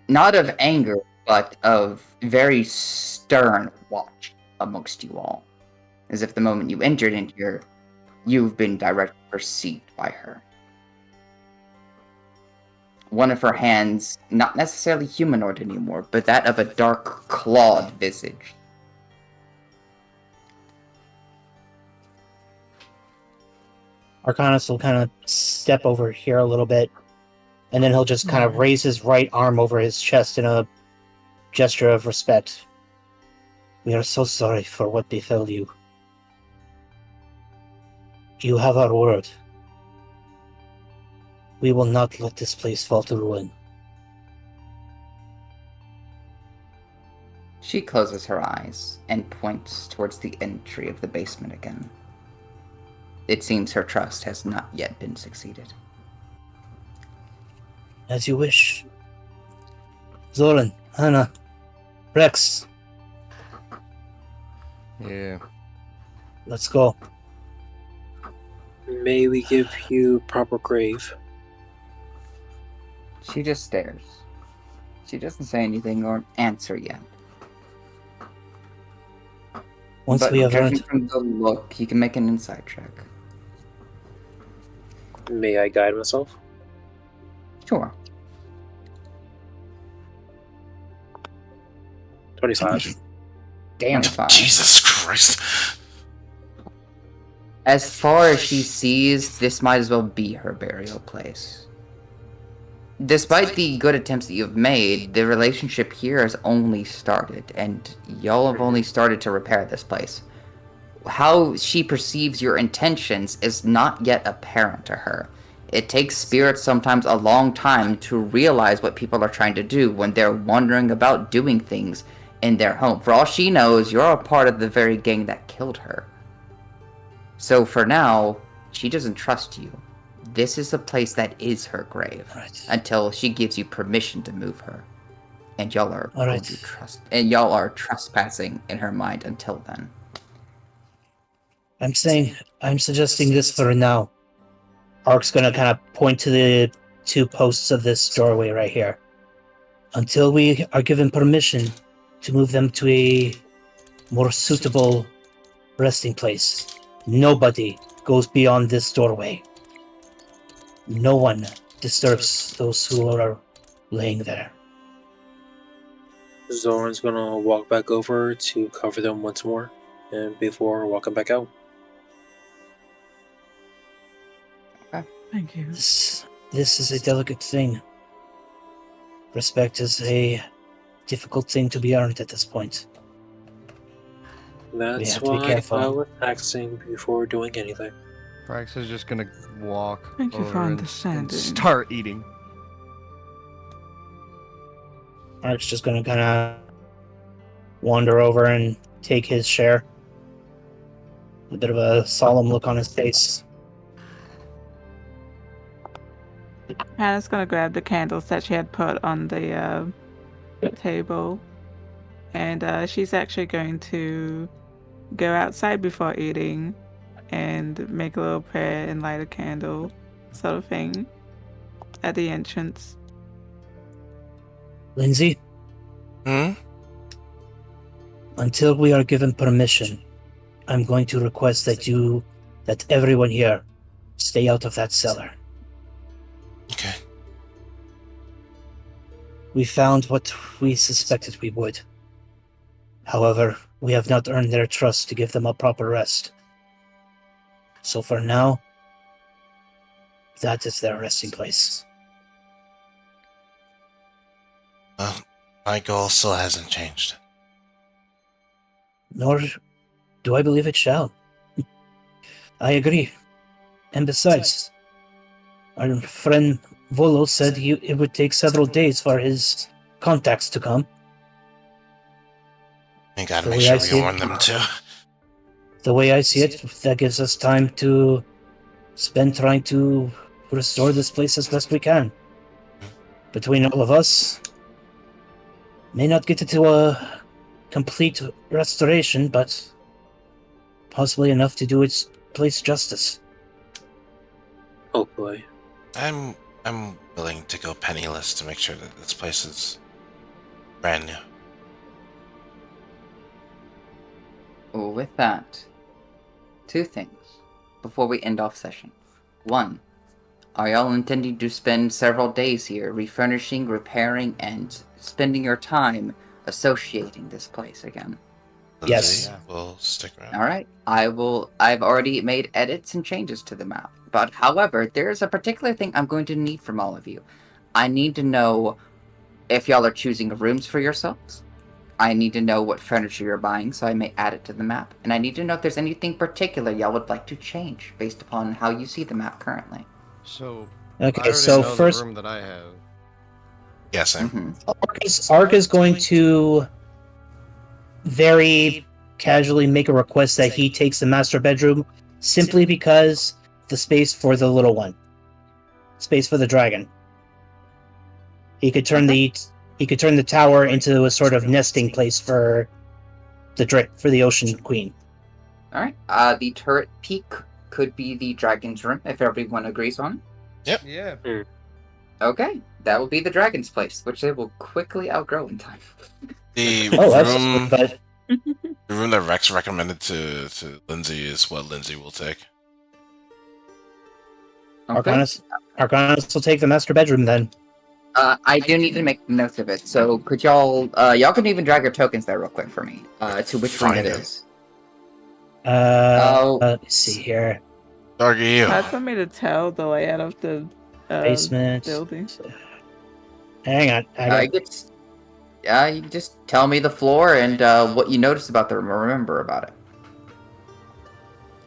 S1: not of anger, but of very stern watch amongst you all. As if the moment you entered in here, you've been directly perceived by her. One of her hands, not necessarily humanoid anymore, but that of a dark, clawed visage.
S5: Arcanus will kind of step over here a little bit, and then he'll just kind of raise his right arm over his chest in a gesture of respect. We are so sorry for what befell you. You have our word. We will not let this place fall to ruin.
S1: She closes her eyes and points towards the entry of the basement again. It seems her trust has not yet been succeeded.
S5: As you wish. Zoran, Hannah, Rex,
S8: Yeah.
S5: let's go.
S4: May we give you proper grave?
S1: She just stares. She doesn't say anything or answer yet.
S5: Once
S1: But
S5: we have
S1: judging
S5: earned...
S1: from the look, you can make an insight check.
S4: May I guide myself?
S1: Sure.
S4: 25.
S5: Damn.
S1: 25.
S2: Jesus Christ.
S1: As far as she sees, this might as well be her burial place. Despite the good attempts that you've made, the relationship here has only started, and y'all have only started to repair this place. How she perceives your intentions is not yet apparent to her. It takes spirits sometimes a long time to realize what people are trying to do when they're wondering about doing things in their home. For all she knows, you're a part of the very gang that killed her. So for now, she doesn't trust you. This is the place that is her grave,
S5: Right.
S1: until she gives you permission to move her. And y'all are
S5: All
S1: going
S5: right.
S1: to trust, and y'all are trespassing in her mind until then.
S5: I'm suggesting this for now. Ark's gonna kind of point to the 2 posts of this doorway right here. Until we are given permission to move them to a more suitable resting place, nobody goes beyond this doorway. No one disturbs those who are laying there.
S4: Zoran's gonna walk back over to cover them once more, and before walking back out.
S6: Thank you.
S5: This is a delicate thing. Respect is a difficult thing to be earned at this point.
S4: That's
S5: have to be
S4: why
S5: careful.
S4: I was asking before doing anything.
S8: Frax is just gonna walk
S6: Thank you for
S8: over and
S6: understanding.
S8: start eating.
S5: Ark's just gonna kind of wander over and take his share. A bit of a solemn look on his face.
S6: Hannah's gonna grab the candles that she had put on the table, and she's actually going to go outside before eating and make a little prayer and light a candle, sort of thing, at the entrance.
S5: Lindsay, until we are given permission, I'm going to request that everyone here stay out of that cellar.
S2: Okay.
S5: We found what we suspected we would. However, we have not earned their trust to give them a proper rest. So for now, that is their resting place.
S2: Well, my goal still hasn't changed.
S5: Nor do I believe it shall. I agree. And besides, our friend Volo said it would take several days for his contacts to come.
S2: We gotta
S5: The
S2: make
S5: way
S2: sure
S5: I
S2: we
S5: see it-
S2: warn them too.
S5: The way I see it, that gives us time to spend trying to restore this place as best we can. Between all of us, may not get it to a complete restoration, but possibly enough to do its place justice.
S4: Hopefully.
S2: I'm willing to go penniless to make sure that this place is brand new.
S1: Well, with that, 2 things before we end off session. 1, are y'all intending to spend several days here refurnishing, repairing, and spending your time associating this place again?
S5: Yes.
S2: Lindsay will stick around.
S1: Alright, I've already made edits and changes to the map. But however, there's a particular thing I'm going to need from all of you. I need to know if y'all are choosing rooms for yourselves. I need to know what furniture you're buying so I may add it to the map. And I need to know if there's anything particular y'all would like to change based upon how you see the map currently.
S8: So I
S5: Okay,
S8: already
S5: so
S8: know
S5: first,
S8: the room that I have.
S2: Yes, Sam.
S1: Mm-hmm.
S5: Ark is going to very casually make a request that he takes the master bedroom simply because the space for the little one, space for the dragon. He could turn the tower into a sort of nesting place for the Ocean Queen.
S1: Alright, the turret peak could be the dragon's room if everyone agrees on it.
S8: Yeah.
S1: Okay, that will be the dragon's place, which they will quickly outgrow in time.
S2: The
S5: Oh,
S2: room,
S5: but
S2: the room that Rex recommended to Lindsay is what Lindsay will take.
S1: Okay.
S5: Arcanus will take the master bedroom then.
S1: I do need to make notes of it, so could y'all can even drag your tokens there real quick for me, to which room it
S2: Fine.
S1: is.
S5: Let's see here.
S2: Dog, you.
S6: Hard for me to tell the layout of the
S5: Basement.
S6: building.
S5: Hang on.
S1: You can just tell me the floor and what you noticed about the room or remember about it.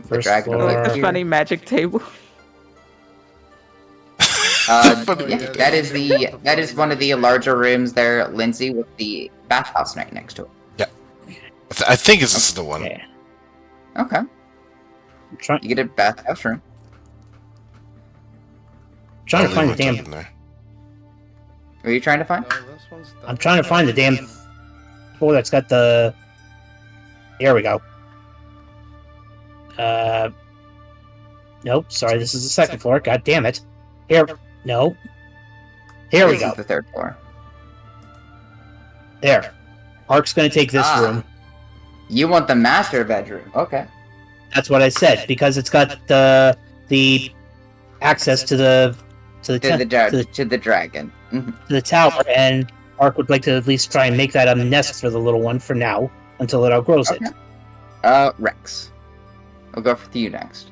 S1: The
S5: First
S1: dragon will
S5: floor.
S1: live
S6: A
S1: here.
S6: funny magic table.
S1: That is one of the larger rooms there, Lindsay, with the bathhouse right next to it.
S2: I think this is the one.
S5: Okay.
S1: Okay,
S5: I'm trying
S1: you get a bathhouse room.
S5: to
S2: I'll
S5: find the
S2: leave my
S5: damn.
S2: token there.
S1: What are you trying to find?
S8: No, this one's
S5: I'm trying to find the damn floor that's got the. Here we go. Nope. Sorry, this is the second floor. God damn it. Here. No. Here we
S1: This
S5: go.
S1: is the third floor.
S5: There. Ark's gonna take this room.
S1: You want the master bedroom? Okay.
S5: That's what I said because it's got the access to the
S1: To the dragon. Mhm.
S5: to the tower, and Ark would like to at least try and make that a nest for the little one for now until it outgrows it.
S1: Rex. We'll go for you next.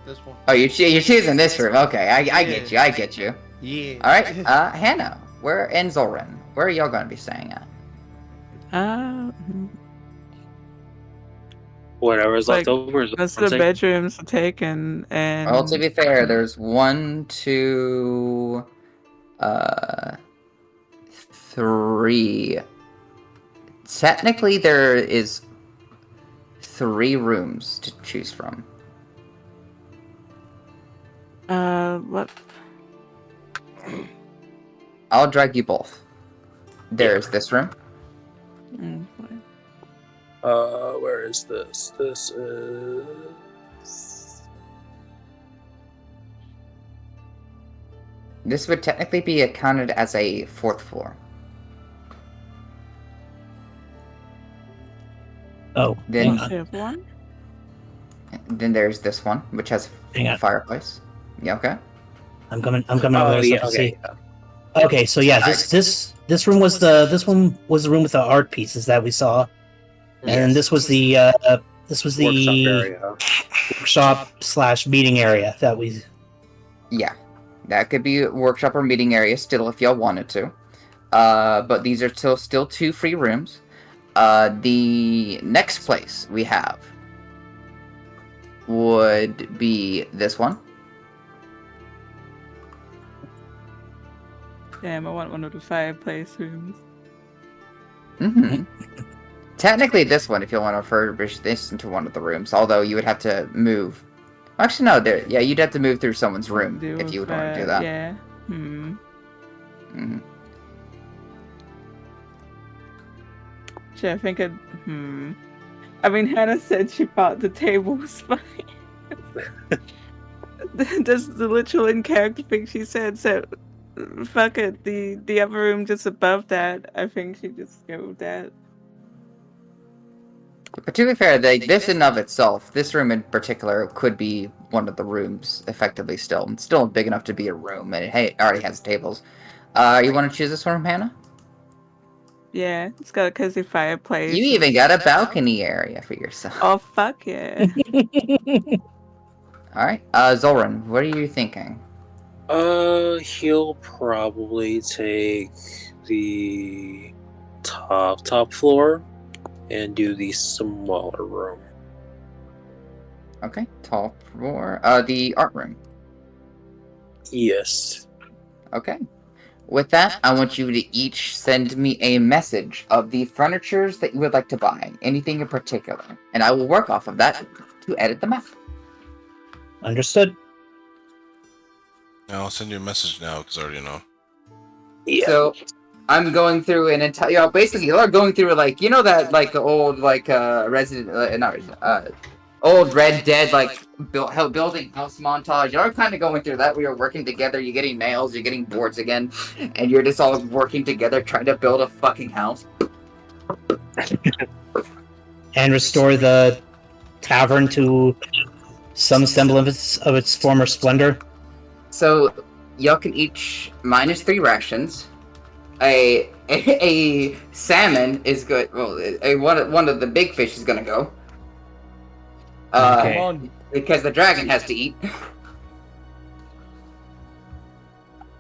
S8: This one.
S1: Oh, you're choosing this room. Okay, I get you. I get you.
S8: Yeah.
S1: All right, Hannah, where in Zorin? Where are y'all going to be staying at?
S4: Whatever's
S6: Like,
S4: left over is
S6: most of the bedrooms are taken, and
S1: Well, to be fair, there's 1, 2, 3. Technically, there is 3 rooms to choose from.
S6: what?
S1: I'll drag you both. There's this room.
S6: Fine.
S4: Where is this? This is.
S1: This would technically be accounted as a 4th floor.
S5: Oh,
S1: Then-
S5: hang on.
S6: One?
S1: Then there's this one, which has
S5: Hang
S1: a
S5: on.
S1: fireplace. Yeah, okay.
S5: I'm coming over
S4: Oh
S5: there so
S4: yeah.
S5: I can
S4: Okay.
S5: see. Okay, so yeah, this room was the room with the art pieces that we saw, and
S1: Yes.
S5: this was the
S4: Workshop area.
S5: workshop / meeting area that we.
S1: Yeah, that could be a workshop or meeting area still if y'all wanted to. But these are still 2 free rooms. The next place we have would be this one.
S6: Damn, I want one of the fireplace rooms.
S1: Mm-hmm. Technically this one if you want to refurbish this into one of the rooms, although you would have to move. Actually, no, you'd have to move through someone's room if you would want to do that.
S6: Yeah.
S1: Mm-hmm.
S6: Shit, I think I mean, Hannah said she thought the table was funny. That's the literal in character thing she said. So, fuck it. The other room just above that, I think she just go with that.
S1: But to be fair, this in of itself, this room in particular, could be one of the rooms effectively still. It's still big enough to be a room, and it already has tables. You want to choose this one, Hannah?
S6: Yeah, it's got a cozy fireplace.
S1: You even got a balcony area for yourself.
S6: Oh, fuck yeah.
S1: Alright, Zoran, what are you thinking?
S4: He'll probably take the top floor and do the smaller room.
S1: Okay, top floor. The art room.
S4: Yes.
S1: Okay. With that, I want you to each send me a message of the furnitures that you would like to buy. Anything in particular. And I will work off of that to edit the map.
S5: Understood.
S2: I'll send you a message now because I already know.
S4: Yeah.
S1: So, I'm going through an entire... basically, you're going through, like, you know that, like, old, like, old Red Dead, like, building house montage. You're kind of going through that. We are working together. You're getting nails. You're getting boards again. And you're just all working together trying to build a fucking house.
S5: And restore the tavern to some semblance of its former splendor.
S1: So, y'all can each -3 rations. A salmon is good. Well, one of the big fish is gonna go.
S5: Okay.
S1: Because the dragon has to eat.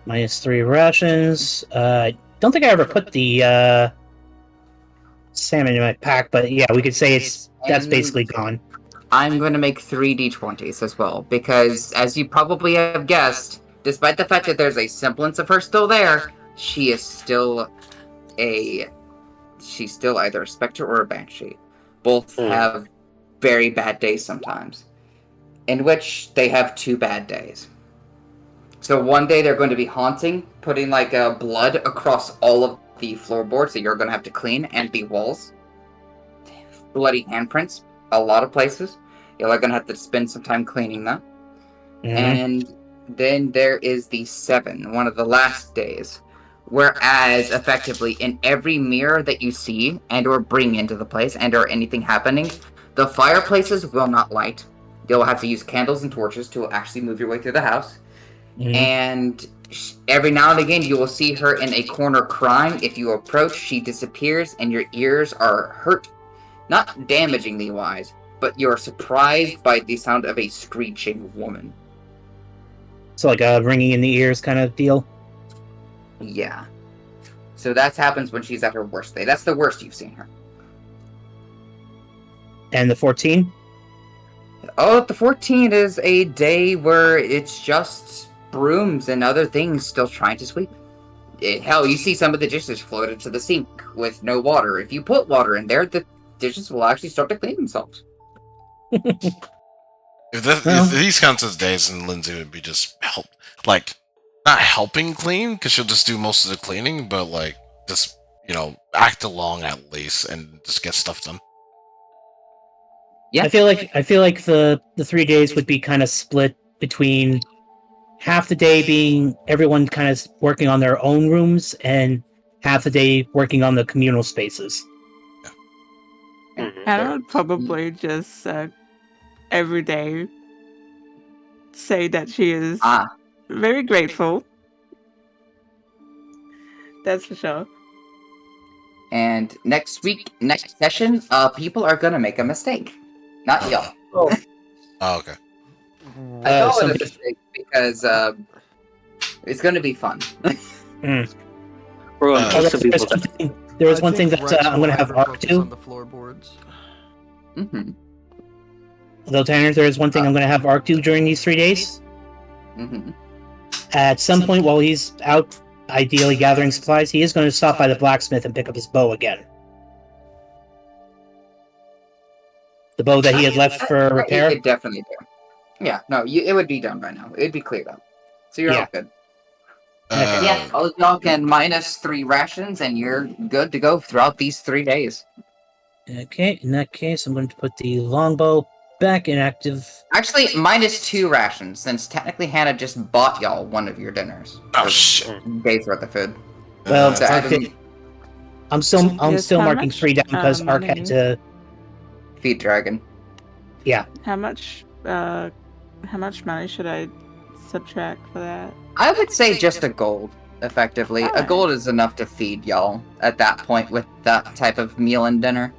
S5: -3 rations. Don't think I ever put the salmon in my pack, but yeah, we could say that's
S1: And-
S5: basically gone.
S1: I'm going to make 3 d20s as well, because as you probably have guessed, despite the fact that there's a semblance of her still there, she's still either a specter or a banshee. Both have very bad days sometimes, in which they have 2 bad days. So one day they're going to be haunting, putting like blood across all of the floorboards that you're going to have to clean, and the walls. Bloody handprints, a lot of places. You're going to have to spend some time cleaning that. And then there is the 7, one of the last days. Whereas, effectively, in every mirror that you see and or bring into the place and or anything happening, the fireplaces will not light. You'll have to use candles and torches to actually move your way through the house. And every now and again, you will see her in a corner crying. If you approach, she disappears and your ears are hurt. Not damagingly wise, but you're surprised by the sound of a screeching woman.
S5: So like a ringing in the ears kind of deal?
S1: Yeah. So that happens when she's at her worst day. That's the worst you've seen her.
S5: And the 14?
S1: Oh, the 14 is a day where it's just brooms and other things still trying to sweep. Hell, you see some of the dishes floated to the sink with no water. If you put water in there, the dishes will actually start to clean themselves.
S2: If these counts as days, then Lindsay would be just not helping clean, because she'll just do most of the cleaning, but like just act along at least and just get stuff done.
S1: Yeah,
S5: I feel like the 3 days would be kind of split between half the day being everyone kind of working on their own rooms and half the day working on the communal spaces.
S6: And I would probably just every day say that she is very grateful. That's for sure.
S1: And next session, people are gonna make a mistake. Not y'all.
S2: Oh, okay.
S1: I call it a mistake because it's gonna be fun.
S4: We're going to some people.
S5: There was one thing that I'm going to have Ark do.
S8: On the floorboards.
S1: Mm-hmm.
S5: Though, Tanner, there is one thing I'm going to have Ark do during these 3 days.
S1: Mm-hmm.
S5: At some point while he's out, ideally gathering supplies, he is going to stop by the blacksmith and pick up his bow again. The bow that he had left for repair?
S1: It definitely do. Yeah, no, it would be done by now. It'd be cleared up. So you're all good. Yeah, all of y'all can -3 rations, and you're good to go throughout these 3 days.
S5: Okay, in that case, I'm going to put the longbow back in active.
S1: Actually, -2 rations, since technically Hannah just bought y'all one of your dinners.
S2: Oh shit!
S1: Days worth of food.
S5: Well,
S1: So
S5: I'm still
S6: Yes,
S5: still
S6: how
S5: marking
S6: much,
S5: 3 down because Ark had
S6: money?
S5: to.
S1: feed dragon.
S5: Yeah.
S6: How much money should I subtract for that?
S1: I would say just a gold, effectively. A
S6: Alright.
S1: gold is enough to feed y'all at that point with that type of meal and dinner.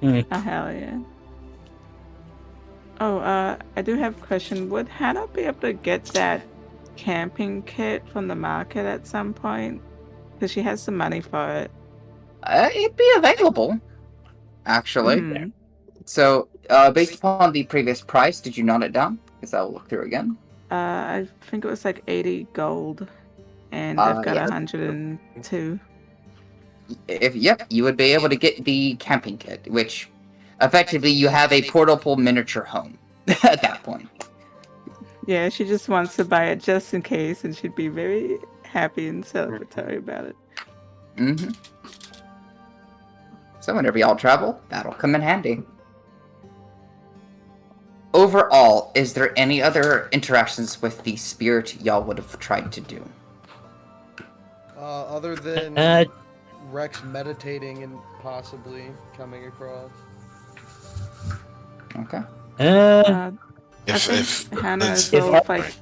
S6: Oh, hell yeah. Oh, I do have a question. Would Hannah be able to get that camping kit from the market at some point? Because she has some money for it.
S1: It'd be available, actually.
S6: Mhm.
S1: So, based upon the previous price, did you note it down? Because I'll look through again.
S6: I think it was like 80 gold, and I've got
S1: yeah.
S6: 102.
S1: Yep, you would be able to get the camping kit, which effectively you have a portable miniature home at that point.
S6: Yeah, she just wants to buy it just in case, and she'd be very happy and celebratory about it.
S1: Mm-hmm. So whenever y'all travel, that'll come in handy. Overall, is there any other interactions with the spirit y'all would have tried to do?
S8: Other than Rex meditating and possibly coming across.
S1: Okay.
S6: I
S2: If
S6: think Hannah is
S5: if
S6: both, like,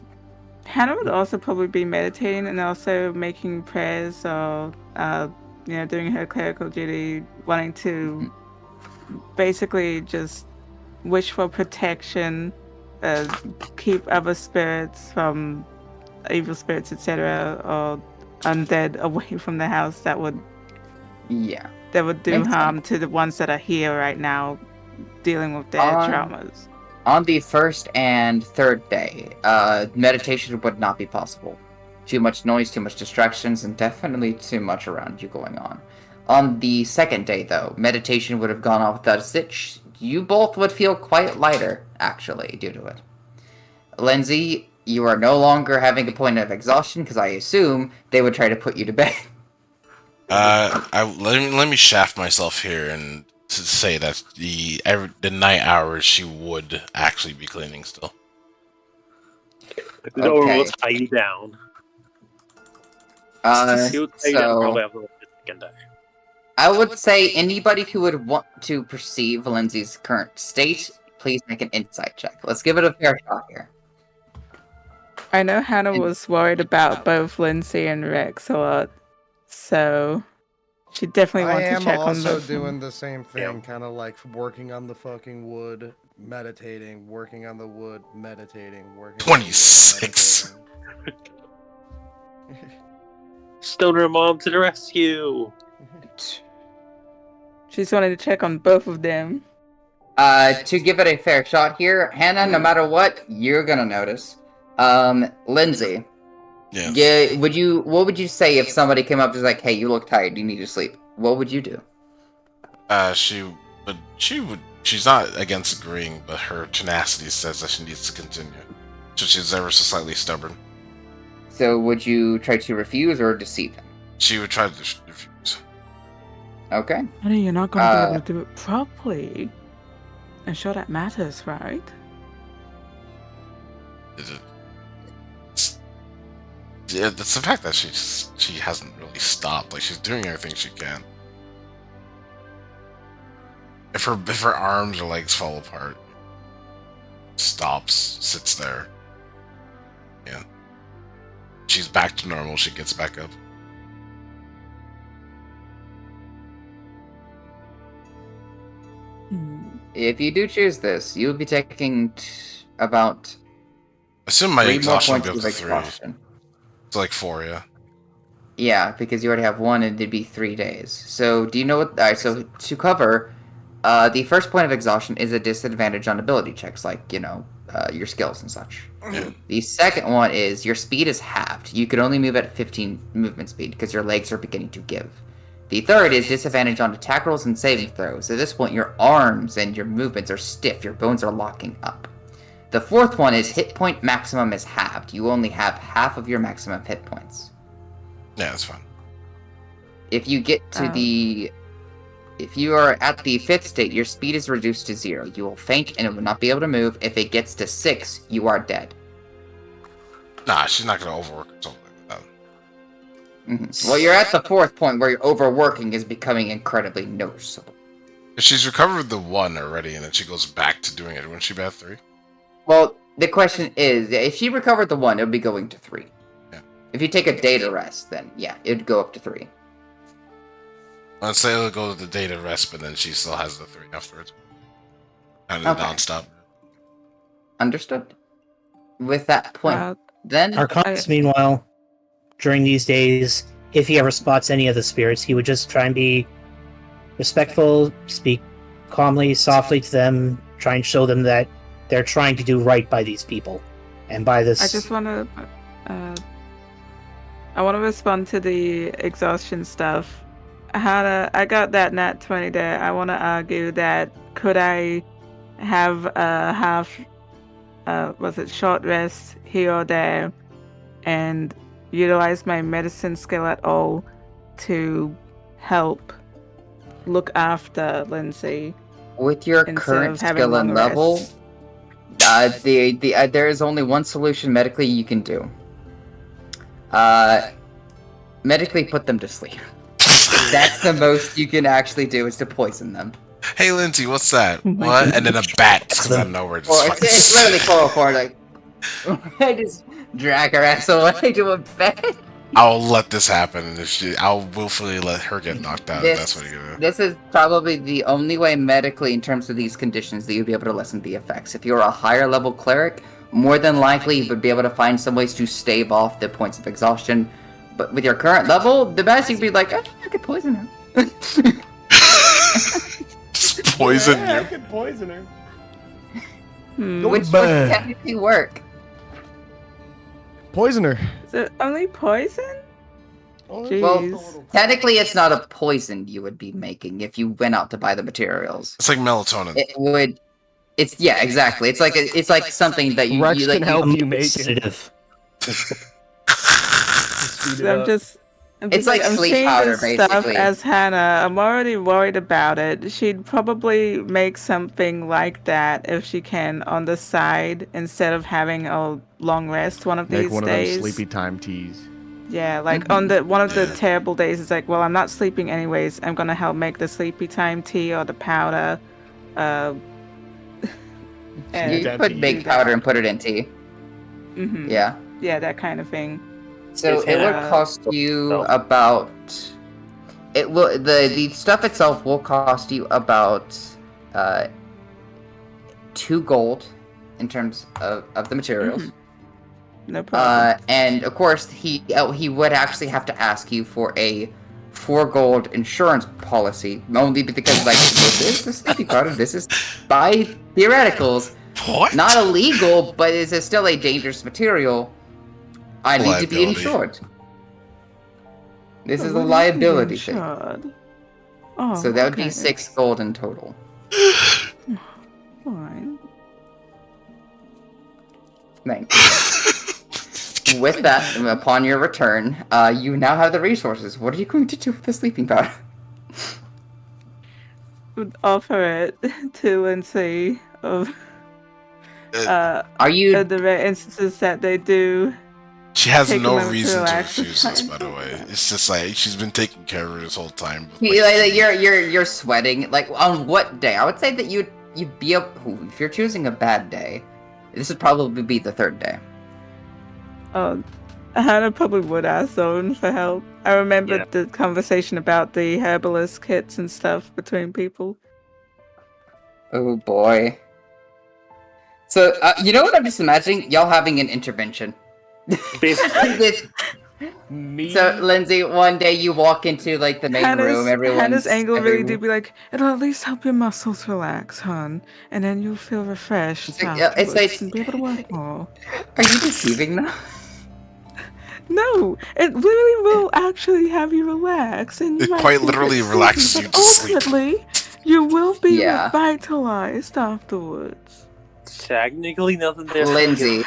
S6: Hannah would also probably be meditating and also making prayers or doing her clerical duty, wanting to basically just wish for protection, keep other spirits from evil spirits, etc., or undead away from the house that would do
S1: Makes
S6: harm to the ones that are here right now, dealing with their traumas.
S1: On the first and third day, meditation would not be possible. Too much noise, too much distractions, and definitely too much around you going on. On the second day, though, meditation would have gone off without a stitch. You both would feel quite lighter, actually, due to it. Lindsay, you are no longer having a point of exhaustion because I assume they would try to put you to bed.
S2: Let me shaft myself here and to say that the night hours she would actually be cleaning still.
S4: Or
S1: Okay.
S4: we'll tie you down. He will tie you down probably after the second day.
S1: I would say anybody who would want to perceive Lindsay's current state, please make an insight check. Let's give it a fair shot here.
S6: I know Hannah was worried about both Lindsay and Rex a lot, so she definitely
S8: I
S6: wants to
S8: am
S6: check on
S8: also
S6: both of them.
S8: doing the same thing, kind of like working on the fucking wood, meditating, working on the wood, meditating, working.
S2: 26.
S8: On the wood, meditating.
S4: Stoner mom to the rescue!
S6: She's wanting to check on both of them.
S1: To give it a fair shot here, Hannah, no matter what, you're gonna notice. Lindsay.
S2: Yes.
S1: Yeah, what would you say if somebody came up and was like, hey, you look tired, you need to sleep? What would you do?
S2: She's not against agreeing, but her tenacity says that she needs to continue. So she's ever so slightly stubborn.
S1: So would you try to refuse or deceive him?
S2: She would try to refuse.
S1: Okay.
S6: I know you're not going to be able to do it properly. And sure that matters, right?
S2: Yeah, it's the fact that she hasn't really stopped. Like, she's doing everything she can. If her arms or legs fall apart, stops, sits there. Yeah. She's back to normal, she gets back up.
S1: If you do choose this, you'll be taking about
S2: Assume my
S1: 3 more
S2: exhaustion
S1: points
S2: will
S1: of
S2: be up to 3.
S1: exhaustion.
S2: It's like 4, yeah.
S1: Yeah, because you already have 1 and it'd be 3 days. So do you know what... Alright, so to cover, the first point of exhaustion is a disadvantage on ability checks, like, your skills and such.
S2: Yeah.
S1: The second one is your speed is halved. You can only move at 15 movement speed because your legs are beginning to give. The third is disadvantage on attack rolls and saving throws. At this point, your arms and your movements are stiff. Your bones are locking up. The fourth one is hit point maximum is halved. You only have half of your maximum hit points.
S2: Yeah, that's fine.
S1: If you get to if you are at the 5th state, your speed is reduced to 0. You will faint and will not be able to move. If it gets to 6, you are dead.
S2: Nah, she's not gonna overwork or something like that.
S1: Well, you're at the 4th point where your overworking is becoming incredibly noticeable.
S2: If she's recovered the 1 already and then she goes back to doing it, wouldn't she be at 3?
S1: Well, the question is, if she recovered the 1, it would be going to 3.
S2: Yeah.
S1: If you take a day to rest, then yeah, it'd go up to 3.
S2: Let's say it'll go to the day to rest, but then she still has the 3 afterwards. And it's non-stop.
S1: Understood. With that point, then...
S5: Arcanus, meanwhile, during these days, if he ever spots any of the spirits, he would just try and be respectful, speak calmly, softly to them, try and show them that they're trying to do right by these people. And by this...
S6: I just want to... I want to respond to the exhaustion stuff. I got that nat 20 there. I want to argue that could I have a short rest here or there and utilize my medicine skill at all to help look after Lindsay?
S1: With your current skill and level, there is only one solution medically you can do. Medically put them to sleep. That's the most you can actually do, is to poison them.
S2: Hey, Lindsay, what's that? What? And then a bat comes out of nowhere.
S1: It's literally chloroform, like... I just drag her ass away to a bed.
S2: I'll let this happen, and I'll willfully let her get knocked out. That's what you're gonna do.
S1: This is probably the only way medically, in terms of these conditions, that you'd be able to lessen the effects. If you're a higher level cleric, more than likely you would be able to find some ways to stave off the points of exhaustion. But with your current level, the best you could be like, I could poison her.
S2: Just poison you.
S8: I could poison her.
S1: Which would technically work.
S8: Poison her.
S6: Is it only poison? Jeez.
S1: Well, technically it's not a poison you would be making if you went out to buy the materials.
S2: It's like melatonin.
S1: It would... It's exactly. It's like something that you
S3: Rex
S1: you like.
S3: can help you make it.
S5: Sensitive.
S3: Speed it
S6: I'm
S3: up.
S6: just.
S1: It's like
S6: I'm
S1: sleep
S6: seeing
S1: powder,
S6: this stuff
S1: basically.
S6: as Hannah. I'm already worried about it. She'd probably make something like that if she can on the side instead of having a long rest one of
S3: Make
S6: these
S3: one of them
S6: days.
S3: sleepy time teas.
S6: Yeah, like on the one of the
S2: Yeah.
S6: terrible days, it's like, well, I'm not sleeping anyways. I'm gonna help make the sleepy time tea or the powder. And
S1: You could make
S6: do that.
S1: powder and put it in tea.
S6: Mm-hmm.
S1: Yeah.
S6: Yeah, that kind of thing.
S1: So
S4: If
S1: it would
S6: Hannah-
S1: cost you
S4: No.
S1: about. It will the stuff itself will cost you about 2 gold in terms of the materials.
S6: No problem.
S1: And of course he would actually have to ask you for a 4 gold insurance policy, only because like this is a sleepy powder. This is by theoreticals
S2: What?
S1: not illegal, but it is still a dangerous material. I need to be
S2: Liability.
S1: insured. This is a
S6: What do you mean
S1: liability thing.
S6: insured? Oh,
S1: So that would be
S6: okay.
S1: 6 gold in total.
S6: Fine.
S1: Thank you. With that, upon your return, you now have the resources. What are you going to do with the sleeping powder?
S6: Would offer it to Lindsay of
S1: Are you?
S6: the rare instances that they do.
S2: She has
S6: Take a
S2: no
S6: moment to
S2: reason to
S6: relax.
S2: refuse us, by the way. It's just like she's been taking care of her this whole time.
S1: You're sweating. Like on what day? I would say that you'd be able. If you're choosing a bad day, this would probably be the 3rd day.
S6: Hannah probably would ask Zoe for help. I remember
S4: Yeah.
S6: the conversation about the herbalist kits and stuff between people.
S1: Oh boy. So you know what I'm just imagining? Y'all having an intervention.
S4: Basically.
S1: This-
S3: Me.
S1: So, Lindsay, one day you walk into like the main room.
S6: Hannah's angle really do
S1: everyone-
S6: be like, it'll at least help your muscles relax, hon, and then you'll feel refreshed
S1: It's like- yeah, it's
S6: afterwards
S1: like-
S6: and be able to work more.
S1: Are you deceiving them?
S6: No, it really will actually have you relax, and you
S2: It
S6: might
S2: quite
S6: feel
S2: literally
S6: sleepy,
S2: relaxes
S6: but
S2: you to sleep.
S6: ultimately, you will be
S1: Yeah.
S6: revitalized afterwards.
S4: Technically, nothing there.
S1: Lindsay.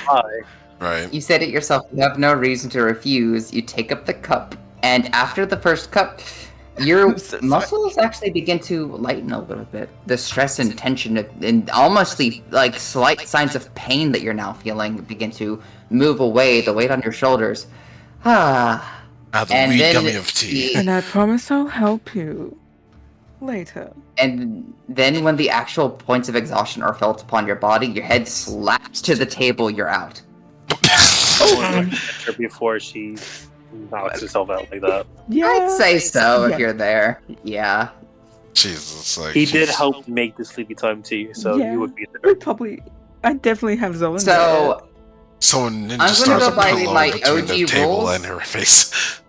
S2: Right.
S1: You said it yourself. You have no reason to refuse. You take up the cup, and after the first cup, your
S6: I'm so sorry.
S1: muscles actually begin to lighten a little bit. The stress and tension and almost the like slight signs of pain that you're now feeling begin to move away. The weight on your shoulders. Ah.
S2: The
S1: And
S2: wee
S1: then
S2: gummy of tea.
S6: And I promise I'll help you later.
S1: And then when the actual points of exhaustion are felt upon your body, your head slaps to the table, you're out.
S4: Before she knocks herself out like that.
S6: Yeah,
S1: I'd say so
S6: Yeah.
S1: if you're there. Yeah.
S2: Jesus, like
S4: He did
S2: she's-
S4: help make the sleepy time tea, so
S6: Yeah.
S4: he would be
S6: we
S4: there.
S6: probably. I definitely have Zoe.
S1: So,
S2: Someone ninja
S1: I'm gonna
S2: stars
S1: go
S2: a
S1: by
S2: pillow
S1: my
S2: between the
S1: OG
S2: table
S1: rules.
S2: and her face.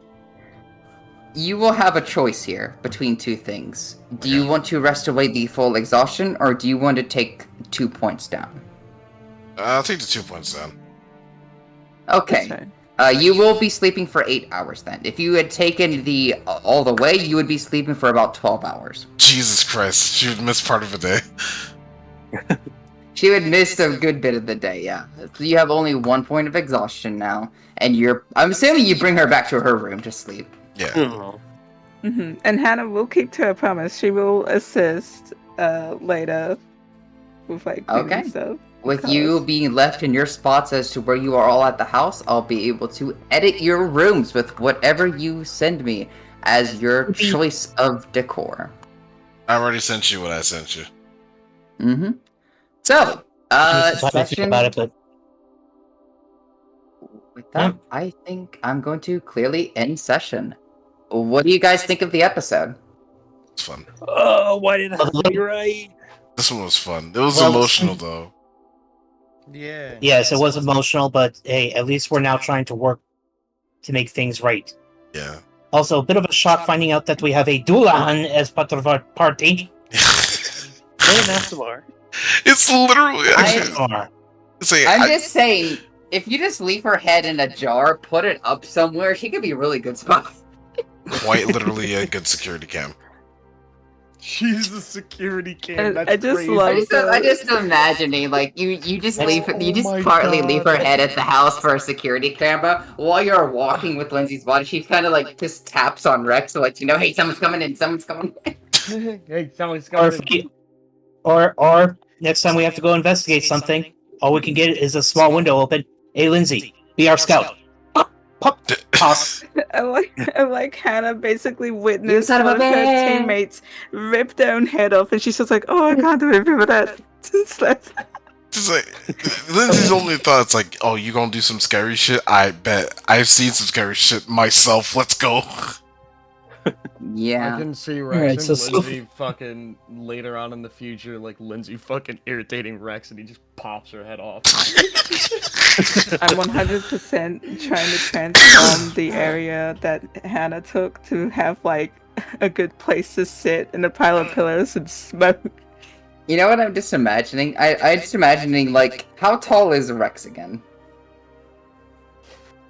S1: you will have a choice here between 2 things. Do you want to rest away the full exhaustion, or do you want to take 2 points down?
S2: I'll take the 2 points down.
S1: Okay. You will be sleeping for 8 hours then. If you had taken the all the way, you would be sleeping for about 12 hours.
S2: Jesus Christ, she would miss part of a day.
S1: She would miss a good bit of the day, yeah. So you have only 1 point of exhaustion now, and I'm assuming you bring her back to her room to sleep.
S2: Yeah.
S4: Oh.
S6: And Hannah will keep to her promise. She will assist later with like food
S1: Okay.
S6: and stuff.
S1: With you being left in your spots as to where you are all at the house, I'll be able to edit your rooms with whatever you send me as your choice of decor.
S2: I already sent you what I sent you.
S1: Mm-hmm. So, session...
S5: about it, but
S1: With that, I think I'm going to clearly end session. What do you guys think of the episode?
S2: It's fun.
S4: Oh, why did it have to be right?
S2: This one was fun. It was
S5: Well,
S2: emotional though.
S8: Yeah.
S5: yes, it was emotional, but hey, at least we're now trying to work to make things right.
S2: Yeah.
S5: Also, a bit of a shock finding out that we have a Dulan as part of our party.
S4: Hey, Masamar.
S2: It's literally actually. It's like,
S1: I'm just saying, if you just leave her head in a jar, put it up somewhere, she could be a really good spot.
S2: quite literally a good security cam.
S3: She's the security cam.
S6: I
S3: That's
S6: just
S3: crazy.
S6: love
S1: I just imagining like you just leave you just
S3: my
S1: partly leave her
S3: God.
S1: head at the house for a security camera while you're walking with Lindsay's body. She kind of like just taps on Rex to let you know, hey, someone's coming in, someone's coming in.
S3: Hey, someone's
S5: Or,
S3: coming.
S5: if we, or next time we have to go investigate something, all we can get is a small window open. Hey, Lindsay, be our scout. Pop, toss.
S6: I like Hannah basically witnessed
S1: son of a
S6: one of her
S1: bitch.
S6: teammates rip their own head off, and she's just like, "Oh, I can't do anything with that." It's like,
S2: Just like Lindsay's only thoughts like, oh, you gonna do some scary shit? I bet I've seen some scary shit myself. Let's go.
S8: I
S1: Yeah.
S8: can see
S5: Alright,
S8: Rex
S5: so
S8: and Lindsay fucking later on in the future, like Lindsay fucking irritating Rex and he just pops her head off.
S6: I'm 100% trying to transform the area that Hannah took to have like a good place to sit and a pile of pillows and smoke.
S1: You know what I'm just imagining? I just imagining like how tall is Rex again?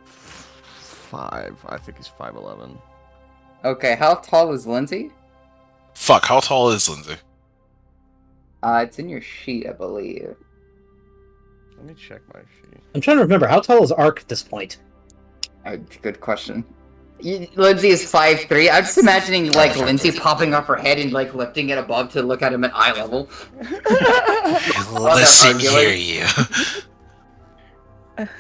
S8: 5. I think he's 5'11".
S1: Okay, how tall is Lindsay?
S2: Fuck, how tall is Lindsay?
S1: It's in your sheet, I believe.
S8: Let me check my sheet.
S5: I'm trying to remember, how tall is Ark at this point?
S1: Good question. Lindsay is 5'3". I'm just imagining like Lindsay popping up her head and like lifting it above to look at him at eye level.
S2: Listen
S1: arguing.
S2: here, you.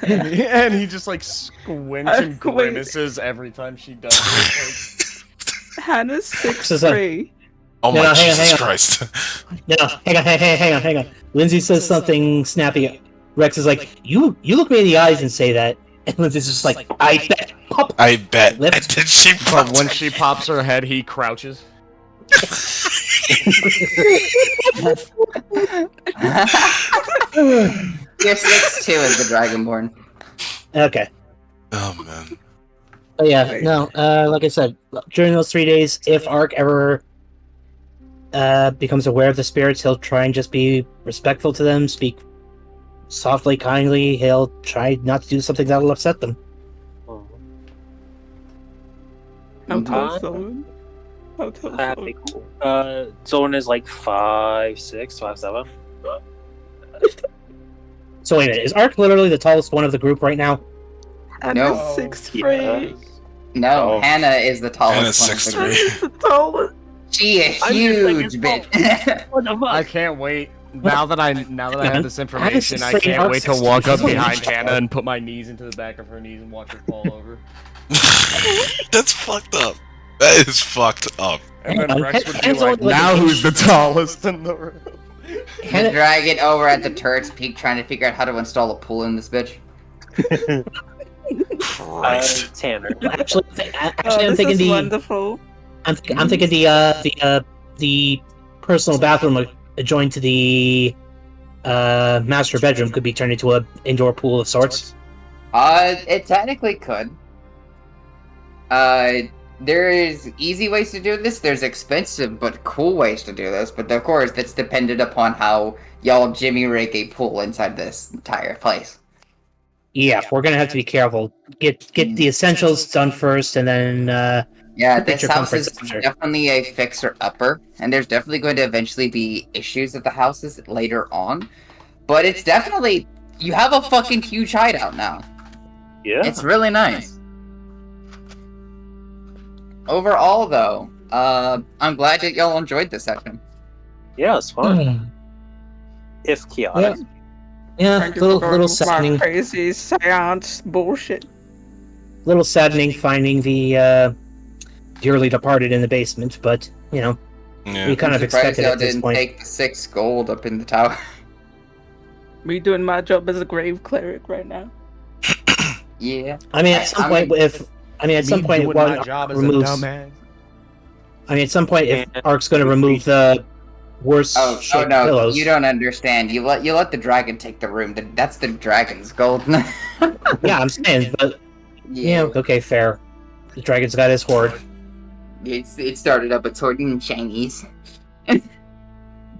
S3: And he just like squints and
S6: Wait.
S3: grimaces every time she does it.
S6: Hannah's
S5: So,
S6: 6'3".
S2: Oh
S5: No,
S2: my
S5: no, hang on,
S2: Jesus
S5: hang on.
S2: Christ.
S5: No, hang on. Lindsay says something snappy. Rex is like, you look me in the eyes and say that. And Lindsay's just like, I bet. Pop.
S2: I bet.
S5: Lift.
S2: And then she
S3: But
S2: popped
S3: when
S2: her.
S3: she pops her head, he crouches.
S1: You're 6'2" as the Dragonborn.
S5: Okay.
S2: Oh man.
S5: But yeah, no, like I said, during those 3 days, if Ark ever becomes aware of the spirits, he'll try and just be respectful to them, speak softly, kindly. He'll try not to do something that'll upset them.
S6: How tall is
S4: Uh,
S6: Solon? How tall is
S4: That'd be
S6: Solon?
S4: cool. Zone is like 5'6", 5'7".
S5: So wait a minute, is Ark literally the tallest one of the group right now?
S6: Hannah's
S1: No.
S6: 6'3".
S1: No,
S4: Oh.
S1: Hannah is the
S2: Hannah's
S1: tallest one.
S2: 6'3".
S6: Hannah's the tallest.
S1: She is
S4: I'm just like
S1: huge,
S4: his
S1: bitch.
S5: What the fuck?
S3: I can't wait. Now that I have this information, I
S5: Straight
S3: can't
S5: up
S3: wait to
S5: 6'3".
S3: walk up
S5: Holy
S3: behind
S5: shit.
S3: Hannah and put my knees into the back of her knees and watch her fall over.
S2: That's fucked up. That is fucked up.
S3: And then
S5: Hang on,
S3: Rex would be
S5: Hannah's
S3: like,
S5: only like
S3: now
S5: an
S3: who's the
S5: inch-
S3: tallest in the room?
S1: The
S5: Hannah,
S1: dragon over at the turret's peak trying to figure out how to install a pool in this bitch.
S2: Christ.
S4: Tanner.
S5: actually,
S6: Oh,
S5: I'm
S6: this
S5: thinking
S6: is
S5: the
S6: wonderful.
S5: I'm thinking the personal bathroom adjoined to the master bedroom could be turned into a indoor pool of sorts.
S1: It technically could. There's easy ways to do this, there's expensive but cool ways to do this, but of course that's dependent upon how y'all jimmy rig a pool inside this entire place.
S5: Yeah, we're gonna have to be careful. Get the essentials done first, and then
S1: Yeah,
S5: Create
S1: this
S5: your
S1: house is
S5: comforts after.
S1: definitely a fixer-upper, and there's definitely going to eventually be issues at the houses later on, but it's definitely, you have a fucking huge hideout now.
S4: Yeah.
S1: It's really nice. Overall, though, I'm glad that y'all enjoyed this session.
S4: Yeah, it's fun. If chaotic.
S5: yeah,
S6: Thank you
S5: little
S6: for
S5: little
S6: my
S5: saddening,
S6: crazy seance bullshit.
S5: little saddening finding the dearly departed in the basement, but you know
S2: Yeah.
S5: we kind of
S1: I'm surprised
S5: expected
S1: y'all
S5: at this
S1: didn't
S5: point.
S1: take the 6 gold up in the tower.
S6: Me doing my job as a grave cleric right now.
S1: Yeah.
S5: I mean, at some
S1: I
S5: point,
S1: mean-
S5: at some point,
S3: doing
S5: while
S3: my job as a
S5: removes,
S3: dumbass.
S5: I mean, at some point, if
S4: Yeah.
S5: Ark's going to remove the worst
S1: Oh
S5: shaped
S1: no,
S5: pillows,
S1: you don't understand. You let the dragon take the room. That's the dragon's gold.
S5: yeah, I'm saying, but yeah, okay, fair. The dragon's got his hoard.
S1: It started up a sword in Chinese.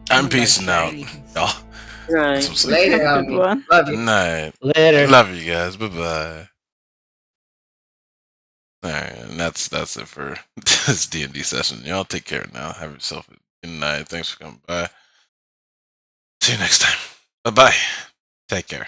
S2: I'm peacing out. Y'all.
S4: Right.
S2: Some sleep.
S1: Later,
S6: Good one.
S1: love you.
S2: Night.
S5: Later.
S2: Love you guys. Bye bye. Alright, and that's it for this D&D session. Y'all take care now. Have yourself a Good night. Thanks for coming by. See you next time. Bye bye. Take care.